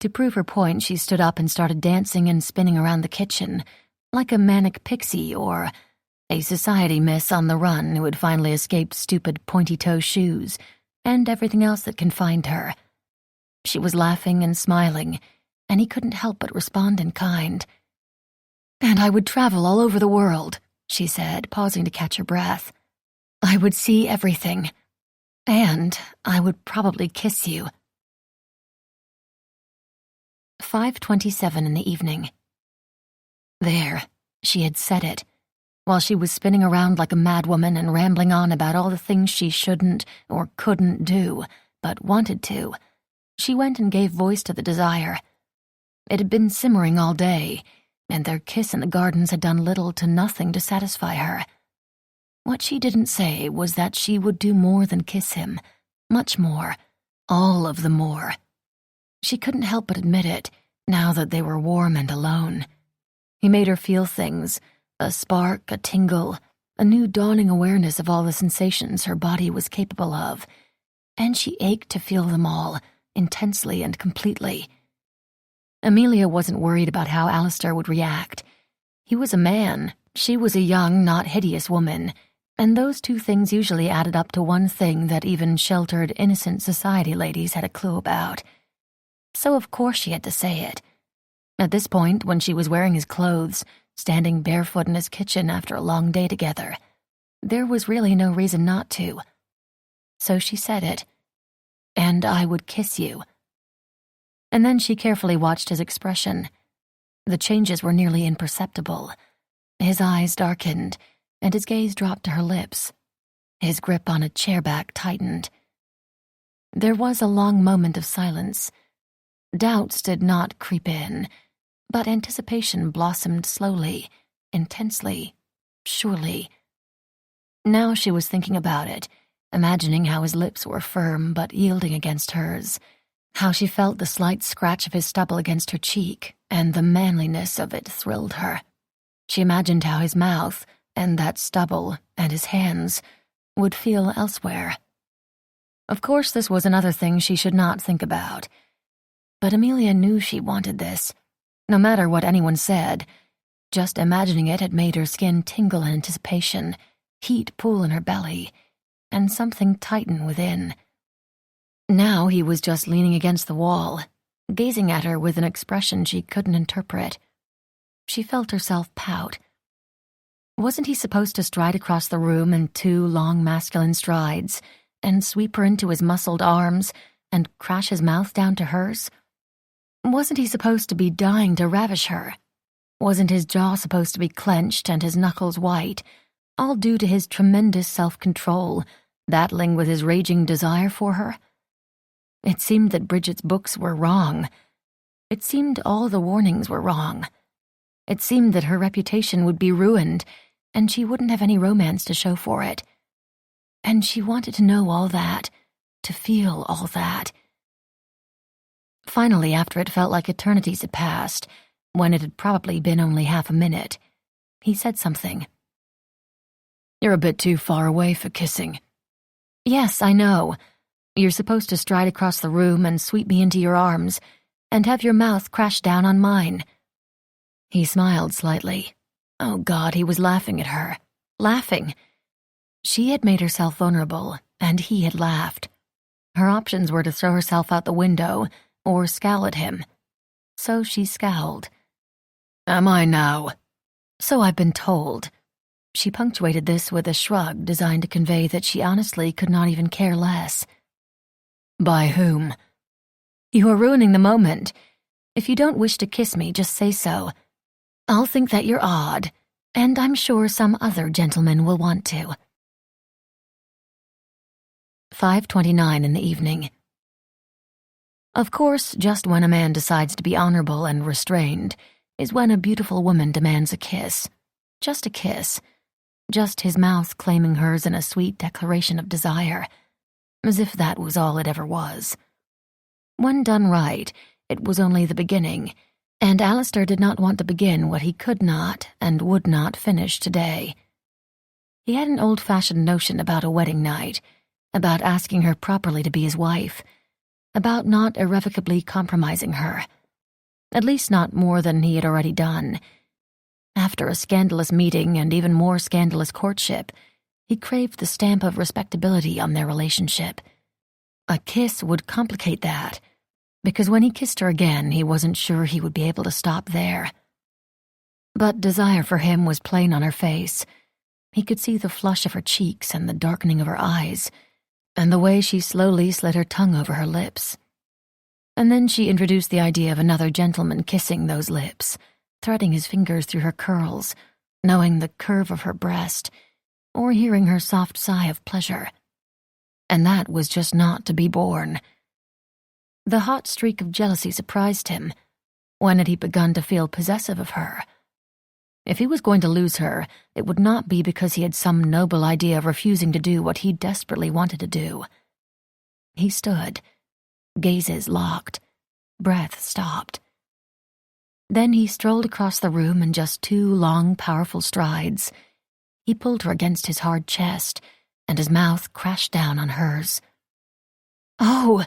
To prove her point, she stood up and started dancing and spinning around the kitchen, like a manic pixie or a society miss on the run who had finally escaped stupid pointy-toe shoes and everything else that confined her. She was laughing and smiling, and he couldn't help but respond in kind. "And I would travel all over the world," she said, pausing to catch her breath. "I would see everything. And I would probably kiss you." 5:27 in the evening. There, she had said it. While she was spinning around like a madwoman and rambling on about all the things she shouldn't or couldn't do, but wanted to, she went and gave voice to the desire. It had been simmering all day, and their kiss in the gardens had done little to nothing to satisfy her. What she didn't say was that she would do more than kiss him, much more, all of the more. She couldn't help but admit it, now that they were warm and alone. He made her feel things, a spark, a tingle, a new dawning awareness of all the sensations her body was capable of, and she ached to feel them all, intensely and completely. Amelia wasn't worried about how Alistair would react. He was a man, she was a young, not hideous woman, and those two things usually added up to one thing that even sheltered, innocent society ladies had a clue about. So of course she had to say it. At this point, when she was wearing his clothes, standing barefoot in his kitchen after a long day together, there was really no reason not to. So she said it. "And I would kiss you." And then she carefully watched his expression. The changes were nearly imperceptible. His eyes darkened, and his gaze dropped to her lips. His grip on a chair back tightened. There was a long moment of silence. Doubts did not creep in, but anticipation blossomed slowly, intensely, surely. Now she was thinking about it, imagining how his lips were firm but yielding against hers, how she felt the slight scratch of his stubble against her cheek, and the manliness of it thrilled her. She imagined how his mouth, and that stubble, and his hands, would feel elsewhere. Of course, this was another thing she should not think about. But Amelia knew she wanted this. No matter what anyone said, just imagining it had made her skin tingle in anticipation, heat pool in her belly, and something tighten within. Now he was just leaning against the wall, gazing at her with an expression she couldn't interpret. She felt herself pout. Wasn't he supposed to stride across the room in 2 long masculine strides, and sweep her into his muscled arms, and crash his mouth down to hers? Wasn't he supposed to be dying to ravish her? Wasn't his jaw supposed to be clenched and his knuckles white, all due to his tremendous self-control, battling with his raging desire for her? It seemed that Bridget's books were wrong. It seemed all the warnings were wrong. It seemed that her reputation would be ruined, and she wouldn't have any romance to show for it. And she wanted to know all that, to feel all that. Finally, after it felt like eternities had passed, when it had probably been only half a minute, he said something. "You're a bit too far away for kissing." "Yes, I know. You're supposed to stride across the room and sweep me into your arms, and have your mouth crash down on mine." He smiled slightly. Oh God, he was laughing at her. Laughing. She had made herself vulnerable, and he had laughed. Her options were to throw herself out the window or scowl at him. So she scowled. "Am I now?" "So I've been told." She punctuated this with a shrug designed to convey that she honestly could not even care less. "By whom?" "You are ruining the moment. If you don't wish to kiss me, just say so. I'll think that you're odd, and I'm sure some other gentleman will want to." 5:29 in the evening. Of course, just when a man decides to be honorable and restrained is when a beautiful woman demands a kiss. Just a kiss. Just his mouth claiming hers in a sweet declaration of desire, as if that was all it ever was. When done right, it was only the beginning, and Alistair did not want to begin what he could not and would not finish today. He had an old-fashioned notion about a wedding night, about asking her properly to be his wife, about not irrevocably compromising her, at least not more than he had already done. After a scandalous meeting and even more scandalous courtship, he craved the stamp of respectability on their relationship. A kiss would complicate that, because when he kissed her again, he wasn't sure he would be able to stop there. But desire for him was plain on her face. He could see the flush of her cheeks and the darkening of her eyes, and the way she slowly slid her tongue over her lips. And then she introduced the idea of another gentleman kissing those lips, threading his fingers through her curls, knowing the curve of her breast, or hearing her soft sigh of pleasure. And that was just not to be borne. The hot streak of jealousy surprised him. When had he begun to feel possessive of her? If he was going to lose her, it would not be because he had some noble idea of refusing to do what he desperately wanted to do. He stood, gazes locked, breath stopped. Then he strolled across the room in just 2 long, powerful strides. He pulled her against his hard chest, and his mouth crashed down on hers. "Oh!"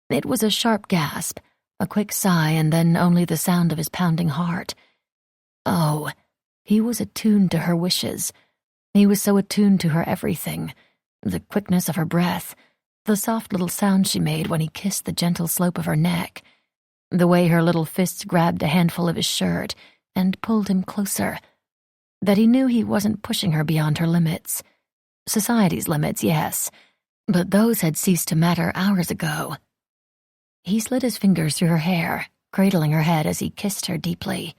It was a sharp gasp, a quick sigh, and then only the sound of his pounding heart. Oh, he was attuned to her wishes. He was so attuned to her everything, the quickness of her breath, the soft little sound she made when he kissed the gentle slope of her neck, the way her little fists grabbed a handful of his shirt and pulled him closer, that he knew he wasn't pushing her beyond her limits. Society's limits, yes, but those had ceased to matter hours ago. He slid his fingers through her hair, cradling her head as he kissed her deeply.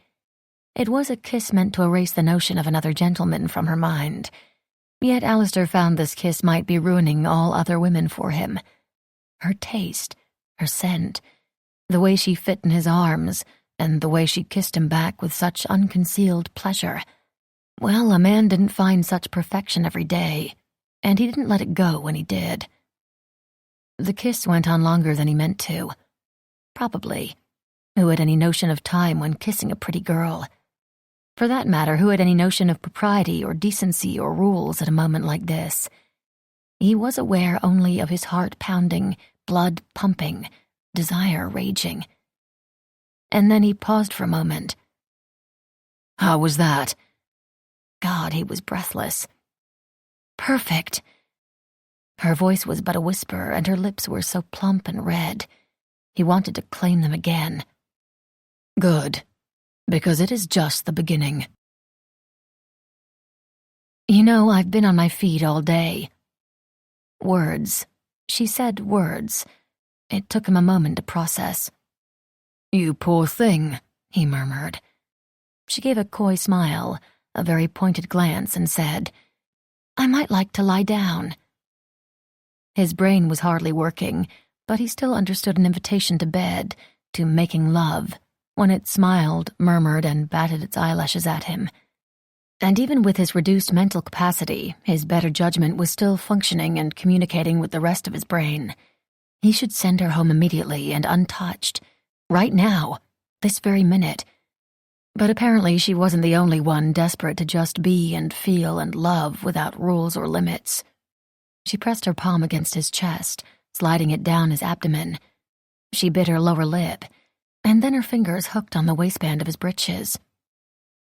It was a kiss meant to erase the notion of another gentleman from her mind. Yet Alistair found this kiss might be ruining all other women for him. Her taste, her scent, the way she fit in his arms, and the way she kissed him back with such unconcealed pleasure. Well, a man didn't find such perfection every day, and he didn't let it go when he did. The kiss went on longer than he meant to. Probably. Who had any notion of time when kissing a pretty girl? For that matter, who had any notion of propriety or decency or rules at a moment like this? He was aware only of his heart pounding, blood pumping, desire raging. And then he paused for a moment. "How was that?" God, he was breathless. "Perfect." Her voice was but a whisper, and her lips were so plump and red. He wanted to claim them again. "Good, because it is just the beginning." "You know, I've been on my feet all day." Words. She said words. It took him a moment to process. "You poor thing," he murmured. She gave a coy smile, a very pointed glance, and said, "I might like to lie down." His brain was hardly working, but he still understood an invitation to bed, to making love, when it smiled, murmured, and batted its eyelashes at him. And even with his reduced mental capacity, his better judgment was still functioning and communicating with the rest of his brain. He should send her home immediately and untouched, right now, this very minute. But apparently she wasn't the only one desperate to just be and feel and love without rules or limits. She pressed her palm against his chest, sliding it down his abdomen. She bit her lower lip, and then her fingers hooked on the waistband of his breeches.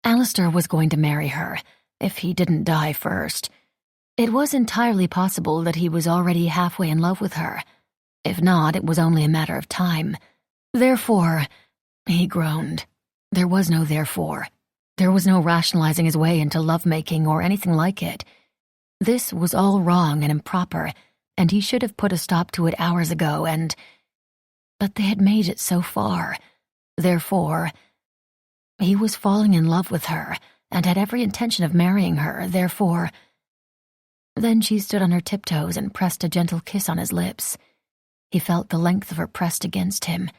Alistair was going to marry her, if he didn't die first. It was entirely possible that he was already halfway in love with her. If not, it was only a matter of time. Therefore, he groaned. There was no therefore. There was no rationalizing his way into lovemaking or anything like it. This was all wrong and improper, and he should have put a stop to it hours ago, but they had made it so far. Therefore, he was falling in love with her, and had every intention of marrying her, therefore. Then she stood on her tiptoes and pressed a gentle kiss on his lips. He felt the length of her pressed against him.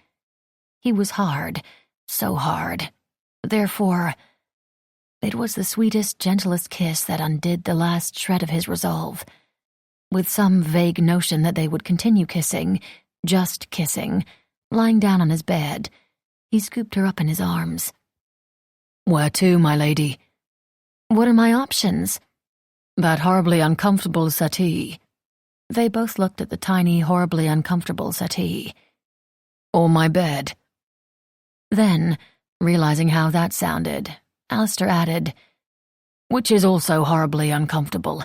He was hard, so hard. Therefore, it was the sweetest, gentlest kiss that undid the last shred of his resolve. With some vague notion that they would continue kissing, just kissing, lying down on his bed, he scooped her up in his arms. "Where to, my lady?" "What are my options?" "That horribly uncomfortable settee." They both looked at the tiny, horribly uncomfortable settee. "Or my bed." Then, realizing how that sounded, Alistair added, "Which is also horribly uncomfortable."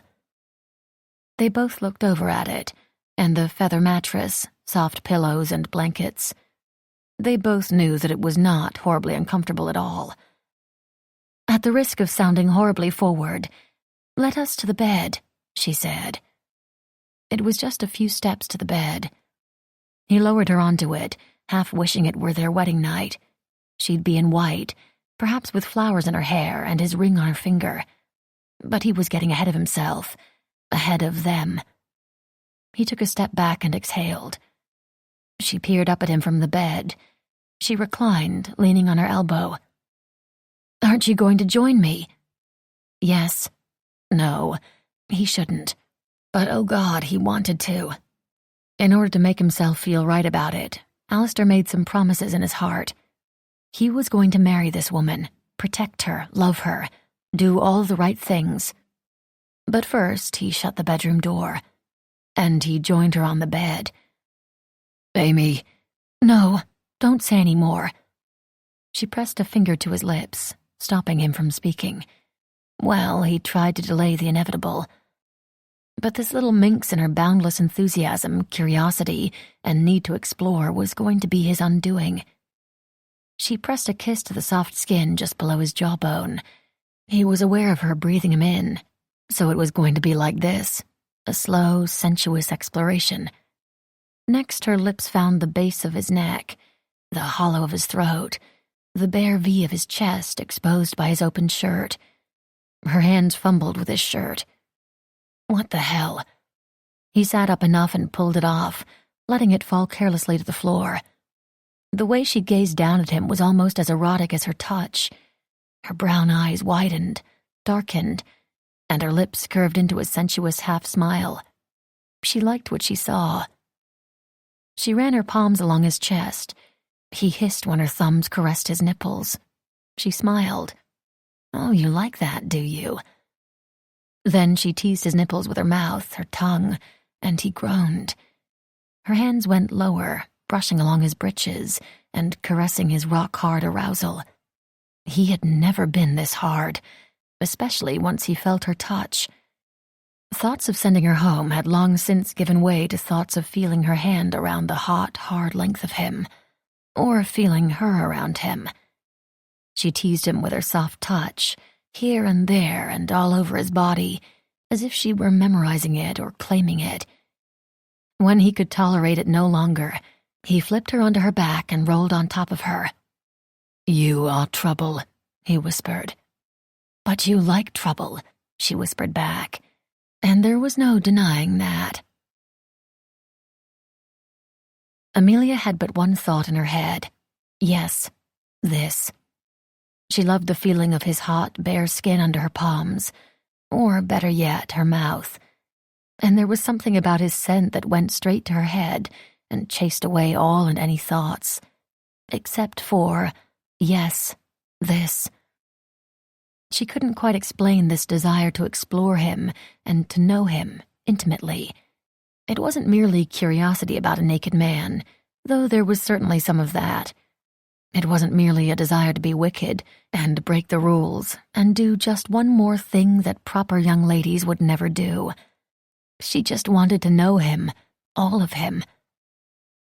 They both looked over at it, and the feather mattress, soft pillows and blankets. They both knew that it was not horribly uncomfortable at all. At the risk of sounding horribly forward, "Let us to the bed," she said. It was just a few steps to the bed. He lowered her onto it, half wishing it were their wedding night. She'd be in white, perhaps with flowers in her hair and his ring on her finger. But he was getting ahead of himself, ahead of them. He took a step back and exhaled. She peered up at him from the bed. She reclined, leaning on her elbow. "Aren't you going to join me?" Yes. No, he shouldn't. But oh God, he wanted to. In order to make himself feel right about it, Alistair made some promises in his heart. He was going to marry this woman, protect her, love her, do all the right things. But first, he shut the bedroom door, and he joined her on the bed. "Amy." "No, don't say any more." She pressed a finger to his lips, stopping him from speaking. Well, he tried to delay the inevitable. But this little minx in her boundless enthusiasm, curiosity, and need to explore was going to be his undoing. She pressed a kiss to the soft skin just below his jawbone. He was aware of her breathing him in, so it was going to be like this, a slow, sensuous exploration. Next, her lips found the base of his neck, the hollow of his throat, the bare V of his chest exposed by his open shirt. Her hands fumbled with his shirt. What the hell? He sat up enough and pulled it off, letting it fall carelessly to the floor. The way she gazed down at him was almost as erotic as her touch. Her brown eyes widened, darkened, and her lips curved into a sensuous half-smile. She liked what she saw. She ran her palms along his chest. He hissed when her thumbs caressed his nipples. She smiled. "Oh, you like that, do you?" Then she teased his nipples with her mouth, her tongue, and he groaned. Her hands went lower, brushing along his breeches and caressing his rock-hard arousal. He had never been this hard, especially once he felt her touch. Thoughts of sending her home had long since given way to thoughts of feeling her hand around the hot, hard length of him, or feeling her around him. She teased him with her soft touch, here and there and all over his body, as if she were memorizing it or claiming it. When he could tolerate it no longer, he flipped her onto her back and rolled on top of her. "You are trouble," he whispered. "But you like trouble," she whispered back, and there was no denying that. Amelia had but one thought in her head. Yes, this. She loved the feeling of his hot, bare skin under her palms, or, better yet, her mouth. And there was something about his scent that went straight to her head and chased away all and any thoughts. Except for, yes, this. She couldn't quite explain this desire to explore him and to know him intimately. It wasn't merely curiosity about a naked man, though there was certainly some of that. It wasn't merely a desire to be wicked and break the rules and do just one more thing that proper young ladies would never do. She just wanted to know him, all of him.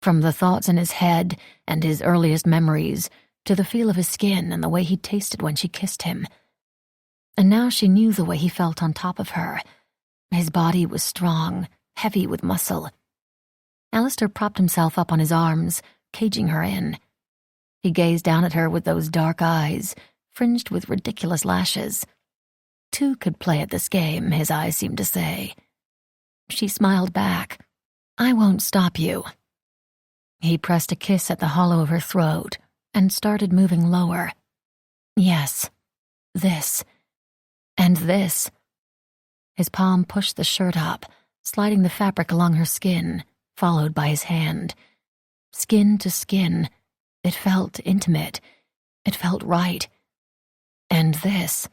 From the thoughts in his head and his earliest memories to the feel of his skin and the way he tasted when she kissed him. And now she knew the way he felt on top of her. His body was strong, heavy with muscle. Alistair propped himself up on his arms, caging her in. He gazed down at her with those dark eyes, fringed with ridiculous lashes. Two could play at this game, his eyes seemed to say. She smiled back. "I won't stop you." He pressed a kiss at the hollow of her throat and started moving lower. Yes, this. And this. His palm pushed the shirt up, sliding the fabric along her skin, followed by his hand. Skin to skin. It felt intimate. It felt right. And this.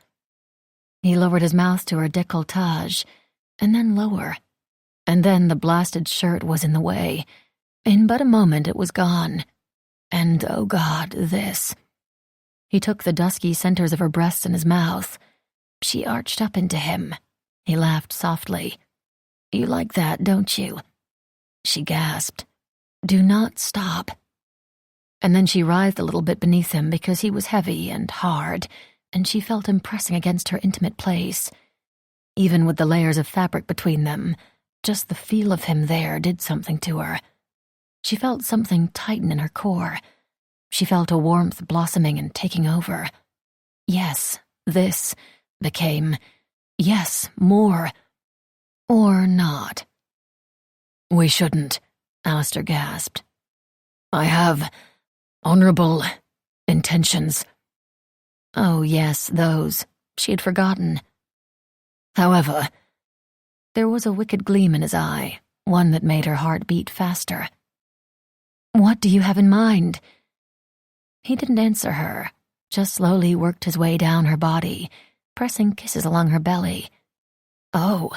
He lowered his mouth to her décolletage, and then lower. And then the blasted shirt was in the way. In but a moment it was gone. And, oh God, this. He took the dusky centers of her breasts in his mouth. She arched up into him. He laughed softly. "You like that, don't you?" She gasped. "Do not stop." And then she writhed a little bit beneath him because he was heavy and hard, and she felt him pressing against her intimate place. Even with the layers of fabric between them, just the feel of him there did something to her. She felt something tighten in her core. She felt a warmth blossoming and taking over. Yes, this became, yes, more. Or not. "We shouldn't," Alistair gasped. "I have honorable intentions." Oh, yes, those. She had forgotten. However, there was a wicked gleam in his eye, one that made her heart beat faster. "What do you have in mind?" He didn't answer her, just slowly worked his way down her body, pressing kisses along her belly. "Oh."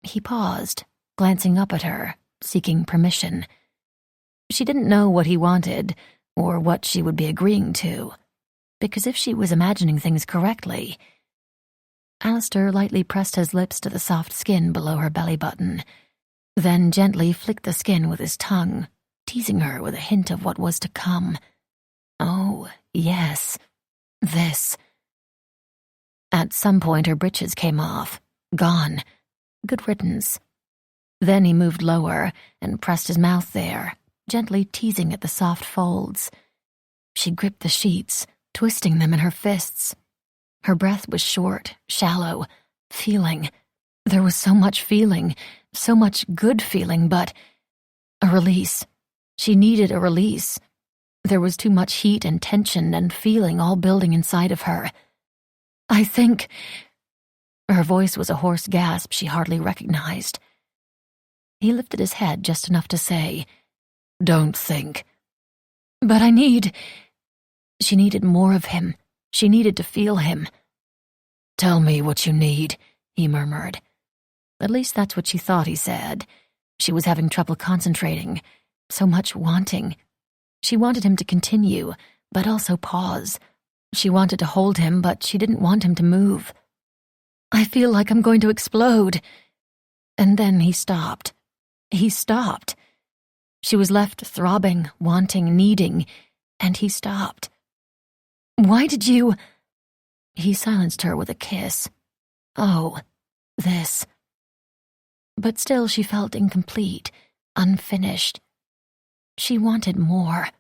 He paused, glancing up at her, seeking permission. She didn't know what he wanted, or what she would be agreeing to, because if she was imagining things correctly... Alistair lightly pressed his lips to the soft skin below her belly button, then gently flicked the skin with his tongue, teasing her with a hint of what was to come. Oh, yes, this. At some point her breeches came off, gone. Good riddance. Then he moved lower and pressed his mouth there, gently teasing at the soft folds. She gripped the sheets, twisting them in her fists. Her breath was short, shallow, feeling. There was so much feeling, so much good feeling, but a release. She needed a release. There was too much heat and tension and feeling all building inside of her. "I think..." Her voice was a hoarse gasp she hardly recognized. He lifted his head just enough to say, "Don't think." "But I need..." She needed more of him. She needed to feel him. "Tell me what you need," he murmured. At least that's what she thought he said. She was having trouble concentrating. So much wanting. She wanted him to continue, but also pause. She wanted to hold him, but she didn't want him to move. "I feel like I'm going to explode." And then he stopped. He stopped. She was left throbbing, wanting, needing, and he stopped. "Why did you..." He silenced her with a kiss. Oh, this. But still she felt incomplete, unfinished. She wanted more.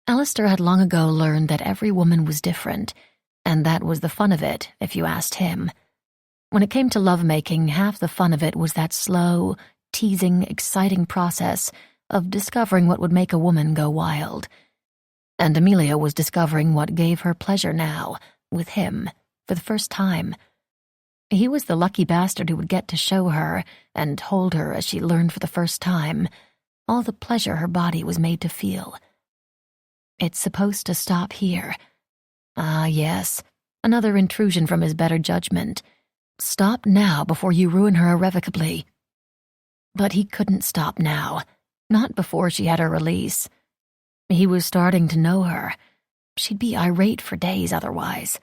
Alistair had long ago learned that every woman was different, and that was the fun of it, if you asked him. When it came to lovemaking, half the fun of it was that slow, teasing, exciting process of discovering what would make a woman go wild. And Amelia was discovering what gave her pleasure now, with him, for the first time. He was the lucky bastard who would get to show her and hold her as she learned for the first time all the pleasure her body was made to feel. It's supposed to stop here. Ah, yes, another intrusion from his better judgment. Stop now before you ruin her irrevocably. But he couldn't stop now, not before she had her release. He was starting to know her. She'd be irate for days otherwise.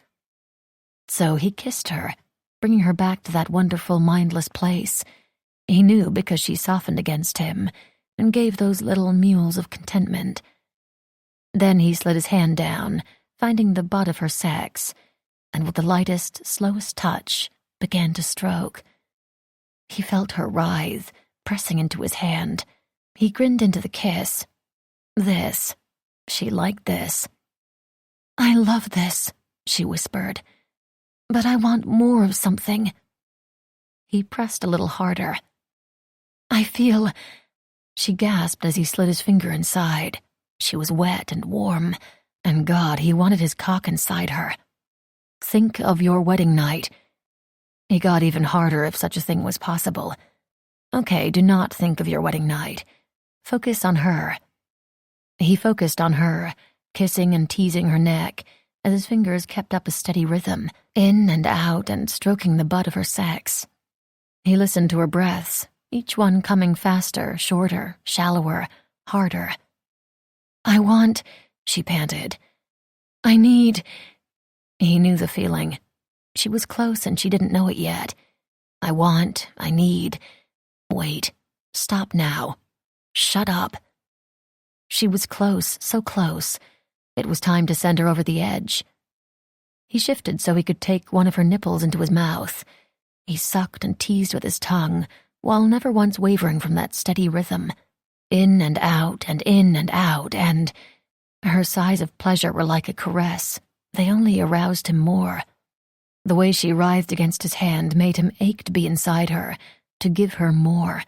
So he kissed her, bringing her back to that wonderful, mindless place. He knew because she softened against him and gave those little mewls of contentment. Then he slid his hand down, finding the butt of her sex, and with the lightest, slowest touch, began to stroke. He felt her writhe, pressing into his hand. He grinned into the kiss. This. She liked this. "I love this," she whispered. "But I want more of something." He pressed a little harder. "I feel..." She gasped as he slid his finger inside. She was wet and warm, and God, he wanted his cock inside her. "Think of your wedding night." He got even harder if such a thing was possible. "Okay, do not think of your wedding night. Focus on her." He focused on her, kissing and teasing her neck, as his fingers kept up a steady rhythm, in and out and stroking the butt of her sex. He listened to her breaths, each one coming faster, shorter, shallower, harder. "I want," she panted. "I need." He knew the feeling. She was close and she didn't know it yet. I want, I need. Wait, stop now. Shut up. She was close, so close. It was time to send her over the edge. He shifted so he could take one of her nipples into his mouth. He sucked and teased with his tongue, while never once wavering from that steady rhythm. In and out, and in and out, and... Her sighs of pleasure were like a caress. They only aroused him more. The way she writhed against his hand made him ache to be inside her, to give her more.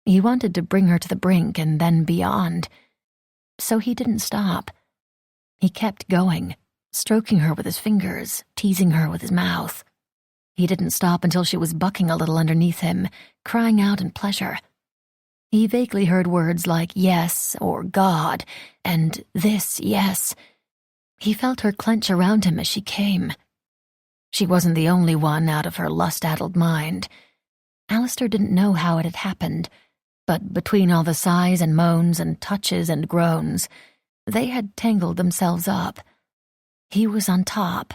He wanted to bring her to the brink and then beyond. So he didn't stop. He kept going, stroking her with his fingers, teasing her with his mouth. He didn't stop until she was bucking a little underneath him, crying out in pleasure. He vaguely heard words like yes or God and this yes. He felt her clench around him as she came. She wasn't the only one out of her lust-addled mind. Alistair didn't know how it had happened, but between all the sighs and moans and touches and groans, they had tangled themselves up. He was on top.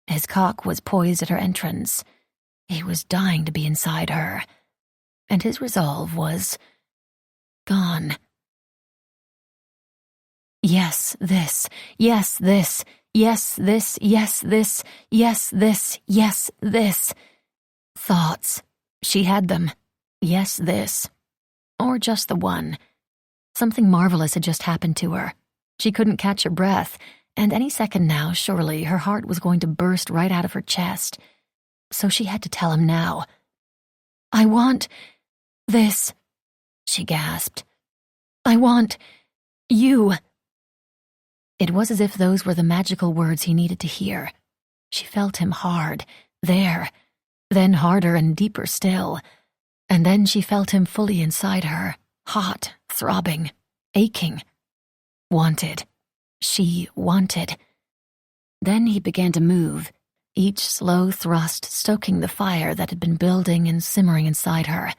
His cock was poised at her entrance. He was dying to be inside her. And his resolve was gone. Yes, this. Yes, this. Yes, this. Yes, this. Yes, this. Yes, this. Thoughts. She had them. Yes, this. Or just the one. Something marvelous had just happened to her. She couldn't catch her breath, and any second now, surely, her heart was going to burst right out of her chest. So she had to tell him now. "I want this," she gasped. "I want you." It was as if those were the magical words he needed to hear. She felt him hard, there, then harder and deeper still. And then she felt him fully inside her, hot, throbbing, aching. Wanted. She wanted. Then he began to move, each slow thrust stoking the fire that had been building and simmering inside her.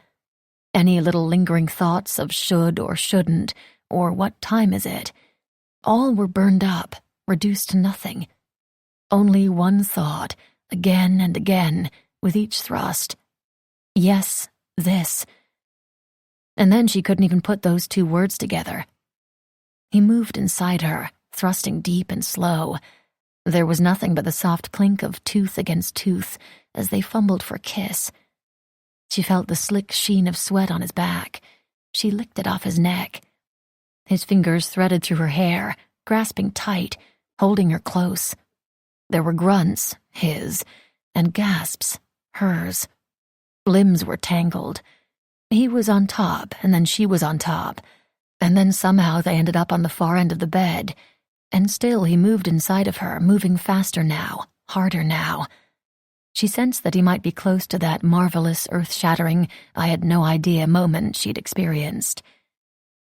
Any little lingering thoughts of should or shouldn't, or what time is it, all were burned up, reduced to nothing. Only one thought, again and again, with each thrust. Yes, this. And then she couldn't even put those two words together. He moved inside her, thrusting deep and slow. There was nothing but the soft clink of tooth against tooth as they fumbled for a kiss. She felt the slick sheen of sweat on his back. She licked it off his neck. His fingers threaded through her hair, grasping tight, holding her close. There were grunts, his, and gasps, hers. Limbs were tangled. He was on top, and then she was on top, and then somehow they ended up on the far end of the bed, and still he moved inside of her, moving faster now, harder now. She sensed that he might be close to that marvelous, earth-shattering, I had no idea moment she'd experienced.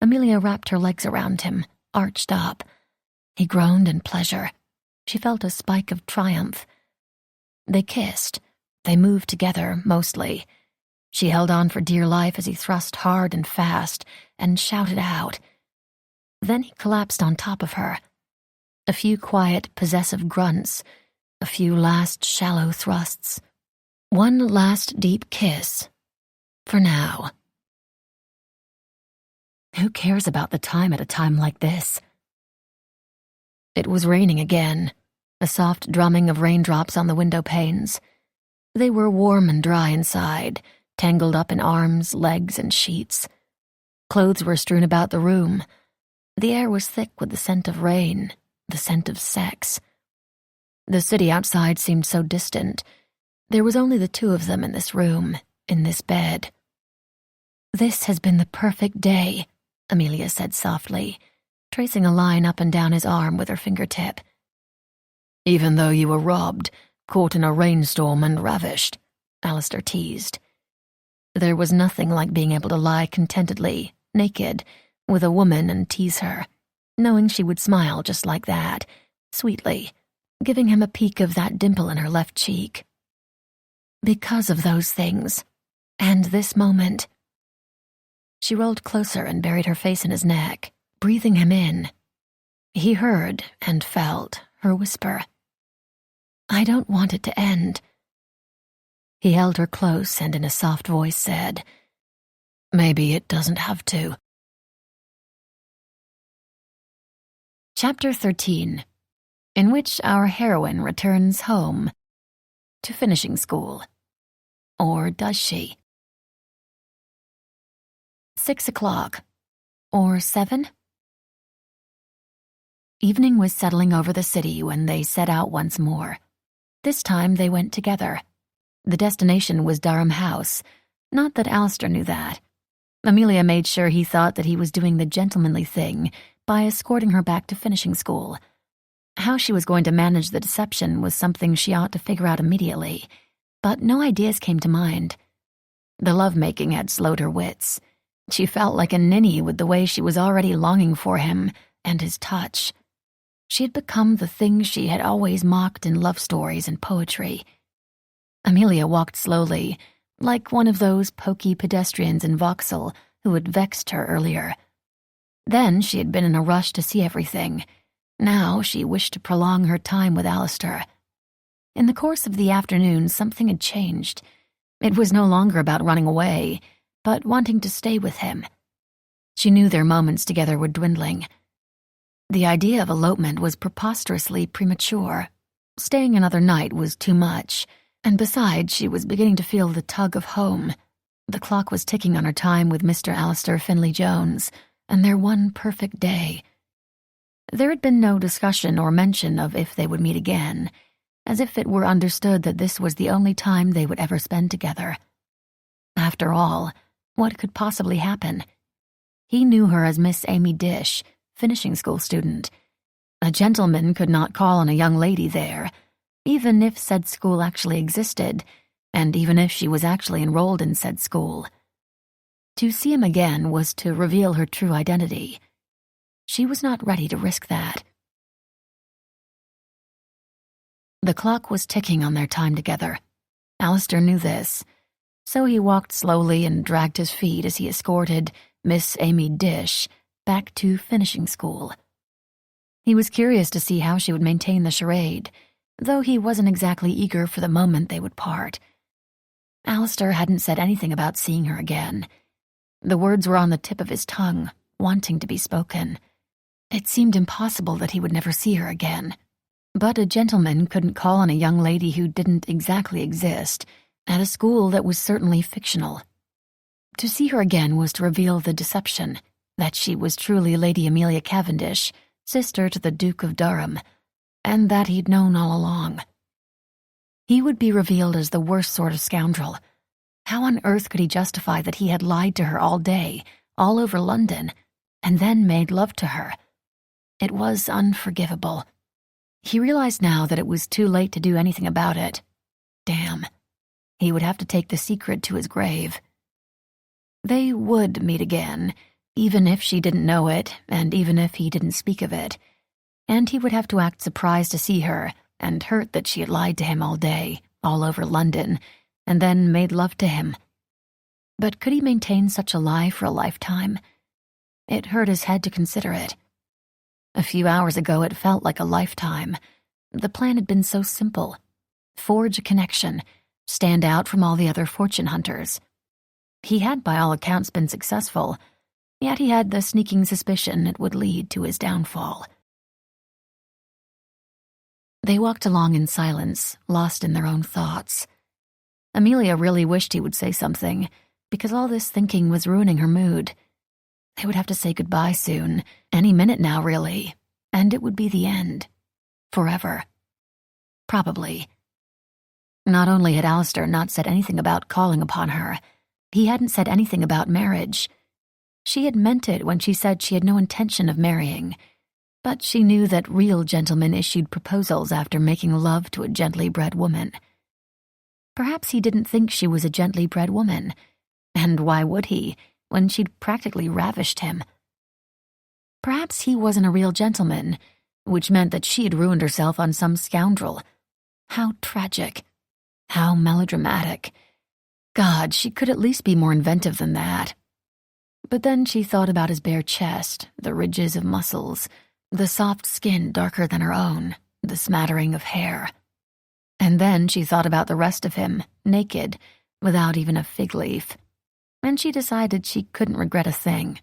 Amelia wrapped her legs around him, arched up. He groaned in pleasure. She felt a spike of triumph. They kissed. They moved together, mostly. She held on for dear life as he thrust hard and fast, and shouted out. Then he collapsed on top of her. A few quiet, possessive grunts, a few last shallow thrusts. One last deep kiss. For now. Who cares about the time at a time like this? It was raining again, a soft drumming of raindrops on the window panes. They were warm and dry inside, tangled up in arms, legs, and sheets. Clothes were strewn about the room. The air was thick with the scent of rain, the scent of sex. The city outside seemed so distant. There was only the two of them in this room, in this bed. "This has been the perfect day," Amelia said softly, tracing a line up and down his arm with her fingertip. "Even though you were robbed, caught in a rainstorm and ravished," Alistair teased. There was nothing like being able to lie contentedly, naked, with a woman and tease her, knowing she would smile just like that, sweetly, giving him a peek of that dimple in her left cheek. "Because of those things," And this moment. She rolled closer and buried her face in his neck, breathing him in. He heard and felt her whisper. I don't want it to end. He held her close and in a soft voice said, Maybe it doesn't have to. Chapter 13, in which our heroine returns home to finishing school. Or does she? 6 o'clock. Or 7? Evening was settling over the city when they set out once more. This time they went together. The destination was Durham House. Not that Alistair knew that. Amelia made sure he thought that he was doing the gentlemanly thing by escorting her back to finishing school. How she was going to manage the deception was something she ought to figure out immediately, but no ideas came to mind. The lovemaking had slowed her wits. She felt like a ninny with the way she was already longing for him and his touch. She had become the thing she had always mocked in love stories and poetry. Amelia walked slowly, like one of those pokey pedestrians in Vauxhall who had vexed her earlier. Then she had been in a rush to see everything. Now she wished to prolong her time with Alistair. In the course of the afternoon, something had changed. It was no longer about running away, but wanting to stay with him. She knew their moments together were dwindling. The idea of elopement was preposterously premature. Staying another night was too much, and besides, she was beginning to feel the tug of home. The clock was ticking on her time with Mr. Alistair Finlay-Jones, and their one perfect day. There had been no discussion or mention of if they would meet again, as if it were understood that this was the only time they would ever spend together. After all, what could possibly happen? He knew her as Miss Amy Dish, finishing school student. A gentleman could not call on a young lady there, even if said school actually existed, and even if she was actually enrolled in said school. To see him again was to reveal her true identity. She was not ready to risk that. The clock was ticking on their time together. Alistair knew this, so he walked slowly and dragged his feet as he escorted Miss Amy Dish back to finishing school. He was curious to see how she would maintain the charade, though he wasn't exactly eager for the moment they would part. Alistair hadn't said anything about seeing her again. The words were on the tip of his tongue, wanting to be spoken. It seemed impossible that he would never see her again. But a gentleman couldn't call on a young lady who didn't exactly exist, at a school that was certainly fictional. To see her again was to reveal the deception, that she was truly Lady Amelia Cavendish, sister to the Duke of Durham, and that he'd known all along. He would be revealed as the worst sort of scoundrel. How on earth could he justify that he had lied to her all day, all over London, and then made love to her? It was unforgivable. He realized now that it was too late to do anything about it. Damn. He would have to take the secret to his grave. They would meet again, even if she didn't know it, and even if he didn't speak of it. And he would have to act surprised to see her, and hurt that she had lied to him all day, all over London, and then made love to him. But could he maintain such a lie for a lifetime? It hurt his head to consider it. A few hours ago it felt like a lifetime. The plan had been so simple. Forge a connection, stand out from all the other fortune hunters. He had by all accounts been successful, yet he had the sneaking suspicion it would lead to his downfall. They walked along in silence, lost in their own thoughts. Amelia really wished he would say something, because all this thinking was ruining her mood. They would have to say goodbye soon, any minute now, really, and it would be the end. Forever. Probably. Not only had Alistair not said anything about calling upon her, he hadn't said anything about marriage. She had meant it when she said she had no intention of marrying, but she knew that real gentlemen issued proposals after making love to a gently bred woman. Perhaps he didn't think she was a gently bred woman, and why would he, when she'd practically ravished him? Perhaps he wasn't a real gentleman, which meant that she had ruined herself on some scoundrel. How tragic. How melodramatic. God, she could at least be more inventive than that. But then she thought about his bare chest, the ridges of muscles, the soft skin darker than her own, the smattering of hair. And then she thought about the rest of him, naked, without even a fig leaf. And she decided she couldn't regret a thing.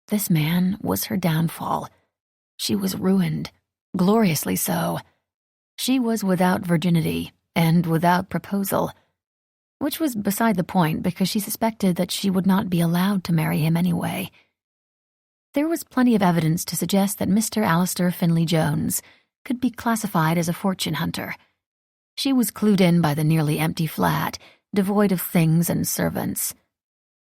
This man was her downfall. She was ruined, gloriously so. She was without virginity and without proposal, which was beside the point because she suspected that she would not be allowed to marry him anyway. There was plenty of evidence to suggest that Mr. Alistair Finley Jones could be classified as a fortune hunter. She was clued in by the nearly empty flat, devoid of things and servants.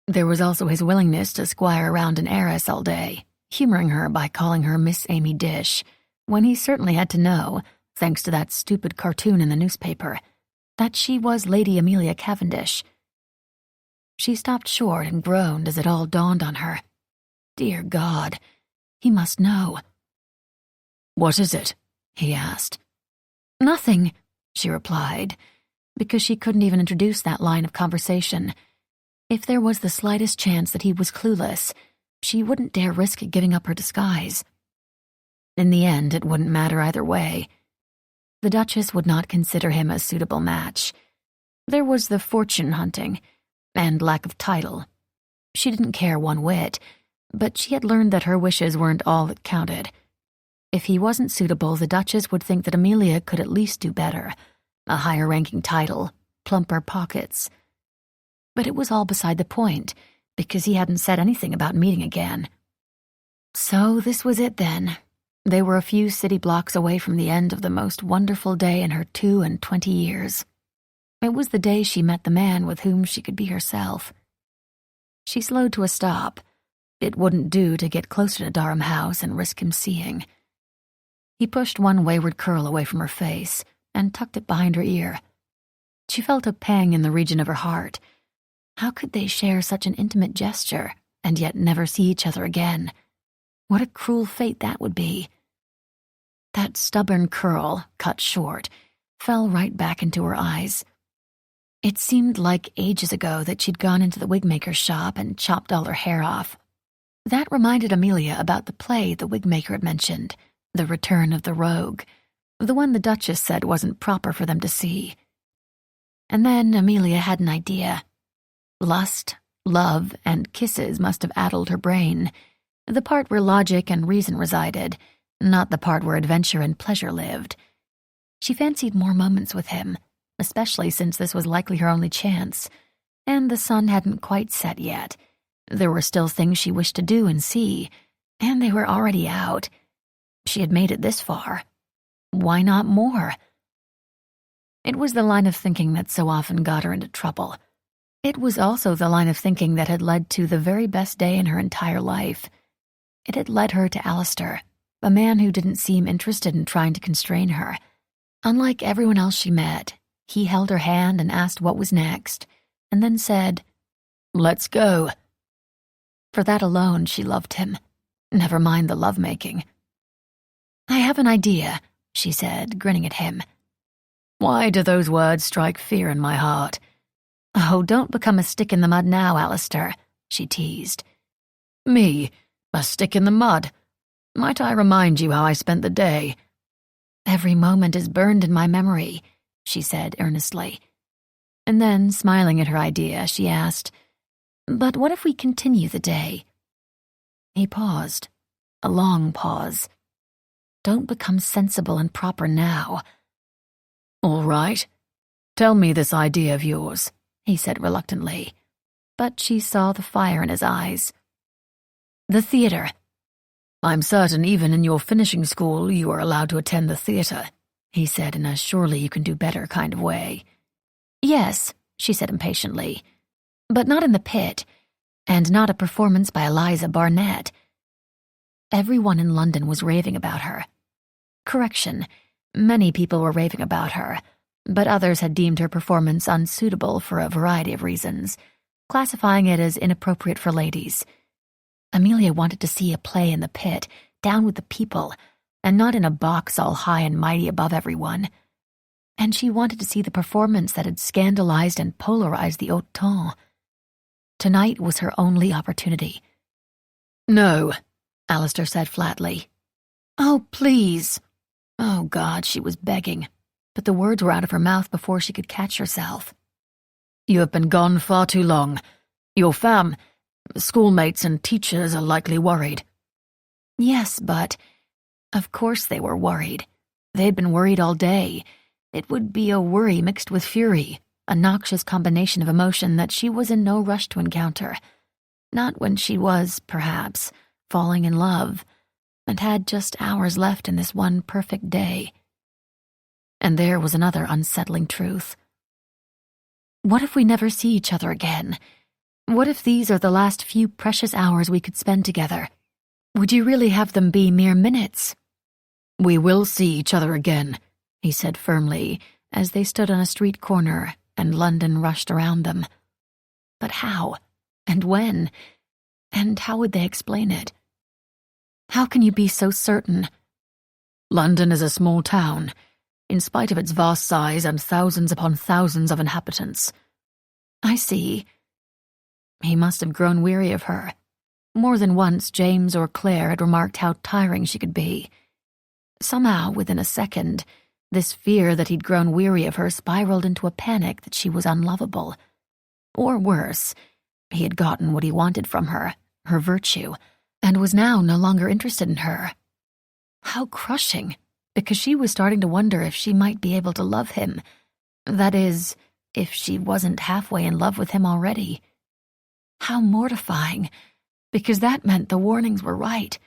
There was also his willingness to squire around an heiress all day, humoring her by calling her Miss Amy Dish, when he certainly had to know, thanks to that stupid cartoon in the newspaper, that she was Lady Amelia Cavendish. She stopped short and groaned as it all dawned on her. Dear God, he must know. "What is it?" he asked. "Nothing," she replied, because she couldn't even introduce that line of conversation. If there was the slightest chance that he was clueless, she wouldn't dare risk giving up her disguise. In the end, it wouldn't matter either way. The Duchess would not consider him a suitable match. There was the fortune hunting, and lack of title. She didn't care one whit, but she had learned that her wishes weren't all that counted. If he wasn't suitable, the Duchess would think that Amelia could at least do better. A higher-ranking title, plumper pockets. But it was all beside the point, because he hadn't said anything about meeting again. So this was it then. They were a few city blocks away from the end of the most wonderful day in her 22 years. It was the day she met the man with whom she could be herself. She slowed to a stop. It wouldn't do to get closer to Durham House and risk him seeing. He pushed one wayward curl away from her face and tucked it behind her ear. She felt a pang in the region of her heart. How could they share such an intimate gesture and yet never see each other again? What a cruel fate that would be. That stubborn curl, cut short, fell right back into her eyes. It seemed like ages ago that she'd gone into the wigmaker's shop and chopped all her hair off. That reminded Amelia about the play the wigmaker had mentioned, The Return of the Rogue, the one the Duchess said wasn't proper for them to see. And then Amelia had an idea. Lust, love, and kisses must have addled her brain, the part where logic and reason resided, not the part where adventure and pleasure lived. She fancied more moments with him, especially since this was likely her only chance, and the sun hadn't quite set yet. There were still things she wished to do and see, and they were already out. She had made it this far. Why not more? It was the line of thinking that so often got her into trouble. It was also the line of thinking that had led to the very best day in her entire life. It had led her to Alistair, a man who didn't seem interested in trying to constrain her. Unlike everyone else she met, he held her hand and asked what was next, and then said, "Let's go." For that alone she loved him. Never mind the lovemaking. "I have an idea," she said, grinning at him. "Why do those words strike fear in my heart?" "Oh, don't become a stick in the mud now, Alistair," she teased. "Me? A stick in the mud? Might I remind you how I spent the day?" "Every moment is burned in my memory," she said earnestly. And then, smiling at her idea, she asked, "But what if we continue the day?" He paused, a long pause. "Don't become sensible and proper now." "All right. Tell me this idea of yours," he said reluctantly, but she saw the fire in his eyes. "The theater." "I'm certain even in your finishing school you are allowed to attend the theater," he said in a surely-you-can-do-better kind of way. "Yes," she said impatiently, "but not in the pit, and not a performance by Eliza Barnett." Everyone in London was raving about her. Correction, many people were raving about her, but others had deemed her performance unsuitable for a variety of reasons, classifying it as inappropriate for ladies. Amelia wanted to see a play in the pit, down with the people, and not in a box all high and mighty above everyone. and she wanted to see the performance that had scandalized and polarized the haute ton. Tonight was her only opportunity. "No," Alistair said flatly. "Oh, please." Oh, God, she was begging, but the words were out of her mouth before she could catch herself. "You have been gone far too long. Your schoolmates and teachers are likely worried." Yes, but... Of course they were worried. They'd been worried all day. It would be a worry mixed with fury, a noxious combination of emotion that she was in no rush to encounter. Not when she was, perhaps, falling in love, and had just hours left in this one perfect day. And there was another unsettling truth. What if we never see each other again? What if these are the last few precious hours we could spend together? Would you really have them be mere minutes? "We will see each other again," he said firmly, as they stood on a street corner and London rushed around them. But how? And when? And how would they explain it? How can you be so certain? "London is a small town, in spite of its vast size and thousands upon thousands of inhabitants." I see. He must have grown weary of her. More than once, James or Claire had remarked how tiring she could be. Somehow, within a second, this fear that he'd grown weary of her spiraled into a panic that she was unlovable. Or worse, he had gotten what he wanted from her, her virtue, and was now no longer interested in her. How crushing, because she was starting to wonder if she might be able to love him. That is, if she wasn't halfway in love with him already. How mortifying, because that meant the warnings were right.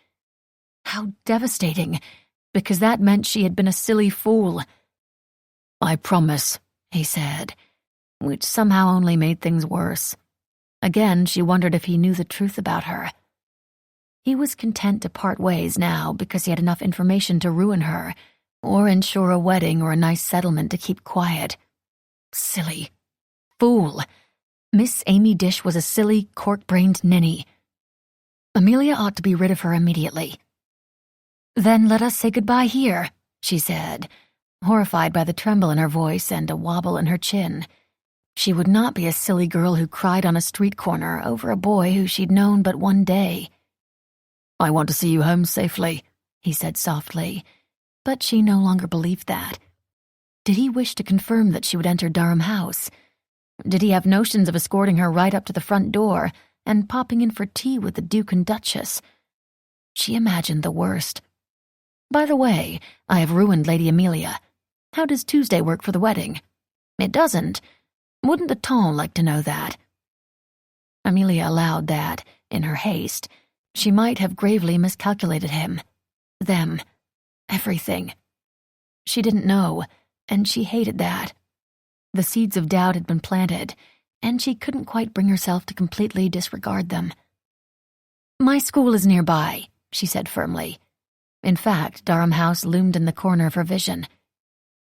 How devastating, because that meant she had been a silly fool. "I promise," he said, which somehow only made things worse. Again, she wondered if he knew the truth about her. He was content to part ways now because he had enough information to ruin her, or ensure a wedding or a nice settlement to keep quiet. Silly. Fool. Miss Amy Dish was a silly, cork-brained ninny. Amelia ought to be rid of her immediately. "Then let us say goodbye here," she said, horrified by the tremble in her voice and a wobble in her chin. She would not be a silly girl who cried on a street corner over a boy who she'd known but one day. "I want to see you home safely," he said softly, but she no longer believed that. Did he wish to confirm that she would enter Durham House? Did he have notions of escorting her right up to the front door and popping in for tea with the Duke and Duchess? She imagined the worst. "By the way, I have ruined Lady Amelia. How does Tuesday work for the wedding?" "It doesn't. Wouldn't the ton like to know that?" Amelia allowed that, in her haste, she might have gravely miscalculated him. Them. Everything. She didn't know, and she hated that. The seeds of doubt had been planted, and she couldn't quite bring herself to completely disregard them. "My school is nearby," she said firmly. In fact, Durham House loomed in the corner of her vision.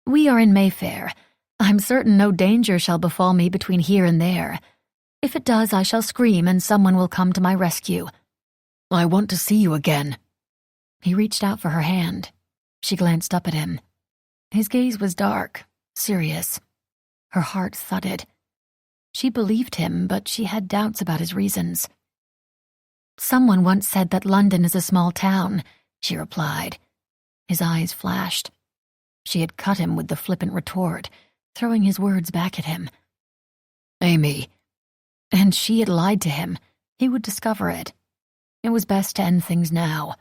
"We are in Mayfair. I'm certain no danger shall befall me between here and there. If it does, I shall scream and someone will come to my rescue." "I want to see you again." He reached out for her hand. She glanced up at him. His gaze was dark, serious. Her heart thudded. She believed him, but she had doubts about his reasons. "Someone once said that London is a small town," she replied. His eyes flashed. She had cut him with the flippant retort, throwing his words back at him. "Amy." And she had lied to him. He would discover it. It was best to end things now.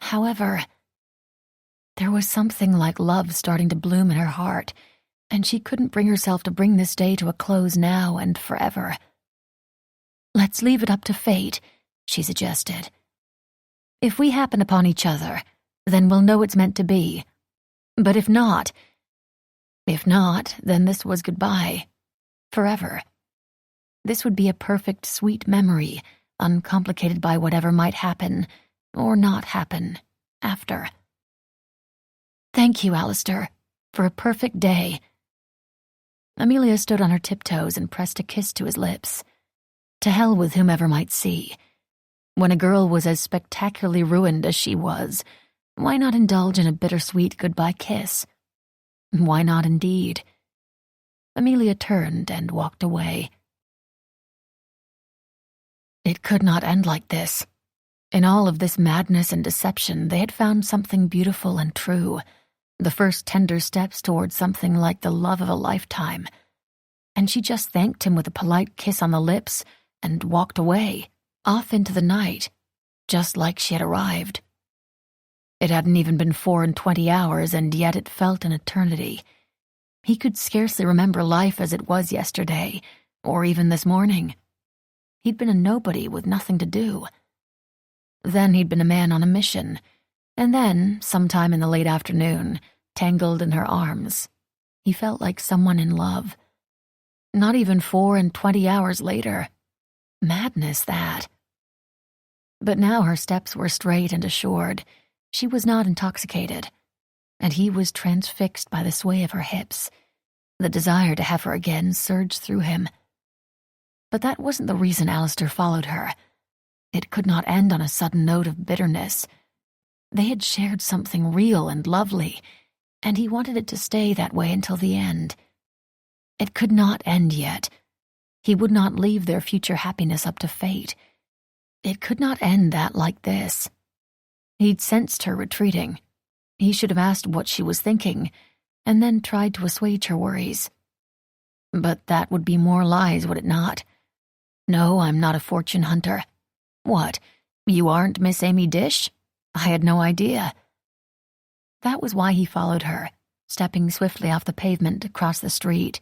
However, there was something like love starting to bloom in her heart, and she couldn't bring herself to bring this day to a close now and forever. "Let's leave it up to fate," she suggested. "If we happen upon each other, then we'll know it's meant to be. But if not, then this was goodbye. Forever. This would be a perfect, sweet memory, uncomplicated by whatever might happen, or not happen, after. Thank you, Alistair, for a perfect day." Amelia stood on her tiptoes and pressed a kiss to his lips. To hell with whomever might see. When a girl was as spectacularly ruined as she was, why not indulge in a bittersweet goodbye kiss? Why not indeed? Amelia turned and walked away. It could not end like this. In all of this madness and deception, they had found something beautiful and true, the first tender steps towards something like the love of a lifetime. And she just thanked him with a polite kiss on the lips and walked away, off into the night, just like she had arrived. It hadn't even been 24 hours, and yet it felt an eternity. He could scarcely remember life as it was yesterday, or even this morning. He'd been a nobody with nothing to do. Then he'd been a man on a mission, and then, sometime in the late afternoon, tangled in her arms, he felt like someone in love. Not even 24 hours later. Madness, that. But now her steps were straight and assured. She was not intoxicated, and he was transfixed by the sway of her hips. The desire to have her again surged through him. But that wasn't the reason Alistair followed her. It could not end on a sudden note of bitterness. They had shared something real and lovely, and he wanted it to stay that way until the end. It could not end yet. He would not leave their future happiness up to fate. It could not end that like this. He'd sensed her retreating. He should have asked what she was thinking, and then tried to assuage her worries. But that would be more lies, would it not? No, I'm not a fortune hunter. What, you aren't Miss Amy Dish? I had no idea. That was why he followed her, stepping swiftly off the pavement across the street,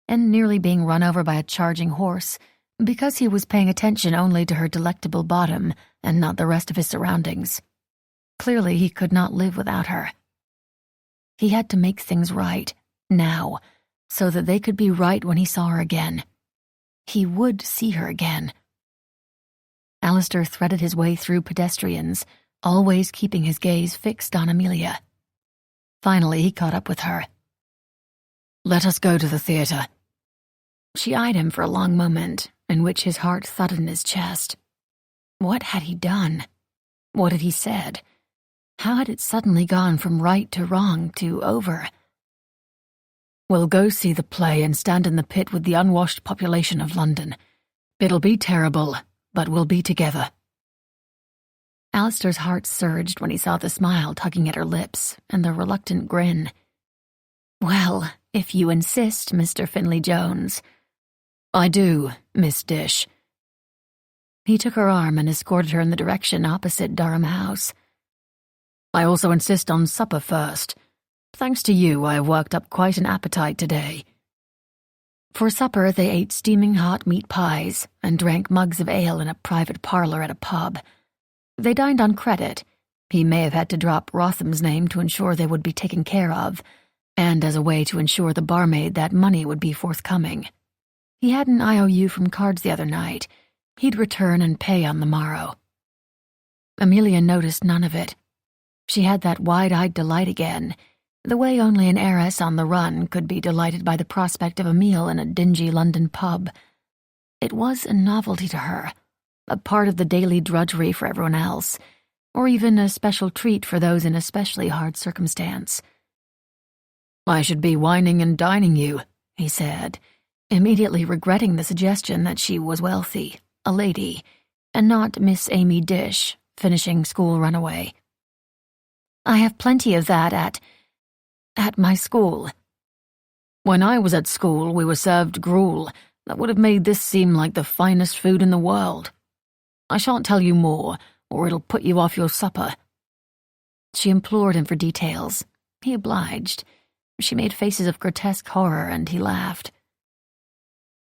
and nearly being run over by a charging horse, because he was paying attention only to her delectable bottom and not the rest of his surroundings. Clearly he could not live without her. He had to make things right, now, so that they could be right when he saw her again. He would see her again. Alistair threaded his way through pedestrians, always keeping his gaze fixed on Amelia. Finally, he caught up with her. Let us go to the theatre. She eyed him for a long moment, in which his heart thudded in his chest. What had he done? What had he said? How had it suddenly gone from right to wrong to over? We'll go see the play and stand in the pit with the unwashed population of London. It'll be terrible, but we'll be together. Alistair's heart surged when he saw the smile tugging at her lips and the reluctant grin. Well, if you insist, Mr. Finley Jones. I do, Miss Dish. He took her arm and escorted her in the direction opposite Durham House. I also insist on supper first. Thanks to you, I have worked up quite an appetite today. For supper, they ate steaming hot meat pies and drank mugs of ale in a private parlour at a pub. They dined on credit. He may have had to drop Rotham's name to ensure they would be taken care of, and as a way to ensure the barmaid that money would be forthcoming. He had an IOU from cards the other night. He'd return and pay on the morrow. Amelia noticed none of it. She had that wide-eyed delight again, the way only an heiress on the run could be delighted by the prospect of a meal in a dingy London pub. It was a novelty to her, a part of the daily drudgery for everyone else, or even a special treat for those in especially hard circumstance. I should be wining and dining you, he said, immediately regretting the suggestion that she was wealthy, a lady, and not Miss Amy Dish, finishing school runaway. I have plenty of that at my school. When I was at school, we were served gruel that would have made this seem like the finest food in the world. I shan't tell you more, or it'll put you off your supper. She implored him for details. He obliged. She made faces of grotesque horror, and he laughed.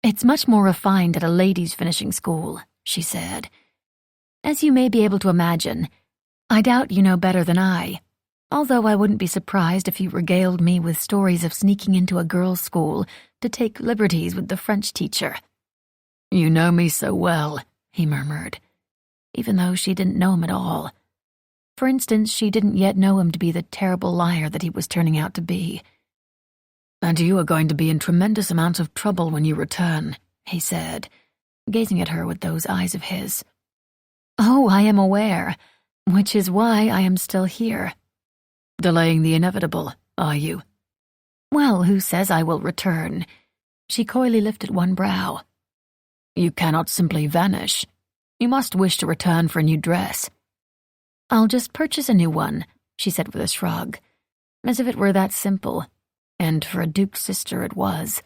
It's much more refined at a ladies' finishing school, she said. As you may be able to imagine, I doubt you know better than I, although I wouldn't be surprised if you regaled me with stories of sneaking into a girls' school to take liberties with the French teacher. You know me so well, he murmured, even though she didn't know him at all. For instance, she didn't yet know him to be the terrible liar that he was turning out to be. And you are going to be in tremendous amounts of trouble when you return, he said, gazing at her with those eyes of his. Oh, I am aware, which is why I am still here. Delaying the inevitable, are you? Well, who says I will return? She coyly lifted one brow. You cannot simply vanish. You must wish to return for a new dress. I'll just purchase a new one, she said with a shrug, as if it were that simple, and for a duke's sister it was.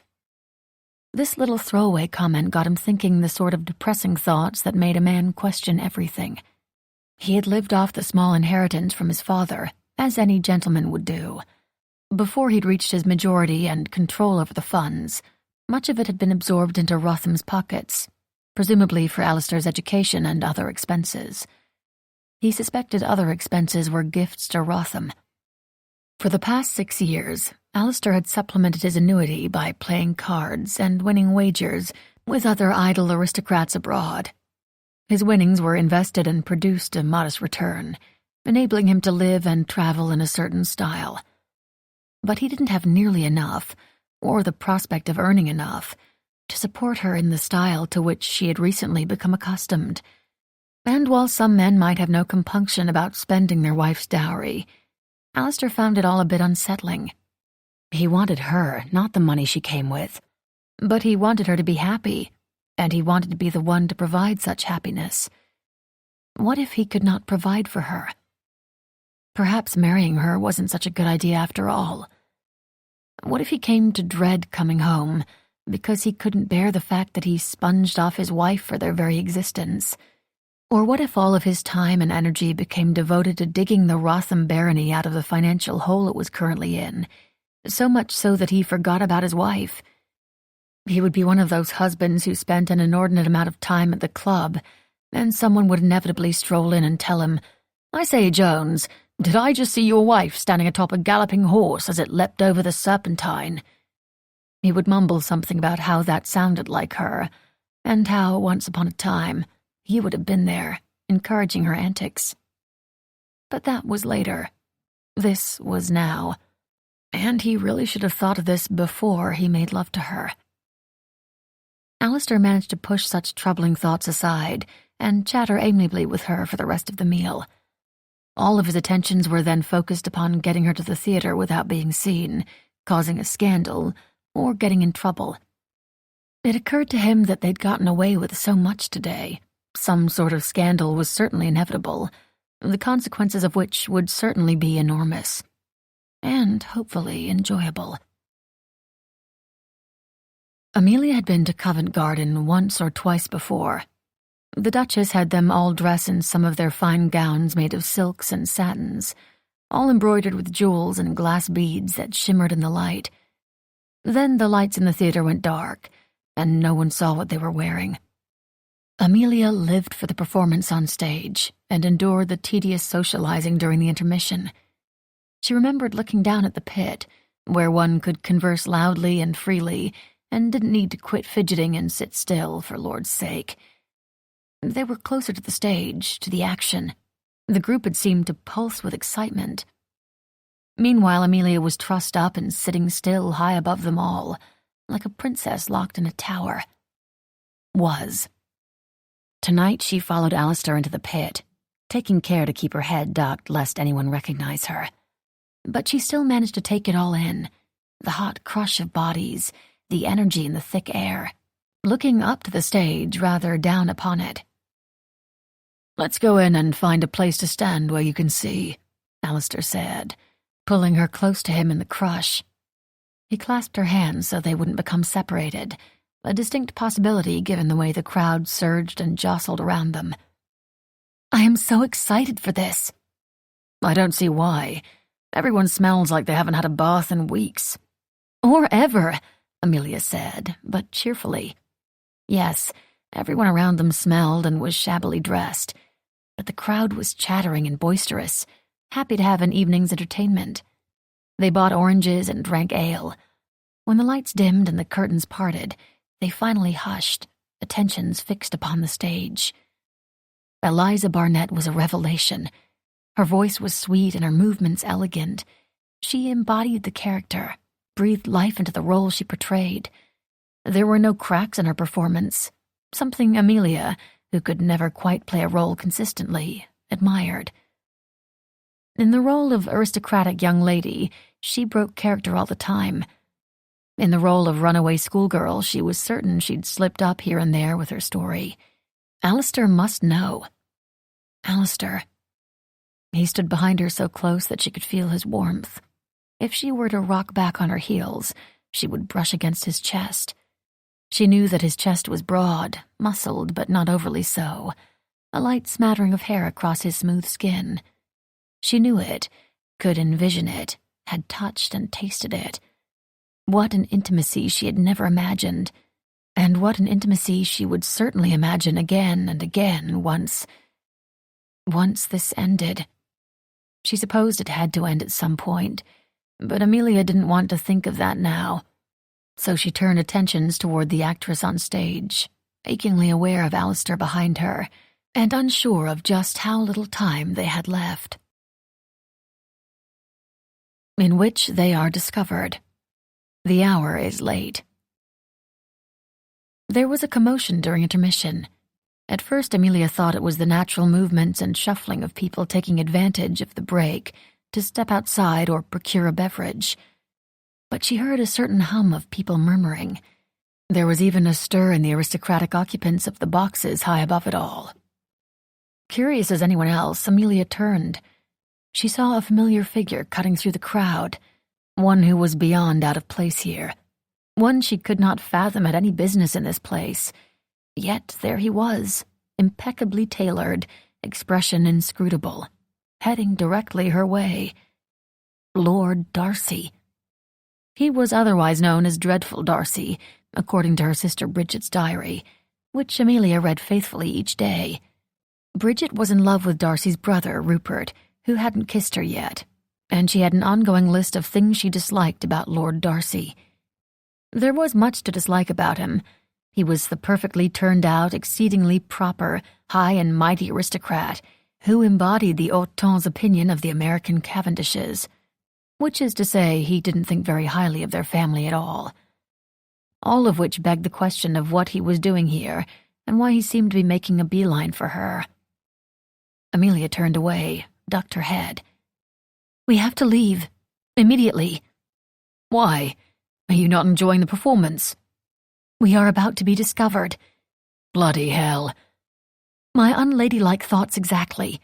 This little throwaway comment got him thinking the sort of depressing thoughts that made a man question everything. He had lived off the small inheritance from his father, as any gentleman would do. Before he'd reached his majority and control over the funds, much of it had been absorbed into Rotham's pockets, presumably for Alistair's education and other expenses. He suspected other expenses were gifts to Rotham. For the past 6 years, Alistair had supplemented his annuity by playing cards and winning wagers with other idle aristocrats abroad. His winnings were invested and produced a modest return, enabling him to live and travel in a certain style. But he didn't have nearly enough, or the prospect of earning enough, to support her in the style to which she had recently become accustomed. And while some men might have no compunction about spending their wife's dowry, Alistair found it all a bit unsettling. He wanted her, not the money she came with. But he wanted her to be happy, and he wanted to be the one to provide such happiness. What if he could not provide for her? Perhaps marrying her wasn't such a good idea after all. What if he came to dread coming home because he couldn't bear the fact that he sponged off his wife for their very existence? Or what if all of his time and energy became devoted to digging the Rotham barony out of the financial hole it was currently in, so much so that he forgot about his wife? He would be one of those husbands who spent an inordinate amount of time at the club, and someone would inevitably stroll in and tell him, "I say, Jones, did I just see your wife standing atop a galloping horse as it leapt over the Serpentine?" He would mumble something about how that sounded like her, and how, once upon a time, he would have been there, encouraging her antics. But that was later. This was now. And he really should have thought of this before he made love to her. Alistair managed to push such troubling thoughts aside and chatter amiably with her for the rest of the meal. All of his attentions were then focused upon getting her to the theater without being seen, causing a scandal, or getting in trouble. It occurred to him that they'd gotten away with so much today. Some sort of scandal was certainly inevitable, the consequences of which would certainly be enormous. And, hopefully, enjoyable. Amelia had been to Covent Garden once or twice before. The Duchess had them all dress in some of their fine gowns made of silks and satins, all embroidered with jewels and glass beads that shimmered in the light. Then the lights in the theater went dark, and no one saw what they were wearing. Amelia lived for the performance on stage and endured the tedious socializing during the intermission. She remembered looking down at the pit, where one could converse loudly and freely and didn't need to quit fidgeting and sit still, for Lord's sake. They were closer to the stage, to the action. The group had seemed to pulse with excitement. Meanwhile, Amelia was trussed up and sitting still high above them all, like a princess locked in a tower. Tonight she followed Alistair into the pit, taking care to keep her head ducked lest anyone recognize her. But she still managed to take it all in, the hot crush of bodies, the energy in the thick air, looking up to the stage rather down upon it. "Let's go in and find a place to stand where you can see," Alistair said, pulling her close to him in the crush. He clasped her hands so they wouldn't become separated, a distinct possibility given the way the crowd surged and jostled around them. "I am so excited for this." "I don't see why. Everyone smells like they haven't had a bath in weeks." "Or ever," Amelia said, but cheerfully. Yes, everyone around them smelled and was shabbily dressed, but the crowd was chattering and boisterous, happy to have an evening's entertainment. They bought oranges and drank ale. When the lights dimmed and the curtains parted, they finally hushed, attentions fixed upon the stage. Eliza Barnett was a revelation. Her voice was sweet and her movements elegant. She embodied the character, breathed life into the role she portrayed. There were no cracks in her performance, something Amelia, who could never quite play a role consistently, admired. In the role of aristocratic young lady, she broke character all the time, In the role of runaway schoolgirl, she was certain she'd slipped up here and there with her story. Alistair must know. Alistair. He stood behind her so close that she could feel his warmth. If she were to rock back on her heels, she would brush against his chest. She knew that his chest was broad, muscled but not overly so, a light smattering of hair across his smooth skin. She knew it, could envision it, had touched and tasted it. What an intimacy she had never imagined, and what an intimacy she would certainly imagine again and again once this ended. She supposed it had to end at some point, but Amelia didn't want to think of that now. So she turned attentions toward the actress on stage, achingly aware of Alistair behind her, and unsure of just how little time they had left. In which they are discovered. The hour is late. There was a commotion during intermission. At first, Amelia thought it was the natural movements and shuffling of people taking advantage of the break to step outside or procure a beverage. But she heard a certain hum of people murmuring. There was even a stir in the aristocratic occupants of the boxes high above it all. Curious as anyone else, Amelia turned. She saw a familiar figure cutting through the crowd, one who was beyond out of place here, one she could not fathom had any business in this place. Yet there he was, impeccably tailored, expression inscrutable, heading directly her way. Lord Darcy. He was otherwise known as Dreadful Darcy, according to her sister Bridget's diary, which Amelia read faithfully each day. Bridget was in love with Darcy's brother, Rupert, who hadn't kissed her yet, and she had an ongoing list of things she disliked about Lord Darcy. There was much to dislike about him. He was the perfectly turned-out, exceedingly proper, high and mighty aristocrat who embodied the haut ton's opinion of the American Cavendishes, which is to say he didn't think very highly of their family at all. All of which begged the question of what he was doing here and why he seemed to be making a beeline for her. Amelia turned away, ducked her head. "We have to leave. Immediately." "Why? Are you not enjoying the performance?" "We are about to be discovered." "Bloody hell." "My unladylike thoughts exactly."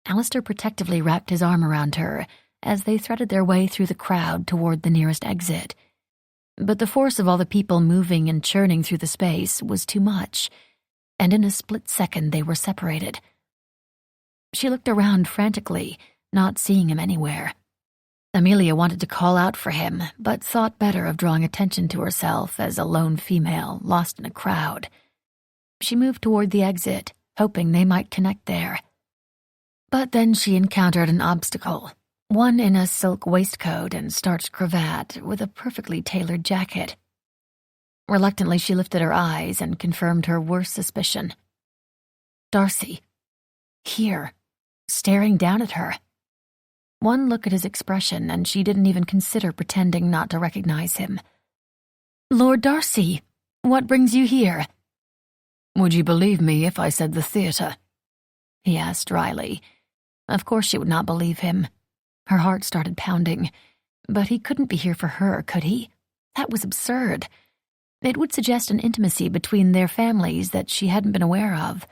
Alistair protectively wrapped his arm around her as they threaded their way through the crowd toward the nearest exit. But the force of all the people moving and churning through the space was too much, and in a split second they were separated. She looked around frantically, not seeing him anywhere. Amelia wanted to call out for him, but thought better of drawing attention to herself as a lone female lost in a crowd. She moved toward the exit, hoping they might connect there. But then she encountered an obstacle, one in a silk waistcoat and starched cravat with a perfectly tailored jacket. Reluctantly, she lifted her eyes and confirmed her worst suspicion. Darcy. Here, staring down at her. One look at his expression, and she didn't even consider pretending not to recognize him. "Lord Darcy, what brings you here?" "Would you believe me if I said the theatre?" he asked dryly. Of course she would not believe him. Her heart started pounding. But he couldn't be here for her, could he? That was absurd. It would suggest an intimacy between their families that she hadn't been aware of.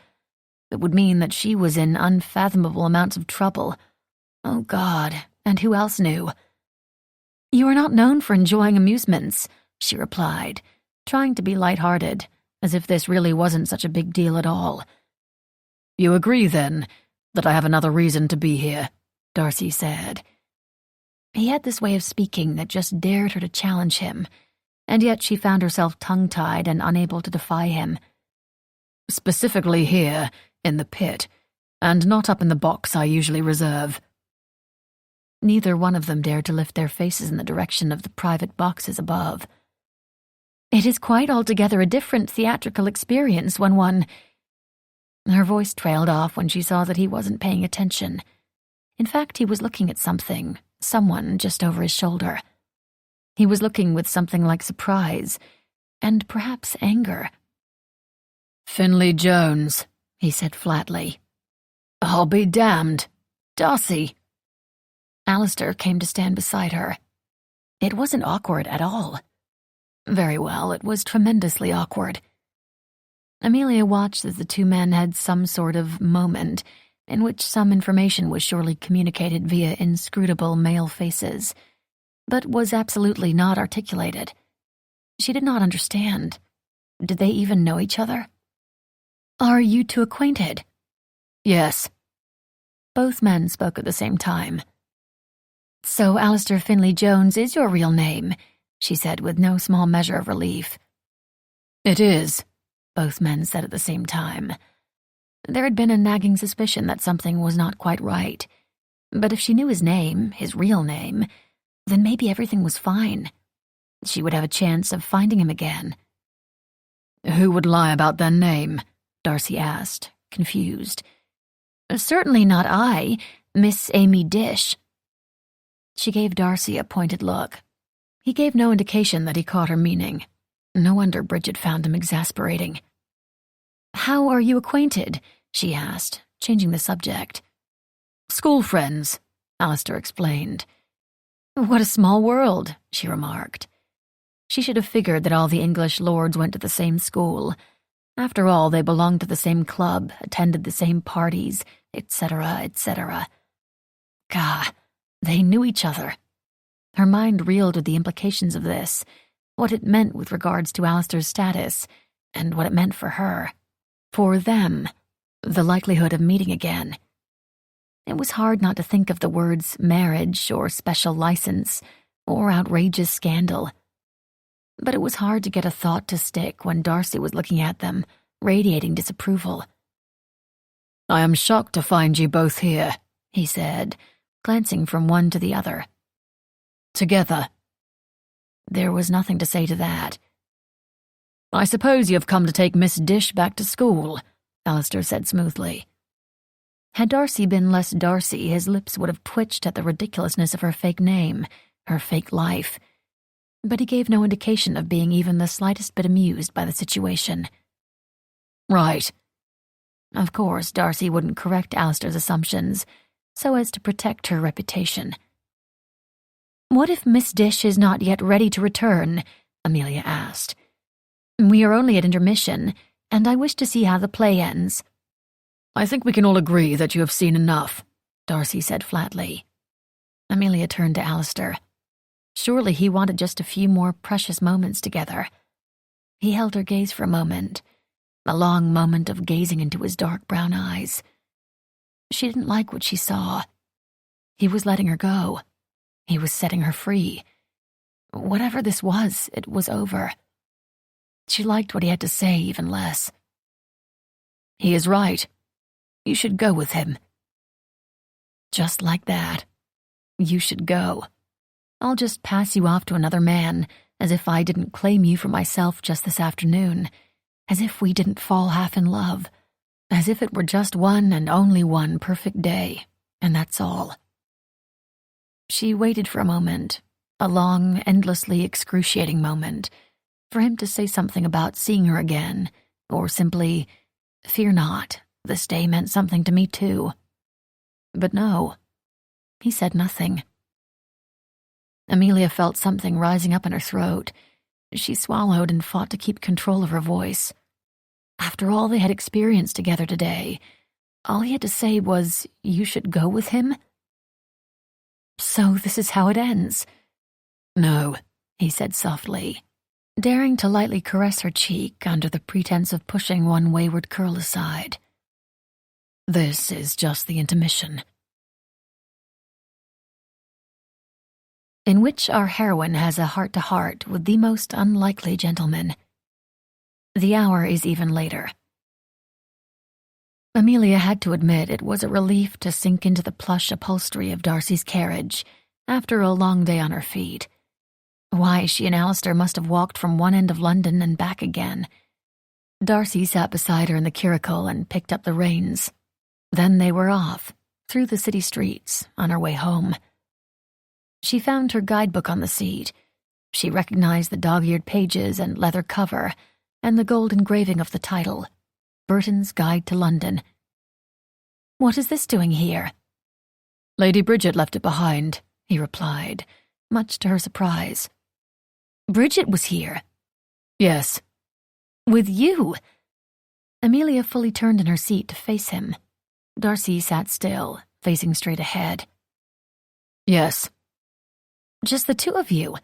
It would mean that she was in unfathomable amounts of trouble. Oh, God, and who else knew? "You are not known for enjoying amusements," she replied, trying to be light-hearted, as if this really wasn't such a big deal at all. "You agree, then, that I have another reason to be here," Darcy said. He had this way of speaking that just dared her to challenge him, and yet she found herself tongue-tied and unable to defy him. "Specifically here, in the pit, and not up in the box I usually reserve." Neither one of them dared to lift their faces in the direction of the private boxes above. "It is quite altogether a different theatrical experience when one—" Her voice trailed off when she saw that he wasn't paying attention. In fact, he was looking at someone just over his shoulder. He was looking with something like surprise, and perhaps anger. "Finley Jones," he said flatly. "I'll be damned. Darcy." Alistair came to stand beside her. It wasn't awkward at all. Very well, it was tremendously awkward. Amelia watched as the two men had some sort of moment in which some information was surely communicated via inscrutable male faces, but was absolutely not articulated. She did not understand. Did they even know each other? "Are you two acquainted?" "Yes." Both men spoke at the same time. "So Alistair Finley Jones is your real name," she said with no small measure of relief. "It is," both men said at the same time. There had been a nagging suspicion that something was not quite right. But if she knew his name, his real name, then maybe everything was fine. She would have a chance of finding him again. "Who would lie about their name?" Darcy asked, confused. "Certainly not I, Miss Amy Dish." She gave Darcy a pointed look. He gave no indication that he caught her meaning. No wonder Bridget found him exasperating. "How are you acquainted?" she asked, changing the subject. "School friends," Alistair explained. "What a small world," she remarked. She should have figured that all the English lords went to the same school. After all, they belonged to the same club, attended the same parties, etc., etc. Gah, they knew each other. Her mind reeled with the implications of this, what it meant with regards to Alistair's status, and what it meant for her. For them, the likelihood of meeting again. It was hard not to think of the words marriage or special license or outrageous scandal. But it was hard to get a thought to stick when Darcy was looking at them, radiating disapproval. "I am shocked to find you both here," he said, glancing from one to the other. "Together." There was nothing to say to that. "I suppose you have come to take Miss Dish back to school," Alistair said smoothly. Had Darcy been less Darcy, his lips would have twitched at the ridiculousness of her fake name, her fake life. But he gave no indication of being even the slightest bit amused by the situation. "Right." Of course, Darcy wouldn't correct Alistair's assumptions, so as to protect her reputation. "What if Miss Dish is not yet ready to return?" Amelia asked. "We are only at intermission, and I wish to see how the play ends." "I think we can all agree that you have seen enough," Darcy said flatly. Amelia turned to Alistair. Surely he wanted just a few more precious moments together. He held her gaze for a moment, a long moment of gazing into his dark brown eyes. She didn't like what she saw. He was letting her go. He was setting her free. Whatever this was, it was over. She liked what he had to say even less. "He is right. You should go with him." Just like that. You should go. I'll just pass you off to another man, as if I didn't claim you for myself just this afternoon, as if we didn't fall half in love, as if it were just one and only one perfect day, and that's all. She waited for a moment, a long, endlessly excruciating moment, for him to say something about seeing her again, or simply, "Fear not, this day meant something to me too." But no, he said nothing. Amelia felt something rising up in her throat. She swallowed and fought to keep control of her voice. After all they had experienced together today, all he had to say was, "You should go with him?" "So this is how it ends?" "No," he said softly, daring to lightly caress her cheek under the pretense of pushing one wayward curl aside. "This is just the intermission." In which our heroine has a heart-to-heart with the most unlikely gentleman. The hour is even later. Amelia had to admit it was a relief to sink into the plush upholstery of Darcy's carriage after a long day on her feet. Why, she and Alistair must have walked from one end of London and back again. Darcy sat beside her in the curricle and picked up the reins. Then they were off, through the city streets, on her way home. She found her guidebook on the seat. She recognized the dog-eared pages and leather cover, and the gold engraving of the title, Burton's Guide to London. "What is this doing here?" "Lady Bridget left it behind," he replied, much to her surprise. Bridget was here. Yes. With you? Amelia fully turned in her seat to face him. Darcy sat still, facing straight ahead. Yes. Just the two of you?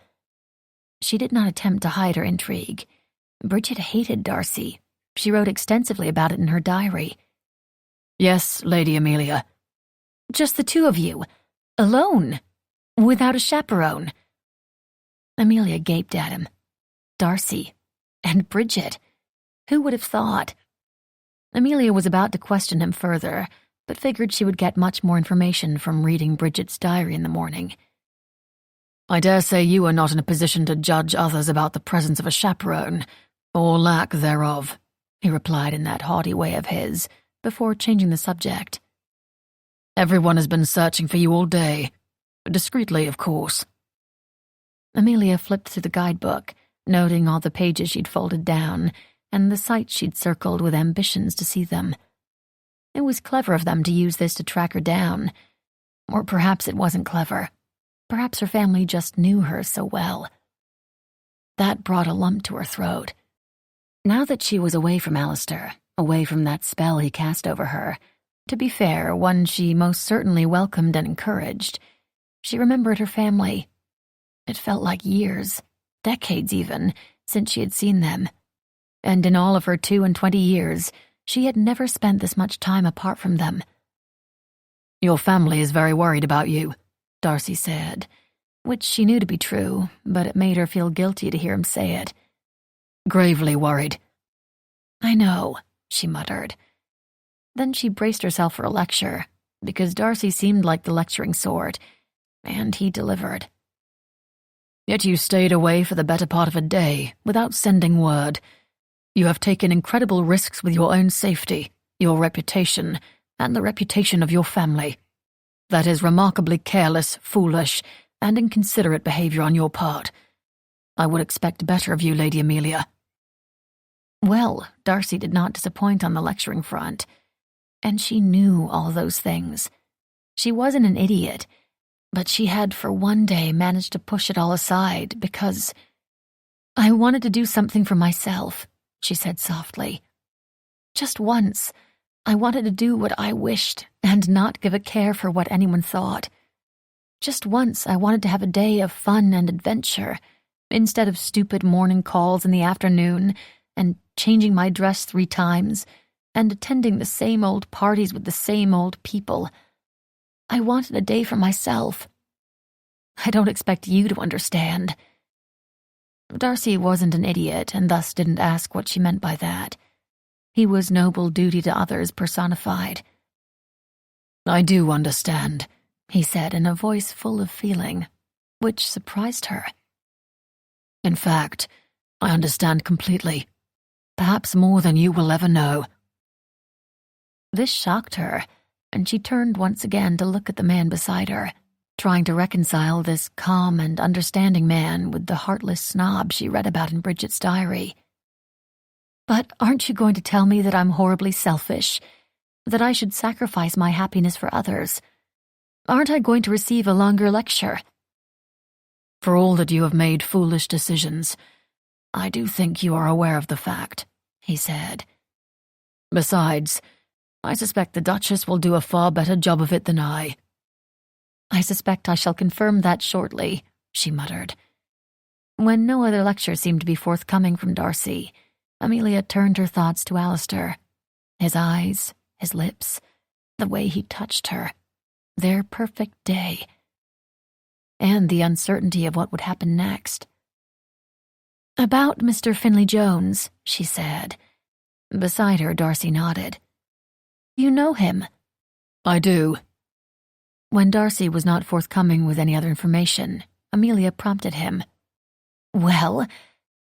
She did not attempt to hide her intrigue. Bridget hated Darcy. She wrote extensively about it in her diary. Yes, Lady Amelia. Just the two of you? Alone? Without a chaperone? Amelia gaped at him. Darcy. And Bridget. Who would have thought? Amelia was about to question him further, but figured she would get much more information from reading Bridget's diary in the morning. I dare say you are not in a position to judge others about the presence of a chaperone, or lack thereof, he replied in that haughty way of his, before changing the subject. Everyone has been searching for you all day. Discreetly, of course. Amelia flipped through the guidebook, noting all the pages she'd folded down, and the sites she'd circled with ambitions to see them. It was clever of them to use this to track her down. Or perhaps it wasn't clever. Perhaps her family just knew her so well. That brought a lump to her throat. Now that she was away from Alistair, away from that spell he cast over her, to be fair, one she most certainly welcomed and encouraged, she remembered her family. It felt like years, decades even, since she had seen them. And in all of her 22 years, she had never spent this much time apart from them. Your family is very worried about you, Darcy said, which she knew to be true, but it made her feel guilty to hear him say it. Gravely worried. I know, she muttered. Then she braced herself for a lecture, because Darcy seemed like the lecturing sort, and he delivered. Yet you stayed away for the better part of a day, without sending word. You have taken incredible risks with your own safety, your reputation, and the reputation of your family. That is remarkably careless, foolish, and inconsiderate behavior on your part. I would expect better of you, Lady Amelia. Well, Darcy did not disappoint on the lecturing front, and she knew all those things. She wasn't an idiot, but she had for one day managed to push it all aside because I wanted to do something for myself, she said softly. Just once, I wanted to do what I wished and not give a care for what anyone thought. Just once, I wanted to have a day of fun and adventure, instead of stupid morning calls in the afternoon and changing my dress 3 times and attending the same old parties with the same old people. I wanted a day for myself. I don't expect you to understand. Darcy wasn't an idiot and thus didn't ask what she meant by that. He was noble duty to others personified. I do understand, he said in a voice full of feeling, which surprised her. In fact, I understand completely. Perhaps more than you will ever know. This shocked her, and she turned once again to look at the man beside her, trying to reconcile this calm and understanding man with the heartless snob she read about in Bridget's diary. But aren't you going to tell me that I'm horribly selfish, that I should sacrifice my happiness for others? Aren't I going to receive a longer lecture? For all that you have made foolish decisions, I do think you are aware of the fact, he said. Besides, I suspect the Duchess will do a far better job of it than I. I suspect I shall confirm that shortly, she muttered. When no other lecture seemed to be forthcoming from Darcy, Amelia turned her thoughts to Alistair. His eyes, his lips, the way he touched her, their perfect day, and the uncertainty of what would happen next. About Mr. Finley-Jones, she said. Beside her, Darcy nodded. You know him? I do. When Darcy was not forthcoming with any other information, Amelia prompted him. Well,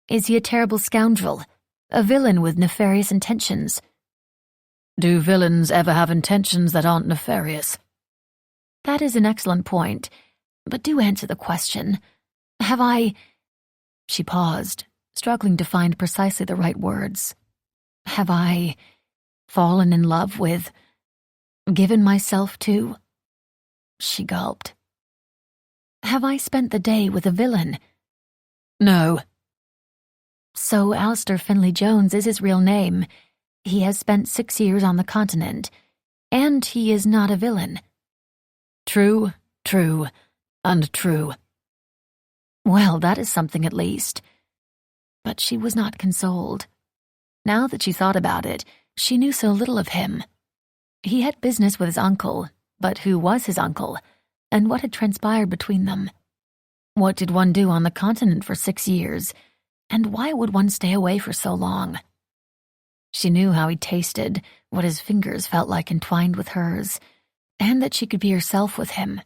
is he a terrible scoundrel? A villain with nefarious intentions? Do villains ever have intentions that aren't nefarious? That is an excellent point, but do answer the question. Have I... She paused, struggling to find precisely the right words. Have I fallen in love with... given myself to... She gulped. Have I spent the day with a villain? No. So Alistair Finlay Jones is his real name. He has spent 6 years on the continent, and he is not a villain. True, true, and true. Well, that is something at least. But she was not consoled. Now that she thought about it, she knew so little of him. He had business with his uncle, but who was his uncle, and what had transpired between them? What did one do on the continent for 6 years, and why would one stay away for so long? She knew how he tasted, what his fingers felt like entwined with hers, and that she could be herself with him.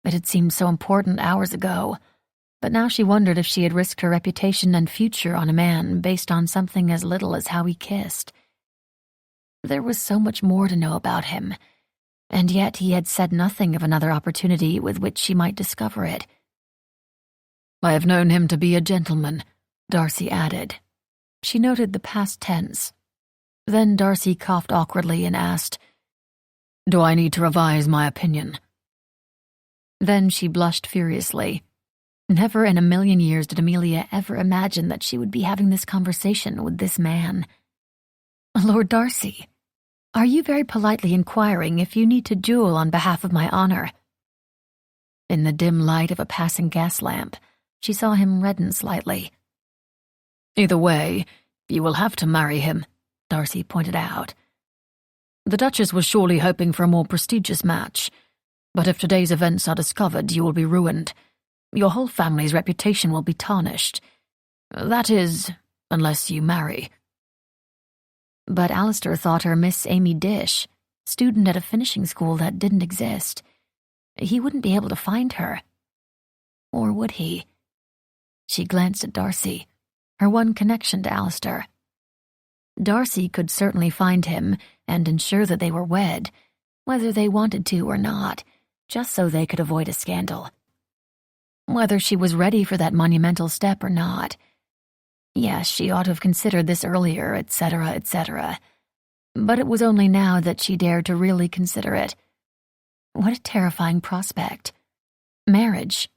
It had seemed so important hours ago, but now she wondered if she had risked her reputation and future on a man based on something as little as how he kissed. There was so much more to know about him, and yet he had said nothing of another opportunity with which she might discover it. I have known him to be a gentleman, Darcy added. She noted the past tense. Then Darcy coughed awkwardly and asked, Do I need to revise my opinion? Then she blushed furiously. Never in a million years did Amelia ever imagine that she would be having this conversation with this man. Lord Darcy, are you very politely inquiring if you need to duel on behalf of my honor? In the dim light of a passing gas lamp, she saw him redden slightly. Either way, you will have to marry him, Darcy pointed out. The Duchess was surely hoping for a more prestigious match, but if today's events are discovered, you will be ruined. Your whole family's reputation will be tarnished. That is, unless you marry. But Alistair thought her Miss Amy Dish, student at a finishing school that didn't exist. He wouldn't be able to find her. Or would he? She glanced at Darcy, her one connection to Alistair. Darcy could certainly find him and ensure that they were wed, whether they wanted to or not, just so they could avoid a scandal. Whether she was ready for that monumental step or not. Yes, she ought to have considered this earlier, etc., etc. But it was only now that she dared to really consider it. What a terrifying prospect. Marriage.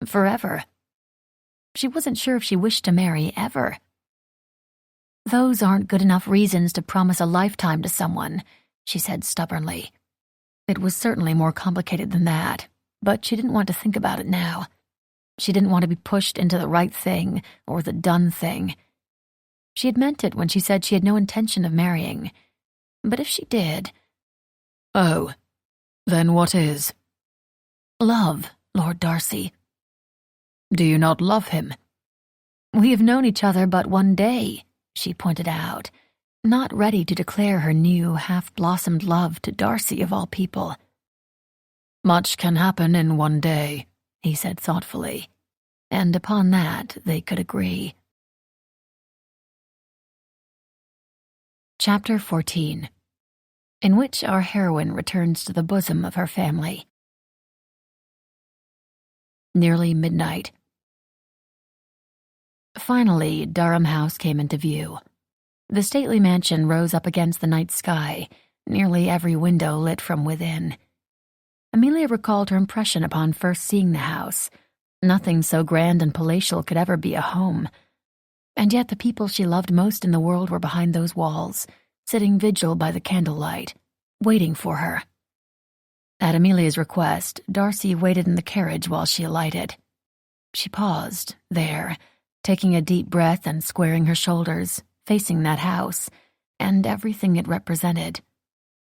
Forever. She wasn't sure if she wished to marry ever. Those aren't good enough reasons to promise a lifetime to someone, she said stubbornly. It was certainly more complicated than that, but she didn't want to think about it now. She didn't want to be pushed into the right thing or the done thing. She had meant it when she said she had no intention of marrying. But if she did... Oh, then what is? Love, Lord Darcy. Do you not love him? We have known each other but one day, she pointed out, not ready to declare her new, half-blossomed love to Darcy of all people. Much can happen in one day, he said thoughtfully, and upon that they could agree. Chapter 14, in which our heroine returns to the bosom of her family. Nearly midnight. Finally, Durham House came into view. The stately mansion rose up against the night sky, nearly every window lit from within. Amelia recalled her impression upon first seeing the house. Nothing so grand and palatial could ever be a home. And yet the people she loved most in the world were behind those walls, sitting vigil by the candlelight, waiting for her. At Amelia's request, Darcy waited in the carriage while she alighted. She paused, there, taking a deep breath and squaring her shoulders, facing that house, and everything it represented.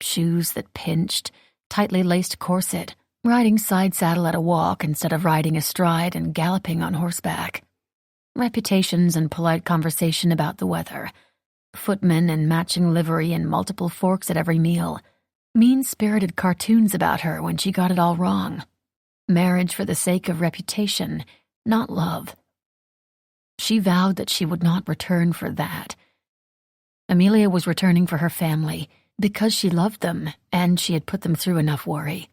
Shoes that pinched, tightly laced corset, riding side saddle at a walk instead of riding astride and galloping on horseback. Reputations and polite conversation about the weather. Footmen in matching livery and multiple forks at every meal. Mean-spirited cartoons about her when she got it all wrong. Marriage for the sake of reputation, not love. She vowed that she would not return for that. Amelia was returning for her family, because she loved them, and she had put them through enough worry.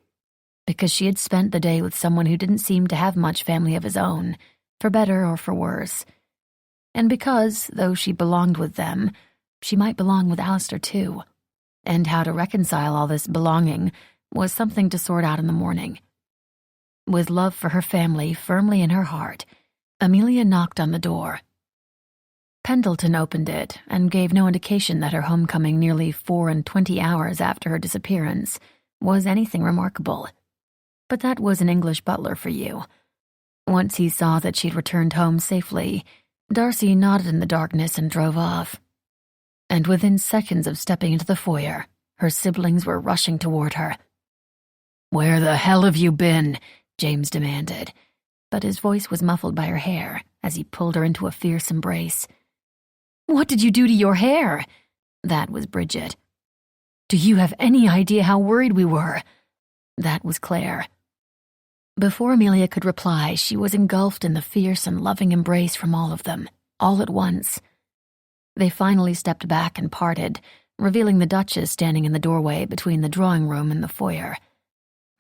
Because she had spent the day with someone who didn't seem to have much family of his own, for better or for worse. And because, though she belonged with them, she might belong with Alistair too. And how to reconcile all this belonging was something to sort out in the morning. With love for her family firmly in her heart, Amelia knocked on the door. Pendleton opened it and gave no indication that her homecoming nearly 24 hours after her disappearance was anything remarkable. But that was an English butler for you. Once he saw that she'd returned home safely, Darcy nodded in the darkness and drove off. And within seconds of stepping into the foyer, her siblings were rushing toward her. "Where the hell have you been?" James demanded, but his voice was muffled by her hair as he pulled her into a fierce embrace. "What did you do to your hair?" That was Bridget. "Do you have any idea how worried we were?" That was Claire. Before Amelia could reply, she was engulfed in the fierce and loving embrace from all of them, all at once. They finally stepped back and parted, revealing the Duchess standing in the doorway between the drawing room and the foyer.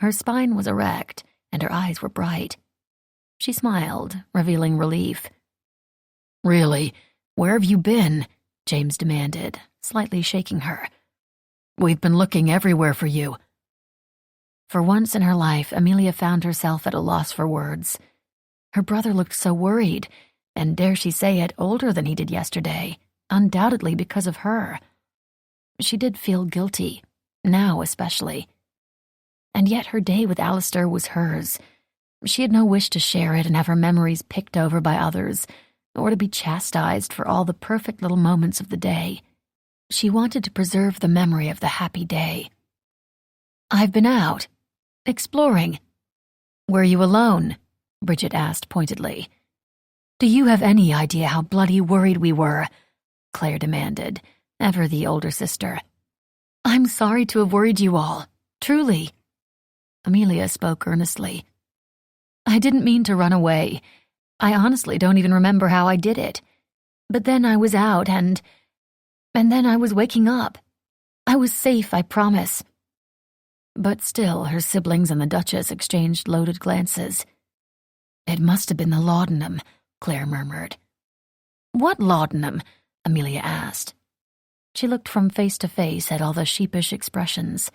Her spine was erect, and her eyes were bright. She smiled, revealing relief. "Really, where have you been?" James demanded, slightly shaking her. "We've been looking everywhere for you." For once in her life, Amelia found herself at a loss for words. Her brother looked so worried, and dare she say it, older than he did yesterday, undoubtedly because of her. She did feel guilty, now especially. And yet her day with Alistair was hers. She had no wish to share it and have her memories picked over by others, or to be chastised for all the perfect little moments of the day. She wanted to preserve the memory of the happy day. "I've been out, exploring." "Were you alone?" Bridget asked pointedly. "Do you have any idea how bloody worried we were?" Claire demanded, ever the older sister. "I'm sorry to have worried you all, truly." Amelia spoke earnestly. "I didn't mean to run away. I honestly don't even remember how I did it. But then I was out and then I was waking up. I was safe, I promise." But still, her siblings and the Duchess exchanged loaded glances. "It must have been the laudanum," Claire murmured. "What laudanum?" Amelia asked. She looked from face to face at all the sheepish expressions.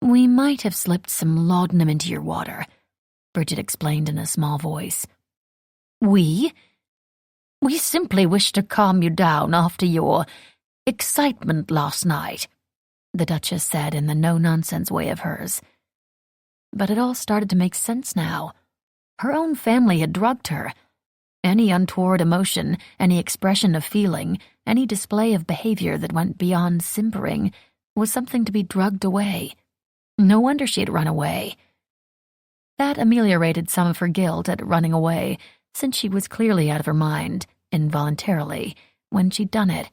"We might have slipped some laudanum into your water," Bridget explained in a small voice. "We? We simply wished to calm you down after your excitement last night," the Duchess said in the no-nonsense way of hers. But it all started to make sense now. Her own family had drugged her. Any untoward emotion, any expression of feeling, any display of behavior that went beyond simpering was something to be drugged away. No wonder she had run away. That ameliorated some of her guilt at running away, since she was clearly out of her mind, involuntarily, when she'd done it.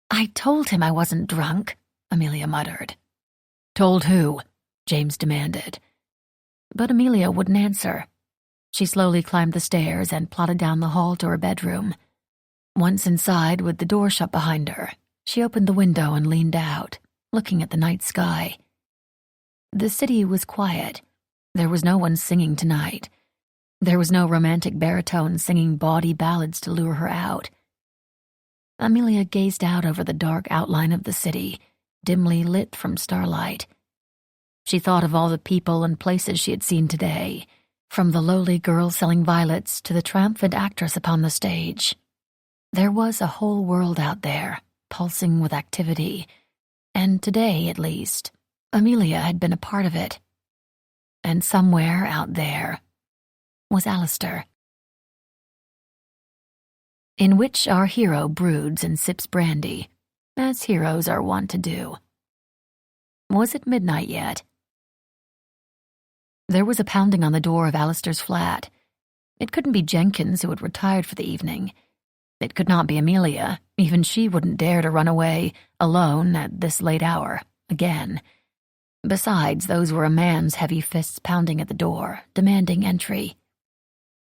"I told him I wasn't drunk," Amelia muttered. "Told who?" James demanded. But Amelia wouldn't answer. She slowly climbed the stairs and plodded down the hall to her bedroom. Once inside, with the door shut behind her, she opened the window and leaned out, looking at the night sky. The city was quiet. There was no one singing tonight. There was no romantic baritone singing bawdy ballads to lure her out. Amelia gazed out over the dark outline of the city, dimly lit from starlight. She thought of all the people and places she had seen today, from the lowly girl selling violets to the triumphant actress upon the stage. There was a whole world out there, pulsing with activity, and today, at least, Amelia had been a part of it. And somewhere out there was Alistair. In which our hero broods and sips brandy, as heroes are wont to do. Was it midnight yet? There was a pounding on the door of Alistair's flat. It couldn't be Jenkins, who had retired for the evening. It could not be Amelia. Even she wouldn't dare to run away, alone, at this late hour, again. Besides, those were a man's heavy fists pounding at the door, demanding entry.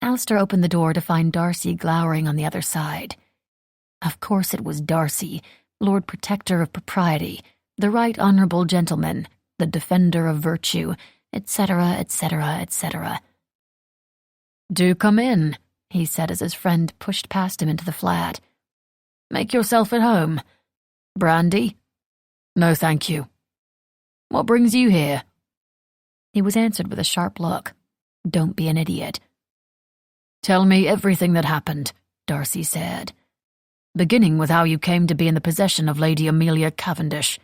Alistair opened the door to find Darcy glowering on the other side. Of course it was Darcy, Lord Protector of Propriety, the Right Honourable Gentleman, the Defender of Virtue, etc., etc., etc. "Do come in," he said as his friend pushed past him into the flat. "Make yourself at home. Brandy?" "No, thank you." "What brings you here?" He was answered with a sharp look. "Don't be an idiot." "Tell me everything that happened," Darcy said, "beginning with how you came to be in the possession of Lady Amelia Cavendish."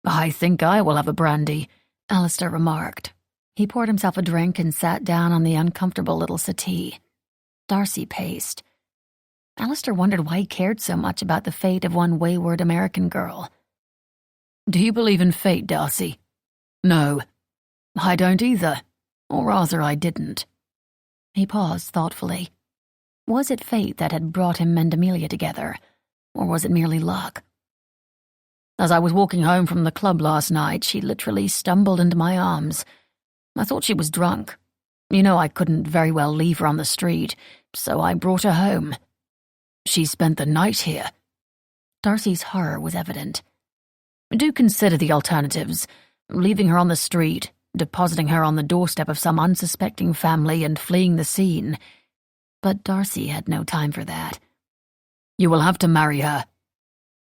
"I think I will have a brandy," Alistair remarked. He poured himself a drink and sat down on the uncomfortable little settee. Darcy paced. Alistair wondered why he cared so much about the fate of one wayward American girl. "Do you believe in fate, Darcy?" "No, I don't either. Or rather, I didn't." He paused thoughtfully. Was it fate that had brought him and Amelia together, or was it merely luck? "As I was walking home from the club last night, she literally stumbled into my arms. I thought she was drunk. You know, I couldn't very well leave her on the street, so I brought her home. She spent the night here." Darcy's horror was evident. "Do consider the alternatives. Leaving her on the street, depositing her on the doorstep of some unsuspecting family, and fleeing the scene." But Darcy had no time for that. "You will have to marry her.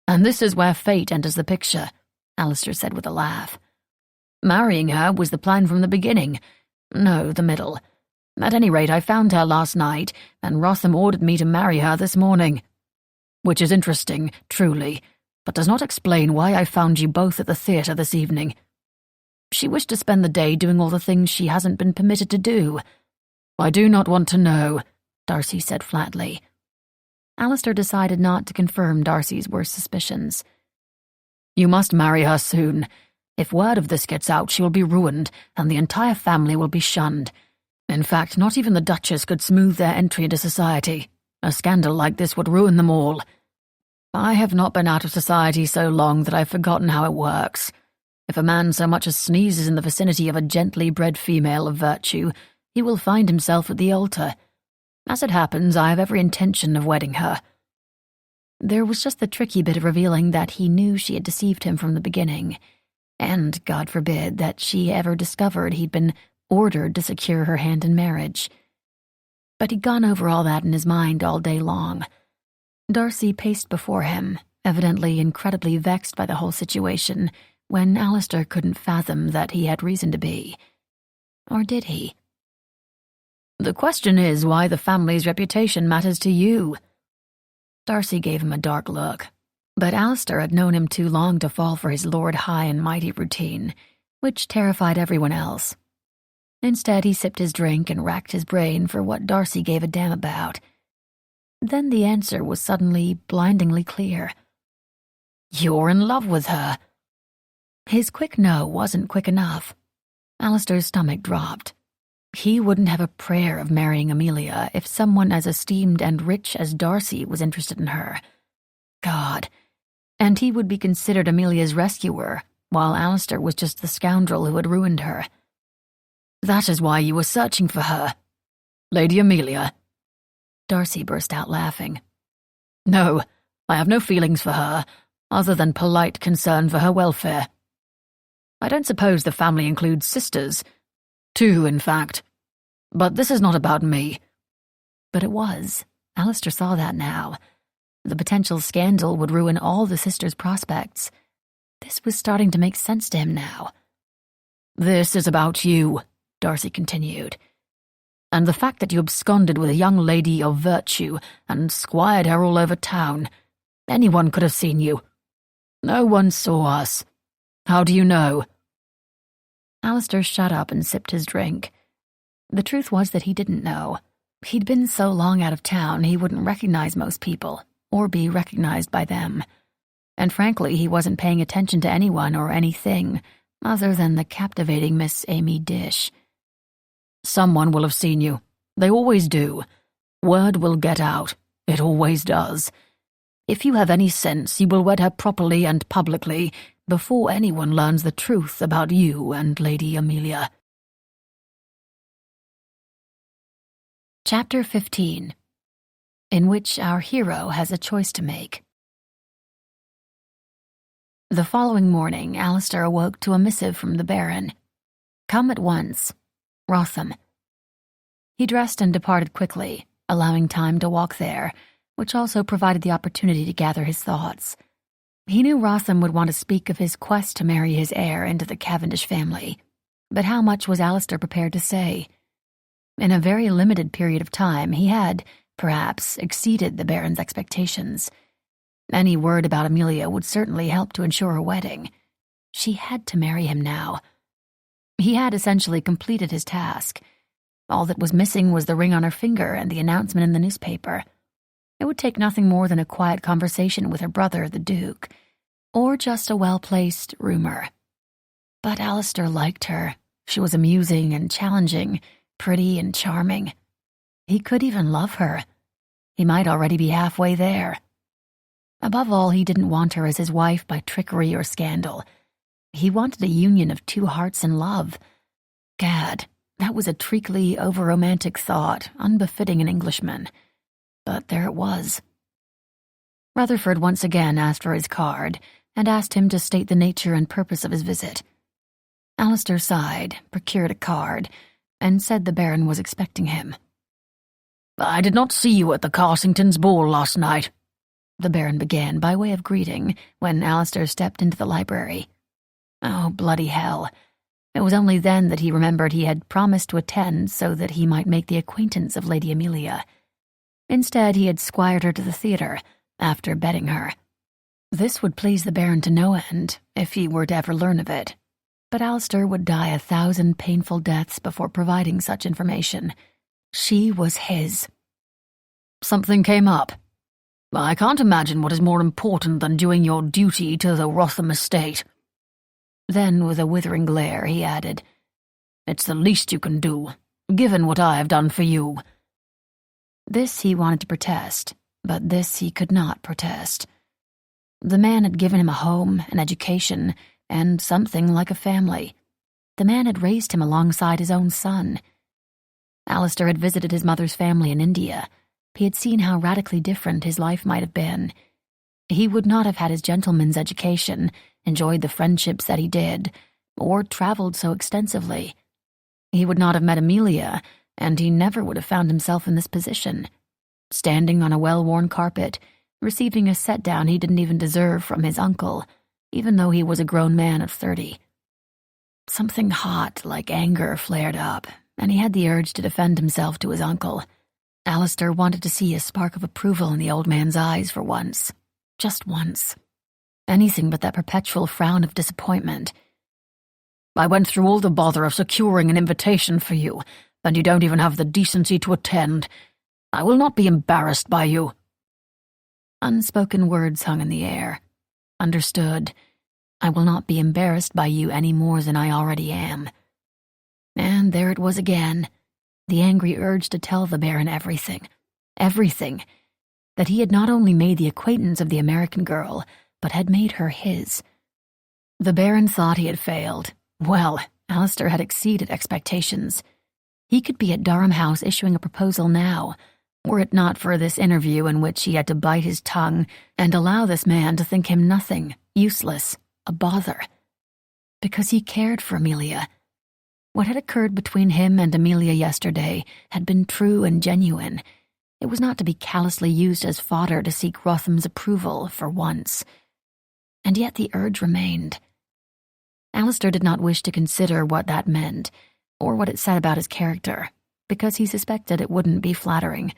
And this is where fate enters the picture," Alistair said with a laugh. "Marrying her was the plan from the beginning. No, the middle. At any rate, I found her last night, and Rotham ordered me to marry her this morning. Which is interesting, truly, but does not explain why I found you both at the theatre this evening. She wished to spend the day doing all the things she hasn't been permitted to do." "I do not want to know," Darcy said flatly. Alistair decided not to confirm Darcy's worst suspicions. "You must marry her soon. If word of this gets out, she will be ruined, and the entire family will be shunned. In fact, not even the Duchess could smooth their entry into society. A scandal like this would ruin them all. I have not been out of society so long that I've forgotten how it works. If a man so much as sneezes in the vicinity of a gently bred female of virtue, he will find himself at the altar. As it happens, I have every intention of wedding her." There was just the tricky bit of revealing that he knew she had deceived him from the beginning, and, God forbid, that she ever discovered he'd been ordered to secure her hand in marriage. But he'd gone over all that in his mind all day long. Darcy paced before him, evidently incredibly vexed by the whole situation, when Alistair couldn't fathom that he had reason to be. Or did he? "The question is why the family's reputation matters to you." Darcy gave him a dark look, but Alistair had known him too long to fall for his Lord High and Mighty routine, which terrified everyone else. Instead, he sipped his drink and racked his brain for what Darcy gave a damn about. Then the answer was suddenly blindingly clear. "You're in love with her." His quick no wasn't quick enough. Alistair's stomach dropped. He wouldn't have a prayer of marrying Amelia if someone as esteemed and rich as Darcy was interested in her. God. And he would be considered Amelia's rescuer, while Alistair was just the scoundrel who had ruined her. "That is why you were searching for her. Lady Amelia." Darcy burst out laughing. "No, I have no feelings for her, other than polite concern for her welfare. I don't suppose the family includes sisters. 2, in fact. But this is not about me." But it was. Alistair saw that now. The potential scandal would ruin all the sisters' prospects. This was starting to make sense to him now. "This is about you," Darcy continued. "And the fact that you absconded with a young lady of virtue and squired her all over town. Anyone could have seen you. No one saw us. How do you know?" Alistair shut up and sipped his drink. The truth was that he didn't know. He'd been so long out of town he wouldn't recognize most people, or be recognized by them. And frankly, he wasn't paying attention to anyone or anything other than the captivating Miss Amy Dish. "Someone will have seen you. They always do. Word will get out. It always does. If you have any sense, you will wed her properly and publicly before anyone learns the truth about you and Lady Amelia." Chapter 15, in which our hero has a choice to make. The following morning, Alistair awoke to a missive from the Baron. "Come at once. Rotham." He dressed and departed quickly, allowing time to walk there, which also provided the opportunity to gather his thoughts. He knew Rotham would want to speak of his quest to marry his heir into the Cavendish family. But how much was Alistair prepared to say? In a very limited period of time, he had, perhaps, exceeded the Baron's expectations. Any word about Amelia would certainly help to ensure a wedding. She had to marry him now. He had essentially completed his task. All that was missing was the ring on her finger and the announcement in the newspaper. It would take nothing more than a quiet conversation with her brother, the Duke, or just a well-placed rumor. But Alistair liked her. She was amusing and challenging, pretty and charming. He could even love her. He might already be halfway there. Above all, he didn't want her as his wife by trickery or scandal. He wanted a union of two hearts in love. Gad, that was a treacly, over-romantic thought, unbefitting an Englishman. But there it was. Rutherford once again asked for his card, and asked him to state the nature and purpose of his visit. Alistair sighed, procured a card, and said the Baron was expecting him. "I did not see you at the Carsingtons' ball last night," the Baron began by way of greeting when Alistair stepped into the library. Oh, bloody hell. It was only then that he remembered he had promised to attend so that he might make the acquaintance of Lady Amelia. Instead, he had squired her to the theatre, after betting her. This would please the Baron to no end, if he were to ever learn of it. But Alistair would die 1,000 painful deaths before providing such information. She was his. "Something came up. I can't imagine what is more important than doing your duty to the Wrotham estate." Then, with a withering glare, he added, "It's the least you can do, given what I have done for you." This he wanted to protest, but this he could not protest. The man had given him a home, an education, and something like a family. The man had raised him alongside his own son. Alistair had visited his mother's family in India. He had seen how radically different his life might have been. He would not have had his gentleman's education, enjoyed the friendships that he did, or traveled so extensively. He would not have met Amelia, and he never would have found himself in this position, standing on a well-worn carpet, receiving a set-down he didn't even deserve from his uncle, even though he was a grown man of 30. Something hot, like anger, flared up, and he had the urge to defend himself to his uncle. Alistair wanted to see a spark of approval in the old man's eyes for once. Just once. Anything but that perpetual frown of disappointment. "I went through all the bother of securing an invitation for you, and you don't even have the decency to attend. I will not be embarrassed by you." Unspoken words hung in the air. Understood. I will not be embarrassed by you any more than I already am. And there it was again, the angry urge to tell the Baron everything. Everything. That he had not only made the acquaintance of the American girl, but had made her his. The Baron thought he had failed. Well, Alistair had exceeded expectations. He could be at Durham House issuing a proposal now, were it not for this interview in which he had to bite his tongue and allow this man to think him nothing, useless, a bother. Because he cared for Amelia. What had occurred between him and Amelia yesterday had been true and genuine. It was not to be callously used as fodder to seek Rotham's approval for once. And yet the urge remained. Alistair did not wish to consider what that meant, or what it said about his character, because he suspected it wouldn't be flattering.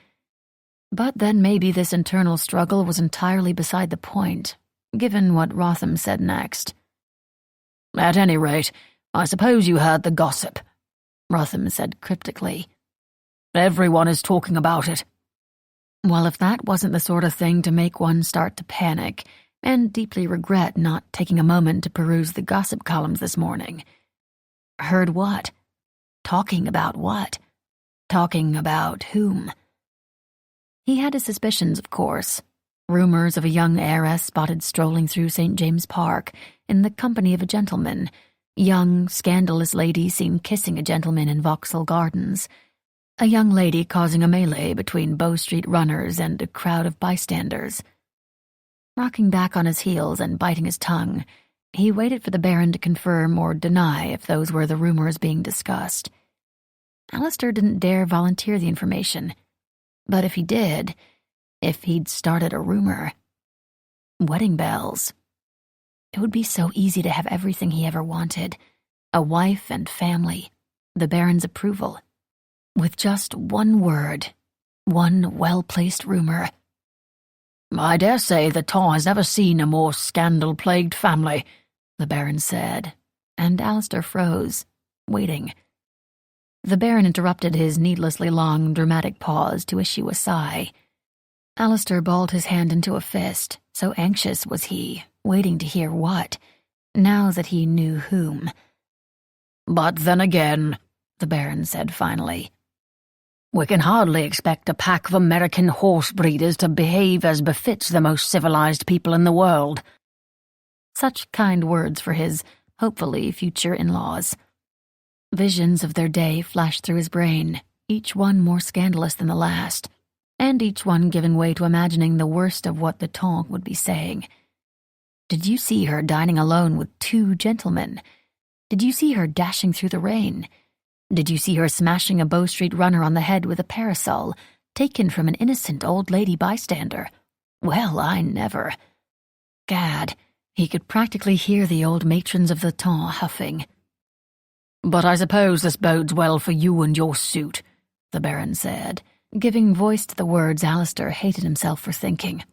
But then maybe this internal struggle was entirely beside the point, given what Wrotham said next. "At any rate, I suppose you heard the gossip," Wrotham said cryptically. "Everyone is talking about it." Well, if that wasn't the sort of thing to make one start to panic and deeply regret not taking a moment to peruse the gossip columns this morning. Heard what? Talking about what? Talking about whom? He had his suspicions, of course. Rumors of a young heiress spotted strolling through St. James Park in the company of a gentleman. Young, scandalous lady seen kissing a gentleman in Vauxhall Gardens. A young lady causing a melee between Bow Street runners and a crowd of bystanders. Rocking back on his heels and biting his tongue, he waited for the Baron to confirm or deny if those were the rumors being discussed. Alistair didn't dare volunteer the information. But if he did, if he'd started a rumor... Wedding bells. It would be so easy to have everything he ever wanted. a wife and family, the Baron's approval. With just one word, one well-placed rumor. "I dare say the Ton has never seen a more scandal-plagued family," the Baron said, and Alistair froze, waiting. The Baron interrupted his needlessly long, dramatic pause to issue a sigh. Alistair balled his hand into a fist, so anxious was he, waiting to hear what, now that he knew whom. "But then again," the Baron said finally, "we can hardly expect a pack of American horse breeders to behave as befits the most civilized people in the world." Such kind words for his, hopefully, future in-laws. Visions of their day flashed through his brain, each one more scandalous than the last, and each one giving way to imagining the worst of what the Ton would be saying. Did you see her dining alone with 2 gentlemen? Did you see her dashing through the rain? Did you see her smashing a Bow Street runner on the head with a parasol, taken from an innocent old lady bystander? Well, I never. Gad, he could practically hear the old matrons of the Ton huffing. "But I suppose this bodes well for you and your suit," the Baron said, giving voice to the words Alistair hated himself for thinking.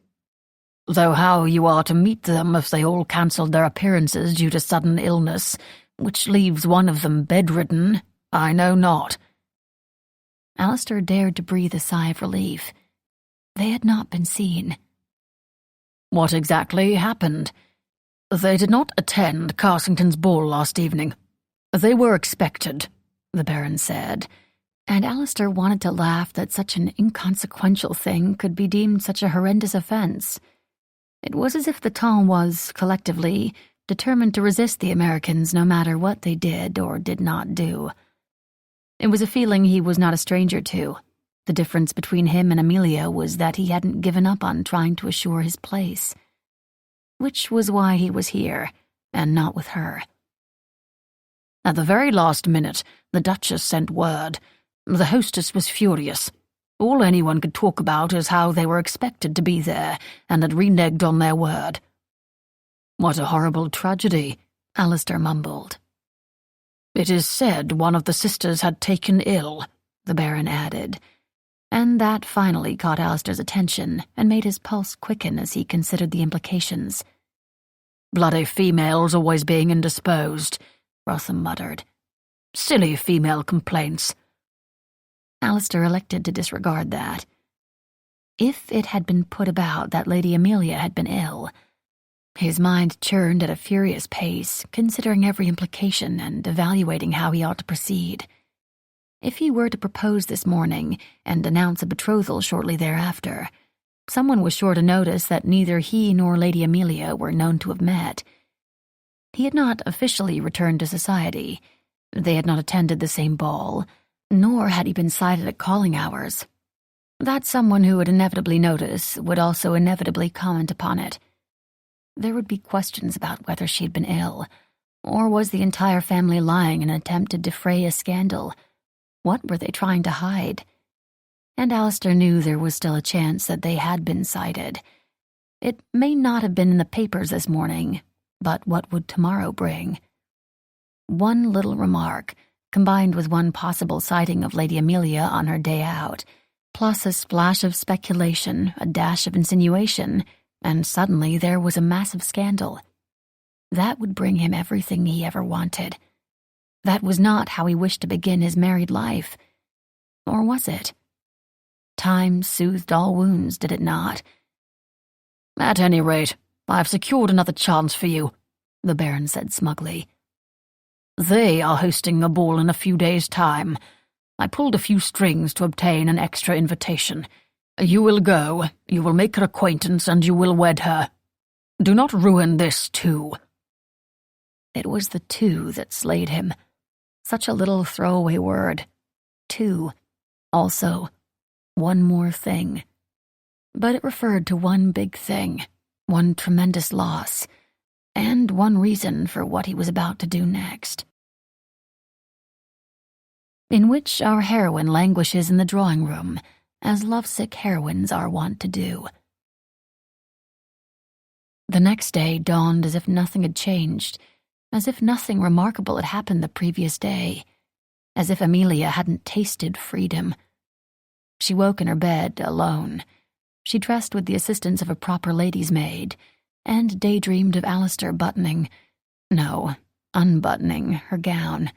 "Though how you are to meet them if they all cancelled their appearances due to sudden illness, which leaves one of them bedridden, I know not." Alistair dared to breathe a sigh of relief. They had not been seen. "What exactly happened?" "They did not attend Carsington's ball last evening. They were expected," the Baron said, and Alistair wanted to laugh that such an inconsequential thing could be deemed such a horrendous offense. It was as if the Ton was, collectively, determined to resist the Americans no matter what they did or did not do. It was a feeling he was not a stranger to. The difference between him and Amelia was that he hadn't given up on trying to assure his place. Which was why he was here, and not with her. "At the very last minute, the Duchess sent word. The hostess was furious. All anyone could talk about is how they were expected to be there and had reneged on their word." "What a horrible tragedy," Alistair mumbled. "It is said one of the sisters had taken ill," the Baron added, and that finally caught Alistair's attention and made his pulse quicken as he considered the implications. "Bloody females always being indisposed," Rotham muttered. "Silly female complaints." Alistair elected to disregard that. If it had been put about that Lady Amelia had been ill, his mind churned at a furious pace, considering every implication and evaluating how he ought to proceed. If he were to propose this morning and announce a betrothal shortly thereafter, someone was sure to notice that neither he nor Lady Amelia were known to have met. He had not officially returned to society. They had not attended the same ball, nor had he been sighted at calling hours. That someone who would inevitably notice would also inevitably comment upon it. There would be questions about whether she had been ill, or was the entire family lying in an attempt to defray a scandal? What were they trying to hide? And Alistair knew there was still a chance that they had been sighted. It may not have been in the papers this morning, but what would tomorrow bring? One little remark, combined with one possible sighting of Lady Amelia on her day out, plus a splash of speculation, a dash of insinuation, and suddenly there was a massive scandal. That would bring him everything he ever wanted. That was not how he wished to begin his married life. Or was it? Time soothed all wounds, did it not? "At any rate, I've secured another chance for you," the Baron said smugly. "They are hosting a ball in a few days' time. I pulled a few strings to obtain an extra invitation. You will go, you will make her acquaintance, and you will wed her. Do not ruin this, too." It was the "two" that slayed him. Such a little throwaway word. Two. Also, one more thing. But it referred to one big thing, one tremendous loss, and one reason for what he was about to do next. In which our heroine languishes in the drawing room, as lovesick heroines are wont to do. The next day dawned as if nothing had changed, as if nothing remarkable had happened the previous day, as if Amelia hadn't tasted freedom. She woke in her bed, alone. She dressed with the assistance of a proper lady's maid, and daydreamed of Alistair unbuttoning her gown.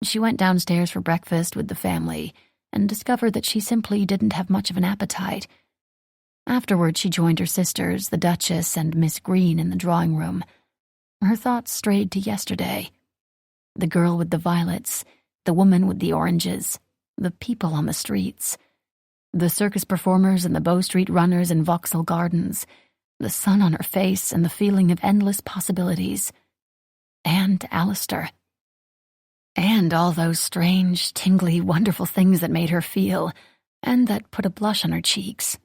She went downstairs for breakfast with the family, and discovered that she simply didn't have much of an appetite. Afterward, she joined her sisters, the Duchess and Miss Green, in the drawing room. Her thoughts strayed to yesterday. The girl with the violets, the woman with the oranges, the people on the streets, the circus performers and the Bow Street runners in Vauxhall Gardens, the sun on her face and the feeling of endless possibilities. And Alistair. And all those strange, tingly, wonderful things that made her feel, and that put a blush on her cheeks.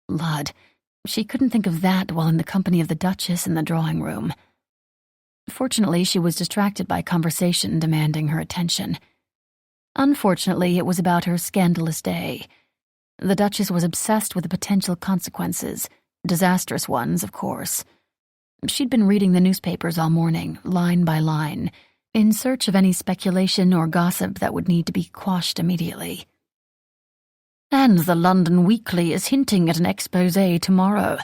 Lud, she couldn't think of that while in the company of the Duchess in the drawing room. Fortunately, she was distracted by conversation demanding her attention. Unfortunately, it was about her scandalous day. The Duchess was obsessed with the potential consequences, disastrous ones, of course. She'd been reading the newspapers all morning, line by line, in search of any speculation or gossip that would need to be quashed immediately. "And the London Weekly is hinting at an exposé tomorrow,"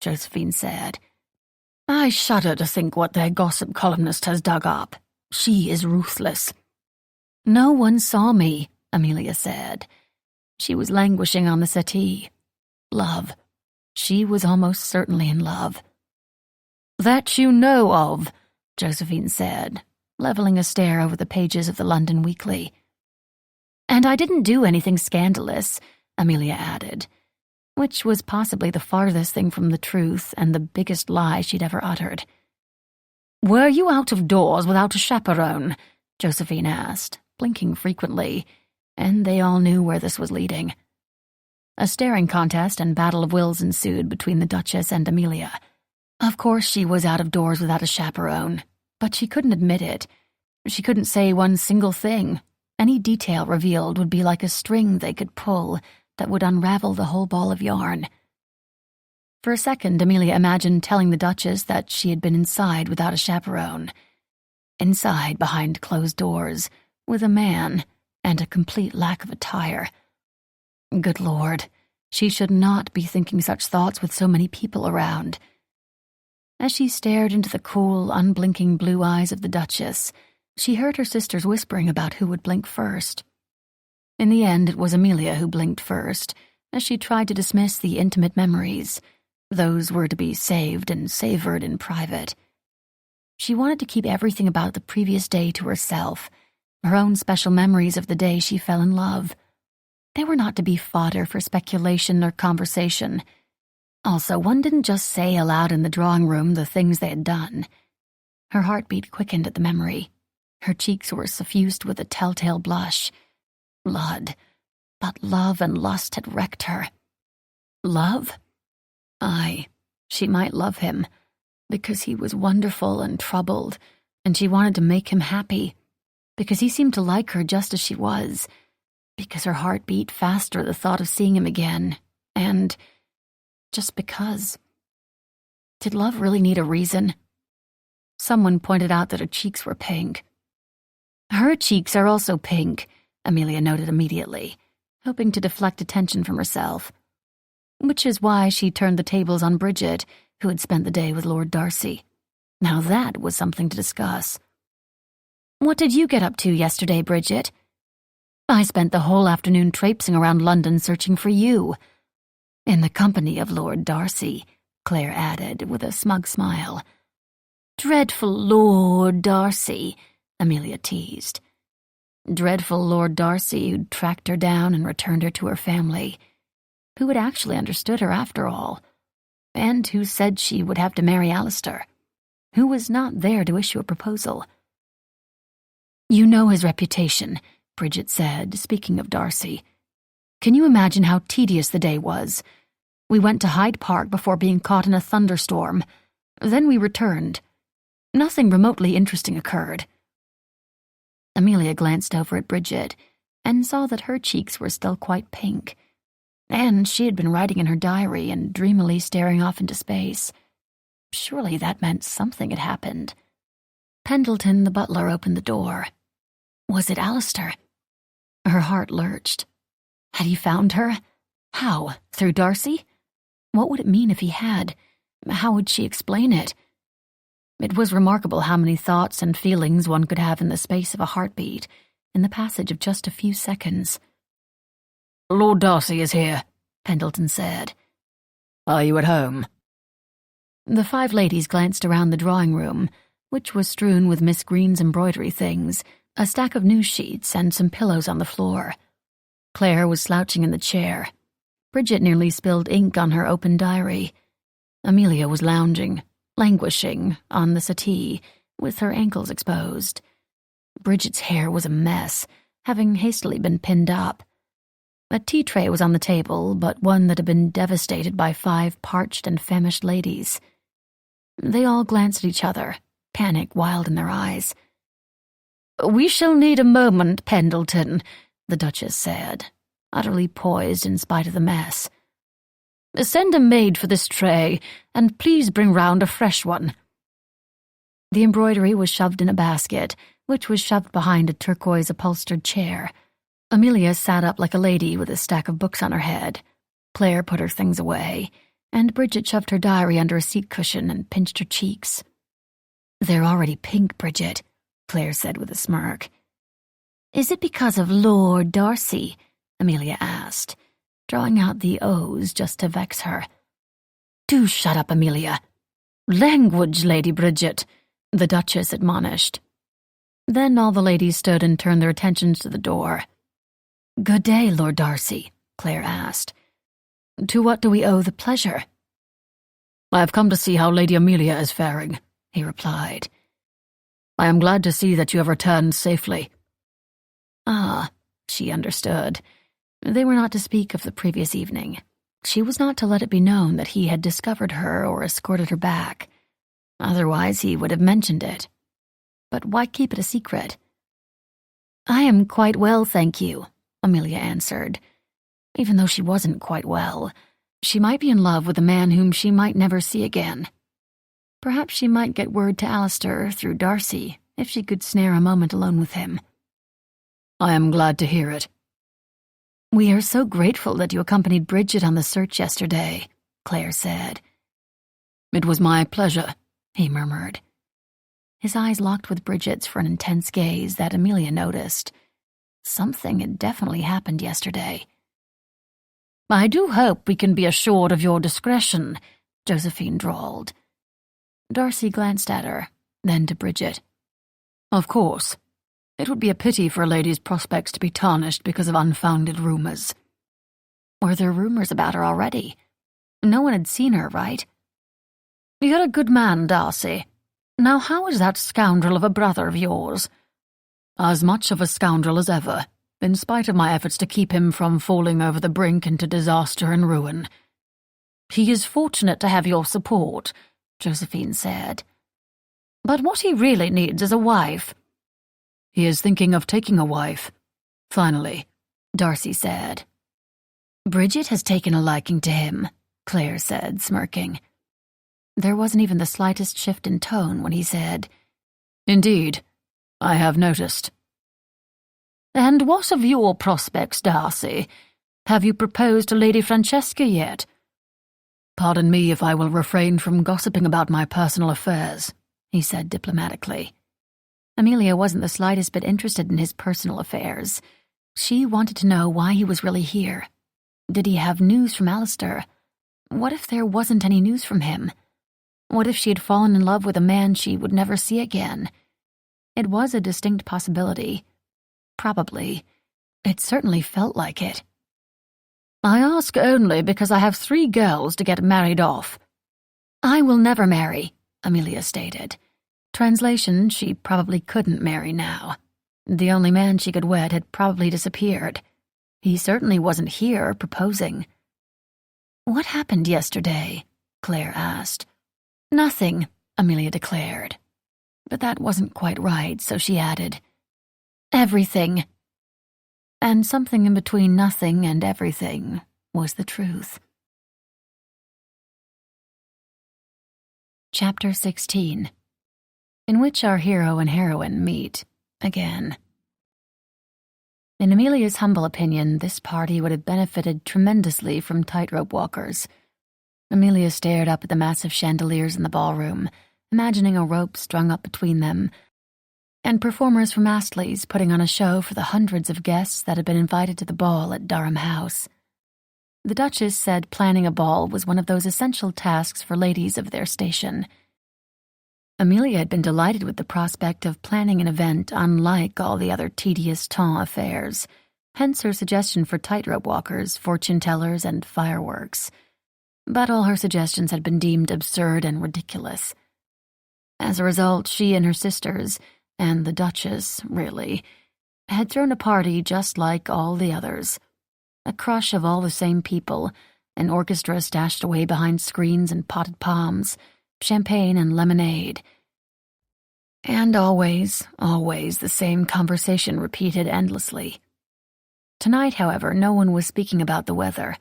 Josephine said. "I shudder to think what their gossip columnist has dug up. She is ruthless." "No one saw me," Amelia said. She was languishing on the settee. Love. She was almost certainly in love. "That you know of," Josephine said, leveling a stare over the pages of the London Weekly. "And I didn't do anything scandalous," Amelia added, which was possibly the farthest thing from the truth and the biggest lie she'd ever uttered. "Were you out of doors without a chaperone?" Josephine asked, blinking frequently, and they all knew where this was leading. A staring contest and battle of wills ensued between the Duchess and Amelia. Of course she was out of doors without a chaperone, but she couldn't admit it. She couldn't say one single thing. Any detail revealed would be like a string they could pull that would unravel the whole ball of yarn. For a second, Amelia imagined telling the Duchess that she had been inside without a chaperone. Inside, behind closed doors, with a man, and a complete lack of attire. Good Lord, she should not be thinking such thoughts with so many people around. As she stared into the cool, unblinking blue eyes of the Duchess, she heard her sisters whispering about who would blink first. In the end, it was Amelia who blinked first, as she tried to dismiss the intimate memories. Those were to be saved and savored in private. She wanted to keep everything about the previous day to herself, her own special memories of the day she fell in love. They were not to be fodder for speculation or conversation. Also, one didn't just say aloud in the drawing room the things they had done. Her heartbeat quickened at the memory. Her cheeks were suffused with a telltale blush. Blood. But love and lust had wrecked her. Love? Aye, she might love him, because he was wonderful and troubled, and she wanted to make him happy, because he seemed to like her just as she was, because her heart beat faster at the thought of seeing him again, and just because. Did love really need a reason? Someone pointed out that her cheeks were pink. Her cheeks are also pink, Amelia noted immediately, hoping to deflect attention from herself. Which is why she turned the tables on Bridget, who had spent the day with Lord Darcy. Now that was something to discuss. "What did you get up to yesterday, Bridget?" "I spent the whole afternoon traipsing around London searching for you." "In the company of Lord Darcy," Claire added, with a smug smile. "Dreadful Lord Darcy," Amelia teased. Dreadful Lord Darcy, who'd tracked her down and returned her to her family, who had actually understood her after all, and who said she would have to marry Alistair, who was not there to issue a proposal. "You know his reputation," Bridget said, speaking of Darcy. "Can you imagine how tedious the day was? We went to Hyde Park before being caught in a thunderstorm. Then we returned. Nothing remotely interesting occurred." Amelia glanced over at Bridget and saw that her cheeks were still quite pink, and she had been writing in her diary and dreamily staring off into space. Surely that meant something had happened. Pendleton, the butler, opened the door. Was it Alistair? Her heart lurched. Had he found her? How? Through Darcy? What would it mean if he had? How would she explain it? It was remarkable how many thoughts and feelings one could have in the space of a heartbeat, in the passage of just a few seconds. "Lord Darcy is here," Pendleton said. "Are you at home?" The 5 ladies glanced around the drawing room, which was strewn with Miss Green's embroidery things, a stack of news sheets, and some pillows on the floor. Claire was slouching in the chair. Bridget nearly spilled ink on her open diary. Amelia was lounging, languishing, on the settee, with her ankles exposed. Bridget's hair was a mess, having hastily been pinned up. A tea tray was on the table, but one that had been devastated by 5 parched and famished ladies. They all glanced at each other, panic wild in their eyes. "We shall need a moment, Pendleton," the Duchess said, utterly poised in spite of the mess. "Send a maid for this tray, and please bring round a fresh one." The embroidery was shoved in a basket, which was shoved behind a turquoise upholstered chair. Amelia sat up like a lady with a stack of books on her head. Claire put her things away, and Bridget shoved her diary under a seat cushion and pinched her cheeks. "They're already pink, Bridget," Claire said with a smirk. "Is it because of Lord Darcy?" Amelia asked, drawing out the O's just to vex her. "Do shut up, Amelia." "Language, Lady Bridget," the Duchess admonished. Then all the ladies stood and turned their attentions to the door. "Good day, Lord Darcy," Claire asked. "To what do we owe the pleasure?" "I have come to see how Lady Amelia is faring," he replied. "I am glad to see that you have returned safely." Ah, she understood. They were not to speak of the previous evening. She was not to let it be known that he had discovered her or escorted her back. Otherwise he would have mentioned it. But why keep it a secret? "I am quite well, thank you," Amelia answered. Even though she wasn't quite well, she might be in love with a man whom she might never see again. Perhaps she might get word to Alistair through Darcy if she could snare a moment alone with him. "I am glad to hear it." "We are so grateful that you accompanied Bridget on the search yesterday," Claire said. "It was my pleasure," he murmured. His eyes locked with Bridget's for an intense gaze that Amelia noticed. Something had definitely happened yesterday. "I do hope we can be assured of your discretion," Josephine drawled. Darcy glanced at her, then to Bridget. "Of course. It would be a pity for a lady's prospects to be tarnished because of unfounded rumors." Were there rumors about her already? No one had seen her, right? "You're a good man, Darcy. Now how is that scoundrel of a brother of yours?" "As much of a scoundrel as ever, in spite of my efforts to keep him from falling over the brink into disaster and ruin." "He is fortunate to have your support," Josephine said. "But what he really needs is a wife." "He is thinking of taking a wife. Finally," Darcy said. "Bridget has taken a liking to him," Claire said, smirking. There wasn't even the slightest shift in tone when he said, "Indeed, I have noticed." "And what of your prospects, Darcy? Have you proposed to Lady Francesca yet?" "Pardon me if I will refrain from gossiping about my personal affairs," he said diplomatically. Amelia wasn't the slightest bit interested in his personal affairs. She wanted to know why he was really here. Did he have news from Alistair? What if there wasn't any news from him? What if she had fallen in love with a man she would never see again? It was a distinct possibility. Probably. It certainly felt like it. "I ask only because I have 3 girls to get married off." "I will never marry," Amelia stated. Translation, she probably couldn't marry now. The only man she could wed had probably disappeared. He certainly wasn't here proposing. "What happened yesterday?" Claire asked. "Nothing," Amelia declared. But that wasn't quite right, so she added, "Everything." And something in between nothing and everything was the truth. Chapter 16. in which our hero and heroine meet again. In Amelia's humble opinion, this party would have benefited tremendously from tightrope walkers. Amelia stared up at the massive chandeliers in the ballroom, imagining a rope strung up between them, and performers from Astley's putting on a show for the hundreds of guests that had been invited to the ball at Durham House. The Duchess said planning a ball was one of those essential tasks for ladies of their station. Amelia had been delighted with the prospect of planning an event unlike all the other tedious temps affairs, hence her suggestion for tightrope walkers, fortune-tellers, and fireworks. But all her suggestions had been deemed absurd and ridiculous. As a result, she and her sisters, and the Duchess, really, had thrown a party just like all the others. A crush of all the same people, an orchestra stashed away behind screens and potted palms, champagne and lemonade. And always the same conversation repeated endlessly. Tonight, however, no one was speaking about the weather.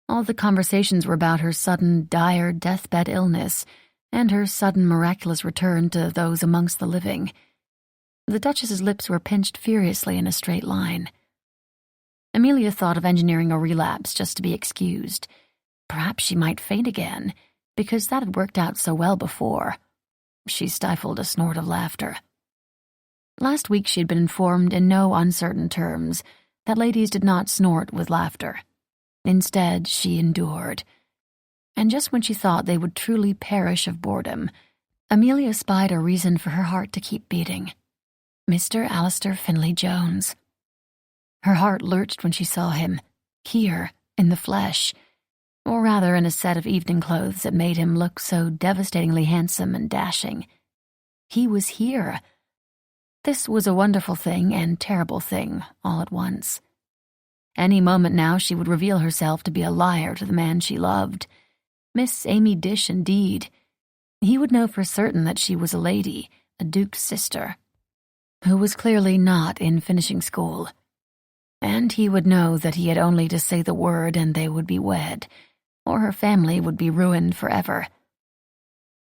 All the conversations were about her sudden, dire deathbed illness and her sudden miraculous return to those amongst the living. The Duchess's lips were pinched furiously in a straight line. Amelia thought of engineering a relapse just to be excused. Perhaps she might faint again, because that had worked out so well before. She stifled a snort of laughter. Last week she had been informed in no uncertain terms that ladies did not snort with laughter. Instead, she endured. And just when she thought they would truly perish of boredom, Amelia spied a reason for her heart to keep beating. Mr. Alistair Finlay-Jones. Her heart lurched when she saw him, here, in the flesh, or rather in a set of evening clothes that made him look so devastatingly handsome and dashing. He was here. This was a wonderful thing and terrible thing, all at once. Any moment now she would reveal herself to be a liar to the man she loved. Miss Amy Dish, indeed. He would know for certain that she was a lady, a duke's sister, who was clearly not in finishing school. And he would know that he had only to say the word and they would be wed, or her family would be ruined forever.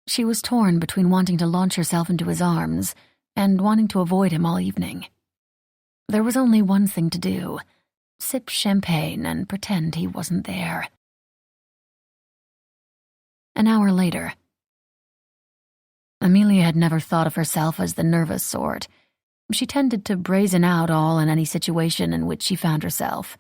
She was torn between wanting to launch herself into his arms and wanting to avoid him all evening. There was only one thing to do: sip champagne and pretend he wasn't there. An hour later. Amelia had never thought of herself as the nervous sort. She tended to brazen out all in any situation in which she found herself.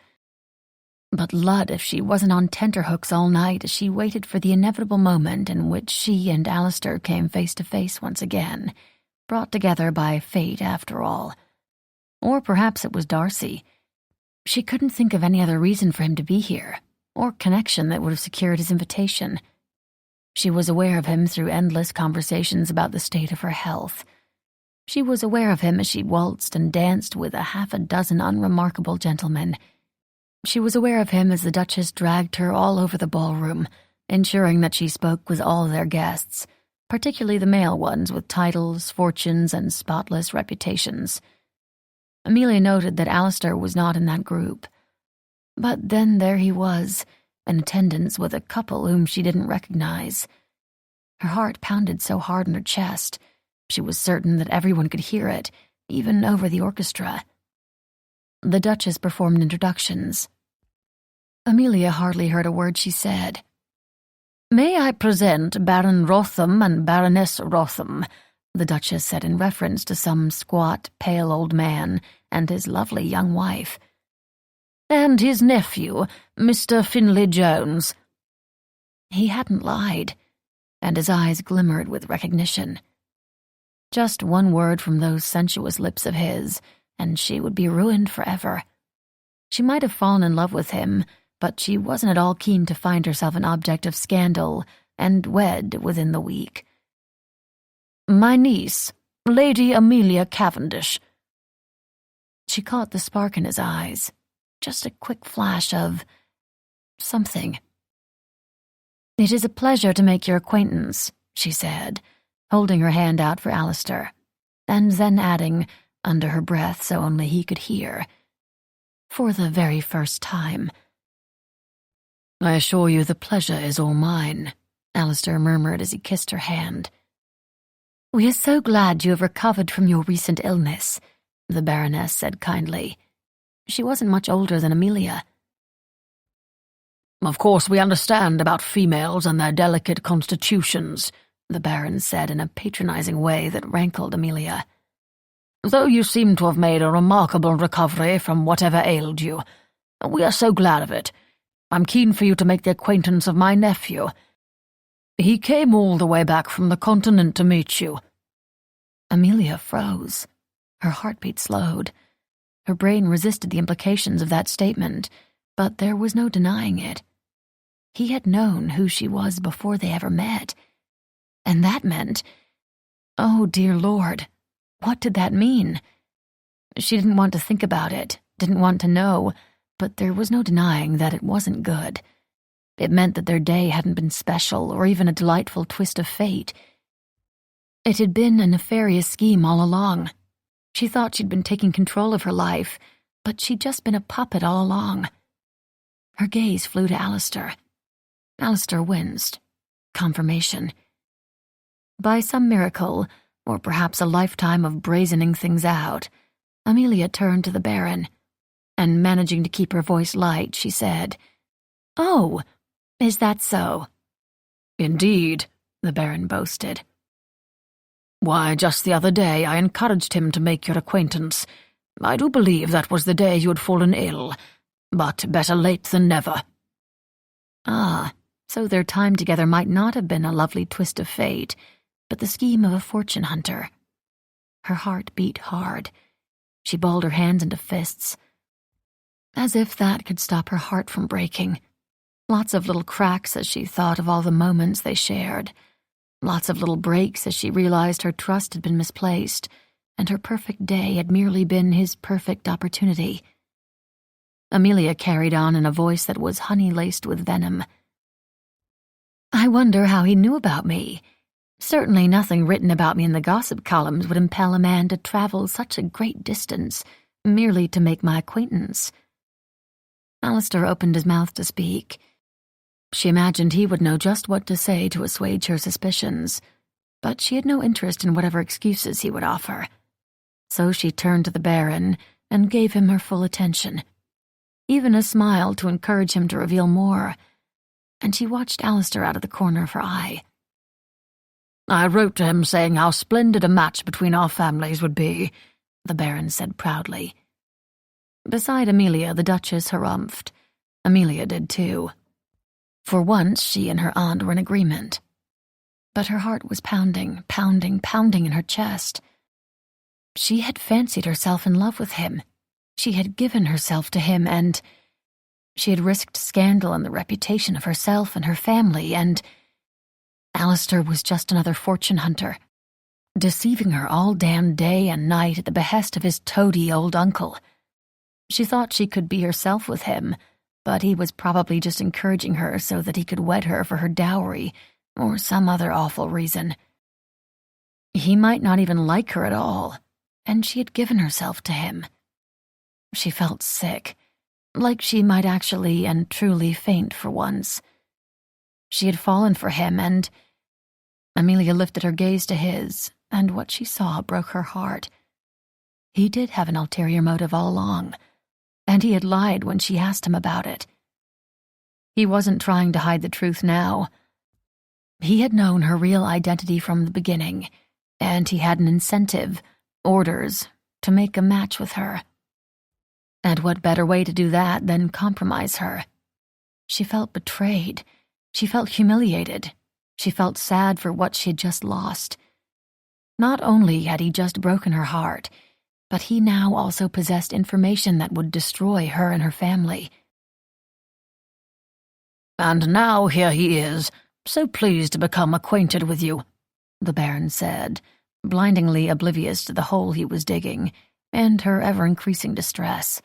But Lud, if she wasn't on tenterhooks all night as she waited for the inevitable moment in which she and Alistair came face to face once again, brought together by fate after all. Or perhaps it was Darcy. She couldn't think of any other reason for him to be here, or connection that would have secured his invitation. She was aware of him through endless conversations about the state of her health. She was aware of him as she waltzed and danced with half a dozen unremarkable gentlemen. She was aware of him as the Duchess dragged her all over the ballroom, ensuring that she spoke with all their guests, particularly the male ones with titles, fortunes, and spotless reputations. Amelia noted that Alistair was not in that group. But then there he was, in attendance with a couple whom she didn't recognize. Her heart pounded so hard in her chest, she was certain that everyone could hear it, even over the orchestra. The Duchess performed introductions. Amelia hardly heard a word she said. "May I present Baron Rotham and Baroness Rotham," the Duchess said in reference to some squat, pale old man and his lovely young wife. "And his nephew, Mr. Finlay-Jones." He hadn't lied, and his eyes glimmered with recognition. Just one word from those sensuous lips of his, and she would be ruined forever. She might have fallen in love with him, but she wasn't at all keen to find herself an object of scandal and wed within the week. "My niece, Lady Amelia Cavendish." She caught the spark in his eyes, just a quick flash of something. "It is a pleasure to make your acquaintance," she said, holding her hand out for Alistair, and then adding, under her breath so only he could hear, "for the very first time." "I assure you the pleasure is all mine," Alistair murmured as he kissed her hand. "We are so glad you have recovered from your recent illness," the Baroness said kindly. She wasn't much older than Amelia. "Of course we understand about females and their delicate constitutions," the Baron said in a patronizing way that rankled Amelia. "Though you seem to have made a remarkable recovery from whatever ailed you. We are so glad of it. I'm keen for you to make the acquaintance of my nephew. He came all the way back from the continent to meet you." Amelia froze. Her heartbeat slowed. Her brain resisted the implications of that statement, but there was no denying it. He had known who she was before they ever met. And that meant— oh, dear Lord, what did that mean? She didn't want to think about it, didn't want to know, but there was no denying that it wasn't good. It meant that their day hadn't been special or even a delightful twist of fate. It had been a nefarious scheme all along. She thought she'd been taking control of her life, but she'd just been a puppet all along. Her gaze flew to Alistair. Alistair winced. Confirmation. By some miracle, or perhaps a lifetime of brazening things out, Amelia turned to the Baron, and managing to keep her voice light, she said, "Oh, is that so?" "Indeed," the Baron boasted. "Why, just the other day I encouraged him to make your acquaintance. I do believe that was the day you had fallen ill, but better late than never." Ah, so their time together might not have been a lovely twist of fate, but the scheme of a fortune hunter. Her heart beat hard. She balled her hands into fists. As if that could stop her heart from breaking. Lots of little cracks as she thought of all the moments they shared. Lots of little breaks as she realized her trust had been misplaced, and her perfect day had merely been his perfect opportunity. Amelia carried on in a voice that was honey-laced with venom. "I wonder how he knew about me. Certainly nothing written about me in the gossip columns would impel a man to travel such a great distance, merely to make my acquaintance." Alistair opened his mouth to speak. She imagined he would know just what to say to assuage her suspicions, but she had no interest in whatever excuses he would offer. So she turned to the Baron and gave him her full attention, even a smile to encourage him to reveal more, and she watched Alistair out of the corner of her eye. "I wrote to him saying how splendid a match between our families would be," the Baron said proudly. Beside Amelia, the Duchess harumphed. Amelia did too. For once, she and her aunt were in agreement. But her heart was pounding, pounding, pounding in her chest. She had fancied herself in love with him. She had given herself to him, and she had risked scandal and the reputation of herself and her family, and Alistair was just another fortune hunter, deceiving her all damned day and night at the behest of his toady old uncle. She thought she could be herself with him, but he was probably just encouraging her so that he could wed her for her dowry, or some other awful reason. He might not even like her at all, and she had given herself to him. She felt sick, like she might actually and truly faint for once. She had fallen for him, and Amelia lifted her gaze to his, and what she saw broke her heart. He did have an ulterior motive all along, and he had lied when she asked him about it. He wasn't trying to hide the truth now. He had known her real identity from the beginning, and he had an incentive, orders, to make a match with her. And what better way to do that than compromise her? She felt betrayed. She felt humiliated. She felt sad for what she had just lost. Not only had he just broken her heart, but he now also possessed information that would destroy her and her family. "And now here he is, so pleased to become acquainted with you," the Baron said, blindingly oblivious to the hole he was digging, and her ever-increasing distress.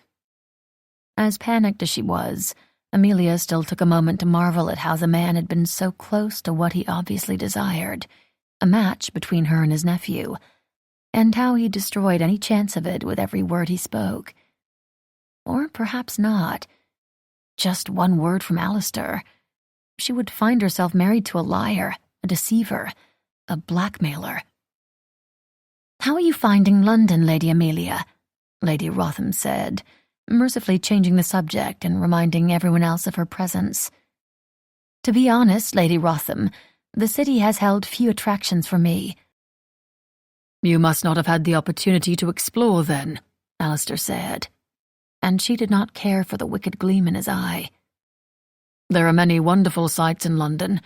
As panicked as she was, Amelia still took a moment to marvel at how the man had been so close to what he obviously desired, a match between her and his nephew, and how he destroyed any chance of it with every word he spoke. Or perhaps not. Just one word from Alistair. She would find herself married to a liar, a deceiver, a blackmailer. "How are you finding London, Lady Amelia?" Lady Wrotham said, mercifully changing the subject and reminding everyone else of her presence. "To be honest, Lady Wrotham, the city has held few attractions for me." "You must not have had the opportunity to explore, then," Alistair said, and she did not care for the wicked gleam in his eye. "There are many wonderful sights in London.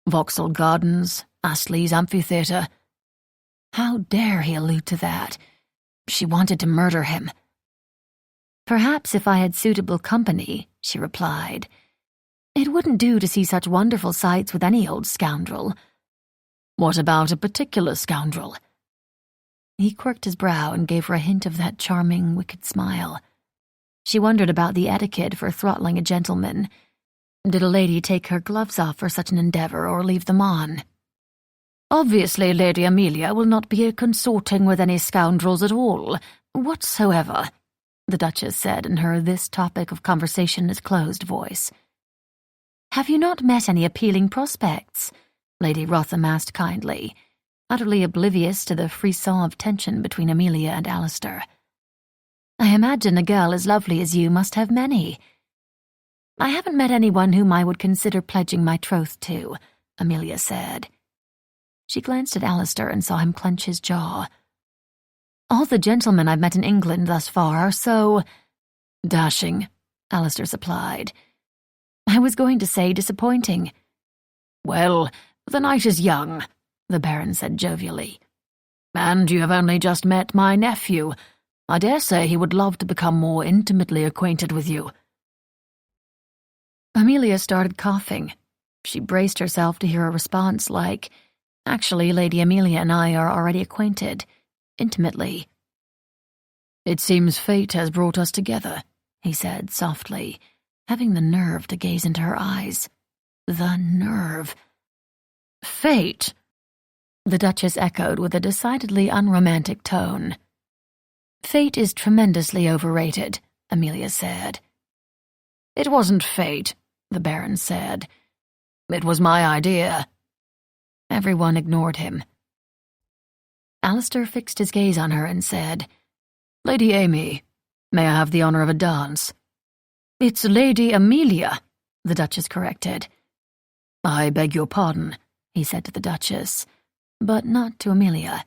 Vauxhall Gardens, Astley's Amphitheatre." How dare he allude to that? She wanted to murder him. "Perhaps if I had suitable company," she replied. "It wouldn't do to see such wonderful sights with any old scoundrel." "What about a particular scoundrel?" He quirked his brow and gave her a hint of that charming, wicked smile. She wondered about the etiquette for throttling a gentleman. Did a lady take her gloves off for such an endeavour or leave them on? "Obviously, Lady Amelia will not be consorting with any scoundrels at all, whatsoever," the Duchess said in her this topic of conversation is closed voice. "Have you not met any appealing prospects?" Lady Wrotham asked kindly, utterly oblivious to the frisson of tension between Amelia and Alistair. "I imagine a girl as lovely as you must have many." "I haven't met anyone whom I would consider pledging my troth to," Amelia said. She glanced at Alistair and saw him clench his jaw. "All the gentlemen I've met in England thus far are so—" "Dashing," Alistair supplied. "I was going to say disappointing." "Well, the night is young," the Baron said jovially. "And you have only just met my nephew. I dare say he would love to become more intimately acquainted with you." Amelia started coughing. She braced herself to hear a response like, "Actually, Lady Amelia and I are already acquainted. Intimately." "It seems fate has brought us together," he said softly, having the nerve to gaze into her eyes. The nerve. "Fate," the Duchess echoed with a decidedly unromantic tone. "Fate is tremendously overrated," Amelia said. "It wasn't fate," the Baron said. "It was my idea." Everyone ignored him. Alistair fixed his gaze on her and said, "Lady Amy, may I have the honour of a dance?" "It's Lady Amelia," the Duchess corrected. "I beg your pardon," he said to the Duchess, but not to Amelia.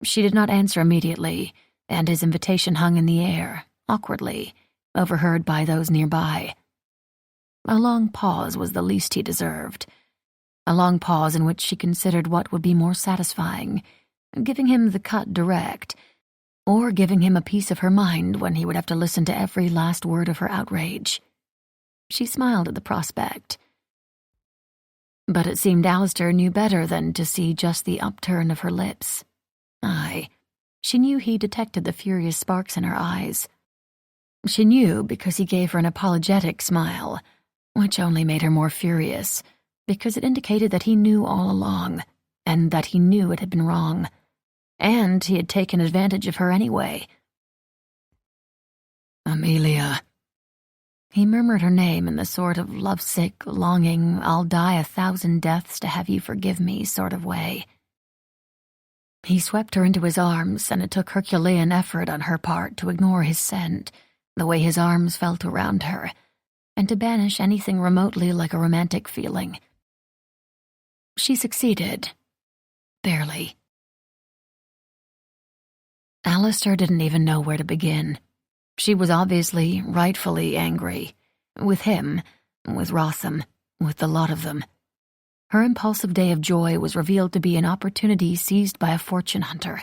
She did not answer immediately, and his invitation hung in the air, awkwardly, overheard by those nearby. A long pause was the least he deserved. A long pause in which she considered what would be more satisfying, giving him the cut direct, or giving him a piece of her mind when he would have to listen to every last word of her outrage. She smiled at the prospect. But it seemed Alistair knew better than to see just the upturn of her lips. Aye, she knew he detected the furious sparks in her eyes. She knew because he gave her an apologetic smile, which only made her more furious, because it indicated that he knew all along, and that he knew it had been wrong, and he had taken advantage of her anyway. "Amelia." He murmured her name in the sort of lovesick, longing, I'll die 1,000 deaths to have you forgive me sort of way. He swept her into his arms, and it took Herculean effort on her part to ignore his scent, the way his arms felt around her, and to banish anything remotely like a romantic feeling. She succeeded. Barely. Alistair didn't even know where to begin. She was obviously, rightfully angry. With him, with Wrotham, with the lot of them. Her impulsive day of joy was revealed to be an opportunity seized by a fortune hunter.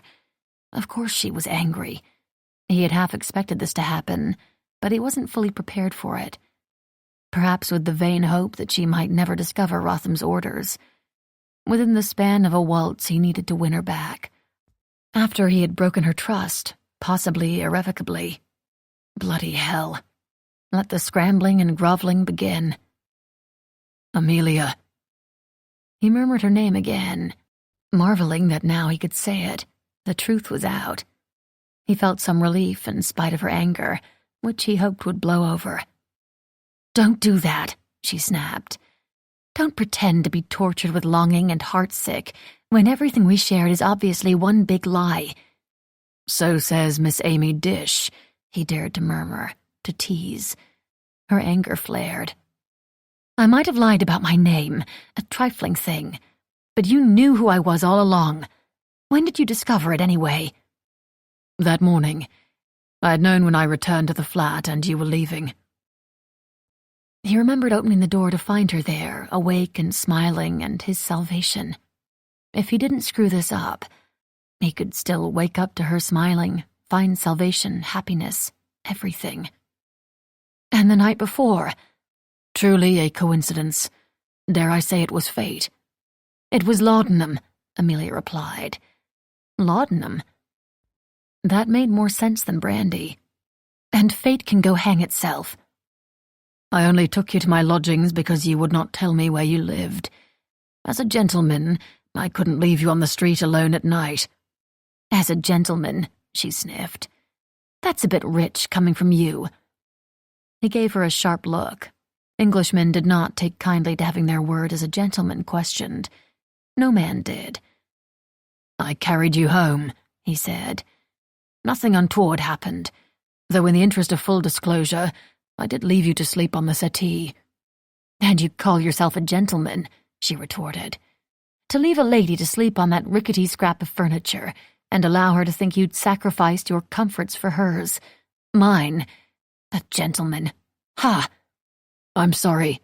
Of course she was angry. He had half expected this to happen, but he wasn't fully prepared for it. Perhaps with the vain hope that she might never discover Rotham's orders. Within the span of a waltz, he needed to win her back. After he had broken her trust, possibly irrevocably. Bloody hell. Let the scrambling and groveling begin. "Amelia." He murmured her name again, marveling that now he could say it. The truth was out. He felt some relief in spite of her anger, which he hoped would blow over. "Don't do that," she snapped. "Don't pretend to be tortured with longing and heartsick when everything we shared is obviously one big lie?" "So says Miss Amy Dish," he dared to murmur, to tease. Her anger flared. "I might have lied about my name, a trifling thing, but you knew who I was all along. When did you discover it anyway?" "That morning. I had known when I returned to the flat and you were leaving." He remembered opening the door to find her there, awake and smiling, and his salvation. If he didn't screw this up, he could still wake up to her smiling, find salvation, happiness, everything. And the night before, "Truly a coincidence. Dare I say it was fate?" "It was laudanum," Amelia replied. Laudanum? That made more sense than brandy. And fate can go hang itself. "I only took you to my lodgings because you would not tell me where you lived. As a gentleman, I couldn't leave you on the street alone at night." "As a gentleman," she sniffed. "That's a bit rich coming from you." He gave her a sharp look. Englishmen did not take kindly to having their word as a gentleman questioned. No man did. "I carried you home," he said. "Nothing untoward happened, though in the interest of full disclosure, I did leave you to sleep on the settee." "And you call yourself a gentleman," she retorted. "To leave a lady to sleep on that rickety scrap of furniture and allow her to think you'd sacrificed your comforts for hers. Mine. A gentleman. Ha! "I'm sorry."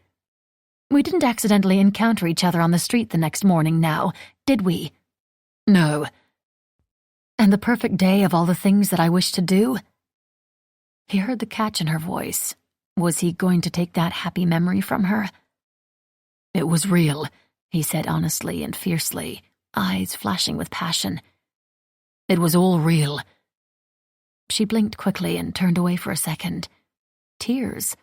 We didn't accidentally encounter each other on the street the next morning now, did we?" "No." "And the perfect day of all the things that I wished to do?" He heard the catch in her voice. Was he going to take that happy memory from her? "It was real," he said honestly and fiercely, eyes flashing with passion. "It was all real." She blinked quickly and turned away for a second. Tears.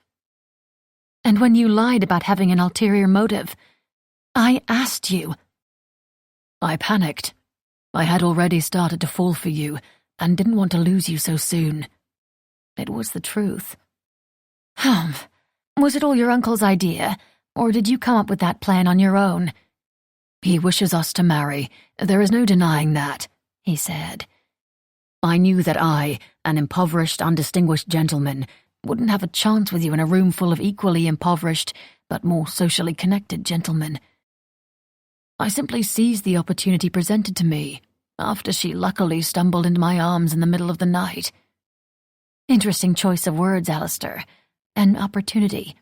"And when you lied about having an ulterior motive, I asked you." "I panicked. I had already started to fall for you and didn't want to lose you so soon." It was the truth. "Humph. Was it all your uncle's idea, or did you come up with that plan on your own?" "He wishes us to marry. There is no denying that," he said. "I knew that I, an impoverished, undistinguished gentleman, wouldn't have a chance with you in a room full of equally impoverished, but more socially connected gentlemen. I simply seized the opportunity presented to me, after she luckily stumbled into my arms in the middle of the night." Interesting choice of words, Alistair. An opportunity.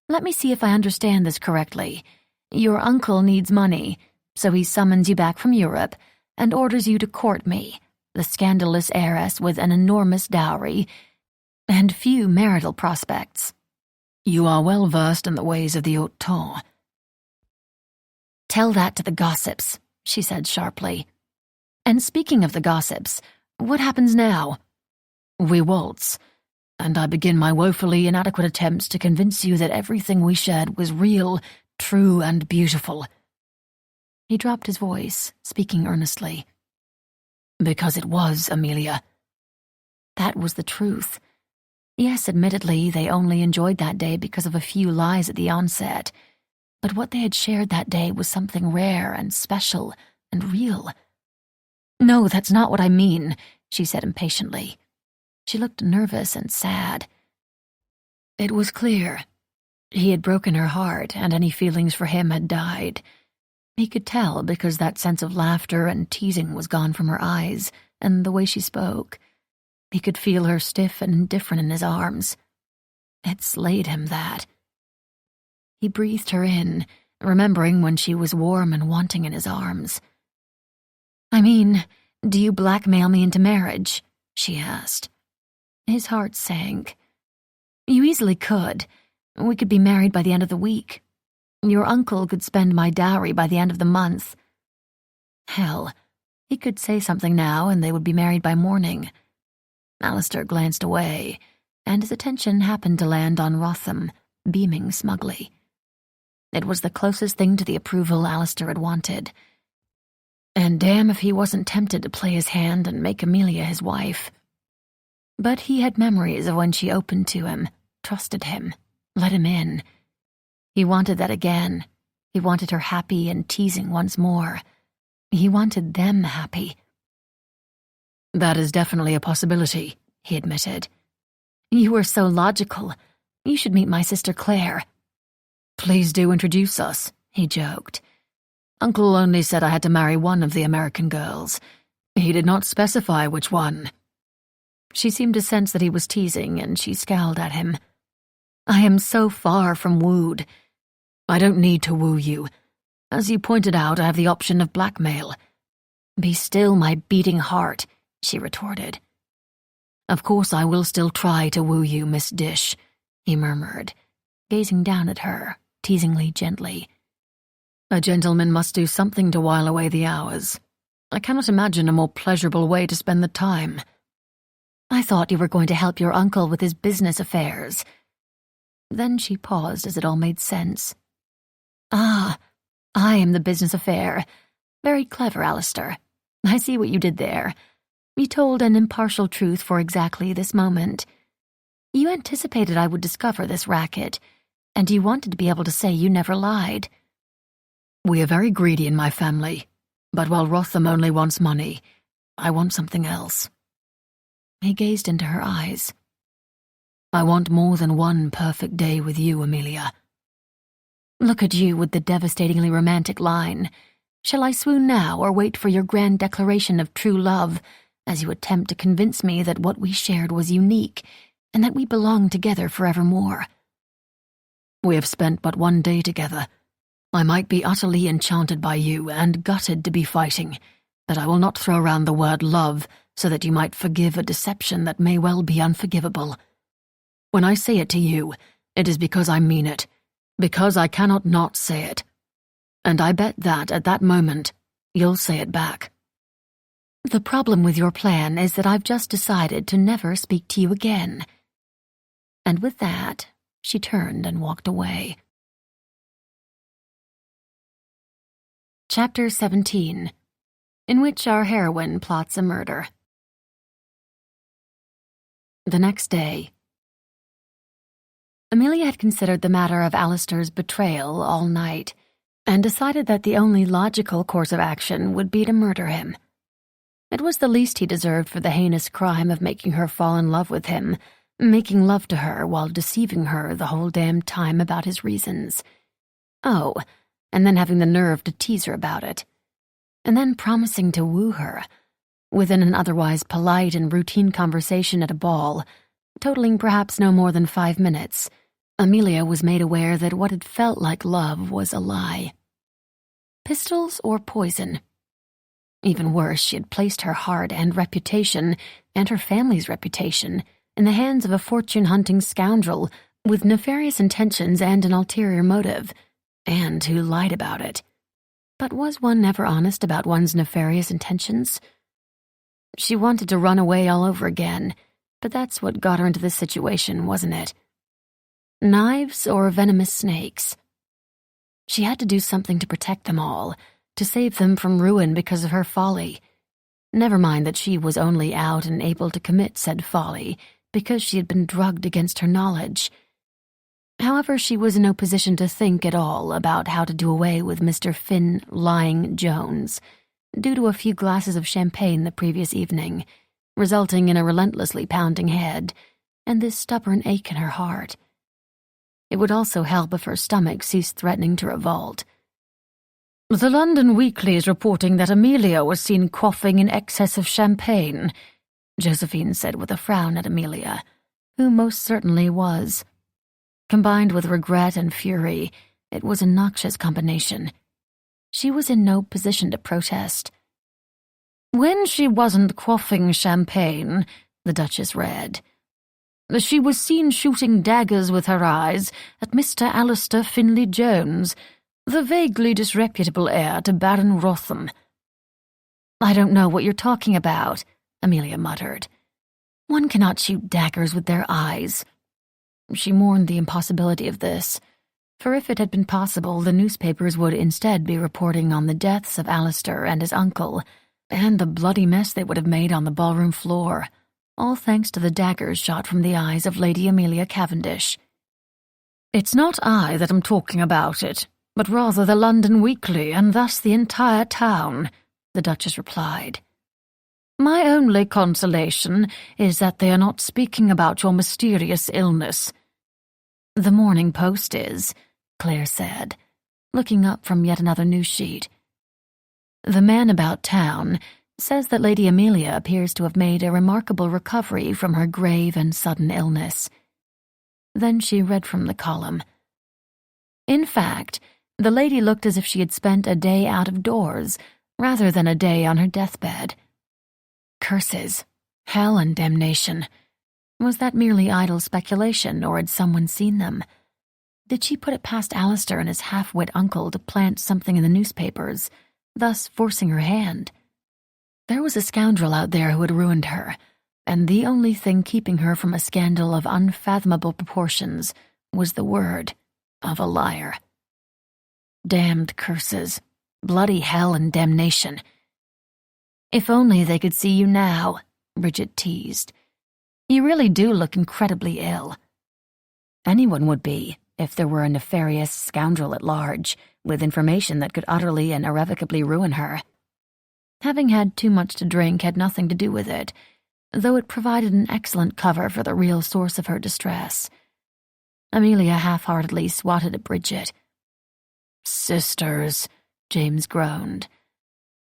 Let me see if I understand this correctly. Your uncle needs money, so he summons you back from Europe and orders you to court me, the scandalous heiress with an enormous dowry and few marital prospects. "You are well versed in the ways of the haute ton." "Tell that to the gossips," she said sharply. "And speaking of the gossips, what happens now?" "We waltz, and I begin my woefully inadequate attempts to convince you that everything we shared was real, true, and beautiful." He dropped his voice, speaking earnestly. "Because it was, Amelia." That was the truth. Yes, admittedly, they only enjoyed that day because of a few lies at the onset. But what they had shared that day was something rare and special and real. "No, that's not what I mean," she said impatiently. She looked nervous and sad. It was clear. He had broken her heart, and any feelings for him had died. He could tell because that sense of laughter and teasing was gone from her eyes and the way she spoke. He could feel her stiff and indifferent in his arms. It slayed him, that. He breathed her in, remembering when she was warm and wanting in his arms. "I mean, do you blackmail me into marriage?" she asked. His heart sank. "You easily could. We could be married by the end of the week. Your uncle could spend my dowry by the end of the month. Hell, he could say something now and they would be married by morning." Alistair glanced away, and his attention happened to land on Rotham, beaming smugly. It was the closest thing to the approval Alistair had wanted. And damn if he wasn't tempted to play his hand and make Amelia his wife. But he had memories of when she opened to him, trusted him, let him in. He wanted that again. He wanted her happy and teasing once more. He wanted them happy. That is definitely a possibility, he admitted. You were so logical. You should meet my sister Claire. Please do introduce us, he joked. Uncle only said I had to marry one of the American girls. He did not specify which one. She seemed to sense that he was teasing, and she scowled at him. I am so far from wooed. I don't need to woo you. As you pointed out, I have the option of blackmail. Be still, my beating heart, she retorted. Of course I will still try to woo you, Miss Dish, he murmured, gazing down at her, teasingly gently. A gentleman must do something to while away the hours. I cannot imagine a more pleasurable way to spend the time. I thought you were going to help your uncle with his business affairs. Then she paused as it all made sense. Ah, I am the business affair. Very clever, Alistair. I see what you did there. You told an impartial truth for exactly this moment. You anticipated I would discover this racket, and you wanted to be able to say you never lied. We are very greedy in my family, but while Rotham only wants money, I want something else. He gazed into her eyes. I want more than one perfect day with you, Amelia. Look at you with the devastatingly romantic line. Shall I swoon now or wait for your grand declaration of true love as you attempt to convince me that what we shared was unique and that we belong together forevermore? We have spent but one day together. I might be utterly enchanted by you and gutted to be fighting, but I will not throw around the word love so that you might forgive a deception that may well be unforgivable. When I say it to you, it is because I mean it, because I cannot not say it. And I bet that, at that moment, you'll say it back. The problem with your plan is that I've just decided to never speak to you again. And with that, she turned and walked away. Chapter 17, in which our heroine plots a murder. The next day, Amelia had considered the matter of Alistair's betrayal all night, and decided that the only logical course of action would be to murder him. It was the least he deserved for the heinous crime of making her fall in love with him, making love to her while deceiving her the whole damned time about his reasons. Oh, and then having the nerve to tease her about it. And then promising to woo her, within an otherwise polite and routine conversation at a ball, totaling perhaps no more than 5 minutes, Amelia was made aware that what had felt like love was a lie. Pistols or poison? Even worse, she had placed her heart and reputation, and her family's reputation, in the hands of a fortune-hunting scoundrel with nefarious intentions and an ulterior motive, and who lied about it. But was one never honest about one's nefarious intentions? She wanted to run away all over again, but that's what got her into this situation, wasn't it? Knives or venomous snakes? She had to do something to protect them all, to save them from ruin because of her folly. Never mind that she was only out and able to commit said folly because she had been drugged against her knowledge. However, she was in no position to think at all about how to do away with Mr. Finn Lying Jones, due to a few glasses of champagne the previous evening, resulting in a relentlessly pounding head and this stubborn ache in her heart. It would also help if her stomach ceased threatening to revolt. The London Weekly is reporting that Amelia was seen quaffing in excess of champagne, Josephine said with a frown at Amelia, who most certainly was. Combined with regret and fury, it was a noxious combination. She was in no position to protest. When she wasn't quaffing champagne, the Duchess read, she was seen shooting daggers with her eyes at Mr. Alistair Finlay Jones, the vaguely disreputable heir to Baron Rotham. I don't know what you're talking about, Amelia muttered. One cannot shoot daggers with their eyes. She mourned the impossibility of this, for if it had been possible, the newspapers would instead be reporting on the deaths of Alistair and his uncle, and the bloody mess they would have made on the ballroom floor, all thanks to the daggers shot from the eyes of Lady Amelia Cavendish. It's not I that am talking about it, but rather the London Weekly, and thus the entire town, the Duchess replied. My only consolation is that they are not speaking about your mysterious illness. The Morning Post is, Claire said, looking up from yet another news sheet. The man about town says that Lady Amelia appears to have made a remarkable recovery from her grave and sudden illness. Then she read from the column. In fact, the lady looked as if she had spent a day out of doors, rather than a day on her deathbed. Curses, hell and damnation. Was that merely idle speculation, or had someone seen them? Did she put it past Alistair and his half-wit uncle to plant something in the newspapers, thus forcing her hand? There was a scoundrel out there who had ruined her, and the only thing keeping her from a scandal of unfathomable proportions was the word of a liar. Damned curses, bloody hell and damnation. If only they could see you now, Bridget teased. You really do look incredibly ill. Anyone would be, if there were a nefarious scoundrel at large, with information that could utterly and irrevocably ruin her. Having had too much to drink had nothing to do with it, though it provided an excellent cover for the real source of her distress. Amelia half-heartedly swatted at Bridget. Sisters, James groaned.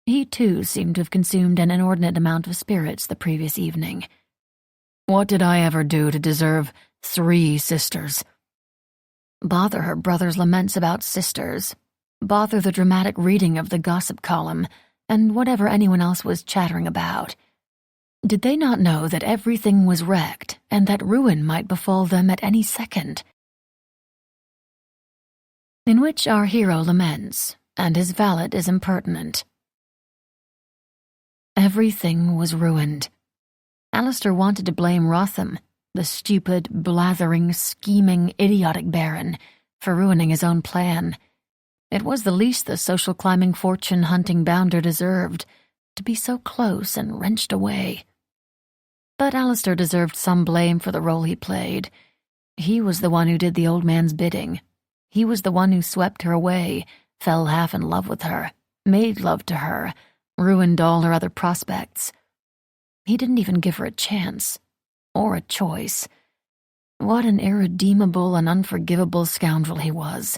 He, too, seemed to have consumed an inordinate amount of spirits the previous evening. What did I ever do to deserve 3 sisters? Bother her brother's laments about sisters. Bother the dramatic reading of the gossip column, and whatever anyone else was chattering about. Did they not know that everything was wrecked, and that ruin might befall them at any second? In which our hero laments, and his valet is impertinent. Everything was ruined. Alistair wanted to blame Rotham, the stupid, blathering, scheming, idiotic Baron, for ruining his own plan. It was the least the social-climbing, fortune-hunting bounder deserved, to be so close and wrenched away. But Alistair deserved some blame for the role he played. He was the one who did the old man's bidding. He was the one who swept her away, fell half in love with her, made love to her, ruined all her other prospects. He didn't even give her a chance, or a choice. What an irredeemable and unforgivable scoundrel he was.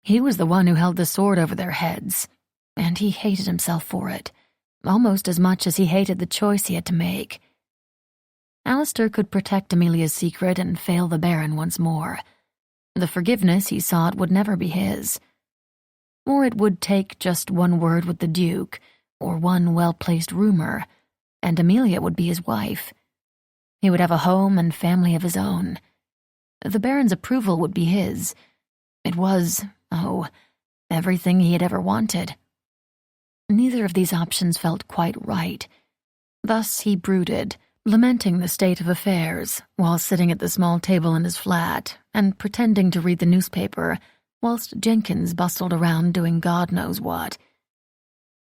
He was the one who held the sword over their heads, and he hated himself for it, almost as much as he hated the choice he had to make. Alistair could protect Amelia's secret and fail the Baron once more. The forgiveness he sought would never be his. Or it would take just one word with the Duke, or one well-placed rumor, and Amelia would be his wife. He would have a home and family of his own. The Baron's approval would be his. It was, everything he had ever wanted. Neither of these options felt quite right. Thus he brooded, lamenting the state of affairs, while sitting at the small table in his flat, and pretending to read the newspaper, whilst Jenkins bustled around doing God knows what.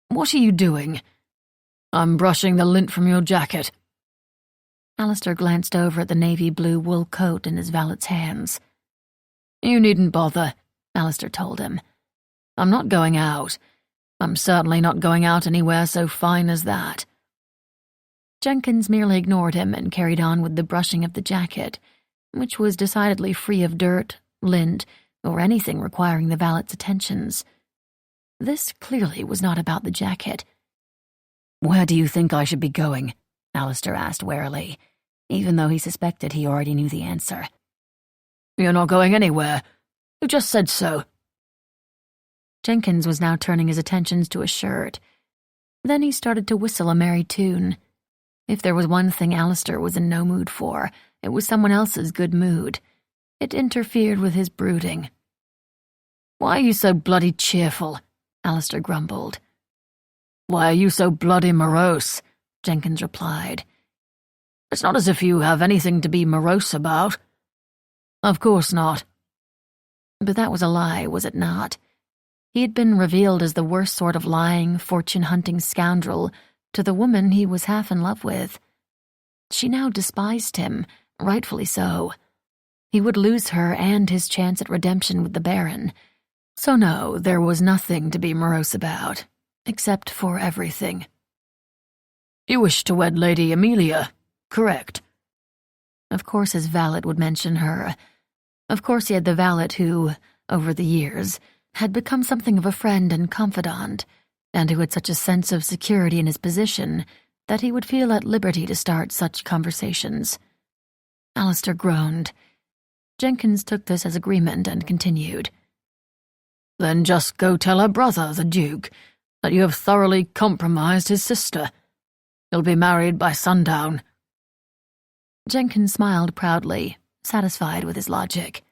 What are you doing? I'm brushing the lint from your jacket. Alistair glanced over at the navy blue wool coat in his valet's hands. You needn't bother, Alistair told him. I'm not going out. I'm certainly not going out anywhere so fine as that. Jenkins merely ignored him and carried on with the brushing of the jacket, which was decidedly free of dirt, lint, or anything requiring the valet's attentions. This clearly was not about the jacket. Where do you think I should be going? Alistair asked warily, even though he suspected he already knew the answer. You're not going anywhere. You just said so. Jenkins was now turning his attentions to his shirt. Then he started to whistle a merry tune. If there was one thing Alistair was in no mood for, it was someone else's good mood. It interfered with his brooding. Why are you so bloody cheerful? Alistair grumbled. Why are you so bloody morose? Jenkins replied. It's not as if you have anything to be morose about. Of course not. But that was a lie, was it not? He had been revealed as the worst sort of lying, fortune-hunting scoundrel to the woman he was half in love with. She now despised him, rightfully so. He would lose her and his chance at redemption with the Baron. So no, there was nothing to be morose about. except for everything. You wish to wed Lady Amelia, correct? Of course his valet would mention her. Of course he had the valet who, over the years, had become something of a friend and confidant, and who had such a sense of security in his position that he would feel at liberty to start such conversations. Alistair groaned. Jenkins took this as agreement and continued. Then just go tell her brother, the Duke, that you have thoroughly compromised his sister. He'll be married by sundown. Jenkins smiled proudly, satisfied with his logic.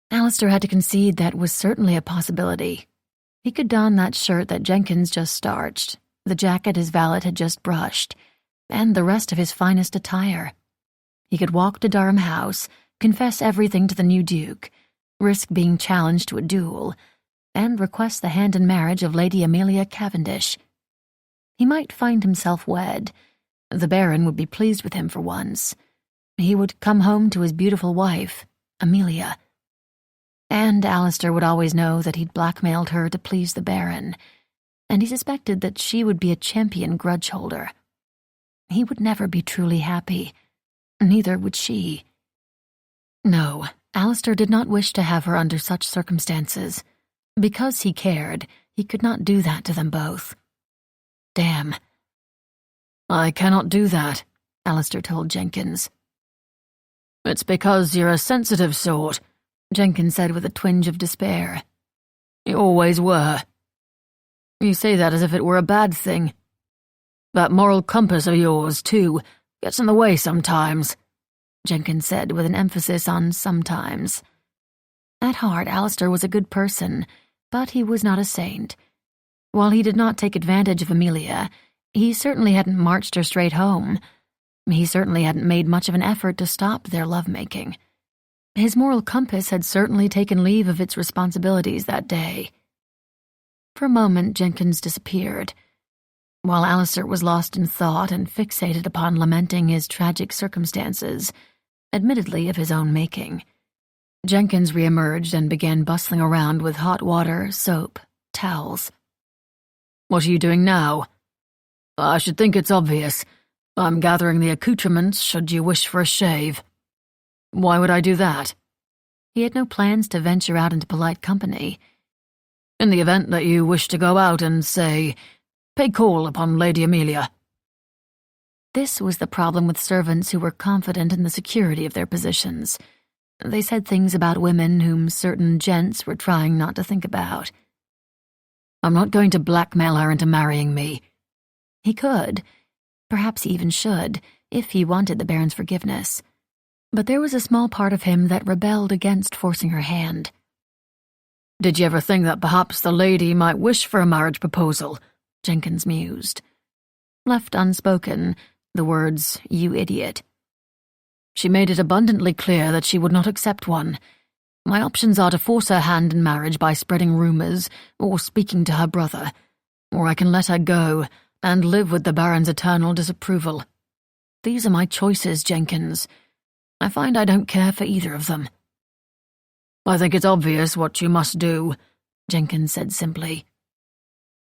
Alistair had to concede that was certainly a possibility. He could don that shirt that Jenkins just starched, the jacket his valet had just brushed, and the rest of his finest attire. He could walk to Durham House, confess everything to the new Duke, risk being challenged to a duel, and request the hand in marriage of Lady Amelia Cavendish. He might find himself wed. The Baron would be pleased with him for once. He would come home to his beautiful wife, Amelia. And Alistair would always know that he'd blackmailed her to please the Baron, and he suspected that she would be a champion grudge holder. He would never be truly happy. Neither would she. No, Alistair did not wish to have her under such circumstances. Because he cared, he could not do that to them both. Damn. I cannot do that, Alistair told Jenkins. It's because you're a sensitive sort, Jenkins said with a twinge of despair. You always were. You say that as if it were a bad thing. That moral compass of yours, too, gets in the way sometimes, Jenkins said with an emphasis on sometimes. At heart, Alistair was a good person, but he was not a saint. While he did not take advantage of Amelia, he certainly hadn't marched her straight home. He certainly hadn't made much of an effort to stop their lovemaking. His moral compass had certainly taken leave of its responsibilities that day. For a moment, Jenkins disappeared, while Alistair was lost in thought and fixated upon lamenting his tragic circumstances, admittedly of his own making. Jenkins reemerged and began bustling around with hot water, soap, towels. What are you doing now? I should think it's obvious. I'm gathering the accoutrements should you wish for a shave. Why would I do that? He had no plans to venture out into polite company. In the event that you wish to go out and, say, pay call upon Lady Amelia. This was the problem with servants who were confident in the security of their positions. They said things about women whom certain gents were trying not to think about. I'm not going to blackmail her into marrying me. He could, perhaps he even should, if he wanted the Baron's forgiveness. But there was a small part of him that rebelled against forcing her hand. Did you ever think that perhaps the lady might wish for a marriage proposal? Jenkins mused. Left unspoken, the words, "You idiot." She made it abundantly clear that she would not accept one. My options are to force her hand in marriage by spreading rumors or speaking to her brother, or I can let her go and live with the Baron's eternal disapproval. These are my choices, Jenkins. I find I don't care for either of them. I think it's obvious what you must do, Jenkins said simply.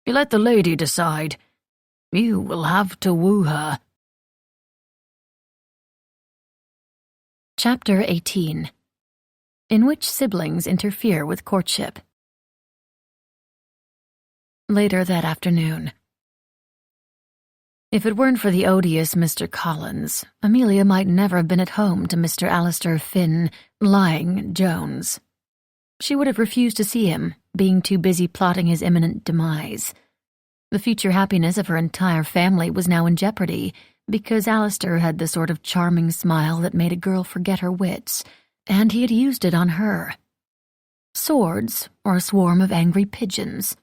You let the lady decide. You will have to woo her. Chapter 18. In which siblings interfere with courtship. Later that afternoon. If it weren't for the odious Mr. Collins, Amelia might never have been at home to Mr. Alistair Finn Lying Jones. She would have refused to see him, being too busy plotting his imminent demise. The future happiness of her entire family was now in jeopardy, because Alistair had the sort of charming smile that made a girl forget her wits, and he had used it on her. Swords, or a swarm of angry pigeons.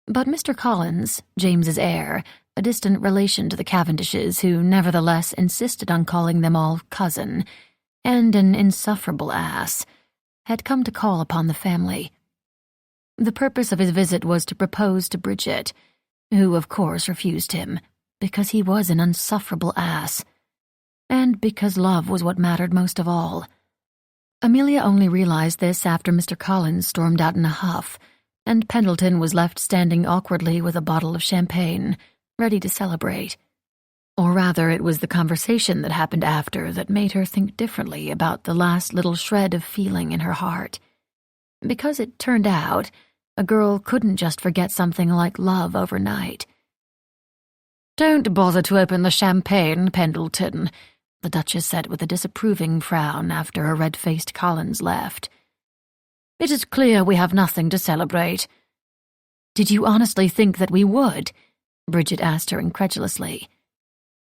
But Mr. Collins, James's heir, a distant relation to the Cavendishes who nevertheless insisted on calling them all cousin, and an insufferable ass, had come to call upon the family. The purpose of his visit was to propose to Bridget, who of course refused him, because he was an insufferable ass, and because love was what mattered most of all. Amelia only realized this after Mr. Collins stormed out in a huff, and Pendleton was left standing awkwardly with a bottle of champagne, ready to celebrate. Or rather, it was the conversation that happened after that made her think differently about the last little shred of feeling in her heart. Because it turned out, a girl couldn't just forget something like love overnight. "Don't bother to open the champagne, Pendleton," the Duchess said with a disapproving frown after her red-faced Collins left. "It is clear we have nothing to celebrate." "Did you honestly think that we would?" Bridget asked her incredulously.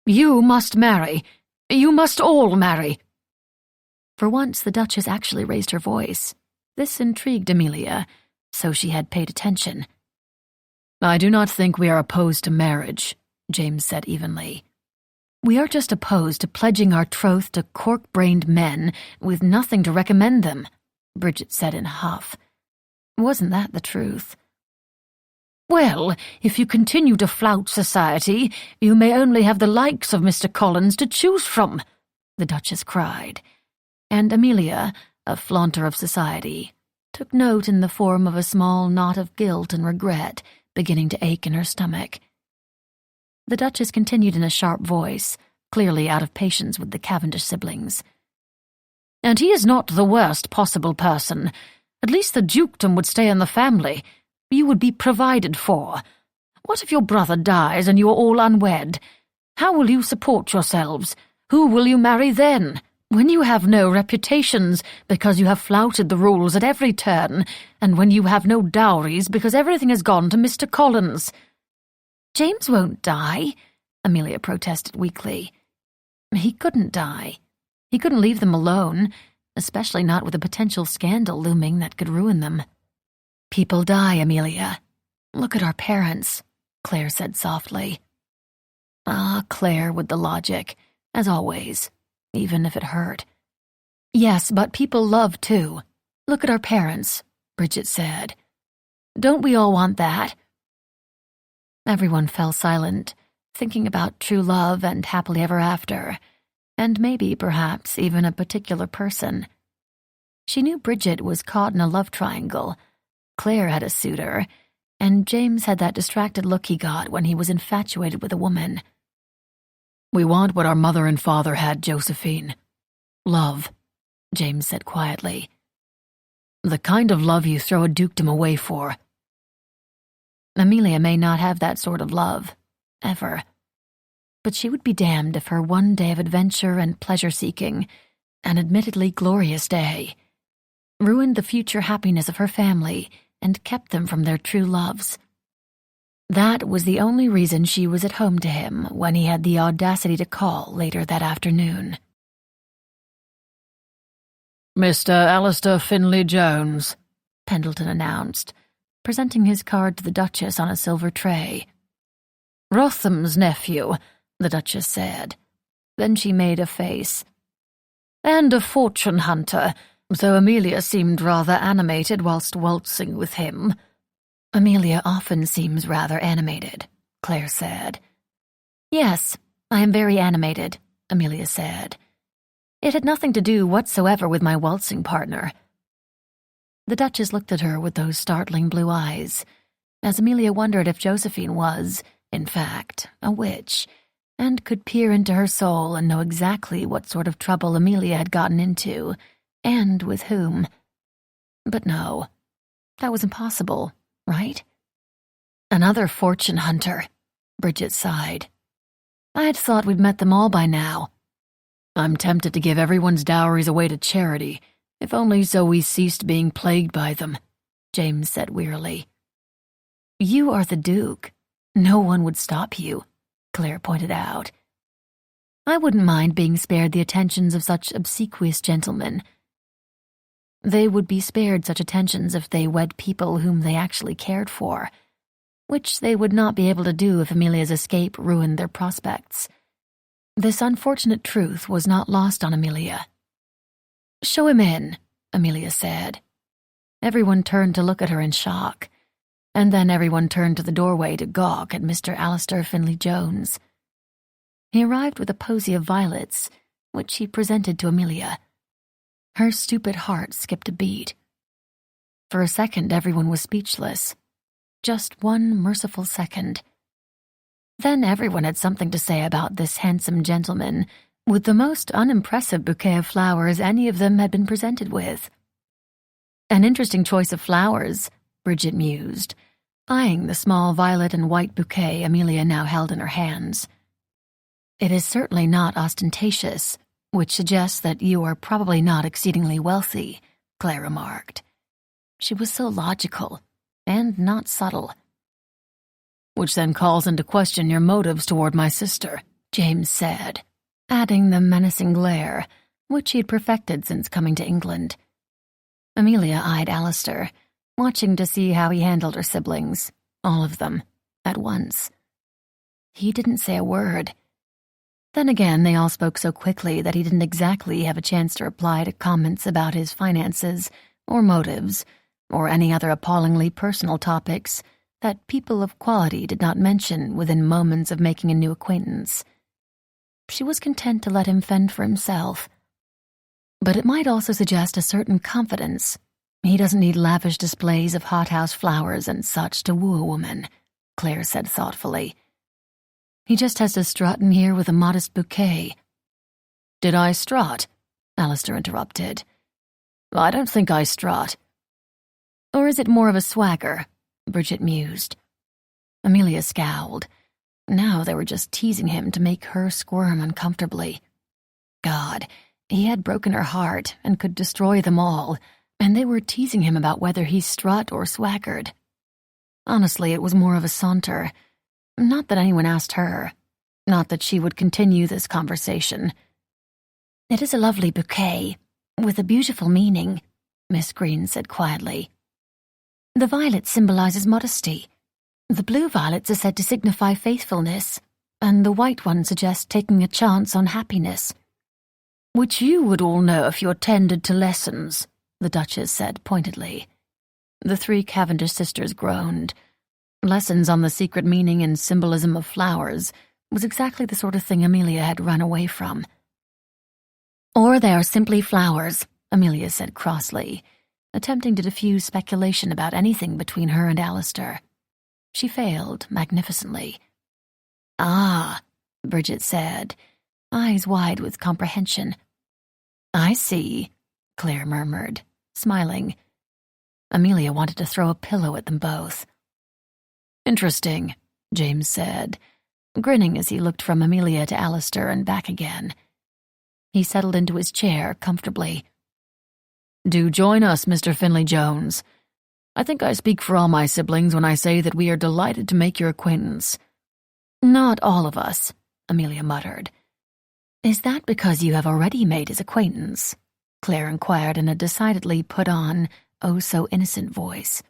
"You must marry. You must all marry." For once, the Duchess actually raised her voice. This intrigued Amelia, so she had paid attention. "I do not think we are opposed to marriage," James said evenly. "We are just opposed to pledging our troth to cork-brained men with nothing to recommend them," Bridget said in a huff. Wasn't that the truth? "Well, if you continue to flout society, you may only have the likes of Mr. Collins to choose from," the Duchess cried. And Amelia, a flaunter of society, took note in the form of a small knot of guilt and regret beginning to ache in her stomach. The Duchess continued in a sharp voice, clearly out of patience with the Cavendish siblings. "And he is not the worst possible person. At least the dukedom would stay in the family. You would be provided for. What if your brother dies and you are all unwed? How will you support yourselves? Who will you marry then? When you have no reputations because you have flouted the rules at every turn, and when you have no dowries because everything has gone to Mr. Collins." "James won't die," Amelia protested weakly. "He couldn't die. He couldn't leave them alone, especially not with a potential scandal looming that could ruin them." "People die, Amelia. Look at our parents," Claire said softly. Ah, Claire with the logic, as always, even if it hurt. "Yes, but people love too. Look at our parents," Bridget said. "Don't we all want that?" Everyone fell silent, thinking about true love and happily ever after, and maybe, perhaps, even a particular person. She knew Bridget was caught in a love triangle. Claire had a suitor, and James had that distracted look he got when he was infatuated with a woman. "We want what our mother and father had, Josephine. Love," James said quietly. "The kind of love you throw a dukedom away for." Amelia may not have that sort of love, ever. But she would be damned if her one day of adventure and pleasure-seeking, an admittedly glorious day, ruined the future happiness of her family and kept them from their true loves. That was the only reason she was at home to him when he had the audacity to call later that afternoon. "Mr. Alistair Finley-Jones," Pendleton announced, presenting his card to the Duchess on a silver tray. "Rotham's nephew," the Duchess said. Then she made a face. "And a fortune hunter, though Amelia seemed rather animated whilst waltzing with him." "Amelia often seems rather animated," Claire said. "Yes, I am very animated," Amelia said. "It had nothing to do whatsoever with my waltzing partner." The Duchess looked at her with those startling blue eyes, as Amelia wondered if Josephine was, in fact, a witch, and could peer into her soul and know exactly what sort of trouble Amelia had gotten into, and with whom. But no, that was impossible, right? "Another fortune hunter," Bridget sighed. "I had thought we'd met them all by now." "I'm tempted to give everyone's dowries away to charity, if only so we ceased being plagued by them," James said wearily. "You are the Duke. No one would stop you," Claire pointed out. "I wouldn't mind being spared the attentions of such obsequious gentlemen. They would be spared such attentions if they wed people whom they actually cared for, which they would not be able to do if Amelia's escape ruined their prospects." This unfortunate truth was not lost on Amelia. "Show him in," Amelia said. Everyone turned to look at her in shock, and then everyone turned to the doorway to gawk at Mr. Alistair Finley-Jones. He arrived with a posy of violets, which he presented to Amelia. Her stupid heart skipped a beat. For a second, everyone was speechless. Just one merciful second. Then everyone had something to say about this handsome gentleman, with the most unimpressive bouquet of flowers any of them had been presented with. An interesting choice of flowers, Bridget mused, eyeing the small violet and white bouquet Amelia now held in her hands. It is certainly not ostentatious, which suggests that you are probably not exceedingly wealthy, Claire remarked. She was so logical, and not subtle. Which then calls into question your motives toward my sister, James said, adding the menacing glare, which he had perfected since coming to England. Amelia eyed Alistair, watching to see how he handled her siblings, all of them, at once. He didn't say a word. Then again, they all spoke so quickly that he didn't exactly have a chance to reply to comments about his finances, or motives, or any other appallingly personal topics that people of quality did not mention within moments of making a new acquaintance. She was content to let him fend for himself. But it might also suggest a certain confidence. He doesn't need lavish displays of hothouse flowers and such to woo a woman, Claire said thoughtfully. He just has to strut in here with a modest bouquet. Did I strut? Alistair interrupted. I don't think I strut. Or is it more of a swagger? Bridget mused. Amelia scowled. Now they were just teasing him to make her squirm uncomfortably. God, he had broken her heart and could destroy them all, and they were teasing him about whether he strut or swaggered. Honestly, it was more of a saunter. Not that anyone asked her. Not that she would continue this conversation. It is a lovely bouquet, with a beautiful meaning, Miss Green said quietly. The violet symbolizes modesty. The blue violets are said to signify faithfulness, and the white one suggests taking a chance on happiness. Which you would all know if you attended to lessons, the Duchess said pointedly. The three Cavendish sisters groaned. Lessons on the secret meaning and symbolism of flowers was exactly the sort of thing Amelia had run away from. Or they are simply flowers, Amelia said crossly, attempting to diffuse speculation about anything between her and Alistair. She failed magnificently. Ah, Bridget said, eyes wide with comprehension. I see, Claire murmured, smiling. Amelia wanted to throw a pillow at them both. Interesting, James said, grinning as he looked from Amelia to Alistair and back again. He settled into his chair comfortably. Do join us, Mr. Finley-Jones. I think I speak for all my siblings when I say that we are delighted to make your acquaintance. Not all of us, Amelia muttered. Is that because you have already made his acquaintance? Claire inquired in a decidedly put-on, oh-so-innocent voice.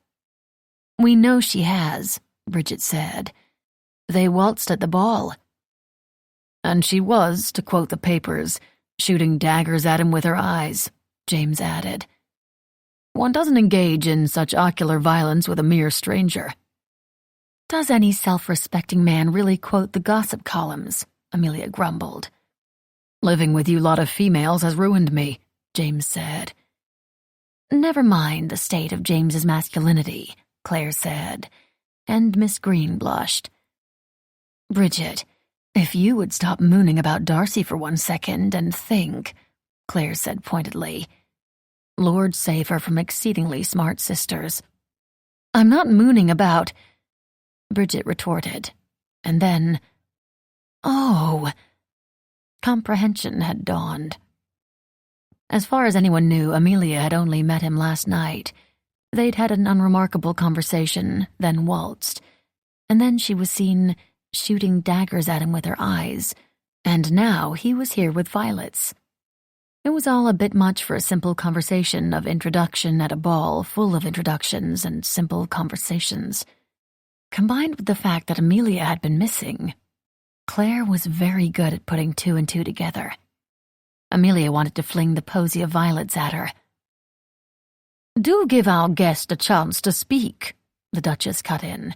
We know she has, Bridget said. They waltzed at the ball. And she was, to quote the papers, shooting daggers at him with her eyes, James added. One doesn't engage in such ocular violence with a mere stranger. Does any self-respecting man really quote the gossip columns? Amelia grumbled. Living with you lot of females has ruined me, James said. Never mind the state of James's masculinity, Claire said, and Miss Green blushed. Bridget, if you would stop mooning about Darcy for 1 second and think, Claire said pointedly. Lord save her from exceedingly smart sisters. I'm not mooning about, Bridget retorted, and then, oh, comprehension had dawned. As far as anyone knew, Amelia had only met him last night. They'd had an unremarkable conversation, then waltzed, and then she was seen shooting daggers at him with her eyes, and now he was here with violets. It was all a bit much for a simple conversation of introduction at a ball full of introductions and simple conversations. Combined with the fact that Amelia had been missing, Claire was very good at putting 2 and 2 together. Amelia wanted to fling the posy of violets at her. Do give our guest a chance to speak, the Duchess cut in.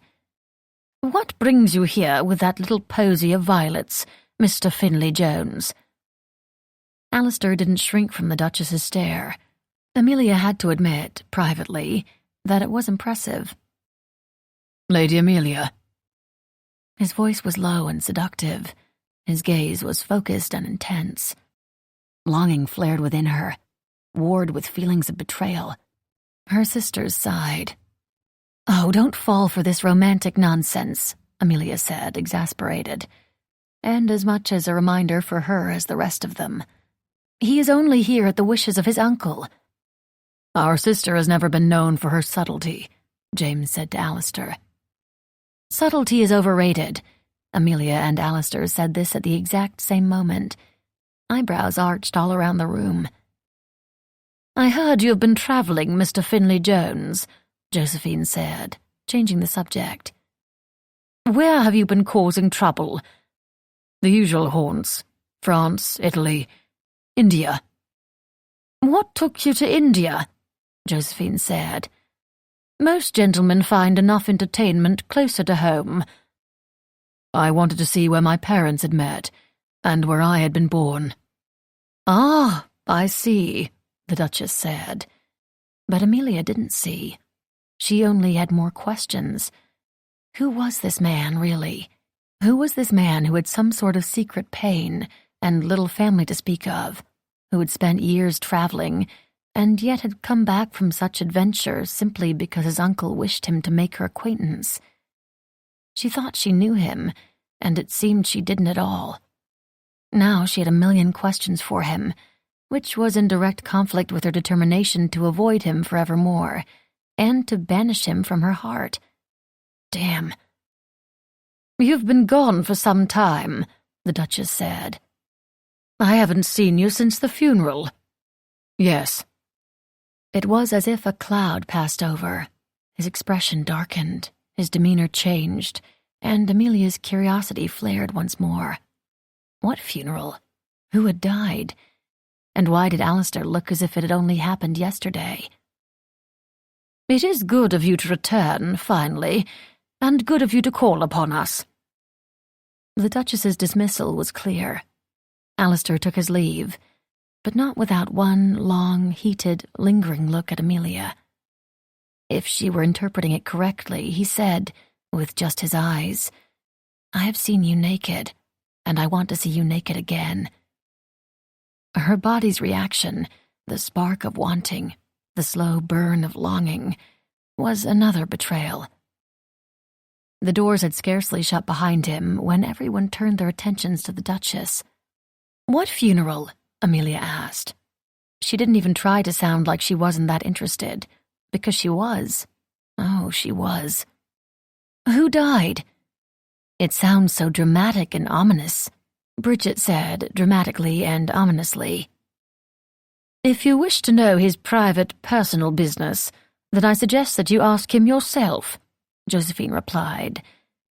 What brings you here with that little posy of violets, Mr. Finley-Jones? Alistair didn't shrink from the Duchess's stare. Amelia had to admit, privately, that it was impressive. "Lady Amelia." His voice was low and seductive. His gaze was focused and intense. Longing flared within her, warred with feelings of betrayal. Her sisters sighed. "Oh, don't fall for this romantic nonsense," Amelia said, exasperated, and as much as a reminder for her as the rest of them. "He is only here at the wishes of his uncle." "Our sister has never been known for her subtlety," James said to Alistair. "Subtlety is overrated." Amelia and Alistair said this at the exact same moment. Eyebrows arched all around the room. "I heard you have been travelling, Mr. Finley Jones," Josephine said, changing the subject. "Where have you been causing trouble?" "The usual haunts. France, Italy, India." "What took you to India?" Josephine said. "Most gentlemen find enough entertainment closer to home." "I wanted to see where my parents had met, and where I had been born." "Ah, I see," the Duchess said. But Amelia didn't see. She only had more questions. Who was this man, really? Who was this man who had some sort of secret pain and little family to speak of, who had spent years traveling, and yet had come back from such adventure simply because his uncle wished him to make her acquaintance? She thought she knew him, and it seemed she didn't at all. Now she had a million questions for him, which was in direct conflict with her determination to avoid him forevermore, and to banish him from her heart. Damn. "You've been gone for some time," the Duchess said. "I haven't seen you since the funeral." "Yes." It was as if a cloud passed over. His expression darkened, his demeanor changed, and Amelia's curiosity flared once more. What funeral? Who had died? And why did Alistair look as if it had only happened yesterday? "It is good of you to return, finally, and good of you to call upon us." The Duchess's dismissal was clear. Alistair took his leave, but not without one long, heated, lingering look at Amelia. If she were interpreting it correctly, he said, with just his eyes, "I have seen you naked, and I want to see you naked again." Her body's reaction, the spark of wanting, the slow burn of longing, was another betrayal. The doors had scarcely shut behind him when everyone turned their attentions to the Duchess. "What funeral?" Amelia asked. She didn't even try to sound like she wasn't that interested, because she was. Oh, she was. "Who died?" "It sounds so dramatic and ominous," Bridget said, dramatically and ominously. "If you wish to know his private, personal business, then I suggest that you ask him yourself," Josephine replied,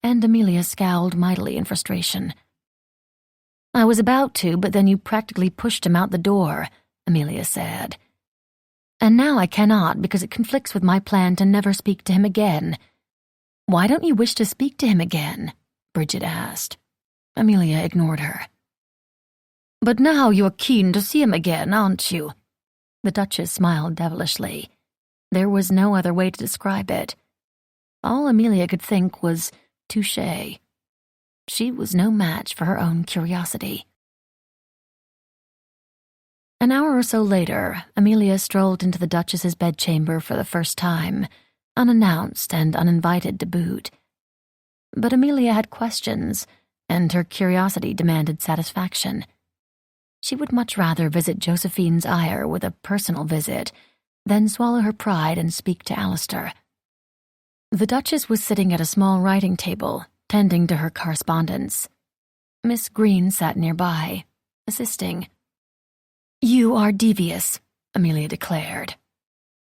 and Amelia scowled mightily in frustration. "I was about to, but then you practically pushed him out the door," Amelia said. "And now I cannot because it conflicts with my plan to never speak to him again." "Why don't you wish to speak to him again?" Bridget asked. Amelia ignored her. "But now you're keen to see him again, aren't you?" The Duchess smiled devilishly. There was no other way to describe it. All Amelia could think was touché. She was no match for her own curiosity. An hour or so later, Amelia strolled into the Duchess's bedchamber for the first time, unannounced and uninvited to boot. But Amelia had questions, and her curiosity demanded satisfaction. She would much rather visit Josephine's ire with a personal visit than swallow her pride and speak to Alistair. The Duchess was sitting at a small writing table, tending to her correspondence. Miss Green sat nearby, assisting. "You are devious," Amelia declared.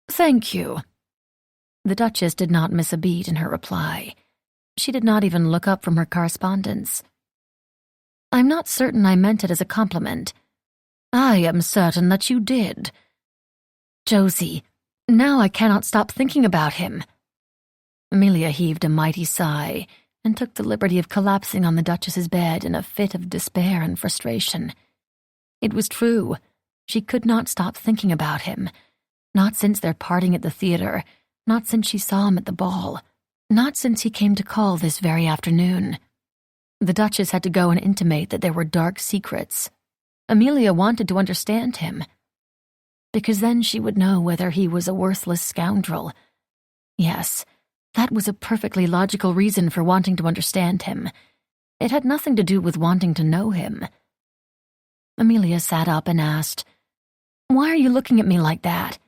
"Thank you." The Duchess did not miss a beat in her reply. She did not even look up from her correspondence. "I'm not certain I meant it as a compliment." "I am certain that you did." "Josie, now I cannot stop thinking about him." Amelia heaved a mighty sigh and took the liberty of collapsing on the Duchess's bed in a fit of despair and frustration. It was true. She could not stop thinking about him. Not since their parting at the theater, Not since she saw him at the ball. Not since he came to call this very afternoon. The Duchess had to go and intimate that there were dark secrets. Amelia wanted to understand him, because then she would know whether he was a worthless scoundrel. Yes, that was a perfectly logical reason for wanting to understand him. It had nothing to do with wanting to know him. Amelia sat up and asked, "Why are you looking at me like that?"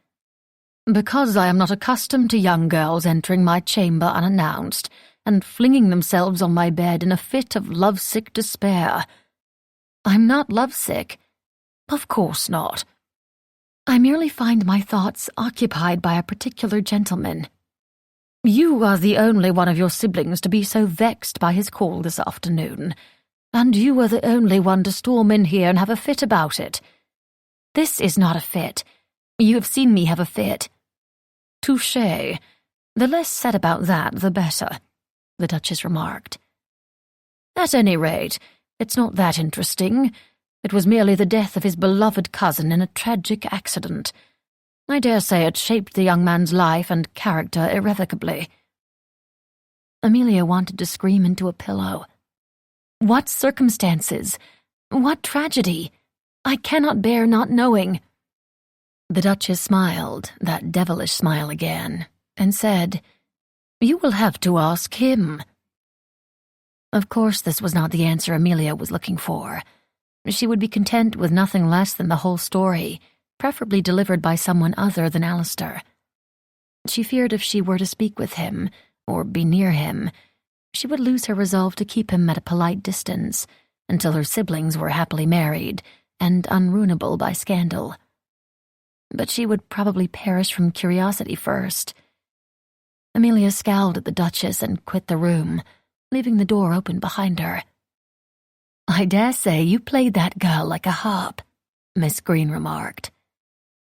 "Because I am not accustomed to young girls entering my chamber unannounced and flinging themselves on my bed in a fit of lovesick despair." "I'm not lovesick." "Of course not." "I merely find my thoughts occupied by a particular gentleman." "You are the only one of your siblings to be so vexed by his call this afternoon, and you are the only one to storm in here and have a fit about it." "This is not a fit. You have seen me have a fit." "Touché. The less said about that, the better," the Duchess remarked. "At any rate, it's not that interesting. It was merely the death of his beloved cousin in a tragic accident. I dare say it shaped the young man's life and character irrevocably." Amelia wanted to scream into a pillow. "What circumstances? What tragedy? I cannot bear not knowing." The Duchess smiled, that devilish smile again, and said, "You will have to ask him." Of course this was not the answer Amelia was looking for. She would be content with nothing less than the whole story, preferably delivered by someone other than Alistair. She feared if she were to speak with him, or be near him, she would lose her resolve to keep him at a polite distance until her siblings were happily married and unruinable by scandal. But she would probably perish from curiosity first. Amelia scowled at the Duchess and quit the room, leaving the door open behind her. "I dare say you played that girl like a harp," Miss Green remarked.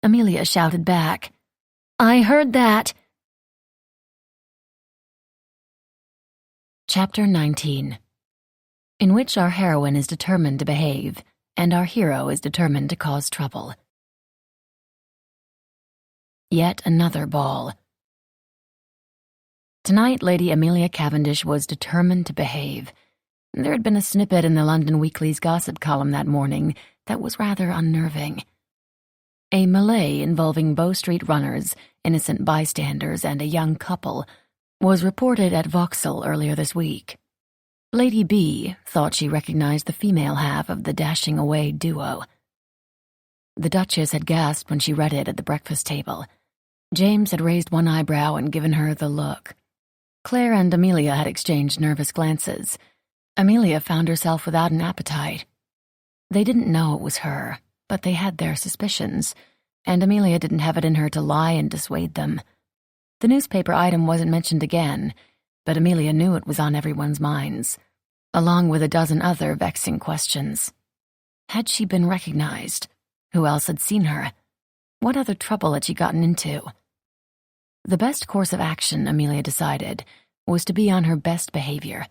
Amelia shouted back, "I heard that." Chapter 19, in which our heroine is determined to behave, and our hero is determined to cause trouble. Yet another ball. Tonight, Lady Amelia Cavendish was determined to behave. There had been a snippet in the London Weekly's gossip column that morning that was rather unnerving. A melee involving Bow Street runners, innocent bystanders, and a young couple was reported at Vauxhall earlier this week. Lady B thought she recognized the female half of the dashing away duo. The Duchess had gasped when she read it at the breakfast table. James had raised one eyebrow and given her the look. Claire and Amelia had exchanged nervous glances. Amelia found herself without an appetite. They didn't know it was her, but they had their suspicions, and Amelia didn't have it in her to lie and dissuade them. The newspaper item wasn't mentioned again, but Amelia knew it was on everyone's minds, along with a dozen other vexing questions. Had she been recognized? Who else had seen her? What other trouble had she gotten into? The best course of action, Amelia decided, was to be on her best behavior.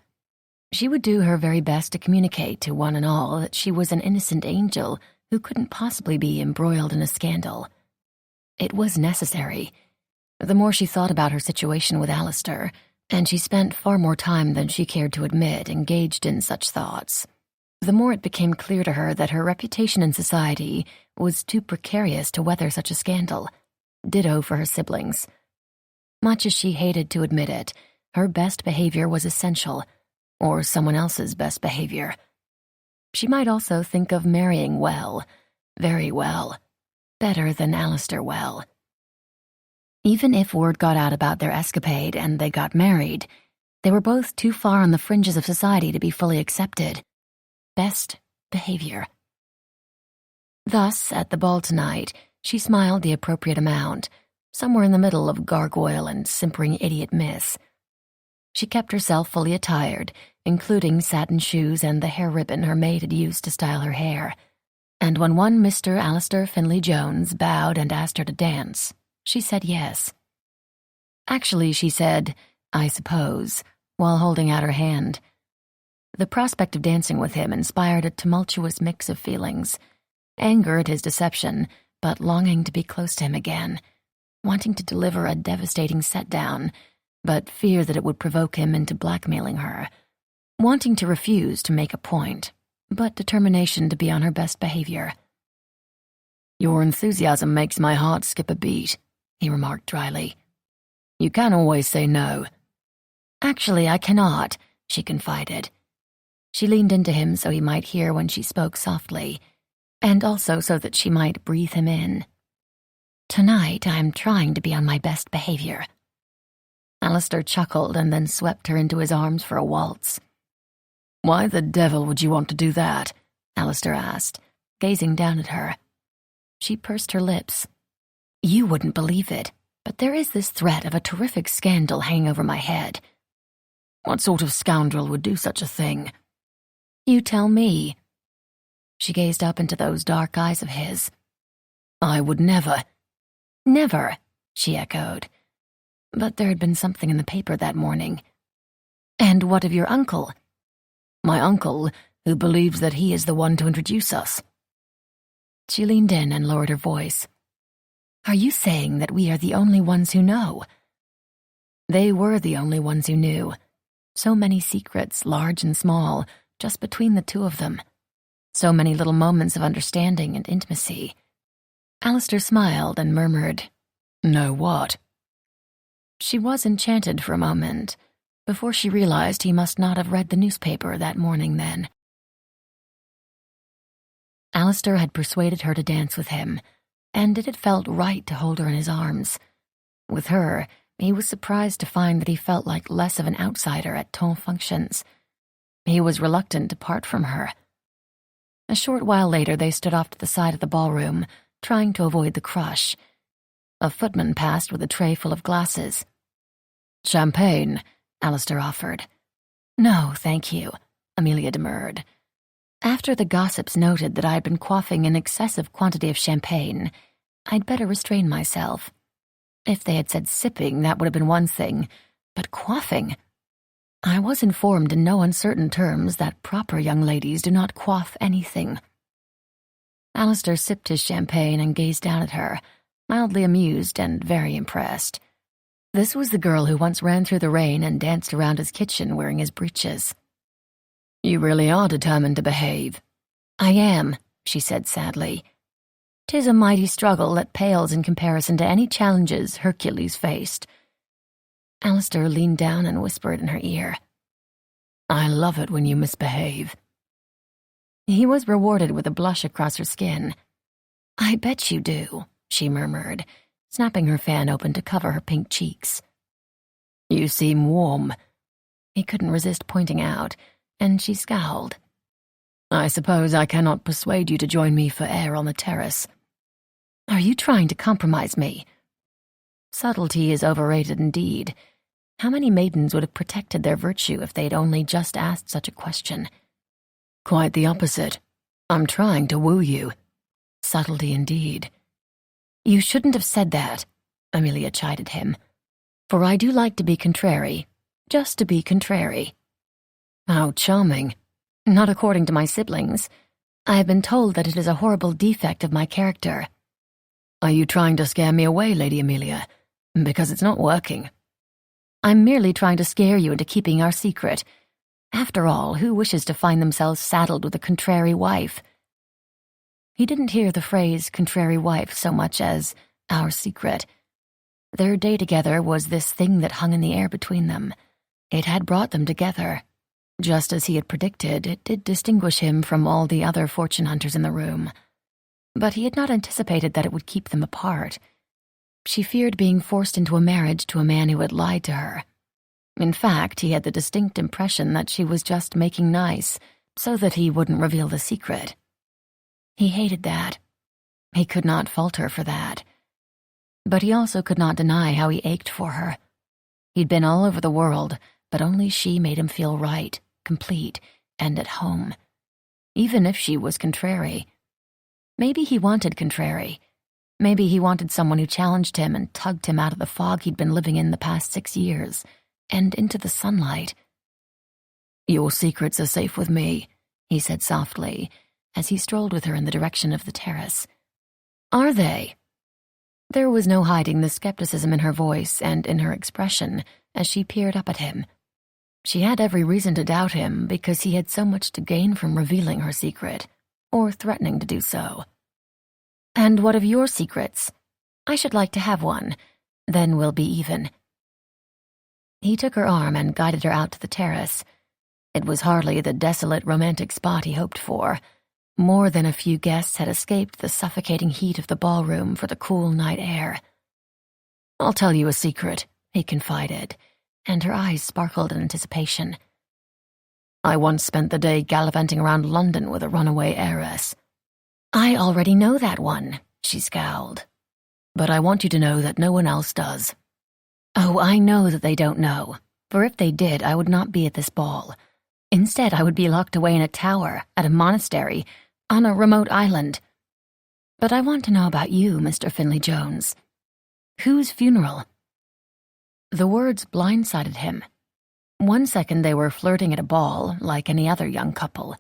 She would do her very best to communicate to one and all that she was an innocent angel who couldn't possibly be embroiled in a scandal. It was necessary. The more she thought about her situation with Alistair, and she spent far more time than she cared to admit engaged in such thoughts, the more it became clear to her that her reputation in society was too precarious to weather such a scandal. Ditto for her siblings. Much as she hated to admit it, her best behavior was essential, or someone else's best behavior. She might also think of marrying well, very well, better than Alistair well. Even if word got out about their escapade and they got married, they were both too far on the fringes of society to be fully accepted. Best behavior. Thus, at the ball tonight, she smiled the appropriate amount, somewhere in the middle of gargoyle and simpering idiot miss. She kept herself fully attired, including satin shoes and the hair ribbon her maid had used to style her hair. And when one Mr. Alistair Finley Jones bowed and asked her to dance, she said yes. Actually, she said, "I suppose," while holding out her hand. The prospect of dancing with him inspired a tumultuous mix of feelings. Anger at his deception, but longing to be close to him again. wanting to deliver a devastating set-down, but fear that it would provoke him into blackmailing her, wanting to refuse to make a point, but determination to be on her best behavior. "Your enthusiasm makes my heart skip a beat," he remarked dryly. "You can always say no." "Actually, I cannot," she confided. She leaned into him so he might hear when she spoke softly, and also so that she might breathe him in. "Tonight, I'm trying to be on my best behavior." Alistair chuckled and then swept her into his arms for a waltz. "Why the devil would you want to do that?" Alistair asked, gazing down at her. She pursed her lips. "You wouldn't believe it, but there is this threat of a terrific scandal hanging over my head." "What sort of scoundrel would do such a thing?" "You tell me." She gazed up into those dark eyes of his. "I would never." "Never," she echoed. But there had been something in the paper that morning. "And what of your uncle?" "My uncle, who believes that he is the one to introduce us." She leaned in and lowered her voice. "Are you saying that we are the only ones who know?" They were the only ones who knew. So many secrets, large and small, just between the two of them. So many little moments of understanding and intimacy. Alistair smiled and murmured, "Know what?" She was enchanted for a moment, before she realized he must not have read the newspaper that morning then. Alistair had persuaded her to dance with him, and it had felt right to hold her in his arms. With her, he was surprised to find that he felt like less of an outsider at ton functions. He was reluctant to part from her. A short while later, they stood off to the side of the ballroom, trying to avoid the crush. A footman passed with a tray full of glasses. "Champagne," Alistair offered. "No, thank you," Amelia demurred. After the gossips noted that I had been quaffing an excessive quantity of champagne, I'd better restrain myself. If they had said sipping, that would have been one thing, but quaffing? I was informed in no uncertain terms that proper young ladies do not quaff anything. Alistair sipped his champagne and gazed down at her, mildly amused and very impressed. This was the girl who once ran through the rain and danced around his kitchen wearing his breeches. "You really are determined to behave." "I am," she said sadly. "'Tis a mighty struggle that pales in comparison to any challenges Hercules faced." Alistair leaned down and whispered in her ear, "I love it when you misbehave." He was rewarded with a blush across her skin. "I bet you do," she murmured, snapping her fan open to cover her pink cheeks. "You seem warm," he couldn't resist pointing out, and she scowled. "I suppose I cannot persuade you to join me for air on the terrace." "Are you trying to compromise me?" Subtlety is overrated indeed. How many maidens would have protected their virtue if they had only just asked such a question? "Quite the opposite. I'm trying to woo you." Subtlety indeed. "You shouldn't have said that," Amelia chided him. "For I do like to be contrary, just to be contrary." "How charming." "Not according to my siblings. I have been told that it is a horrible defect of my character." "Are you trying to scare me away, Lady Amelia? Because it's not working." "I'm merely trying to scare you into keeping our secret. After all, who wishes to find themselves saddled with a contrary wife?" He didn't hear the phrase contrary wife so much as our secret. Their day together was this thing that hung in the air between them. It had brought them together. Just as he had predicted, it did distinguish him from all the other fortune hunters in the room. But he had not anticipated that it would keep them apart. She feared being forced into a marriage to a man who had lied to her. In fact, he had the distinct impression that she was just making nice, so that he wouldn't reveal the secret. He hated that. He could not fault her for that. But he also could not deny how he ached for her. He'd been all over the world, but only she made him feel right, complete, and at home. Even if she was contrary. Maybe he wanted contrary. Maybe he wanted someone who challenged him and tugged him out of the fog he'd been living in the past 6 years, and into the sunlight. "Your secrets are safe with me," he said softly, as he strolled with her in the direction of the terrace. "Are they?" There was no hiding the skepticism in her voice and in her expression as she peered up at him. She had every reason to doubt him because he had so much to gain from revealing her secret, or threatening to do so. "And what of your secrets? I should like to have one. Then we'll be even." He took her arm and guided her out to the terrace. It was hardly the desolate romantic spot he hoped for. More than a few guests had escaped the suffocating heat of the ballroom for the cool night air. "I'll tell you a secret," he confided, and her eyes sparkled in anticipation. "I once spent the day gallivanting around London with a runaway heiress." "I already know that one," she scowled. "But I want you to know that no one else does." "Oh, I know that they don't know, for if they did, I would not be at this ball. Instead, I would be locked away in a tower, at a monastery, on a remote island. But I want to know about you, Mr. Finley Jones. Whose funeral?" The words blindsided him. One second they were flirting at a ball, like any other young couple.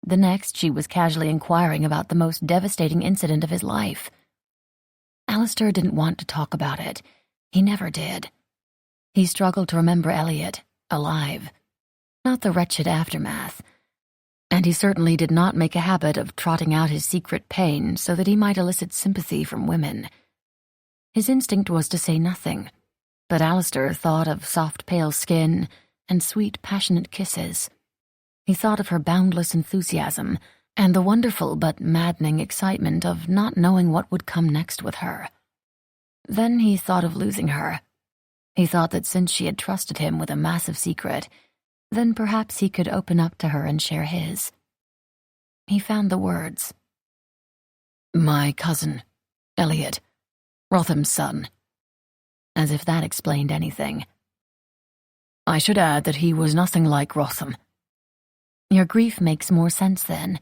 The next she was casually inquiring about the most devastating incident of his life. Alistair didn't want to talk about it. He never did. He struggled to remember Elliot, alive, not the wretched aftermath. And he certainly did not make a habit of trotting out his secret pain so that he might elicit sympathy from women. His instinct was to say nothing, but Alistair thought of soft pale skin and sweet passionate kisses. He thought of her boundless enthusiasm and the wonderful but maddening excitement of not knowing what would come next with her. Then he thought of losing her. He thought that since she had trusted him with a massive secret, then perhaps he could open up to her and share his. He found the words. "My cousin, Elliot, Rotham's son." As if that explained anything. "I should add that he was nothing like Rotham." "Your grief makes more sense then."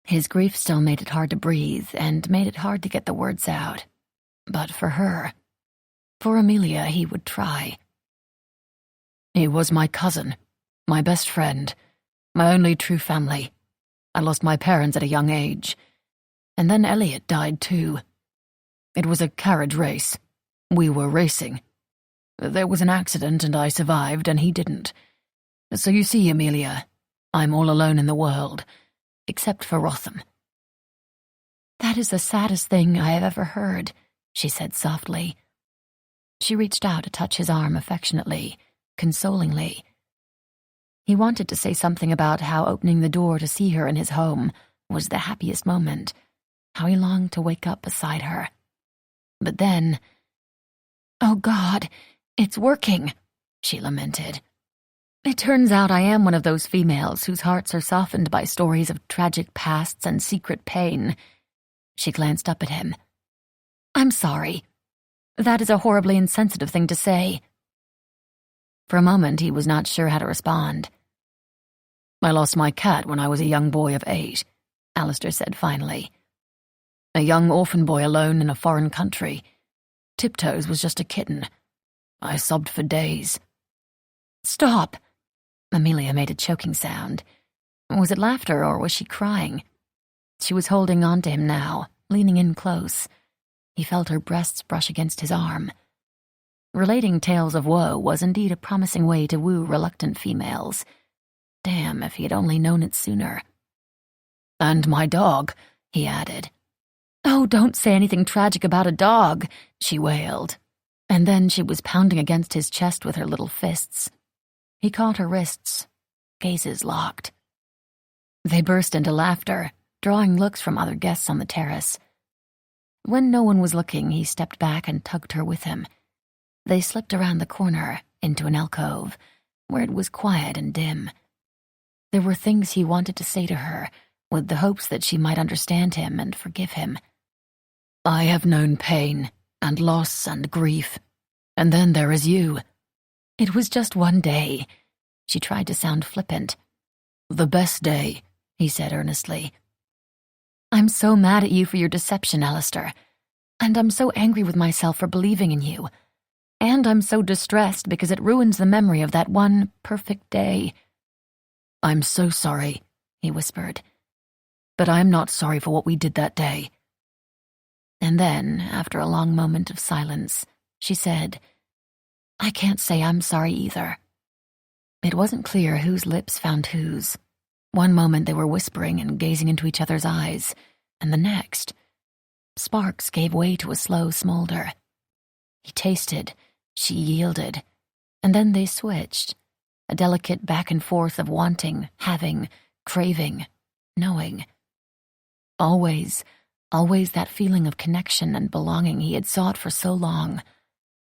His grief still made it hard to breathe and made it hard to get the words out. But for her, for Amelia, he would try. "He was my cousin, my best friend, my only true family. I lost my parents at a young age, and then Elliot died too. It was a carriage race. We were racing. There was an accident and I survived and he didn't. So you see, Amelia, I'm all alone in the world, except for Rotham." "That is the saddest thing I have ever heard," she said softly. She reached out to touch his arm affectionately, consolingly. He wanted to say something about how opening the door to see her in his home was the happiest moment, how he longed to wake up beside her. But then, "Oh God, it's working," she lamented. "It turns out I am one of those females whose hearts are softened by stories of tragic pasts and secret pain." She glanced up at him. "I'm sorry. That is a horribly insensitive thing to say." For a moment he was not sure how to respond. "I lost my cat when I was a young boy of 8, Alistair said finally. "A young orphan boy alone in a foreign country. Tiptoes was just a kitten. I sobbed for days." "Stop!" Amelia made a choking sound. Was it laughter or was she crying? She was holding on to him now, leaning in close. He felt her breasts brush against his arm. Relating tales of woe was indeed a promising way to woo reluctant females. Damn, if he had only known it sooner. "And my dog," he added. "Oh, don't say anything tragic about a dog," she wailed. And then she was pounding against his chest with her little fists. He caught her wrists, gazes locked. They burst into laughter, drawing looks from other guests on the terrace. When no one was looking, he stepped back and tugged her with him. They slipped around the corner, into an alcove, where it was quiet and dim. There were things he wanted to say to her, with the hopes that she might understand him and forgive him. "I have known pain, and loss, and grief. And then there is you." "It was just one day." She tried to sound flippant. "The best day," he said earnestly. "I'm so mad at you for your deception, Alistair. And I'm so angry with myself for believing in you. And I'm so distressed because it ruins the memory of that one perfect day." "I'm so sorry," he whispered. "But I'm not sorry for what we did that day." And then, after a long moment of silence, she said, "I can't say I'm sorry either." It wasn't clear whose lips found whose. One moment they were whispering and gazing into each other's eyes, and the next, sparks gave way to a slow smolder. He tasted, she yielded, and then they switched, a delicate back and forth of wanting, having, craving, knowing. Always that feeling of connection and belonging he had sought for so long.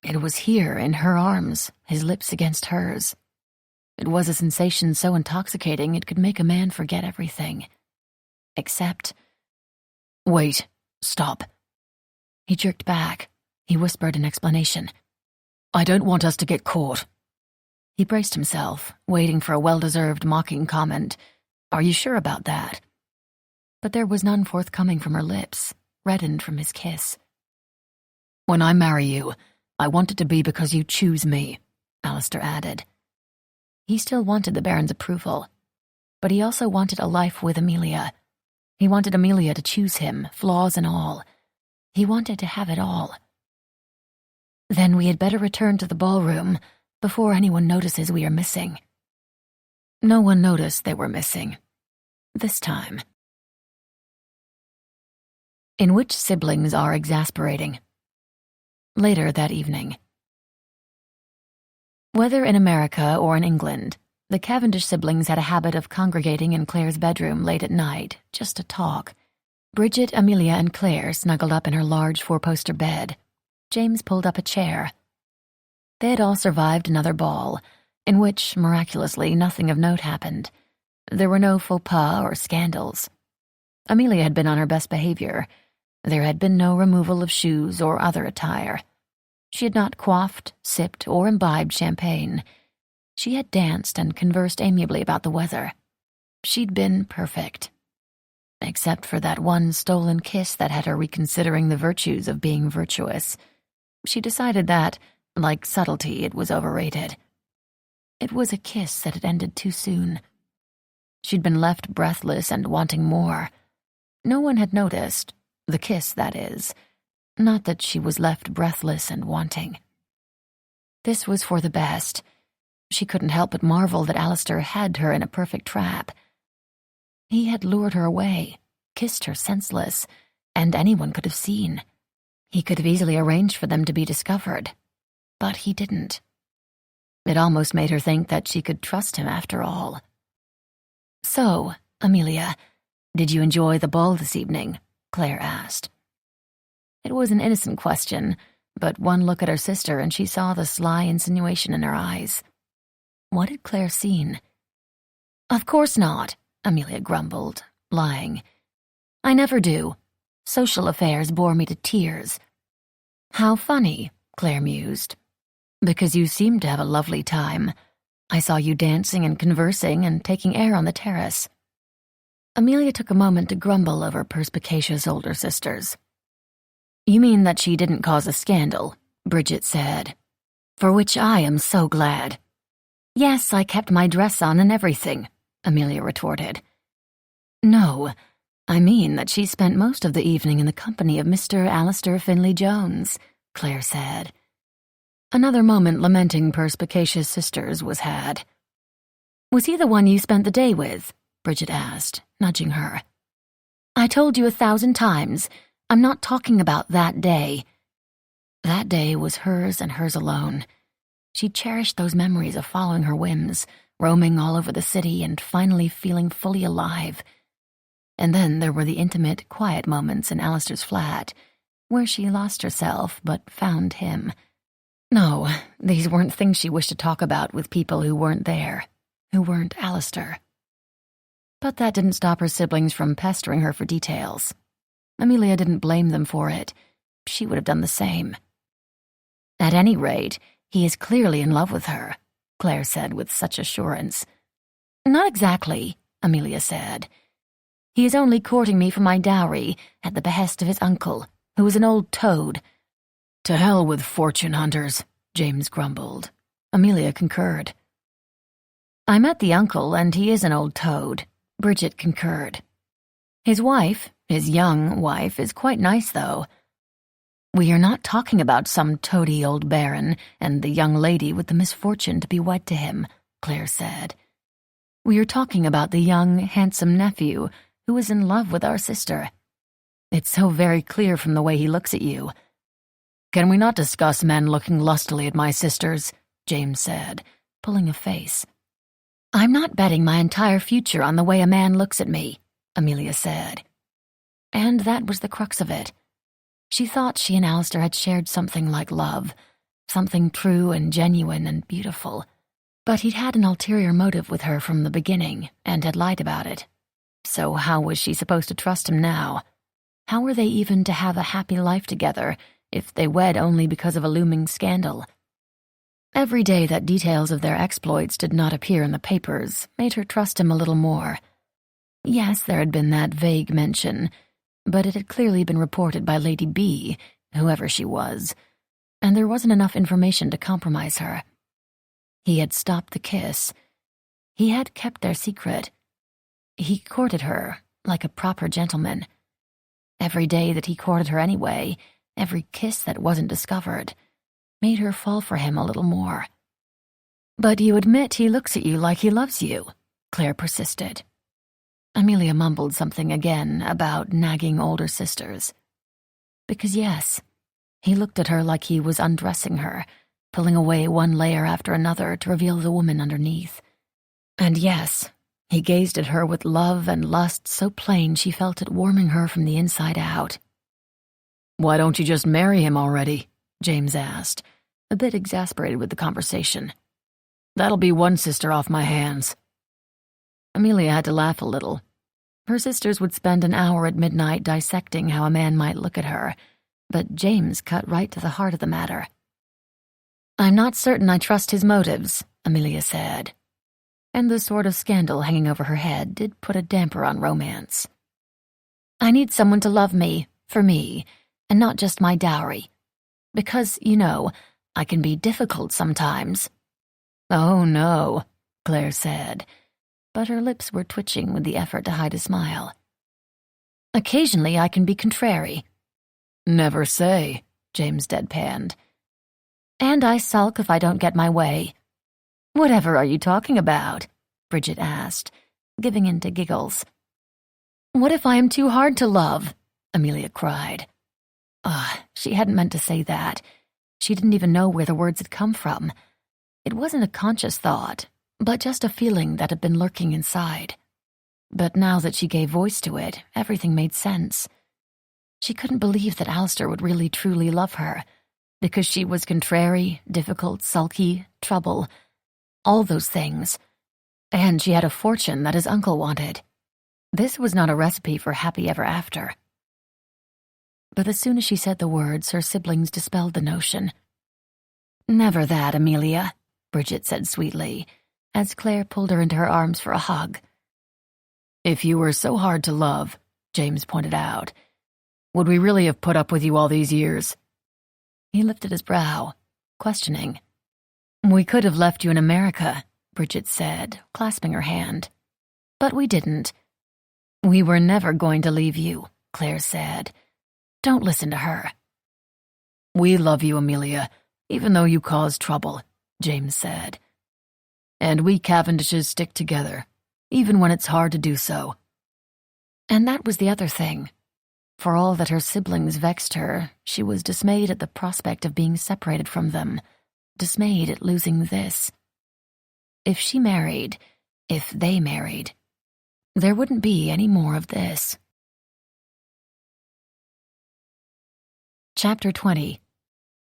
It was here, in her arms, his lips against hers. It was a sensation so intoxicating it could make a man forget everything. Except... Wait. Stop. He jerked back. He whispered an explanation. I don't want us to get caught. He braced himself, waiting for a well-deserved mocking comment. Are you sure about that? But there was none forthcoming from her lips, reddened from his kiss. When I marry you, I want it to be because you choose me, Alistair added. He still wanted the Baron's approval, but he also wanted a life with Amelia. He wanted Amelia to choose him, flaws and all. He wanted to have it all. Then we had better return to the ballroom before anyone notices we are missing. No one noticed they were missing. This time. In which siblings are exasperating. Later that evening. Whether in America or in England, the Cavendish siblings had a habit of congregating in Claire's bedroom late at night, just to talk. Bridget, Amelia, and Claire snuggled up in her large four-poster bed. James pulled up a chair. They had all survived another ball, in which, miraculously, nothing of note happened. There were no faux pas or scandals. Amelia had been on her best behavior. There had been no removal of shoes or other attire. She had not quaffed, sipped, or imbibed champagne. She had danced and conversed amiably about the weather. She'd been perfect. Except for that one stolen kiss that had her reconsidering the virtues of being virtuous. She decided that, like subtlety, it was overrated. It was a kiss that had ended too soon. She'd been left breathless and wanting more. No one had noticed, the kiss, that is. Not that she was left breathless and wanting. This was for the best. She couldn't help but marvel that Alistair had her in a perfect trap. He had lured her away, kissed her senseless, and anyone could have seen. He could have easily arranged for them to be discovered. But he didn't. It almost made her think that she could trust him after all. "So, Amelia, did you enjoy the ball this evening?" Claire asked. It was an innocent question, but one look at her sister and she saw the sly insinuation in her eyes. What had Claire seen? "Of course not," Amelia grumbled, lying. "I never do. Social affairs bore me to tears." "How funny," Claire mused. "Because you seemed to have a lovely time. I saw you dancing and conversing and taking air on the terrace." Amelia took a moment to grumble over perspicacious older sisters. "You mean that she didn't cause a scandal," Bridget said. "For which I am so glad." "Yes, I kept my dress on and everything," Amelia retorted. "No, I mean that she spent most of the evening in the company of Mr. Alistair Finlay-Jones," Claire said. Another moment lamenting perspicacious sisters was had. "Was he the one you spent the day with?" Bridget asked, nudging her. "I told you 1,000 times. I'm not talking about that day." That day was hers and hers alone. She cherished those memories of following her whims, roaming all over the city and finally feeling fully alive. And then there were the intimate, quiet moments in Alistair's flat, where she lost herself but found him. No, these weren't things she wished to talk about with people who weren't there, who weren't Alistair. But that didn't stop her siblings from pestering her for details. Amelia didn't blame them for it. She would have done the same. "At any rate, he is clearly in love with her," Claire said with such assurance. "Not exactly," Amelia said. "He is only courting me for my dowry at the behest of his uncle, who is an old toad." "To hell with fortune hunters," James grumbled. Amelia concurred. "I met the uncle, and he is an old toad," Bridget concurred. "His wife, his young wife, is quite nice, though. We are not talking about some toady old baron and the young lady with the misfortune to be wed to him, Claire said. We are talking about the young, handsome nephew who is in love with our sister. It's so very clear from the way he looks at you. Can we not discuss men looking lustily at my sisters? James said, pulling a face. I'm not betting my entire future on the way a man looks at me, Amelia said. And that was the crux of it. She thought she and Alistair had shared something like love, something true and genuine and beautiful. But he'd had an ulterior motive with her from the beginning and had lied about it. So how was she supposed to trust him now? How were they even to have a happy life together if they wed only because of a looming scandal? Every day that details of their exploits did not appear in the papers made her trust him a little more. Yes, there had been that vague mention, but it had clearly been reported by Lady B, whoever she was, and there wasn't enough information to compromise her. He had stopped the kiss. He had kept their secret. He courted her like a proper gentleman. Every day that he courted her anyway, every kiss that wasn't discovered, made her fall for him a little more. But you admit he looks at you like he loves you, Claire persisted. Amelia mumbled something again about nagging older sisters. Because yes, he looked at her like he was undressing her, pulling away one layer after another to reveal the woman underneath. And yes, he gazed at her with love and lust so plain she felt it warming her from the inside out. "Why don't you just marry him already?" James asked, a bit exasperated with the conversation. "That'll be one sister off my hands." Amelia had to laugh a little. Her sisters would spend an hour at midnight dissecting how a man might look at her, but James cut right to the heart of the matter. "I'm not certain I trust his motives," Amelia said. And the sort of scandal hanging over her head did put a damper on romance. "I need someone to love me, for me, and not just my dowry. Because, you know, I can be difficult sometimes." "Oh, no," Claire said, but her lips were twitching with the effort to hide a smile. "Occasionally I can be contrary." "Never say," James deadpanned. "And I sulk if I don't get my way." "Whatever are you talking about?" Bridget asked, giving in to giggles. "What if I am too hard to love?" Amelia cried. She hadn't meant to say that. She didn't even know where the words had come from. It wasn't a conscious thought, but just a feeling that had been lurking inside. But now that she gave voice to it, everything made sense. She couldn't believe that Alistair would really truly love her, because she was contrary, difficult, sulky, trouble, all those things. And she had a fortune that his uncle wanted. This was not a recipe for happy ever after. But as soon as she said the words, her siblings dispelled the notion. "Never that, Amelia," Bridget said sweetly, as Claire pulled her into her arms for a hug. "If you were so hard to love," James pointed out, "would we really have put up with you all these years?" He lifted his brow, questioning. "We could have left you in America," Bridget said, clasping her hand. "But we didn't." "We were never going to leave you," Claire said. "Don't listen to her." "We love you, Amelia, even though you cause trouble," James said. "And we Cavendishes stick together, even when it's hard to do so." And that was the other thing. For all that her siblings vexed her, she was dismayed at the prospect of being separated from them, dismayed at losing this. If they married, there wouldn't be any more of this. Chapter 20,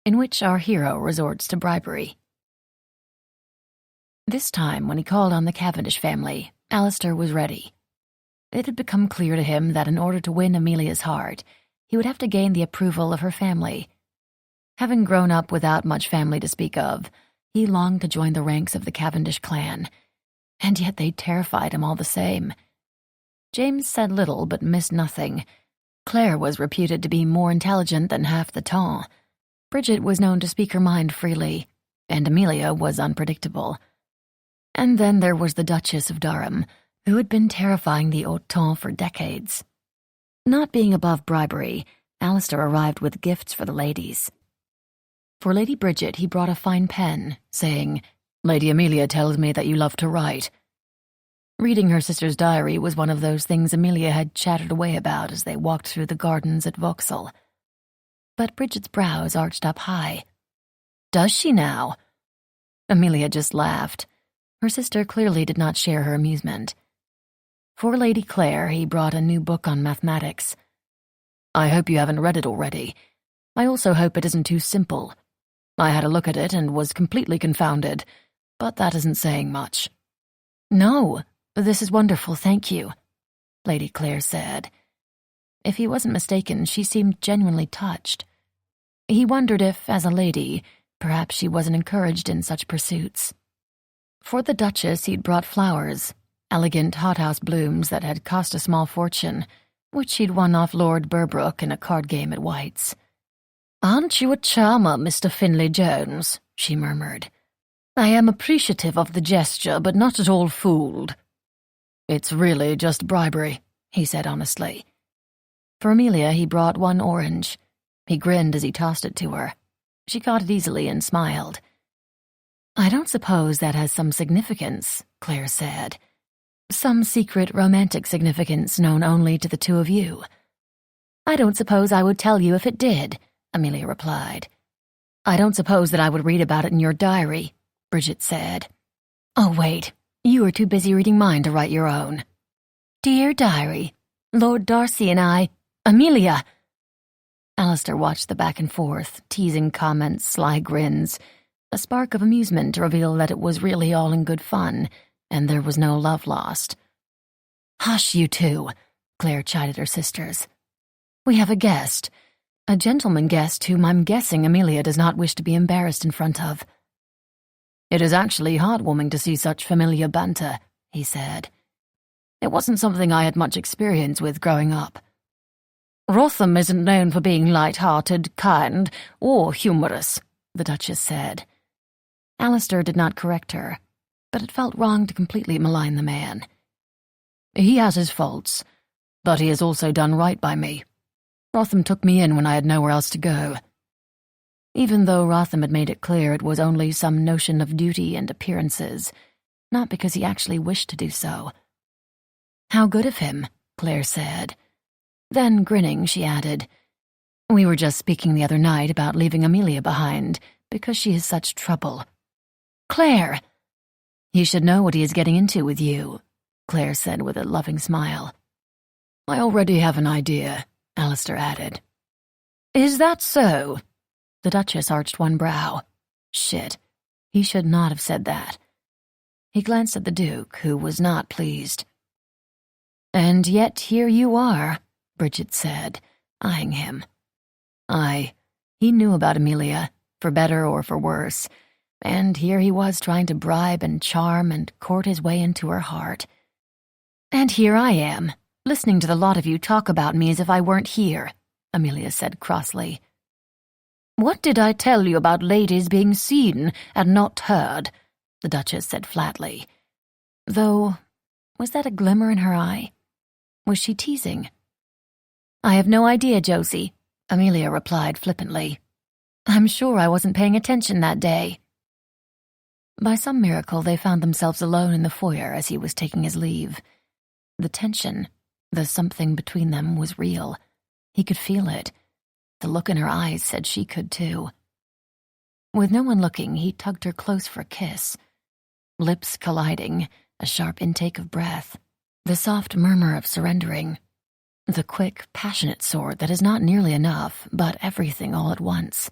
in which our hero resorts to bribery. This time, when he called on the Cavendish family, Alistair was ready. It had become clear to him that in order to win Amelia's heart, he would have to gain the approval of her family. Having grown up without much family to speak of, he longed to join the ranks of the Cavendish clan, and yet they terrified him all the same. James said little but missed nothing. Claire was reputed to be more intelligent than half the temps. Bridget was known to speak her mind freely, and Amelia was unpredictable. And then there was the Duchess of Durham, who had been terrifying the haut temps for decades. Not being above bribery, Alistair arrived with gifts for the ladies. For Lady Bridget, he brought a fine pen, saying, "Lady Amelia tells me that you love to write." Reading her sister's diary was one of those things Amelia had chattered away about as they walked through the gardens at Vauxhall. But Bridget's brows arched up high. "Does she now?" Amelia just laughed. Her sister clearly did not share her amusement. For Lady Clare, he brought a new book on mathematics. "I hope you haven't read it already. I also hope it isn't too simple. I had a look at it and was completely confounded, but that isn't saying much." "No, this is wonderful, thank you," Lady Clare said. If he wasn't mistaken, she seemed genuinely touched. He wondered if, as a lady, perhaps she wasn't encouraged in such pursuits. For the Duchess, he'd brought flowers, elegant hothouse blooms that had cost a small fortune, which she'd won off Lord Burbrook in a card game at White's. "Aren't you a charmer, Mr. Finlay-Jones?" she murmured. "I am appreciative of the gesture, but not at all fooled." "It's really just bribery," he said honestly. For Amelia, he brought one orange. He grinned as he tossed it to her. She caught it easily and smiled. "I don't suppose that has some significance," Claire said. "Some secret romantic significance known only to the two of you." "I don't suppose I would tell you if it did," Amelia replied. "I don't suppose that I would read about it in your diary," Bridget said. "Oh, wait, you were too busy reading mine to write your own." "Dear diary, Lord Darcy and I, Amelia." Alistair watched the back and forth, teasing comments, sly grins, a spark of amusement to reveal that it was really all in good fun, and there was no love lost. "Hush, you two," Claire chided her sisters. "We have a guest. A gentleman guest whom I'm guessing Amelia does not wish to be embarrassed in front of." "It is actually heartwarming to see such familiar banter," he said. "It wasn't something I had much experience with growing up. Wrotham isn't known for being light-hearted, kind, or humorous," the Duchess said. Alistair did not correct her, but it felt wrong to completely malign the man. "He has his faults, but he has also done right by me. Wrotham took me in when I had nowhere else to go." Even though Wrotham had made it clear it was only some notion of duty and appearances, not because he actually wished to do so. "How good of him," Claire said. Then, grinning, she added, "We were just speaking the other night about leaving Amelia behind, because she is such trouble." "Claire!" "He should know what he is getting into with you," Claire said with a loving smile. "I already have an idea," Alistair added. "Is that so?" The Duchess arched one brow. Shit, he should not have said that. He glanced at the Duke, who was not pleased. "And yet here you are," Bridget said, eyeing him. He knew about Amelia, for better or for worse, and here he was trying to bribe and charm and court his way into her heart. "And here I am, listening to the lot of you talk about me as if I weren't here," Amelia said crossly. "What did I tell you about ladies being seen and not heard?" the Duchess said flatly. Though, was that a glimmer in her eye? Was she teasing? "I have no idea, Josie," Amelia replied flippantly. "I'm sure I wasn't paying attention that day." By some miracle, they found themselves alone in the foyer as he was taking his leave. The tension, the something between them was real. He could feel it. The look in her eyes said she could too. With no one looking, he tugged her close for a kiss. Lips colliding, a sharp intake of breath, the soft murmur of surrendering. The quick, passionate sort that is not nearly enough, but everything all at once.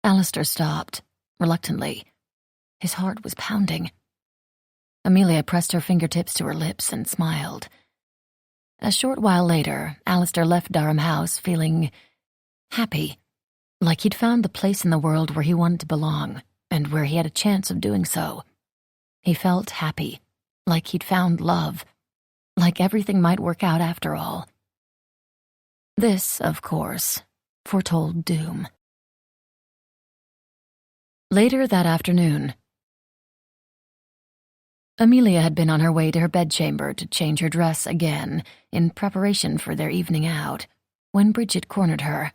Alistair stopped, reluctantly. His heart was pounding. Amelia pressed her fingertips to her lips and smiled. A short while later, Alistair left Durham House feeling happy, like he'd found the place in the world where he wanted to belong, and where he had a chance of doing so. He felt happy, like he'd found love, like everything might work out after all. This, of course, foretold doom. Later that afternoon, Amelia had been on her way to her bedchamber to change her dress again in preparation for their evening out. when Bridget cornered her.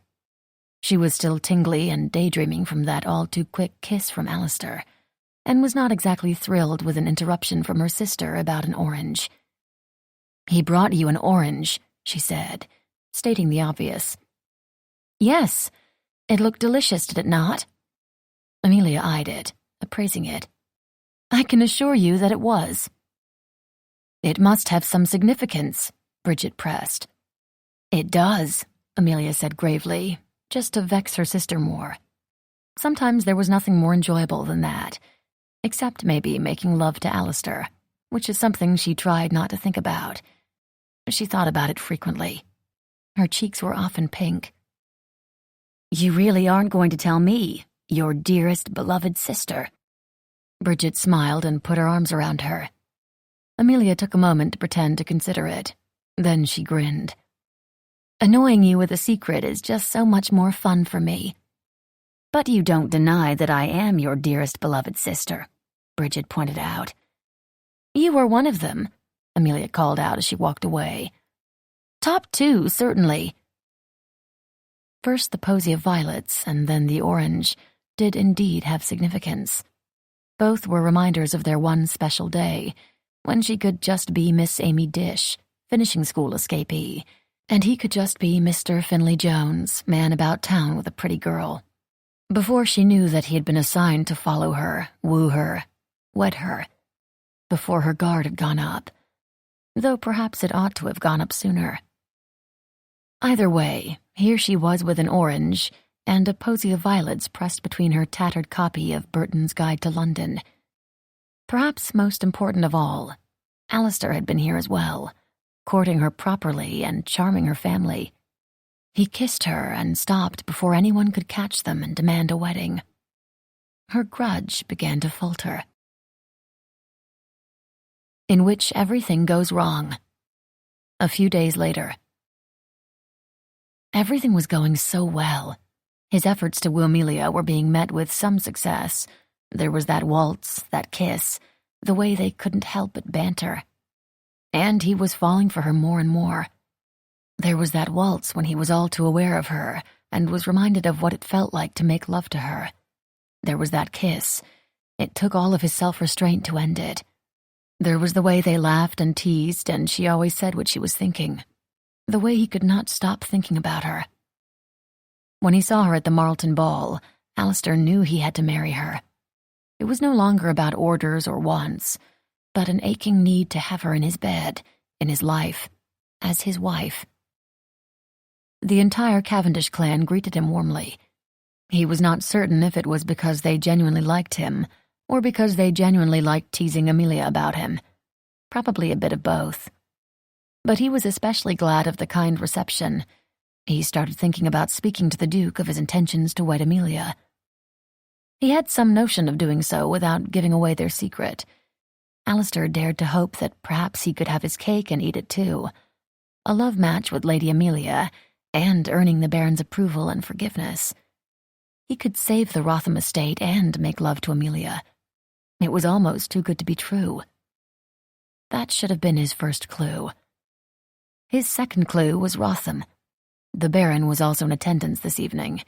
She was still tingly and daydreaming from that all-too-quick kiss from Alistair, and was not exactly thrilled with an interruption from her sister about an orange. "He brought you an orange," she said, stating the obvious. "Yes, it looked delicious, did it not?" Amelia eyed it, appraising it. "I can assure you that it was." "It must have some significance," Bridget pressed. "It does," Amelia said gravely, just to vex her sister more. Sometimes there was nothing more enjoyable than that, except maybe making love to Alistair, which is something she tried not to think about. She thought about it frequently. Her cheeks were often pink. "You really aren't going to tell me, your dearest beloved sister?" Bridget smiled and put her arms around her. Amelia took a moment to pretend to consider it. Then she grinned. "Annoying you with a secret is just so much more fun for me." "But you don't deny that I am your dearest beloved sister," Bridget pointed out. "You are one of them," Amelia called out as she walked away. "Top two, certainly." First the posy of violets, and then the orange, did indeed have significance. Both were reminders of their one special day, when she could just be Miss Amy Dish, finishing school escapee, and he could just be Mr. Finley Jones, man about town with a pretty girl. Before she knew that he had been assigned to follow her, woo her, wed her. Before her guard had gone up. Though perhaps it ought to have gone up sooner. Either way, here she was with an orange and a posy of violets pressed between her tattered copy of Burton's Guide to London. Perhaps most important of all, Alistair had been here as well, courting her properly and charming her family. He kissed her and stopped before anyone could catch them and demand a wedding. Her grudge began to falter. In which everything goes wrong. A few days later. Everything was going so well. His efforts to woo Amelia were being met with some success. There was that waltz, that kiss, the way they couldn't help but banter. And he was falling for her more and more. There was that waltz when he was all too aware of her and was reminded of what it felt like to make love to her. There was that kiss. It took all of his self-restraint to end it. There was the way they laughed and teased, and she always said what she was thinking. The way he could not stop thinking about her. When he saw her at the Marlton ball, Alistair knew he had to marry her. It was no longer about orders or wants, but an aching need to have her in his bed, in his life, as his wife. The entire Cavendish clan greeted him warmly. He was not certain if it was because they genuinely liked him, or because they genuinely liked teasing Amelia about him. Probably a bit of both. But he was especially glad of the kind reception. He started thinking about speaking to the Duke of his intentions to wed Amelia. He had some notion of doing so without giving away their secret. Alistair dared to hope that perhaps he could have his cake and eat it too. A love match with Lady Amelia, and earning the Baron's approval and forgiveness. He could save the Rotham estate and make love to Amelia. It was almost too good to be true. That should have been his first clue. His second clue was Rotham. The Baron was also in attendance this evening.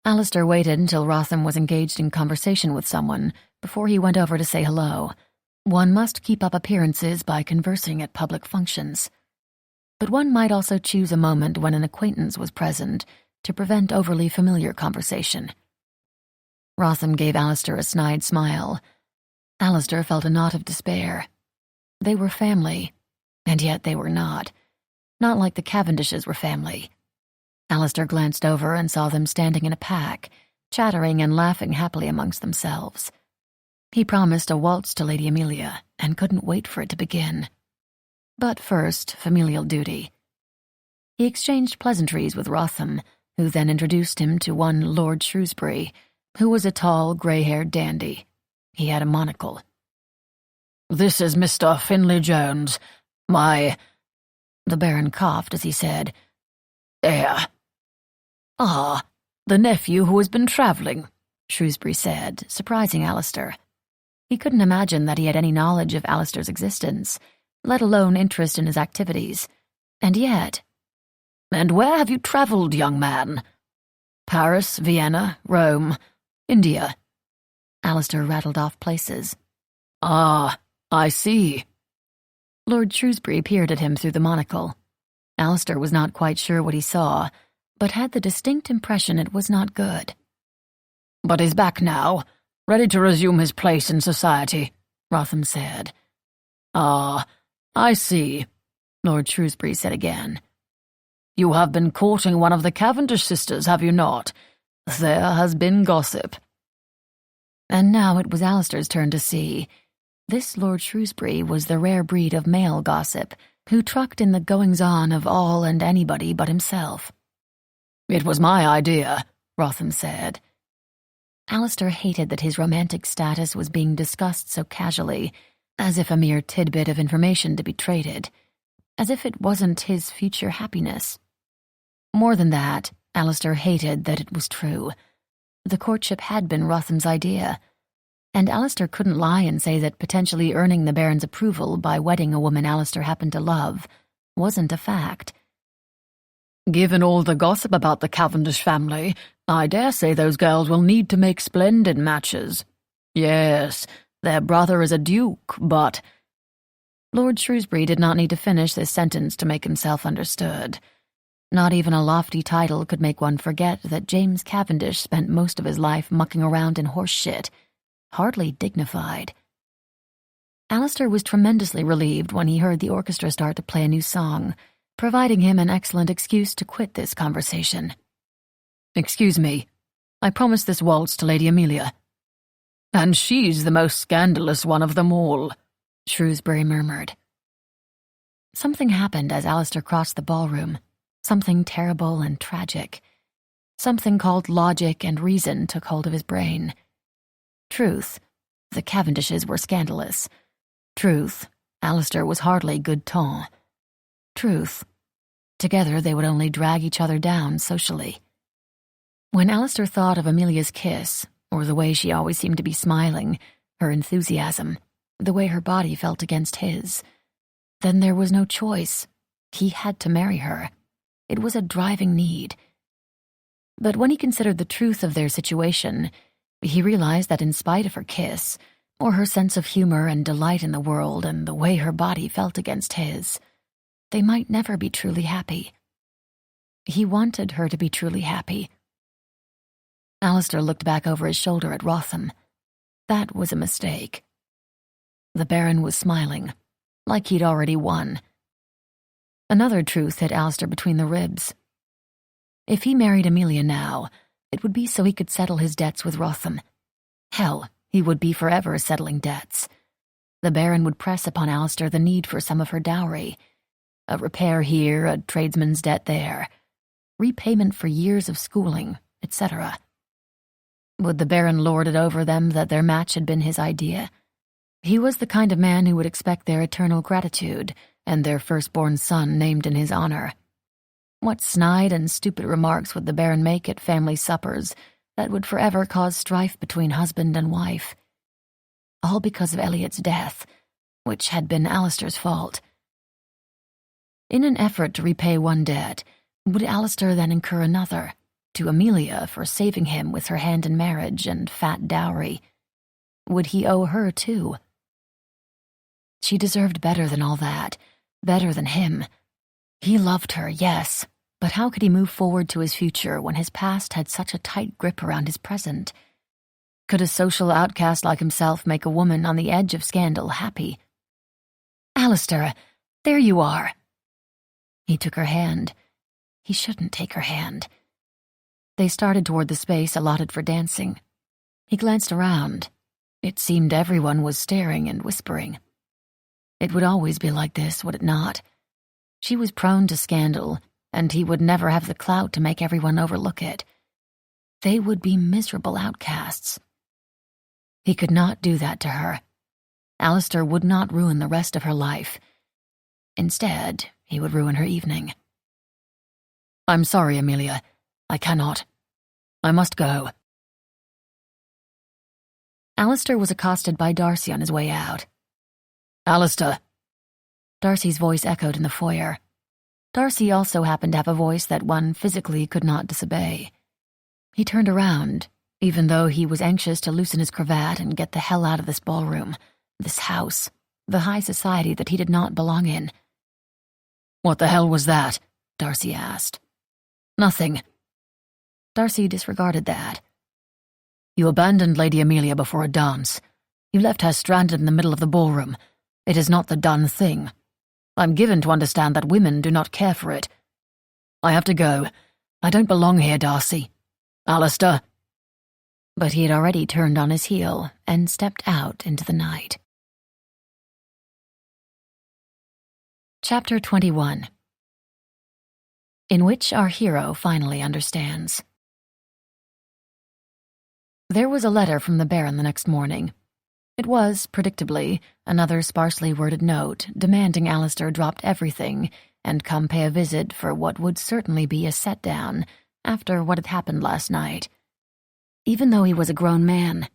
Alistair waited until Rotham was engaged in conversation with someone before he went over to say hello. One must keep up appearances by conversing at public functions. But one might also choose a moment when an acquaintance was present to prevent overly familiar conversation. Rotham gave Alistair a snide smile. Alistair felt a knot of despair. They were family, and yet they were not. Not like the Cavendishes were family. Alistair glanced over and saw them standing in a pack, chattering and laughing happily amongst themselves. He promised a waltz to Lady Amelia, and couldn't wait for it to begin. But first, familial duty. He exchanged pleasantries with Rotham, who then introduced him to one Lord Shrewsbury, who was a tall, grey-haired dandy. He had a monocle. "This is Mr. Finley Jones, my—" The Baron coughed as he said, "heir." "Ah, the nephew who has been travelling," Shrewsbury said, surprising Alistair. He couldn't imagine that he had any knowledge of Alistair's existence, let alone interest in his activities. And yet, And where have you travelled, young man? Paris, Vienna, Rome, India. Alistair rattled off places. Ah, I see. Lord Shrewsbury peered at him through the monocle. Alistair was not quite sure what he saw, but had the distinct impression it was not good. But he's back now, ready to resume his place in society, Rotham said. Ah, I see, Lord Shrewsbury said again. You have been courting one of the Cavendish sisters, have you not? There has been gossip. And now it was Alistair's turn to see. This Lord Shrewsbury was the rare breed of male gossip, who trucked in the goings-on of all and anybody but himself. It was my idea, Rotham said. Alistair hated that his romantic status was being discussed so casually, as if a mere tidbit of information to be traded, as if it wasn't his future happiness. More than that, Alistair hated that it was true. The courtship had been Rotham's idea, and Alistair couldn't lie and say that potentially earning the Baron's approval by wedding a woman Alistair happened to love wasn't a fact. Given all the gossip about the Cavendish family, I dare say those girls will need to make splendid matches. Yes, their brother is a duke, but— Lord Shrewsbury did not need to finish this sentence to make himself understood. Not even a lofty title could make one forget that James Cavendish spent most of his life mucking around in horse shit, hardly dignified. Alistair was tremendously relieved when he heard the orchestra start to play a new song, providing him an excellent excuse to quit this conversation. Excuse me, I promised this waltz to Lady Amelia. And she's the most scandalous one of them all, Shrewsbury murmured. Something happened as Alistair crossed the ballroom, something terrible and tragic. Something called logic and reason took hold of his brain. Truth, the Cavendishes were scandalous. Truth, Alistair was hardly good ton. Truth, together they would only drag each other down socially. When Alistair thought of Amelia's kiss, or the way she always seemed to be smiling, her enthusiasm, the way her body felt against his, then there was no choice. He had to marry her. It was a driving need. But when he considered the truth of their situation, he realized that in spite of her kiss, or her sense of humor and delight in the world and the way her body felt against his, they might never be truly happy. He wanted her to be truly happy. Alistair looked back over his shoulder at Rotham. That was a mistake. The Baron was smiling, like he'd already won. Another truth hit Alistair between the ribs. If he married Amelia now, it would be so he could settle his debts with Rotham. Hell, he would be forever settling debts. The Baron would press upon Alistair the need for some of her dowry. A repair here, a tradesman's debt there, repayment for years of schooling, etc. Would the Baron lord it over them that their match had been his idea? He was the kind of man who would expect their eternal gratitude and their firstborn son named in his honor. What snide and stupid remarks would the Baron make at family suppers that would forever cause strife between husband and wife? All because of Eliot's death, which had been Alistair's fault. In an effort to repay one debt, would Alistair then incur another, to Amelia for saving him with her hand in marriage and fat dowry? Would he owe her too? She deserved better than all that, better than him. He loved her, yes, but how could he move forward to his future when his past had such a tight grip around his present? Could a social outcast like himself make a woman on the edge of scandal happy? Alistair, there you are. He took her hand. He shouldn't take her hand. They started toward the space allotted for dancing. He glanced around. It seemed everyone was staring and whispering. It would always be like this, would it not? She was prone to scandal, and he would never have the clout to make everyone overlook it. They would be miserable outcasts. He could not do that to her. Alistair would not ruin the rest of her life. Instead, he would ruin her evening. I'm sorry, Amelia. I cannot. I must go. Alistair was accosted by Darcy on his way out. Alistair. Darcy's voice echoed in the foyer. Darcy also happened to have a voice that one physically could not disobey. He turned around, even though he was anxious to loosen his cravat and get the hell out of this ballroom, this house, the high society that he did not belong in. "What the hell was that?" Darcy asked. "Nothing." Darcy disregarded that. "You abandoned Lady Amelia before a dance. You left her stranded in the middle of the ballroom. It is not the done thing. I'm given to understand that women do not care for it. I have to go. I don't belong here, Darcy. Alistair." But he had already turned on his heel and stepped out into the night. Chapter 21, in which our hero finally understands. There was a letter from the Baron the next morning. It was, predictably, another sparsely worded note demanding Alistair dropped everything and come pay a visit for what would certainly be a set-down after what had happened last night. Even though he was a grown man,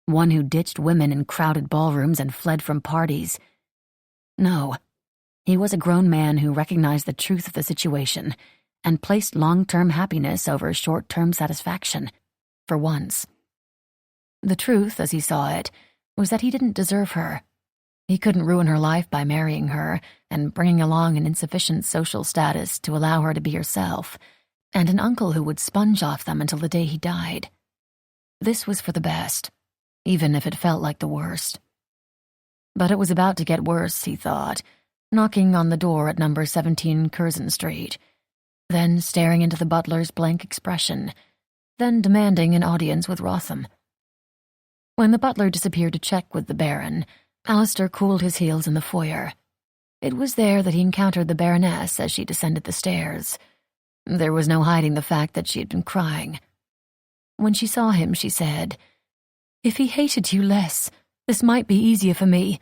one who ditched women in crowded ballrooms and fled from parties. No, he was a grown man who recognized the truth of the situation and placed long-term happiness over short-term satisfaction, for once. The truth, as he saw it, was that he didn't deserve her. He couldn't ruin her life by marrying her and bringing along an insufficient social status to allow her to be herself, and an uncle who would sponge off them until the day he died. This was for the best, even if it felt like the worst. But it was about to get worse, he thought, knocking on the door at number 17 Curzon Street, then staring into the butler's blank expression, then demanding an audience with Rotham. When the butler disappeared to check with the Baron, Alistair cooled his heels in the foyer. It was there that he encountered the Baroness as she descended the stairs. There was no hiding the fact that she had been crying. When she saw him, she said, "If he hated you less, this might be easier for me."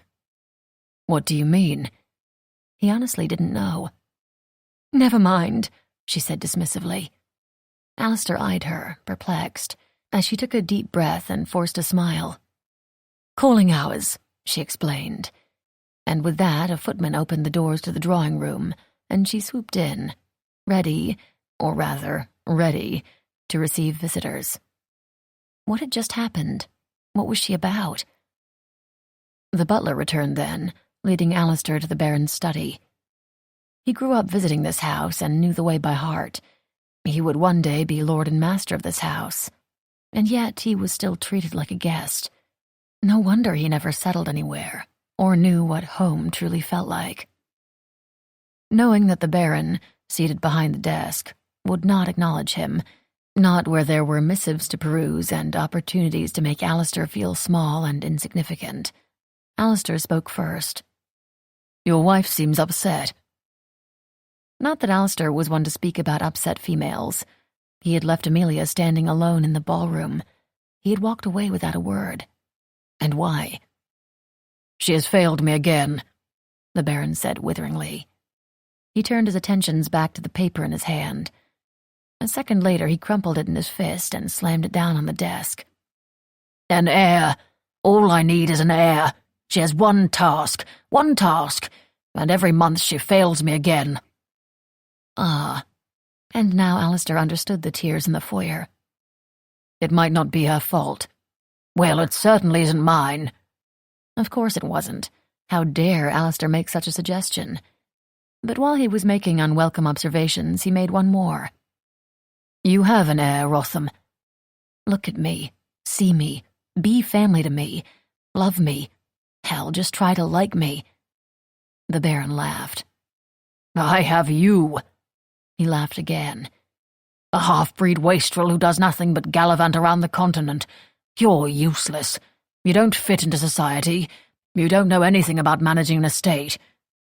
"What do you mean?" He honestly didn't know. "Never mind," she said dismissively. Alistair eyed her, perplexed, as she took a deep breath and forced a smile. "Calling hours," she explained. And with that, a footman opened the doors to the drawing room, and she swooped in, ready, or rather, ready, to receive visitors. What had just happened? What was she about? The butler returned then, leading Alistair to the Baron's study. He grew up visiting this house and knew the way by heart. He would one day be lord and master of this house. And yet he was still treated like a guest. No wonder he never settled anywhere, or knew what home truly felt like. Knowing that the Baron, seated behind the desk, would not acknowledge him, not where there were missives to peruse and opportunities to make Alistair feel small and insignificant, Alistair spoke first. "Your wife seems upset." Not that Alistair was one to speak about upset females. He had left Amelia standing alone in the ballroom. He had walked away without a word. And why? "She has failed me again," the Baron said witheringly. He turned his attentions back to the paper in his hand. A second later, he crumpled it in his fist and slammed it down on the desk. "An heir. All I need is an heir. She has one task, and every month she fails me again." Ah. And now Alistair understood the tears in the foyer. "It might not be her fault." "Well, it certainly isn't mine." Of course it wasn't. How dare Alistair make such a suggestion? But while he was making unwelcome observations, he made one more. "You have an heir, Rotham." "Look at me. See me. Be family to me. Love me. Hell, just try to like me." The Baron laughed. "I have you." He laughed again. "A half-breed wastrel who does nothing but gallivant around the continent. You're useless. You don't fit into society. You don't know anything about managing an estate.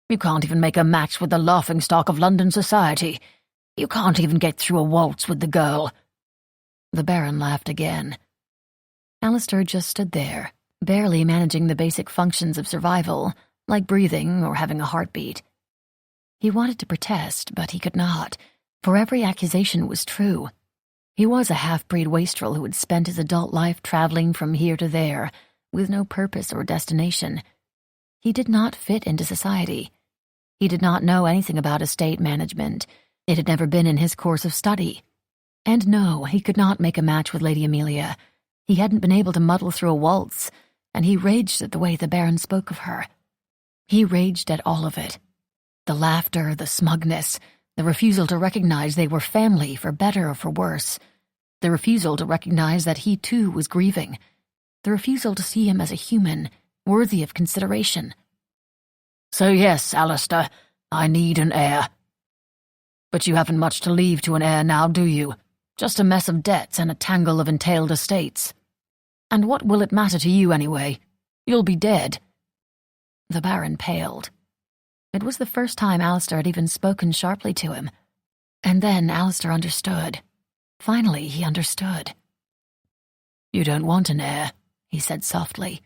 You can't even make a match with the laughingstock of London society. You can't even get through a waltz with the girl." The Baron laughed again. Alistair just stood there, barely managing the basic functions of survival, like breathing or having a heartbeat. He wanted to protest, but he could not, for every accusation was true. He was a half-breed wastrel who had spent his adult life traveling from here to there, with no purpose or destination. He did not fit into society. He did not know anything about estate management. It had never been in his course of study. And no, he could not make a match with Lady Amelia. He hadn't been able to muddle through a waltz, and he raged at the way the Baron spoke of her. He raged at all of it. The laughter, the smugness, the refusal to recognize they were family, for better or for worse. The refusal to recognize that he too was grieving. The refusal to see him as a human, worthy of consideration. So yes, Alistair, I need an heir. But you haven't much to leave to an heir now, do you? Just a mess of debts and a tangle of entailed estates. And what will it matter to you anyway? You'll be dead. The Baron paled. It was the first time Alistair had even spoken sharply to him. And then Alistair understood. Finally, he understood. You don't want an heir, he said softly.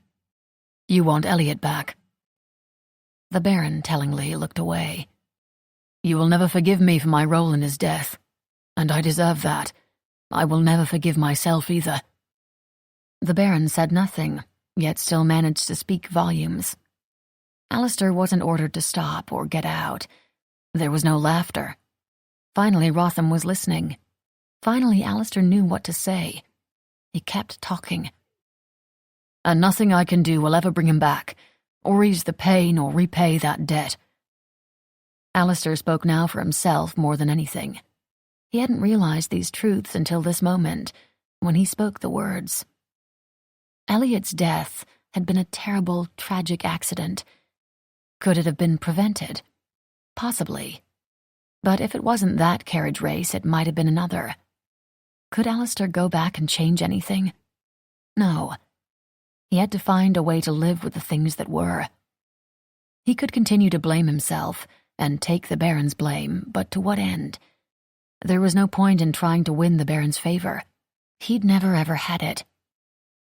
You want Elliot back. The Baron tellingly looked away. You will never forgive me for my role in his death, and I deserve that. I will never forgive myself either. The Baron said nothing, yet still managed to speak volumes. Alistair wasn't ordered to stop or get out. There was no laughter. Finally, Rotham was listening. Finally, Alistair knew what to say. He kept talking. And nothing I can do will ever bring him back, or ease the pain or repay that debt. Alistair spoke now for himself more than anything. He hadn't realized these truths until this moment, when he spoke the words. Elliot's death had been a terrible, tragic accident. Could it have been prevented? Possibly. But if it wasn't that carriage race, it might have been another. Could Alistair go back and change anything? No. He had to find a way to live with the things that were. He could continue to blame himself and take the Baron's blame, but to what end? There was no point in trying to win the Baron's favor. He'd never ever had it.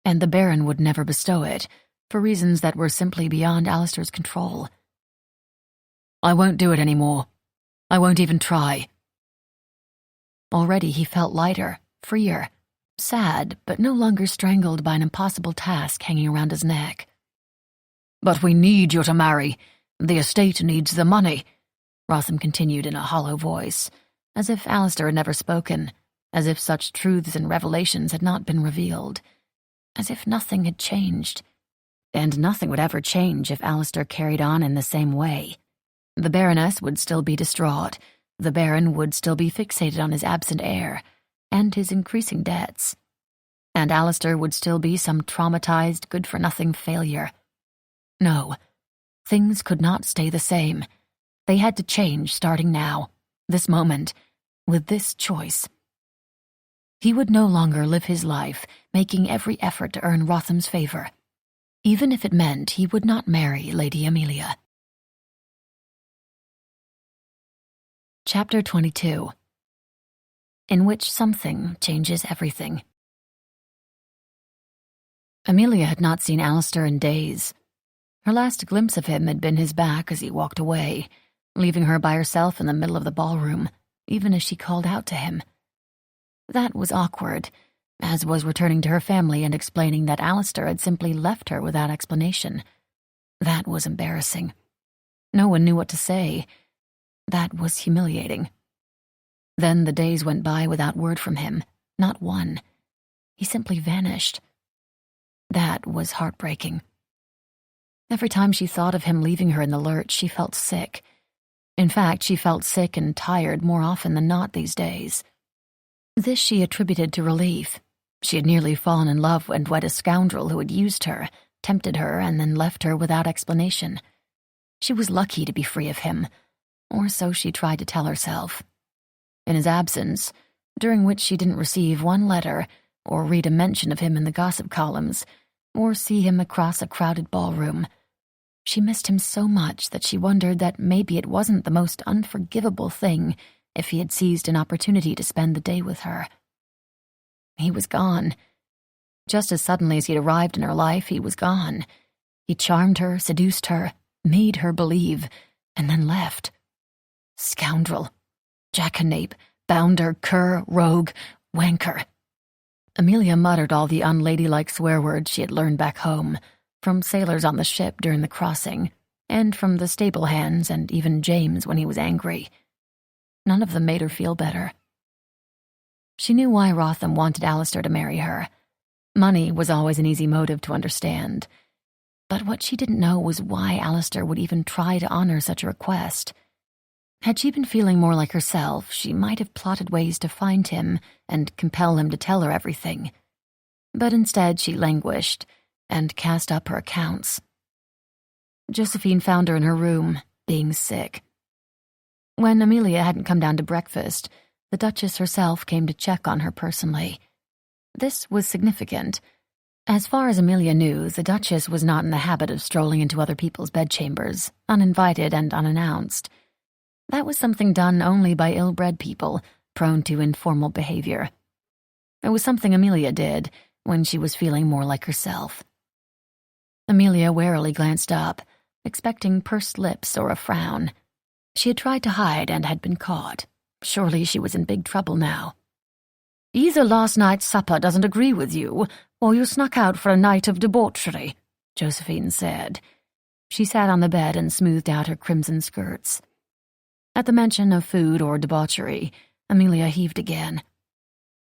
And the Baron would never bestow it, for reasons that were simply beyond Alistair's control. I won't do it anymore. I won't even try. Already he felt lighter, freer, sad, but no longer strangled by an impossible task hanging around his neck. But we need you to marry. The estate needs the money, Rotham continued in a hollow voice, as if Alistair had never spoken, as if such truths and revelations had not been revealed, as if nothing had changed. And nothing would ever change if Alistair carried on in the same way. The Baroness would still be distraught, the Baron would still be fixated on his absent heir, and his increasing debts. And Alistair would still be some traumatized, good-for-nothing failure. No, things could not stay the same. They had to change starting now, this moment, with this choice. He would no longer live his life making every effort to earn Rotham's favor, even if it meant he would not marry Lady Amelia. Chapter 22, in which something changes everything. Amelia had not seen Alistair in days. Her last glimpse of him had been his back as he walked away, leaving her by herself in the middle of the ballroom, even as she called out to him. That was awkward, as was returning to her family and explaining that Alistair had simply left her without explanation. That was embarrassing. No one knew what to say. That was humiliating. Then the days went by without word from him, not one. He simply vanished. That was heartbreaking. Every time she thought of him leaving her in the lurch, she felt sick. In fact, she felt sick and tired more often than not these days. This she attributed to relief. She had nearly fallen in love and wed a scoundrel who had used her, tempted her, and then left her without explanation. She was lucky to be free of him, or so she tried to tell herself. In his absence, during which she didn't receive one letter or read a mention of him in the gossip columns, or see him across a crowded ballroom, she missed him so much that she wondered that maybe it wasn't the most unforgivable thing if he had seized an opportunity to spend the day with her. He was gone. Just as suddenly as he'd arrived in her life, he was gone. He charmed her, seduced her, made her believe, and then left. Scoundrel. Jackanape, bounder, cur, rogue, wanker. Amelia muttered all the unladylike swear words she had learned back home, from sailors on the ship during the crossing, and from the stable hands and even James when he was angry. None of them made her feel better. She knew why Rotham wanted Alistair to marry her. Money was always an easy motive to understand. But what she didn't know was why Alistair would even try to honor such a request. Had she been feeling more like herself, she might have plotted ways to find him and compel him to tell her everything. But instead she languished and cast up her accounts. Josephine found her in her room, being sick. When Amelia hadn't come down to breakfast, the Duchess herself came to check on her personally. This was significant. As far as Amelia knew, the Duchess was not in the habit of strolling into other people's bedchambers, uninvited and unannounced. That was something done only by ill-bred people, prone to informal behavior. It was something Amelia did when she was feeling more like herself. Amelia warily glanced up, expecting pursed lips or a frown. She had tried to hide and had been caught. Surely she was in big trouble now. "Either last night's supper doesn't agree with you, or you snuck out for a night of debauchery," Josephine said. She sat on the bed and smoothed out her crimson skirts. At the mention of food or debauchery, Amelia heaved again.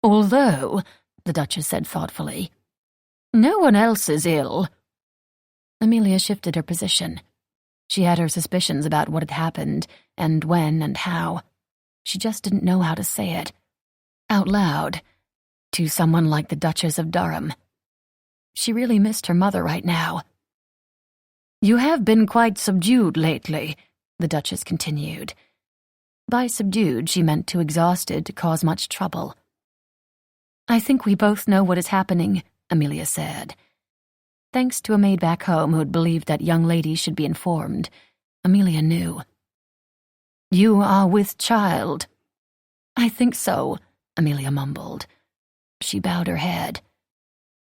"Although," the Duchess said thoughtfully, "no one else is ill." Amelia shifted her position. She had her suspicions about what had happened, and when and how. She just didn't know how to say it. Out loud. To someone like the Duchess of Durham. She really missed her mother right now. "You have been quite subdued lately," the Duchess continued. By subdued, she meant too exhausted to cause much trouble. "I think we both know what is happening," Amelia said. Thanks to a maid back home who had believed that young ladies should be informed, Amelia knew. "You are with child." "I think so," Amelia mumbled. She bowed her head.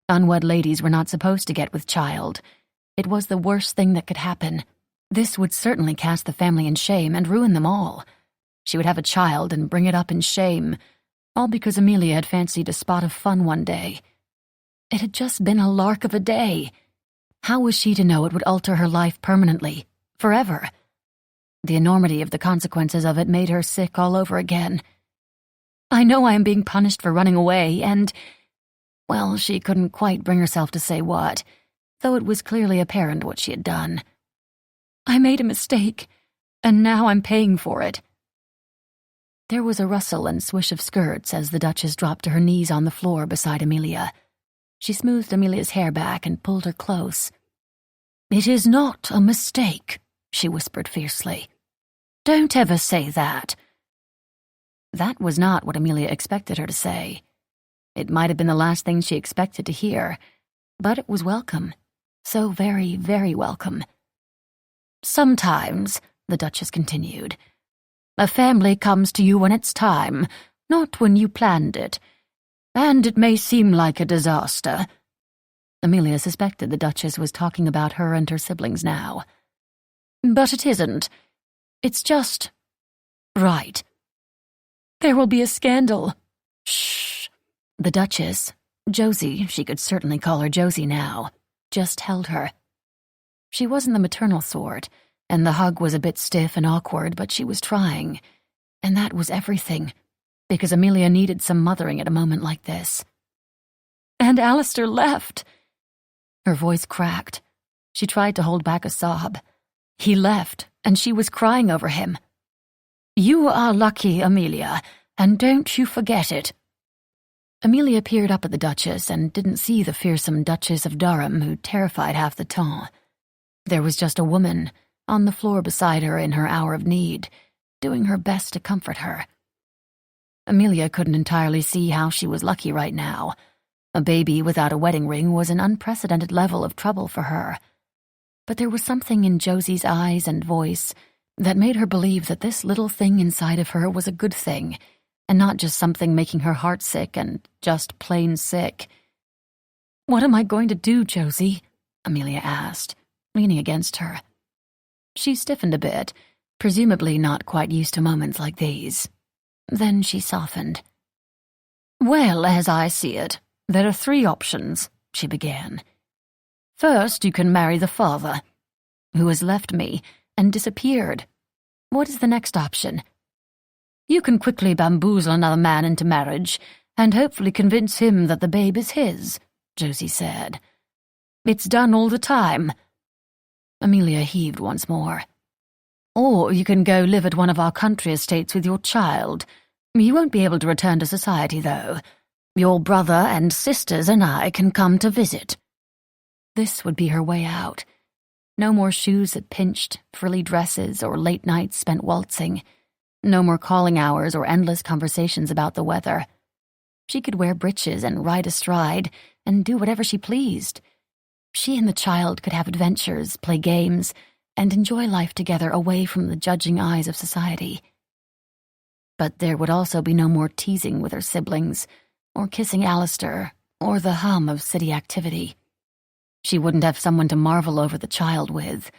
Unwed ladies were not supposed to get with child. It was the worst thing that could happen. This would certainly cast the family in shame and ruin them all. She would have a child and bring it up in shame, all because Amelia had fancied a spot of fun one day. It had just been a lark of a day. How was she to know it would alter her life permanently, forever? The enormity of the consequences of it made her sick all over again. "I know I am being punished for running away, and—" Well, she couldn't quite bring herself to say what, though it was clearly apparent what she had done. "I made a mistake, and now I'm paying for it." There was a rustle and swish of skirts as the Duchess dropped to her knees on the floor beside Amelia. She smoothed Amelia's hair back and pulled her close. "It is not a mistake," she whispered fiercely. "Don't ever say that." That was not what Amelia expected her to say. It might have been the last thing she expected to hear, but it was welcome. So very, very welcome. "Sometimes," the Duchess continued, "a family comes to you when it's time, not when you planned it. And it may seem like a disaster." Amelia suspected the Duchess was talking about her and her siblings now. "But it isn't. It's just right." "There will be a scandal." "Shh." The Duchess, Josie, she could certainly call her Josie now, just held her. She wasn't the maternal sort, and the hug was a bit stiff and awkward, but she was trying. And that was everything, because Amelia needed some mothering at a moment like this. "And Alistair left." Her voice cracked. She tried to hold back a sob. He left, and she was crying over him. "You are lucky, Amelia, and don't you forget it." Amelia peered up at the Duchess and didn't see the fearsome Duchess of Durham who terrified half the ton. There was just a woman on the floor beside her in her hour of need, doing her best to comfort her. Amelia couldn't entirely see how she was lucky right now. A baby without a wedding ring was an unprecedented level of trouble for her. But there was something in Josie's eyes and voice that made her believe that this little thing inside of her was a good thing, and not just something making her heart sick and just plain sick. "What am I going to do, Josie?" Amelia asked, leaning against her. She stiffened a bit, presumably not quite used to moments like these. Then she softened. "Well, as I see it, there are 3 options," she began. "First, you can marry the father. who has left me and disappeared. What is the next option?" "You can quickly bamboozle another man into marriage and hopefully convince him that the babe is his," Josie said. "It's done all the time." Amelia heaved once more. "Or you can go live at one of our country estates with your child. You won't be able to return to society, though. Your brother and sisters and I can come to visit." This would be her way out. No more shoes that pinched, frilly dresses, or late nights spent waltzing. No more calling hours or endless conversations about the weather. She could wear breeches and ride astride and do whatever she pleased. She and the child could have adventures, play games, and enjoy life together away from the judging eyes of society. But there would also be no more teasing with her siblings, or kissing Alistair, or the hum of city activity. She wouldn't have someone to marvel over the child with,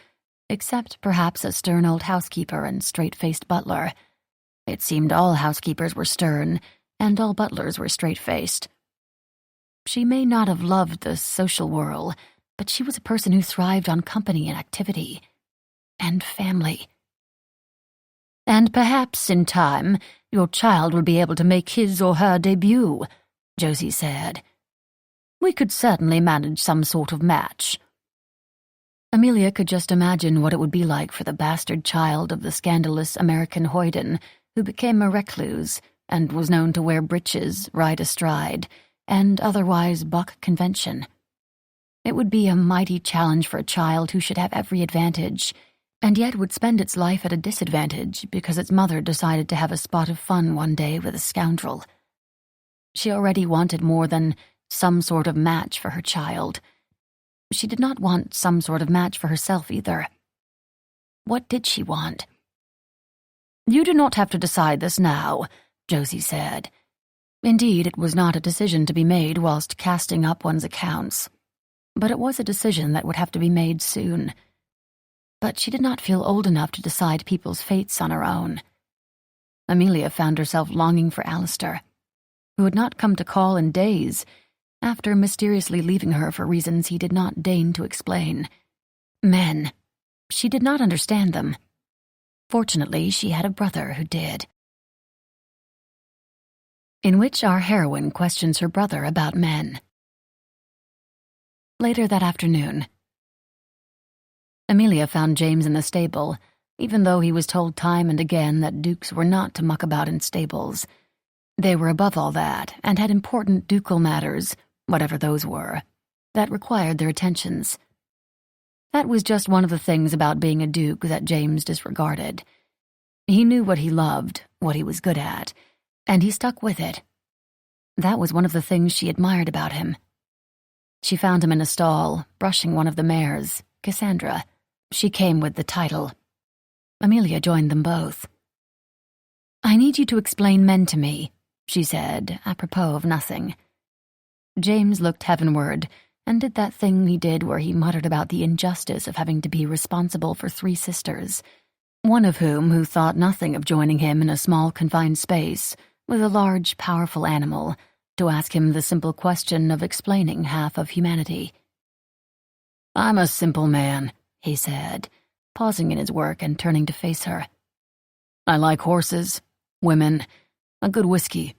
except perhaps a stern old housekeeper and straight-faced butler. It seemed all housekeepers were stern, and all butlers were straight-faced. She may not have loved the social whirl, but she was a person who thrived on company and activity. And family. "And perhaps, in time, your child will be able to make his or her debut," Josie said. "We could certainly manage some sort of match." Amelia could just imagine what it would be like for the bastard child of the scandalous American hoyden who became a recluse and was known to wear breeches, ride astride, and otherwise buck convention. It would be a mighty challenge for a child who should have every advantage, and yet would spend its life at a disadvantage because its mother decided to have a spot of fun one day with a scoundrel. She already wanted more than some sort of match for her child. She did not want some sort of match for herself either. What did she want? "You do not have to decide this now," Josie said. Indeed, it was not a decision to be made whilst casting up one's accounts. But it was a decision that would have to be made soon. But she did not feel old enough to decide people's fates on her own. Amelia found herself longing for Alistair, who had not come to call in days, after mysteriously leaving her for reasons he did not deign to explain. Men. She did not understand them. Fortunately, she had a brother who did. In which our heroine questions her brother about men. Later that afternoon, Amelia found James in the stable, even though he was told time and again that dukes were not to muck about in stables. They were above all that, and had important ducal matters, whatever those were, that required their attentions. That was just one of the things about being a duke that James disregarded. He knew what he loved, what he was good at, and he stuck with it. That was one of the things she admired about him. She found him in a stall, brushing one of the mares, Cassandra. She came with the title. Amelia joined them both. "I need you to explain men to me," she said, apropos of nothing. James looked heavenward and did that thing he did where he muttered about the injustice of having to be responsible for 3 sisters, one of who thought nothing of joining him in a small confined space with a large, powerful animal to ask him the simple question of explaining half of humanity. "I'm a simple man," he said, pausing in his work and turning to face her. "I like horses, women, a good whiskey,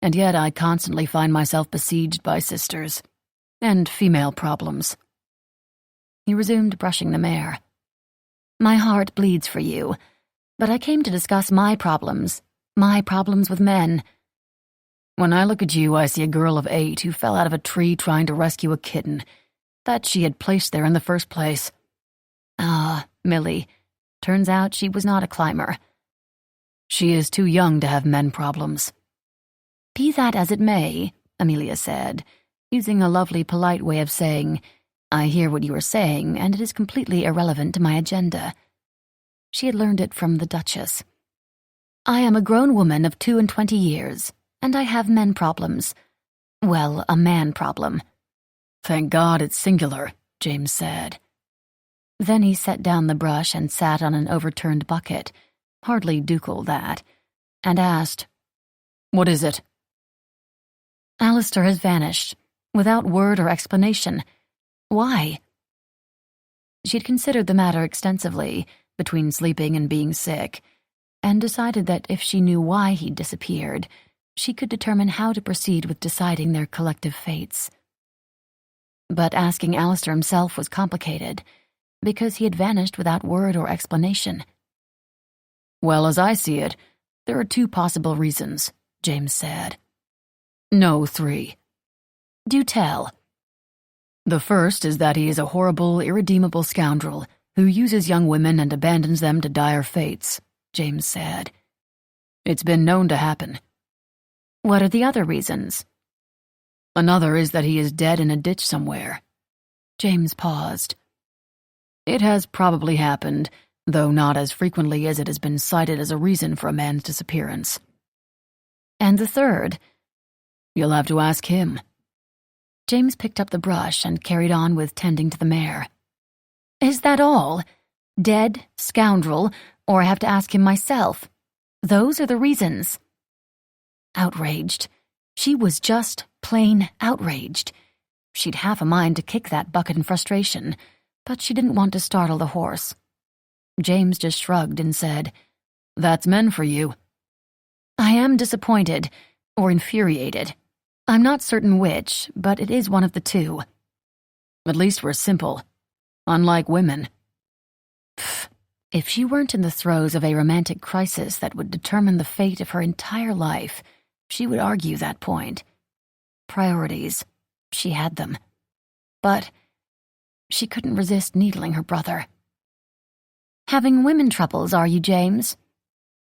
and yet I constantly find myself besieged by sisters, and female problems." He resumed brushing the mare. "My heart bleeds for you, but I came to discuss my problems with men. When I look at you, I see a girl of 8 who fell out of a tree trying to rescue a kitten that she had placed there in the first place. Ah, Millie. Turns out she was not a climber. She is too young to have men problems." "Be that as it may," Amelia said, using a lovely, polite way of saying, "I hear what you are saying, and it is completely irrelevant to my agenda." She had learned it from the Duchess. "I am a grown woman of 22 years, and I have men problems. Well, a man problem." "Thank God it's singular," James said. Then he set down the brush and sat on an overturned bucket, hardly ducal that, and asked, "What is it?" "Alistair has vanished, without word or explanation. Why?" She'd considered the matter extensively, between sleeping and being sick, and decided that if she knew why he'd disappeared, she could determine how to proceed with deciding their collective fates. But asking Alistair himself was complicated, because he had vanished without word or explanation. "Well, as I see it, there are 2 possible reasons," James said. "No, 3. Do tell." "The first is that he is a horrible, irredeemable scoundrel who uses young women and abandons them to dire fates," James said. "It's been known to happen." "What are the other reasons?" "Another is that he is dead in a ditch somewhere." James paused. "It has probably happened, though not as frequently as it has been cited as a reason for a man's disappearance." "And the third?" "You'll have to ask him." James picked up the brush and carried on with tending to the mare. "Is that all? Dead, scoundrel, or I have to ask him myself? Those are the reasons." Outraged. She was just plain outraged. She'd half a mind to kick that bucket in frustration, but she didn't want to startle the horse. James just shrugged and said, "That's men for you." "I am disappointed, or infuriated. I'm not certain which, but it is one of the 2. "At least we're simple. Unlike women." Pfft. If she weren't in the throes of a romantic crisis that would determine the fate of her entire life, she would argue that point. Priorities. She had them. But she couldn't resist needling her brother. "Having women troubles, are you, James?"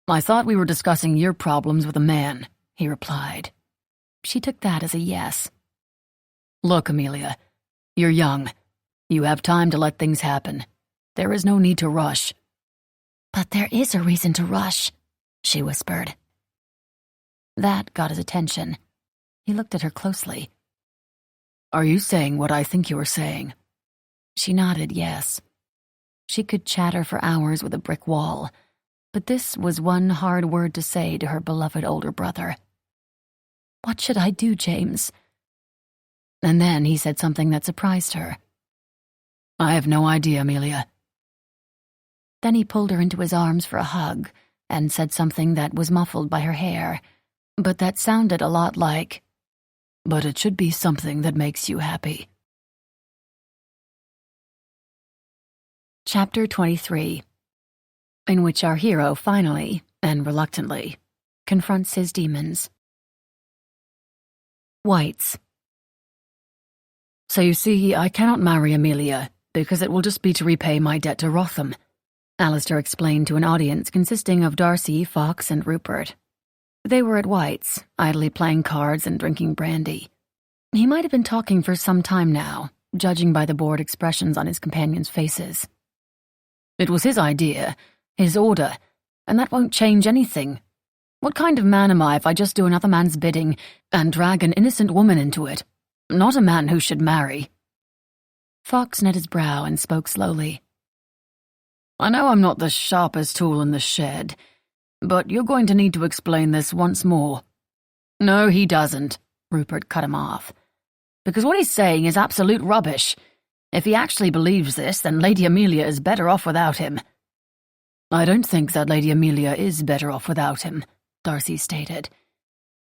"I thought we were discussing your problems with a man," he replied. She took that as a yes. "Look, Amelia, you're young. You have time to let things happen. There is no need to rush." "But there is a reason to rush," she whispered. That got his attention. He looked at her closely. "Are you saying what I think you are saying?" She nodded yes. She could chatter for hours with a brick wall, but this was one hard word to say to her beloved older brother. "What should I do, James?" And then he said something that surprised her. "I have no idea, Amelia." Then he pulled her into his arms for a hug and said something that was muffled by her hair, but that sounded a lot like, "But it should be something that makes you happy." Chapter 23, in which our hero finally, and reluctantly, confronts his demons. Whites. "So you see, I cannot marry Amelia, because it will just be to repay my debt to Rotham," Alistair explained to an audience consisting of Darcy, Fox, and Rupert. They were at White's, idly playing cards and drinking brandy. He might have been talking for some time now, judging by the bored expressions on his companions' faces. "It was his idea, his order, and that won't change anything. What kind of man am I if I just do another man's bidding and drag an innocent woman into it? Not a man who should marry." Fox knit his brow and spoke slowly. "I know I'm not the sharpest tool in the shed, but you're going to need to explain this once more." "No, he doesn't," Rupert cut him off, "because what he's saying is absolute rubbish. If he actually believes this, then Lady Amelia is better off without him." "I don't think that Lady Amelia is better off without him," Darcy stated.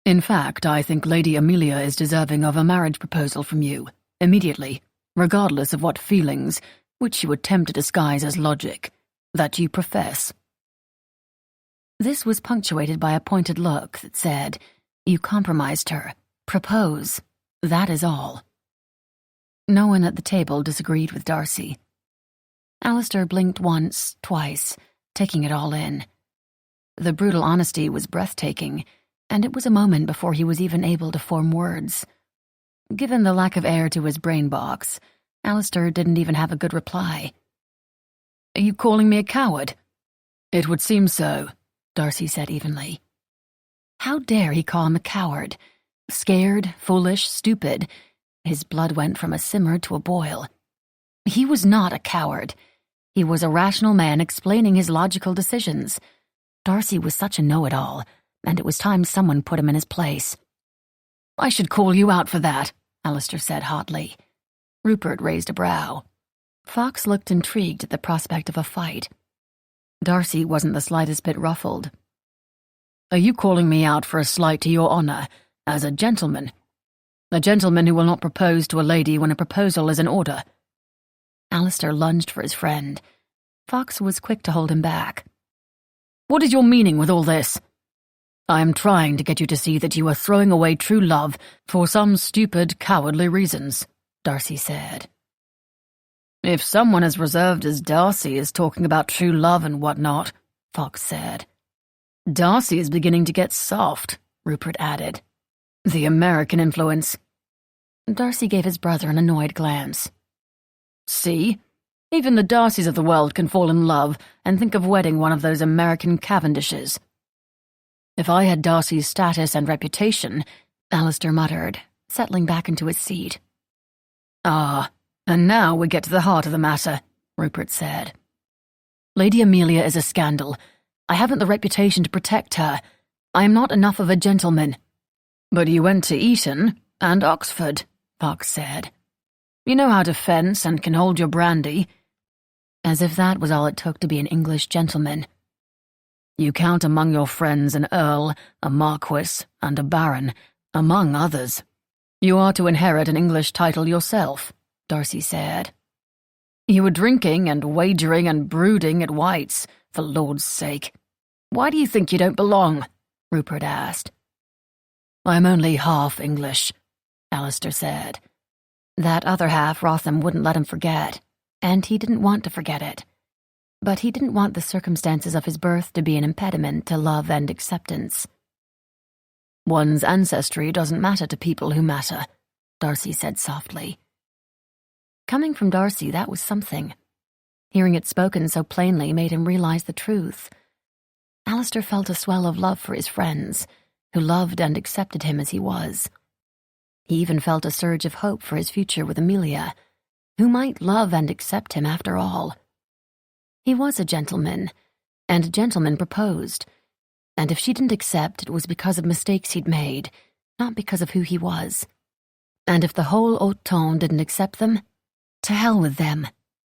"In fact, I think Lady Amelia is deserving of a marriage proposal from you, immediately, regardless of what feelings, which you attempt to disguise as logic, that you profess." This was punctuated by a pointed look that said, "You compromised her. Propose. That is all." No one at the table disagreed with Darcy. Alistair blinked once, twice, taking it all in. The brutal honesty was breathtaking, and it was a moment before he was even able to form words. Given the lack of air to his brain box, Alistair didn't even have a good reply. "Are you calling me a coward?" "It would seem so," Darcy said evenly. How dare he call him a coward? Scared, foolish, stupid. His blood went from a simmer to a boil. He was not a coward. He was a rational man explaining his logical decisions. Darcy was such a know-it-all, and it was time someone put him in his place. "I should call you out for that," Alistair said hotly. Rupert raised a brow. Fox looked intrigued at the prospect of a fight. Darcy wasn't the slightest bit ruffled. Are you calling me out for a slight to your honor, as a gentleman? A gentleman who will not propose to a lady when a proposal is in order? Alistair lunged for his friend. Fox was quick to hold him back. What is your meaning with all this? I am trying to get you to see that you are throwing away true love for some stupid, cowardly reasons, Darcy said. If someone as reserved as Darcy is talking about true love and whatnot, Fox said. Darcy is beginning to get soft, Rupert added. The American influence. Darcy gave his brother an annoyed glance. See? Even the Darcys of the world can fall in love and think of wedding one of those American Cavendishes. If I had Darcy's status and reputation, Alistair muttered, settling back into his seat. Ah, and now we get to the heart of the matter, Rupert said. Lady Amelia is a scandal. I haven't the reputation to protect her. I am not enough of a gentleman. But you went to Eton and Oxford, Fox said. You know how to fence and can hold your brandy. As if that was all it took to be an English gentleman. You count among your friends an earl, a marquis, and a baron, among others. You are to inherit an English title yourself, Darcy said. You were drinking and wagering and brooding at White's, for Lord's sake. Why do you think you don't belong? Rupert asked. I'm only half English, Alistair said. That other half Rotham wouldn't let him forget, and he didn't want to forget it. But he didn't want the circumstances of his birth to be an impediment to love and acceptance. One's ancestry doesn't matter to people who matter, Darcy said softly. Coming from Darcy, that was something. Hearing it spoken so plainly made him realize the truth. Alistair felt a swell of love for his friends, who loved and accepted him as he was. He even felt a surge of hope for his future with Amelia, who might love and accept him after all. He was a gentleman, and a gentleman proposed, and if she didn't accept, it was because of mistakes he'd made, not because of who he was. And if the whole haut ton didn't accept them, to hell with them.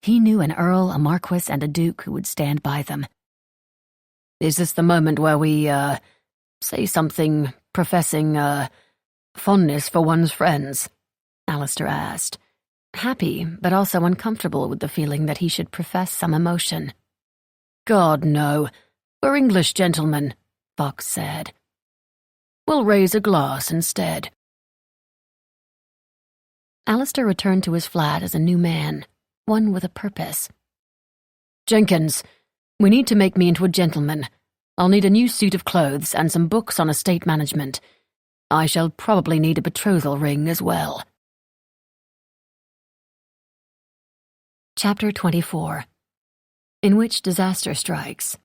He knew an earl, a marquis, and a duke who would stand by them. Is this the moment where we, say something professing, fondness for one's friends? Alistair asked, happy but also uncomfortable with the feeling that he should profess some emotion. God, no. We're English gentlemen, Fox said. We'll raise a glass instead. Alistair returned to his flat as a new man, one with a purpose. Jenkins, we need to make me into a gentleman. I'll need a new suit of clothes and some books on estate management. I shall probably need a betrothal ring as well. Chapter 24. In which disaster strikes.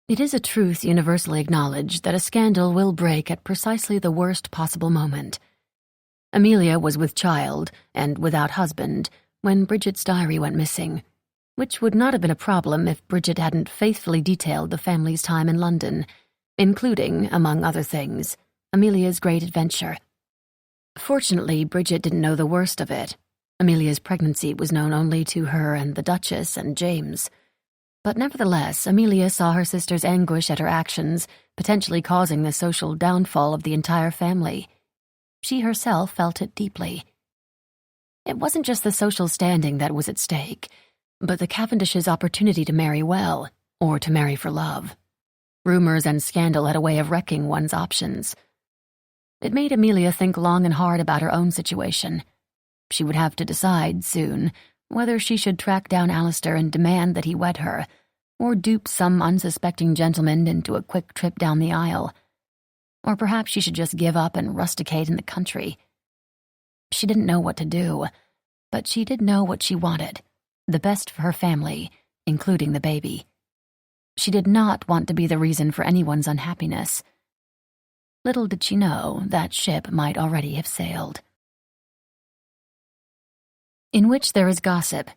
It is a truth universally acknowledged that a scandal will break at precisely the worst possible moment. Amelia was with child and without husband when Bridget's diary went missing, which would not have been a problem if Bridget hadn't faithfully detailed the family's time in London, including, among other things, Amelia's great adventure. Fortunately, Bridget didn't know the worst of it. Amelia's pregnancy was known only to her and the Duchess and James. But nevertheless, Amelia saw her sister's anguish at her actions, potentially causing the social downfall of the entire family. She herself felt it deeply. It wasn't just the social standing that was at stake, but the Cavendishes' opportunity to marry well, or to marry for love. Rumors and scandal had a way of wrecking one's options. It made Amelia think long and hard about her own situation. She would have to decide, soon, whether she should track down Alistair and demand that he wed her, or dupe some unsuspecting gentleman into a quick trip down the aisle. Or perhaps she should just give up and rusticate in the country. She didn't know what to do, but she did know what she wanted, the best for her family, including the baby. She did not want to be the reason for anyone's unhappiness. Little did she know that ship might already have sailed. In which there is gossip,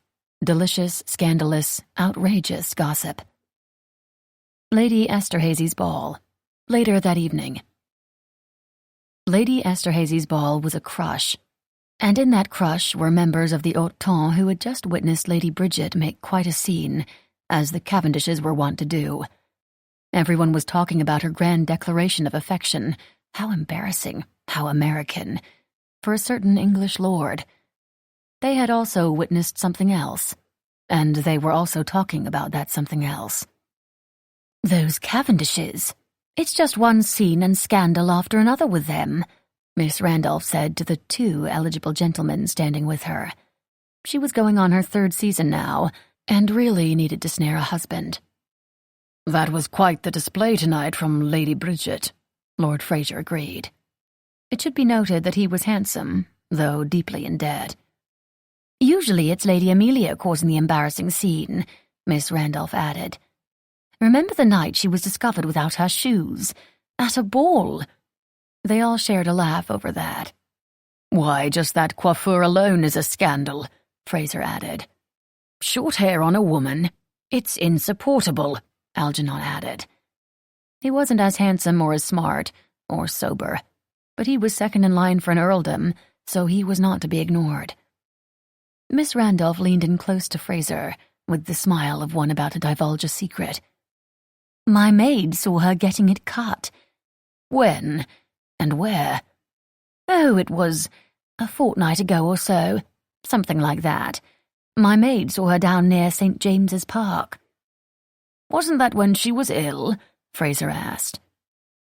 delicious, scandalous, outrageous gossip. Lady Esterhazy's ball, later that evening. Lady Esterhazy's ball was a crush, And in that crush were members of the haute ton who had just witnessed Lady Bridget make quite a scene, as the Cavendishes were wont to do. Everyone was talking about her grand declaration of affection. How embarrassing, how American, for a certain English lord. They had also witnessed something else, and they were also talking about that something else. Those Cavendishes. It's just one scene and scandal after another with them, Miss Randolph said to the 2 eligible gentlemen standing with her. She was going on her 3rd season now, and really needed to snare a husband. That was quite the display tonight from Lady Bridget, Lord Fraser agreed. It should be noted that he was handsome, though deeply in debt. Usually it's Lady Amelia causing the embarrassing scene, Miss Randolph added. Remember the night she was discovered without her shoes? At a ball. They all shared a laugh over that. Why, just that coiffure alone is a scandal, Fraser added. Short hair on a woman? It's insupportable, Algernon added. He wasn't as handsome or as smart, or sober, but he was second in line for an earldom, so he was not to be ignored. Miss Randolph leaned in close to Fraser, with the smile of one about to divulge a secret. My maid saw her getting it cut. When? And where? Oh, it was a fortnight ago or so, something like that. My maid saw her down near St. James's Park. Wasn't that when she was ill? Fraser asked.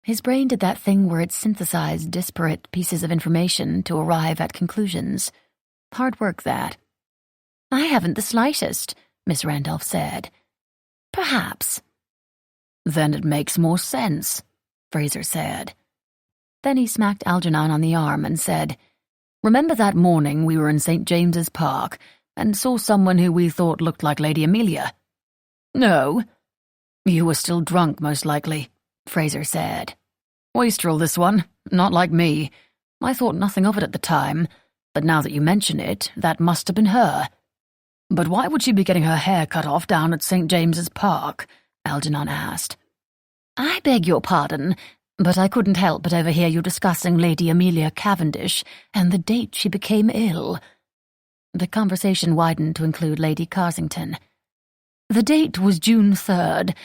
His brain did that thing where it synthesized disparate pieces of information to arrive at conclusions. Hard work, that. I haven't the slightest, Miss Randolph said. Perhaps. Then it makes more sense, Fraser said. Then he smacked Algernon on the arm and said, Remember that morning we were in St. James's Park and saw someone who we thought looked like Lady Amelia? No. You were still drunk, most likely, Fraser said. Wastrel, this one, not like me. I thought nothing of it at the time, but now that you mention it, that must have been her. But why would she be getting her hair cut off down at St. James's Park? Algernon asked. I beg your pardon, but I couldn't help but overhear you discussing Lady Amelia Cavendish and the date she became ill. The conversation widened to include Lady Carsington. The date was June 3rd.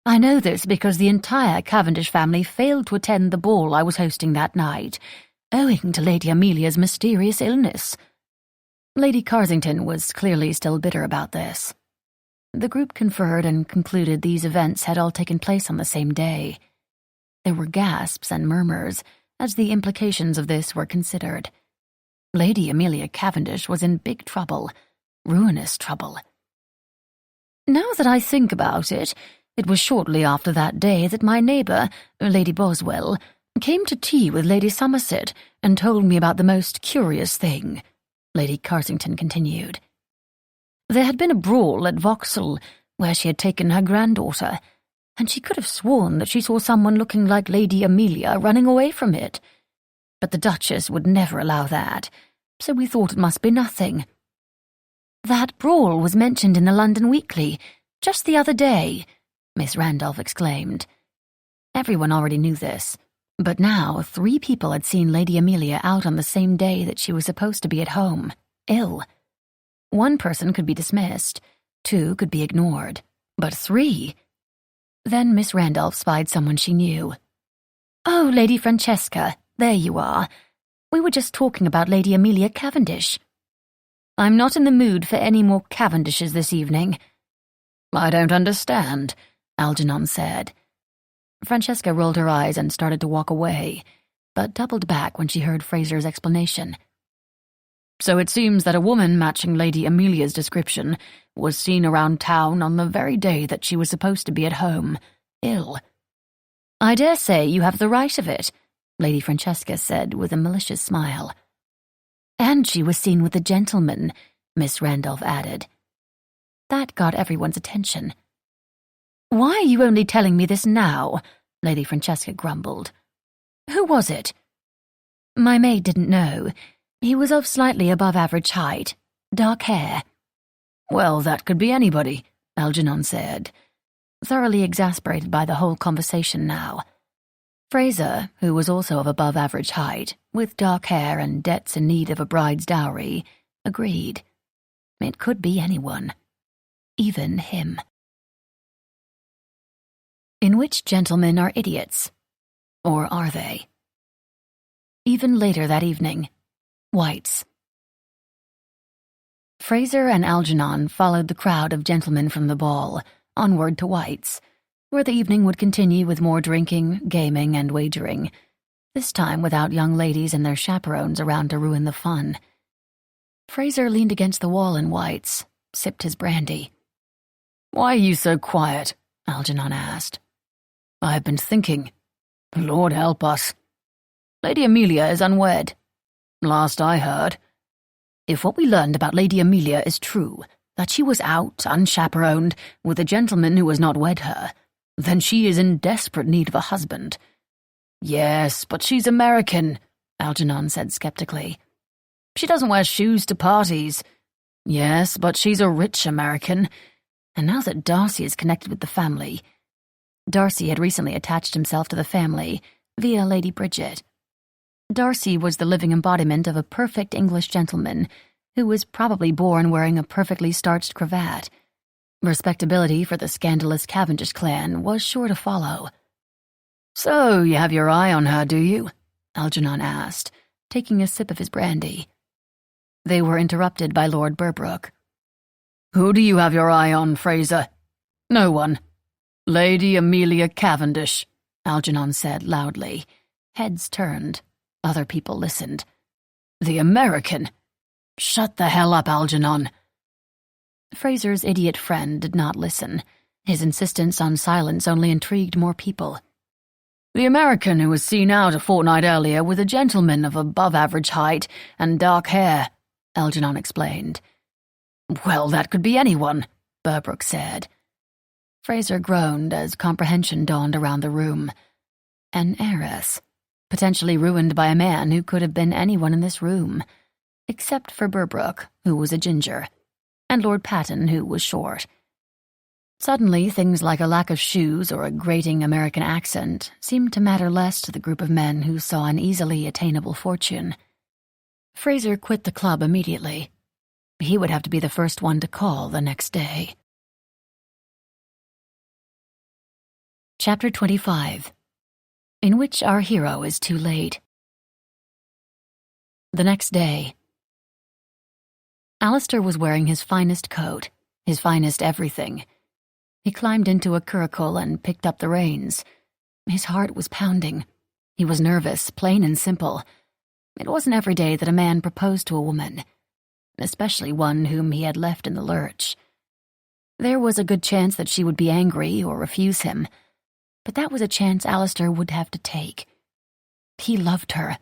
I know this because the entire Cavendish family failed to attend the ball I was hosting that night, owing to Lady Amelia's mysterious illness. Lady Carsington was clearly still bitter about this. The group conferred and concluded these events had all taken place on the same day. There were gasps and murmurs as the implications of this were considered. Lady Amelia Cavendish was in big trouble, ruinous trouble. Now that I think about it, it was shortly after that day that my neighbour, Lady Boswell, came to tea with Lady Somerset and told me about the most curious thing, Lady Carsington continued. There had been a brawl at Vauxhall, where she had taken her granddaughter, and she could have sworn that she saw someone looking like Lady Amelia running away from it. But the Duchess would never allow that, so we thought it must be nothing. That brawl was mentioned in the London Weekly, just the other day, Miss Randolph exclaimed. Everyone already knew this, but now 3 people had seen Lady Amelia out on the same day that she was supposed to be at home, ill. 1 person could be dismissed, 2 could be ignored, but 3... Then Miss Randolph spied someone she knew. Oh, Lady Francesca, there you are. We were just talking about Lady Amelia Cavendish. I'm not in the mood for any more Cavendishes this evening. I don't understand, Algernon said. Francesca rolled her eyes and started to walk away, but doubled back when she heard Fraser's explanation. So it seems that a woman matching Lady Amelia's description was seen around town on the very day that she was supposed to be at home, ill. I dare say you have the right of it, Lady Francesca said with a malicious smile. And she was seen with a gentleman, Miss Randolph added. That got everyone's attention. Why are you only telling me this now? Lady Francesca grumbled. Who was it? My maid didn't know. He was of slightly above average height, dark hair. Well, that could be anybody, Algernon said, thoroughly exasperated by the whole conversation now. Fraser, who was also of above average height, with dark hair and debts in need of a bride's dowry, agreed. It could be anyone. Even him. In which gentlemen are idiots? Or are they? Even later that evening, White's. Fraser and Algernon followed the crowd of gentlemen from the ball, onward to White's, where the evening would continue with more drinking, gaming, and wagering, this time without young ladies and their chaperones around to ruin the fun. Fraser leaned against the wall in White's, sipped his brandy. "Why are you so quiet?" Algernon asked. "I've been thinking. Lord help us. Lady Amelia is unwed. Last I heard. If what we learned about Lady Amelia is true, that she was out, unchaperoned, with a gentleman who has not wed her, then she is in desperate need of a husband." "Yes, but she's American," Algernon said skeptically. "She doesn't wear shoes to parties." "Yes, but she's a rich American. And now that Darcy is connected with the family—" Darcy had recently attached himself to the family via Lady Bridget. Darcy was the living embodiment of a perfect English gentleman who was probably born wearing a perfectly starched cravat. Respectability for the scandalous Cavendish clan was sure to follow. "So you have your eye on her, do you?" Algernon asked, taking a sip of his brandy. They were interrupted by Lord Berbrook. "Who do you have your eye on, Fraser?" "No one. Lady Amelia Cavendish," Algernon said loudly. Heads turned. Other people listened. "The American! Shut the hell up, Algernon." Fraser's idiot friend did not listen. His insistence on silence only intrigued more people. "The American who was seen out a fortnight earlier with a gentleman of above-average height and dark hair," Algernon explained. "Well, that could be anyone," Berbrook said. Fraser groaned as comprehension dawned around the room. An heiress, potentially ruined by a man who could have been anyone in this room, except for Berbrook, who was a ginger, and Lord Patten, who was short. Suddenly, things like a lack of shoes or a grating American accent seemed to matter less to the group of men who saw an easily attainable fortune. Fraser quit the club immediately. He would have to be the first one to call the next day. Chapter 25, in which our hero is too late. The next day. Alistair was wearing his finest coat, his finest everything. He climbed into a curricle and picked up the reins. His heart was pounding. He was nervous, plain and simple. It wasn't every day that a man proposed to a woman, especially one whom he had left in the lurch. There was a good chance that she would be angry or refuse him, but that was a chance Alistair would have to take. He loved her.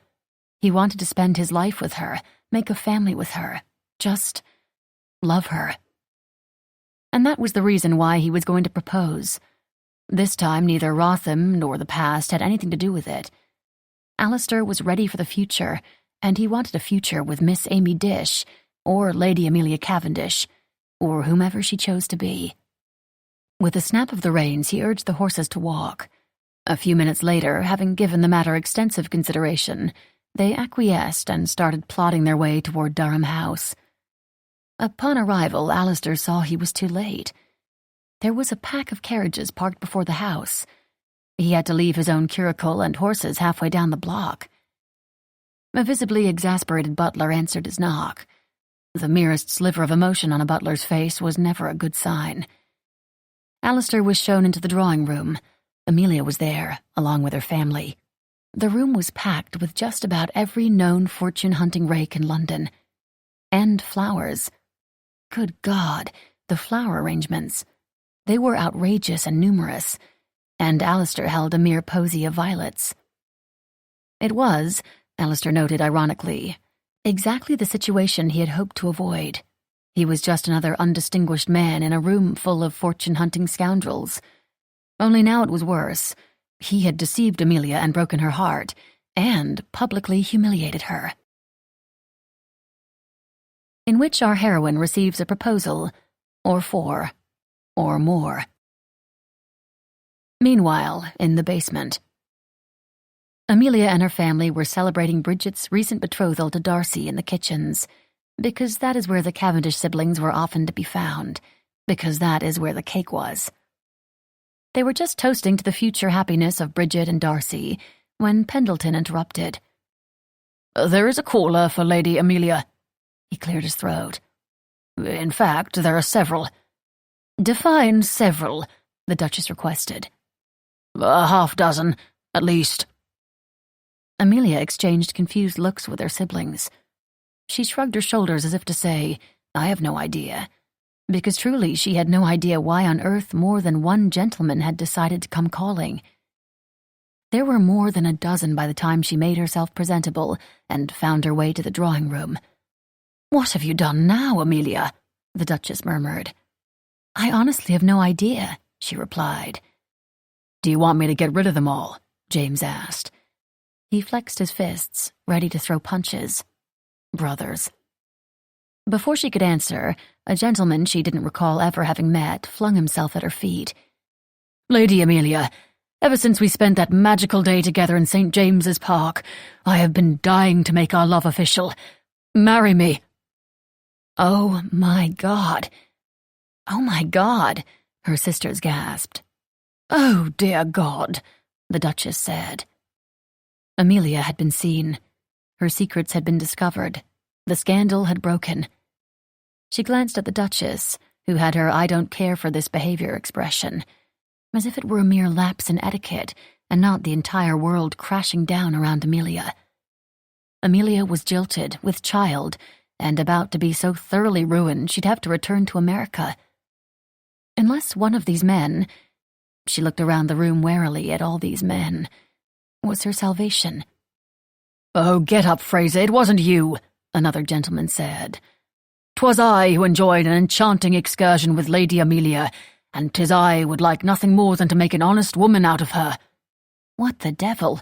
He wanted to spend his life with her, make a family with her, just love her. And that was the reason why he was going to propose. This time neither Rotham nor the past had anything to do with it. Alistair was ready for the future, and he wanted a future with Miss Amy Dish, or Lady Amelia Cavendish, or whomever she chose to be. With a snap of the reins, he urged the horses to walk. A few minutes later, having given the matter extensive consideration, they acquiesced and started plodding their way toward Durham House. Upon arrival, Alistair saw he was too late. There was a pack of carriages parked before the house. He had to leave his own curricle and horses halfway down the block. A visibly exasperated butler answered his knock. The merest sliver of emotion on a butler's face was never a good sign. Alistair was shown into the drawing room. Amelia was there, along with her family. The room was packed with just about every known fortune-hunting rake in London. And flowers. Good God, the flower arrangements. They were outrageous and numerous, and Alistair held a mere posy of violets. It was, Alistair noted ironically, exactly the situation he had hoped to avoid. He was just another undistinguished man in a room full of fortune-hunting scoundrels. Only now it was worse. He had deceived Amelia and broken her heart, and publicly humiliated her. In which our heroine receives a proposal, or four, or more. Meanwhile, in the basement. Amelia and her family were celebrating Bridget's recent betrothal to Darcy in the kitchens, because that is where the Cavendish siblings were often to be found, because that is where the cake was. They were just toasting to the future happiness of Bridget and Darcy when Pendleton interrupted. "There is a caller for Lady Amelia." He cleared his throat. "In fact, there are several." "Define several," the Duchess requested. "A half-dozen, at least." Amelia exchanged confused looks with her siblings. She shrugged her shoulders as if to say, "I have no idea," because truly she had no idea why on earth more than one gentleman had decided to come calling. There were more than a dozen by the time she made herself presentable and found her way to the drawing room. "What have you done now, Amelia?" the Duchess murmured. "I honestly have no idea," she replied. "Do you want me to get rid of them all?" James asked. He flexed his fists, ready to throw punches. Brothers. Before she could answer, a gentleman she didn't recall ever having met flung himself at her feet. "Lady Amelia, ever since we spent that magical day together in St. James's Park, I have been dying to make our love official. Marry me." "Oh, my God. Oh, my God," her sisters gasped. "Oh, dear God," the Duchess said. Amelia had been seen. Her secrets had been discovered. The scandal had broken. She glanced at the Duchess, who had her "I don't care for this behavior" expression, as if it were a mere lapse in etiquette and not the entire world crashing down around Amelia. Amelia was jilted, with child, and about to be so thoroughly ruined she'd have to return to America. Unless one of these men— she looked around the room warily at all these men— was her salvation. "Oh, get up, Fraser, it wasn't you," another gentleman said. "'Twas I who enjoyed an enchanting excursion with Lady Amelia, and 'tis I would like nothing more than to make an honest woman out of her." "What the devil?"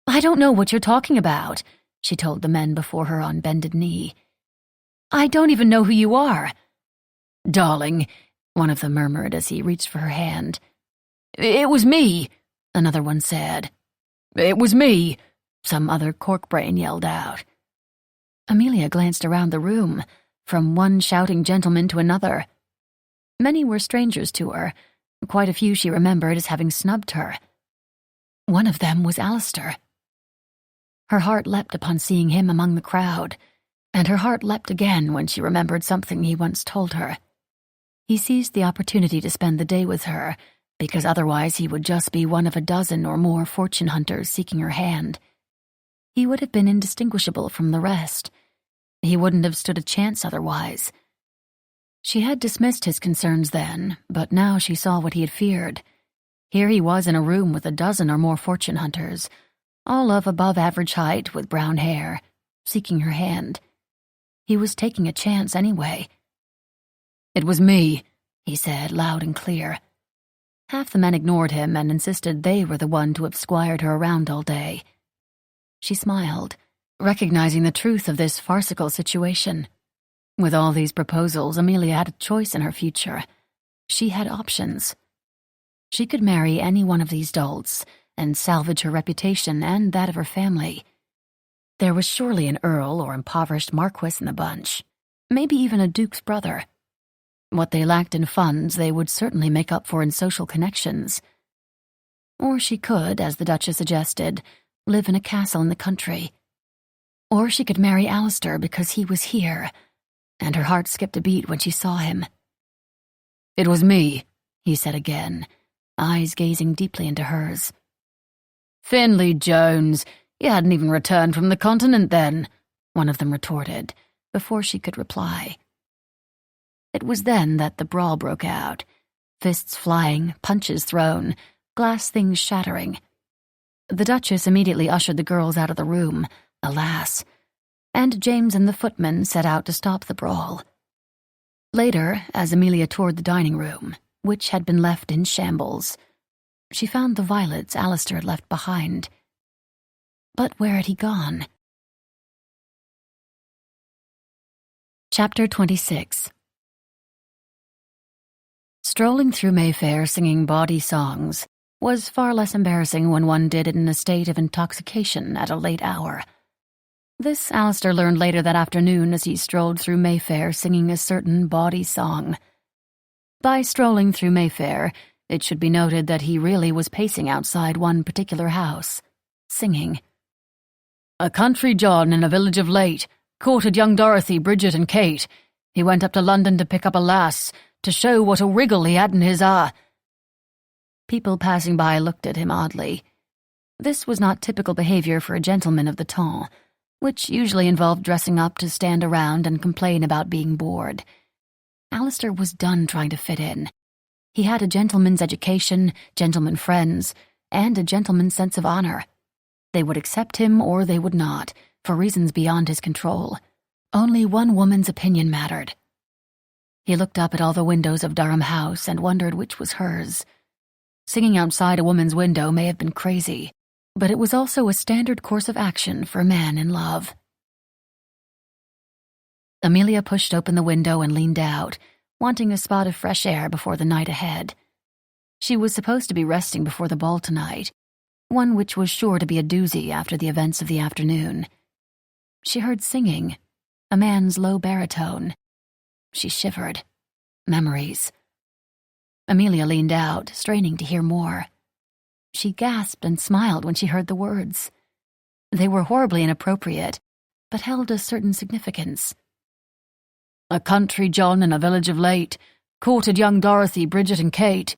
"I don't know what you're talking about," she told the men before her on bended knee. "I don't even know who you are." "Darling," one of them murmured as he reached for her hand. "It was me," another one said. "It was me," some other cork-brain yelled out. Amelia glanced around the room, from one shouting gentleman to another. Many were strangers to her. Quite a few she remembered as having snubbed her. One of them was Alistair. Her heart leapt upon seeing him among the crowd, and her heart leapt again when she remembered something he once told her. He seized the opportunity to spend the day with her, because otherwise he would just be one of a dozen or more fortune hunters seeking her hand. He would have been indistinguishable from the rest. He wouldn't have stood a chance otherwise. She had dismissed his concerns then, but now she saw what he had feared. Here he was in a room with a dozen or more fortune hunters, all of above-average height with brown hair, seeking her hand. He was taking a chance anyway. "It was me," he said, loud and clear. Half the men ignored him and insisted they were the one to have squired her around all day. She smiled, recognizing the truth of this farcical situation. With all these proposals, Amelia had a choice in her future. She had options. She could marry any one of these dolts and salvage her reputation and that of her family. There was surely an earl or impoverished marquis in the bunch, maybe even a duke's brother. What they lacked in funds they would certainly make up for in social connections. Or she could, as the Duchess suggested, live in a castle in the country. Or she could marry Alistair because he was here, and her heart skipped a beat when she saw him. "It was me," he said again, eyes gazing deeply into hers. "Finley Jones, you hadn't even returned from the continent then," one of them retorted, before she could reply. It was then that the brawl broke out, fists flying, punches thrown, glass things shattering. The Duchess immediately ushered the girls out of the room, alas, and James and the footman set out to stop the brawl. Later, as Amelia toured the dining room, which had been left in shambles, she found the violets Alistair had left behind. But where had he gone? Chapter 26. Strolling through Mayfair singing bawdy songs, was far less embarrassing when one did it in a state of intoxication at a late hour. This Alistair learned later that afternoon as he strolled through Mayfair singing a certain bawdy song. By strolling through Mayfair, it should be noted that he really was pacing outside one particular house, singing. A country John in a village of late courted young Dorothy, Bridget, and Kate. He went up to London to pick up a lass, to show what a wriggle he had in his People passing by looked at him oddly. This was not typical behavior for a gentleman of the temps, which usually involved dressing up to stand around and complain about being bored. Alistair was done trying to fit in. He had a gentleman's education, gentleman friends, and a gentleman's sense of honor. They would accept him or they would not, for reasons beyond his control. Only one woman's opinion mattered. He looked up at all the windows of Durham House and wondered which was hers. Singing outside a woman's window may have been crazy, but it was also a standard course of action for a man in love. Amelia pushed open the window and leaned out, wanting a spot of fresh air before the night ahead. She was supposed to be resting before the ball tonight, one which was sure to be a doozy after the events of the afternoon. She heard singing, a man's low baritone. She shivered. Memories. Amelia leaned out, straining to hear more. She gasped and smiled when she heard the words. They were horribly inappropriate, but held a certain significance. A country John in a village of late courted young Dorothy, Bridget, and Kate.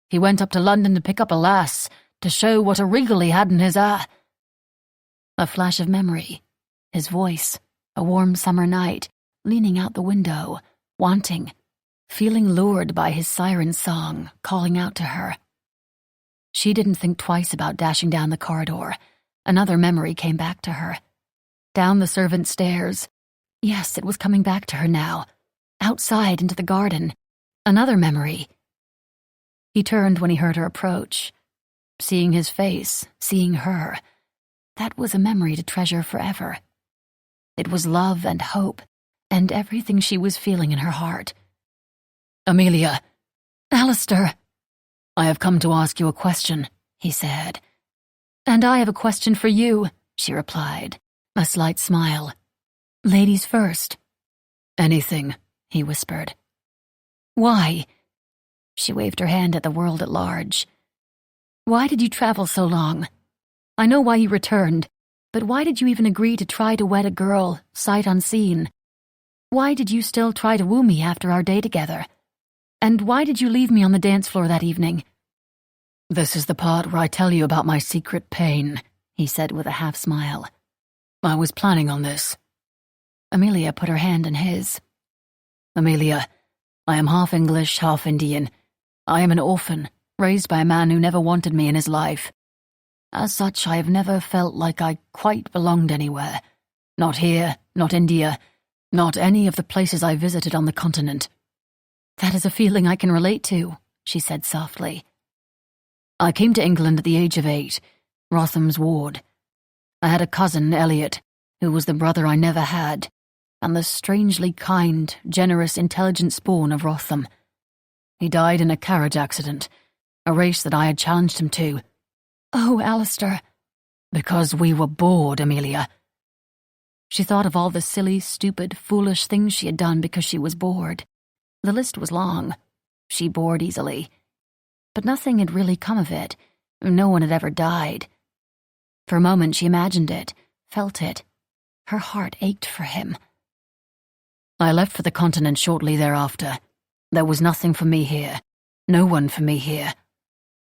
He went up to London to pick up a lass, to show what a wriggle he had in his A flash of memory. His voice, a warm summer night, leaning out the window, wanting, feeling lured by his siren song, calling out to her. She didn't think twice about dashing down the corridor. Another memory came back to her. Down the servants' stairs. Yes, it was coming back to her now. Outside into the garden. Another memory. He turned when he heard her approach. Seeing his face, seeing her, that was a memory to treasure forever. It was love and hope, and everything she was feeling in her heart. Amelia. Alistair. I have come to ask you a question, he said. And I have a question for you, she replied, a slight smile. Ladies first. Anything, he whispered. Why? She waved her hand at the world at large. Why did you travel so long? I know why you returned, but why did you even agree to try to wed a girl, sight unseen? Why did you still try to woo me after our day together? And why did you leave me on the dance floor that evening? This is the part where I tell you about my secret pain, he said with a half-smile. I was planning on this. Amelia put her hand in his. Amelia, I am half English, half Indian. I am an orphan, raised by a man who never wanted me in his life. As such, I have never felt like I quite belonged anywhere. Not here, not India, not any of the places I visited on the continent. That is a feeling I can relate to, she said softly. I came to England at the age of 8, Rotham's ward. I had a cousin, Elliot, who was the brother I never had, and the strangely kind, generous, intelligent spawn of Rotham. He died in a carriage accident, a race that I had challenged him to. Oh, Alistair. Because we were bored, Amelia. She thought of all the silly, stupid, foolish things she had done because she was bored. The list was long. She bored easily. But nothing had really come of it. No one had ever died. For a moment she imagined it, felt it. Her heart ached for him. I left for the continent shortly thereafter. There was nothing for me here. No one for me here.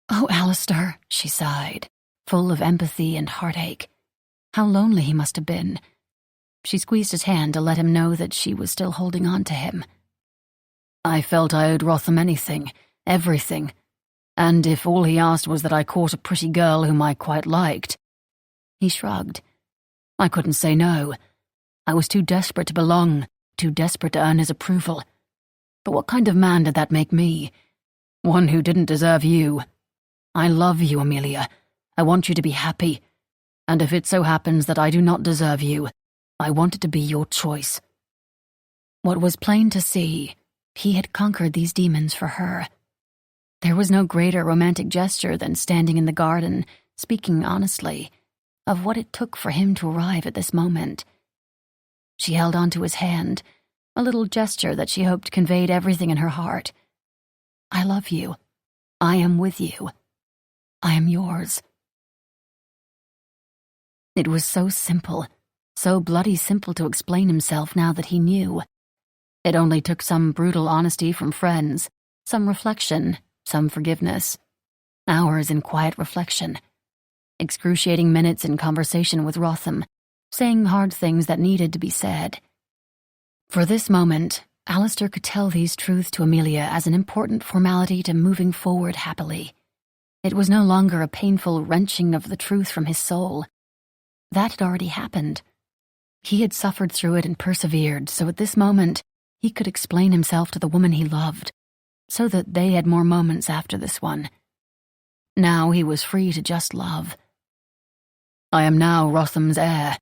Oh, Alistair, she sighed, full of empathy and heartache. How lonely he must have been. She squeezed his hand to let him know that she was still holding on to him. I felt I owed Rotham anything, everything. And if all he asked was that I court a pretty girl whom I quite liked. He shrugged. I couldn't say no. I was too desperate to belong, too desperate to earn his approval. But what kind of man did that make me? One who didn't deserve you. I love you, Amelia. I want you to be happy. And if it so happens that I do not deserve you, I want it to be your choice. What was plain to see, he had conquered these demons for her. There was no greater romantic gesture than standing in the garden, speaking honestly, of what it took for him to arrive at this moment. She held onto his hand, a little gesture that she hoped conveyed everything in her heart. I love you. I am with you. I am yours. It was so simple, so bloody simple to explain himself now that he knew. It only took some brutal honesty from friends, some reflection, some forgiveness, hours in quiet reflection, excruciating minutes in conversation with Rotham, saying hard things that needed to be said. For this moment, Alistair could tell these truths to Amelia as an important formality to moving forward happily. It was no longer a painful wrenching of the truth from his soul. That had already happened. He had suffered through it and persevered, so at this moment he could explain himself to the woman he loved, so that they had more moments after this one. Now he was free to just love. I am now Rotham's heir,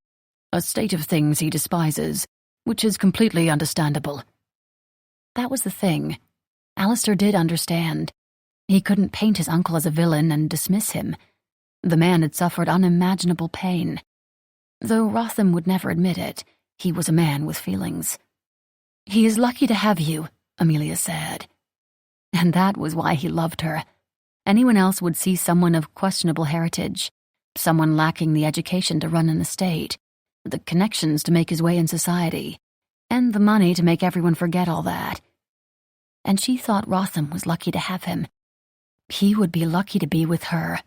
a state of things he despises, which is completely understandable. That was the thing. Alistair did understand. He couldn't paint his uncle as a villain and dismiss him. The man had suffered unimaginable pain. Though Rotham would never admit it, he was a man with feelings. He is lucky to have you, Amelia said. And that was why he loved her. Anyone else would see someone of questionable heritage, someone lacking the education to run an estate, the connections to make his way in society, and the money to make everyone forget all that. And she thought Rotham was lucky to have him. He would be lucky to be with her.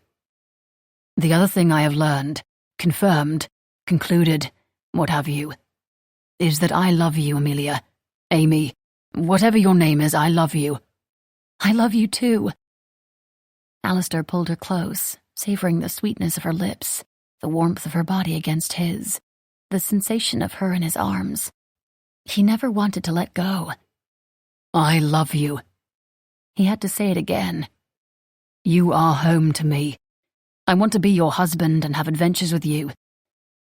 The other thing I have learned, confirmed, concluded, what have you, is that I love you, Amelia. Amy, whatever your name is, I love you. I love you too. Alistair pulled her close, savoring the sweetness of her lips, the warmth of her body against his, the sensation of her in his arms. He never wanted to let go. I love you. He had to say it again. You are home to me. I want to be your husband and have adventures with you.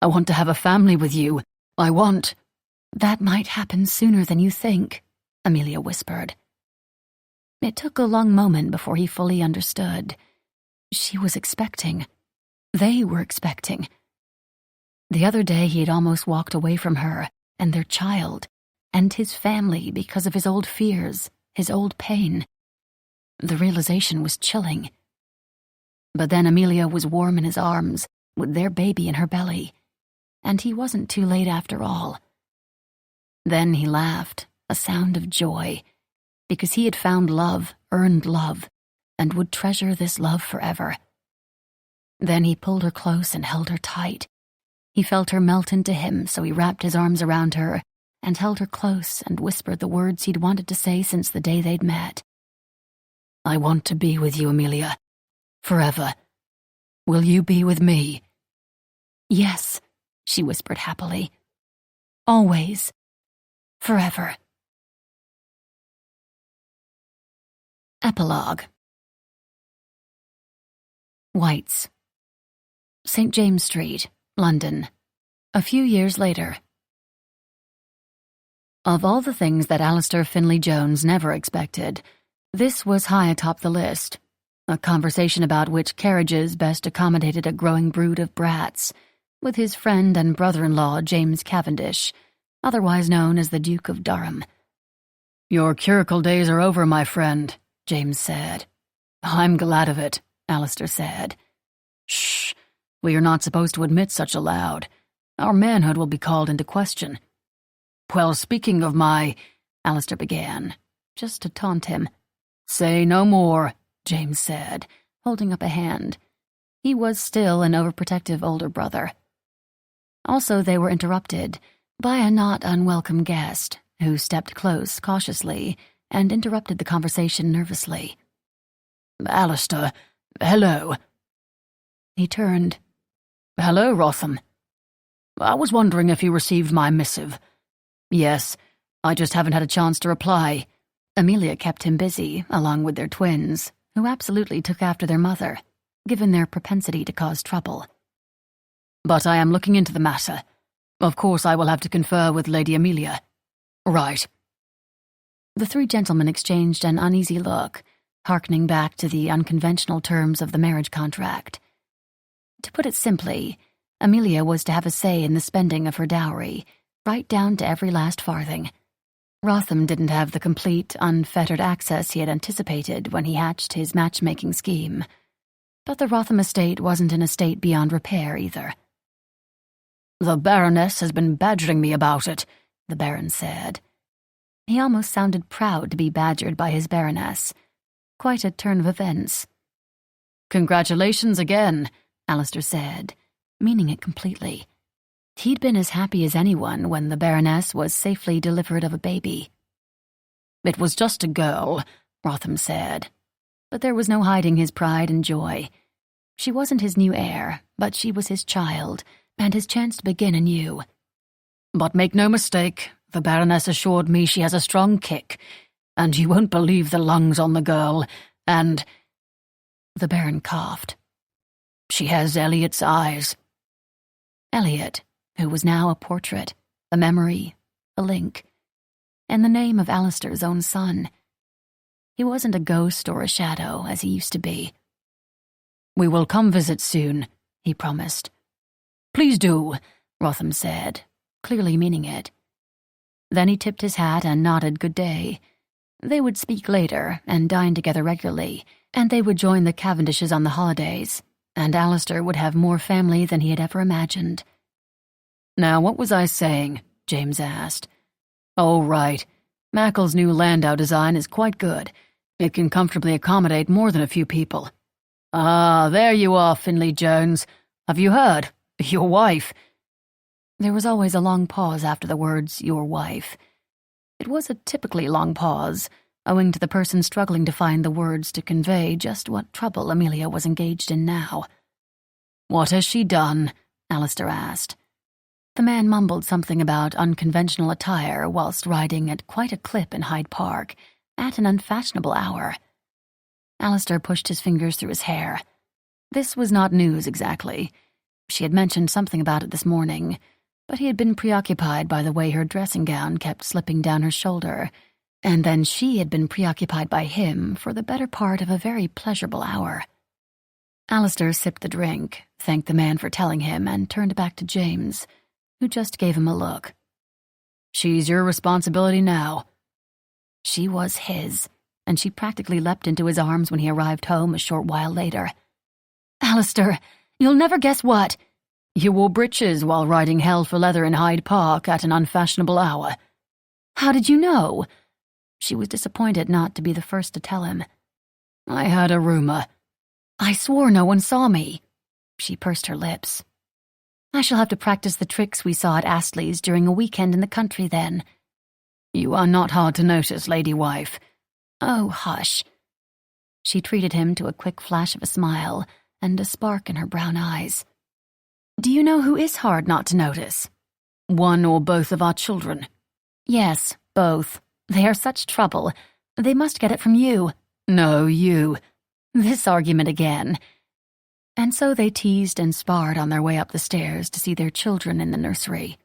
I want to have a family with you. I want... That might happen sooner than you think, Amelia whispered. It took a long moment before he fully understood. She was expecting. They were expecting. The other day he had almost walked away from her and their child and his family because of his old fears, his old pain. The realization was chilling. But then Amelia was warm in his arms, with their baby in her belly, and he wasn't too late after all. Then he laughed, a sound of joy, because he had found love, earned love, and would treasure this love forever. Then he pulled her close and held her tight. He felt her melt into him, so he wrapped his arms around her and held her close and whispered the words he'd wanted to say since the day they'd met. I want to be with you, Amelia. Forever. Will you be with me? Yes, she whispered happily. Always. Forever. Epilogue. White's. St. James Street, London. A few years later. Of all the things that Alistair Finlay Jones never expected, this was high atop the list. A conversation about which carriages best accommodated a growing brood of brats, with his friend and brother-in-law James Cavendish, otherwise known as the Duke of Durham. Your curical days are over, my friend, James said. I'm glad of it, Alistair said. Shh, we are not supposed to admit such aloud. Our manhood will be called into question. Well, speaking of my... Alistair began, just to taunt him. Say no more, James said, holding up a hand. He was still an overprotective older brother. Also, they were interrupted by a not unwelcome guest, who stepped close cautiously and interrupted the conversation nervously. Alistair, hello. He turned. Hello, Rotham. I was wondering if you received my missive. Yes, I just haven't had a chance to reply. Amelia kept him busy, along with their twins, who absolutely took after their mother, given their propensity to cause trouble. But I am looking into the matter. Of course I will have to confer with Lady Amelia. Right. The three gentlemen exchanged an uneasy look, hearkening back to the unconventional terms of the marriage contract. To put it simply, Amelia was to have a say in the spending of her dowry, right down to every last farthing. Rotham didn't have the complete, unfettered access he had anticipated when he hatched his matchmaking scheme. But the Rotham estate wasn't in a state beyond repair either. "The Baroness has been badgering me about it," the Baron said. He almost sounded proud to be badgered by his Baroness. Quite a turn of events. "Congratulations again," Alistair said, meaning it completely. He'd been as happy as anyone when the Baroness was safely delivered of a baby. "It was just a girl," Rotham said. But there was no hiding his pride and joy. She wasn't his new heir, but she was his child, and his chance to begin anew. "But make no mistake, the Baroness assured me she has a strong kick, and you won't believe the lungs on the girl, and—" The Baron coughed. "She has Elliot's eyes." Elliot, who was now a portrait, a memory, a link, and the name of Alistair's own son. He wasn't a ghost or a shadow, as he used to be. "We will come visit soon," he promised. "Please do," Rotham said, clearly meaning it. Then he tipped his hat and nodded good day. They would speak later and dine together regularly, and they would join the Cavendishes on the holidays, and Alistair would have more family than he had ever imagined. "Now, what was I saying?" James asked. "Oh, right. Mackle's new landau design is quite good. It can comfortably accommodate more than a few people. Ah, there you are, Finlay Jones. Have you heard? Your wife." There was always a long pause after the words, "your wife." It was a typically long pause, owing to the person struggling to find the words to convey just what trouble Amelia was engaged in now. "What has she done?" Alistair asked. The man mumbled something about unconventional attire whilst riding at quite a clip in Hyde Park, at an unfashionable hour. Alistair pushed his fingers through his hair. This was not news exactly. She had mentioned something about it this morning, but he had been preoccupied by the way her dressing gown kept slipping down her shoulder, and then she had been preoccupied by him for the better part of a very pleasurable hour. Alistair sipped the drink, thanked the man for telling him, and turned back to James, who just gave him a look. "She's your responsibility now." She was his, and she practically leapt into his arms when he arrived home a short while later. "Alistair, you'll never guess what." "You wore breeches while riding hell for leather in Hyde Park at an unfashionable hour." "How did you know?" She was disappointed not to be the first to tell him. "I had a rumor." "I swore no one saw me." She pursed her lips. "I shall have to practice the tricks we saw at Astley's during a weekend in the country then." "You are not hard to notice, lady wife." "Oh, hush." She treated him to a quick flash of a smile and a spark in her brown eyes. "Do you know who is hard not to notice?" "One or both of our children." "Yes, both. They are such trouble. They must get it from you." "No, you." This argument again. And so they teased and sparred on their way up the stairs to see their children in the nursery,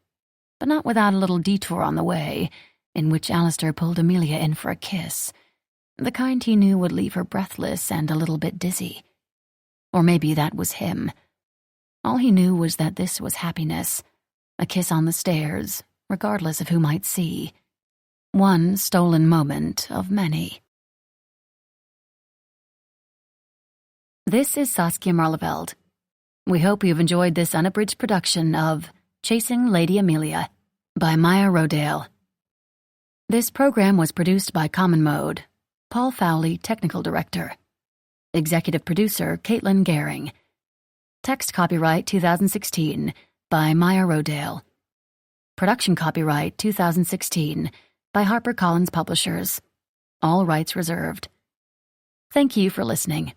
but not without a little detour on the way, in which Alistair pulled Amelia in for a kiss, the kind he knew would leave her breathless and a little bit dizzy. Or maybe that was him. All he knew was that this was happiness, a kiss on the stairs, regardless of who might see. One stolen moment of many. This is Saskia Marleveld. We hope you've enjoyed this unabridged production of Chasing Lady Amelia by Maya Rodale. This program was produced by Common Mode. Paul Fowley, Technical Director. Executive Producer, Caitlin Gehring. Text copyright 2016 by Maya Rodale. Production copyright 2016 by HarperCollins Publishers. All rights reserved. Thank you for listening.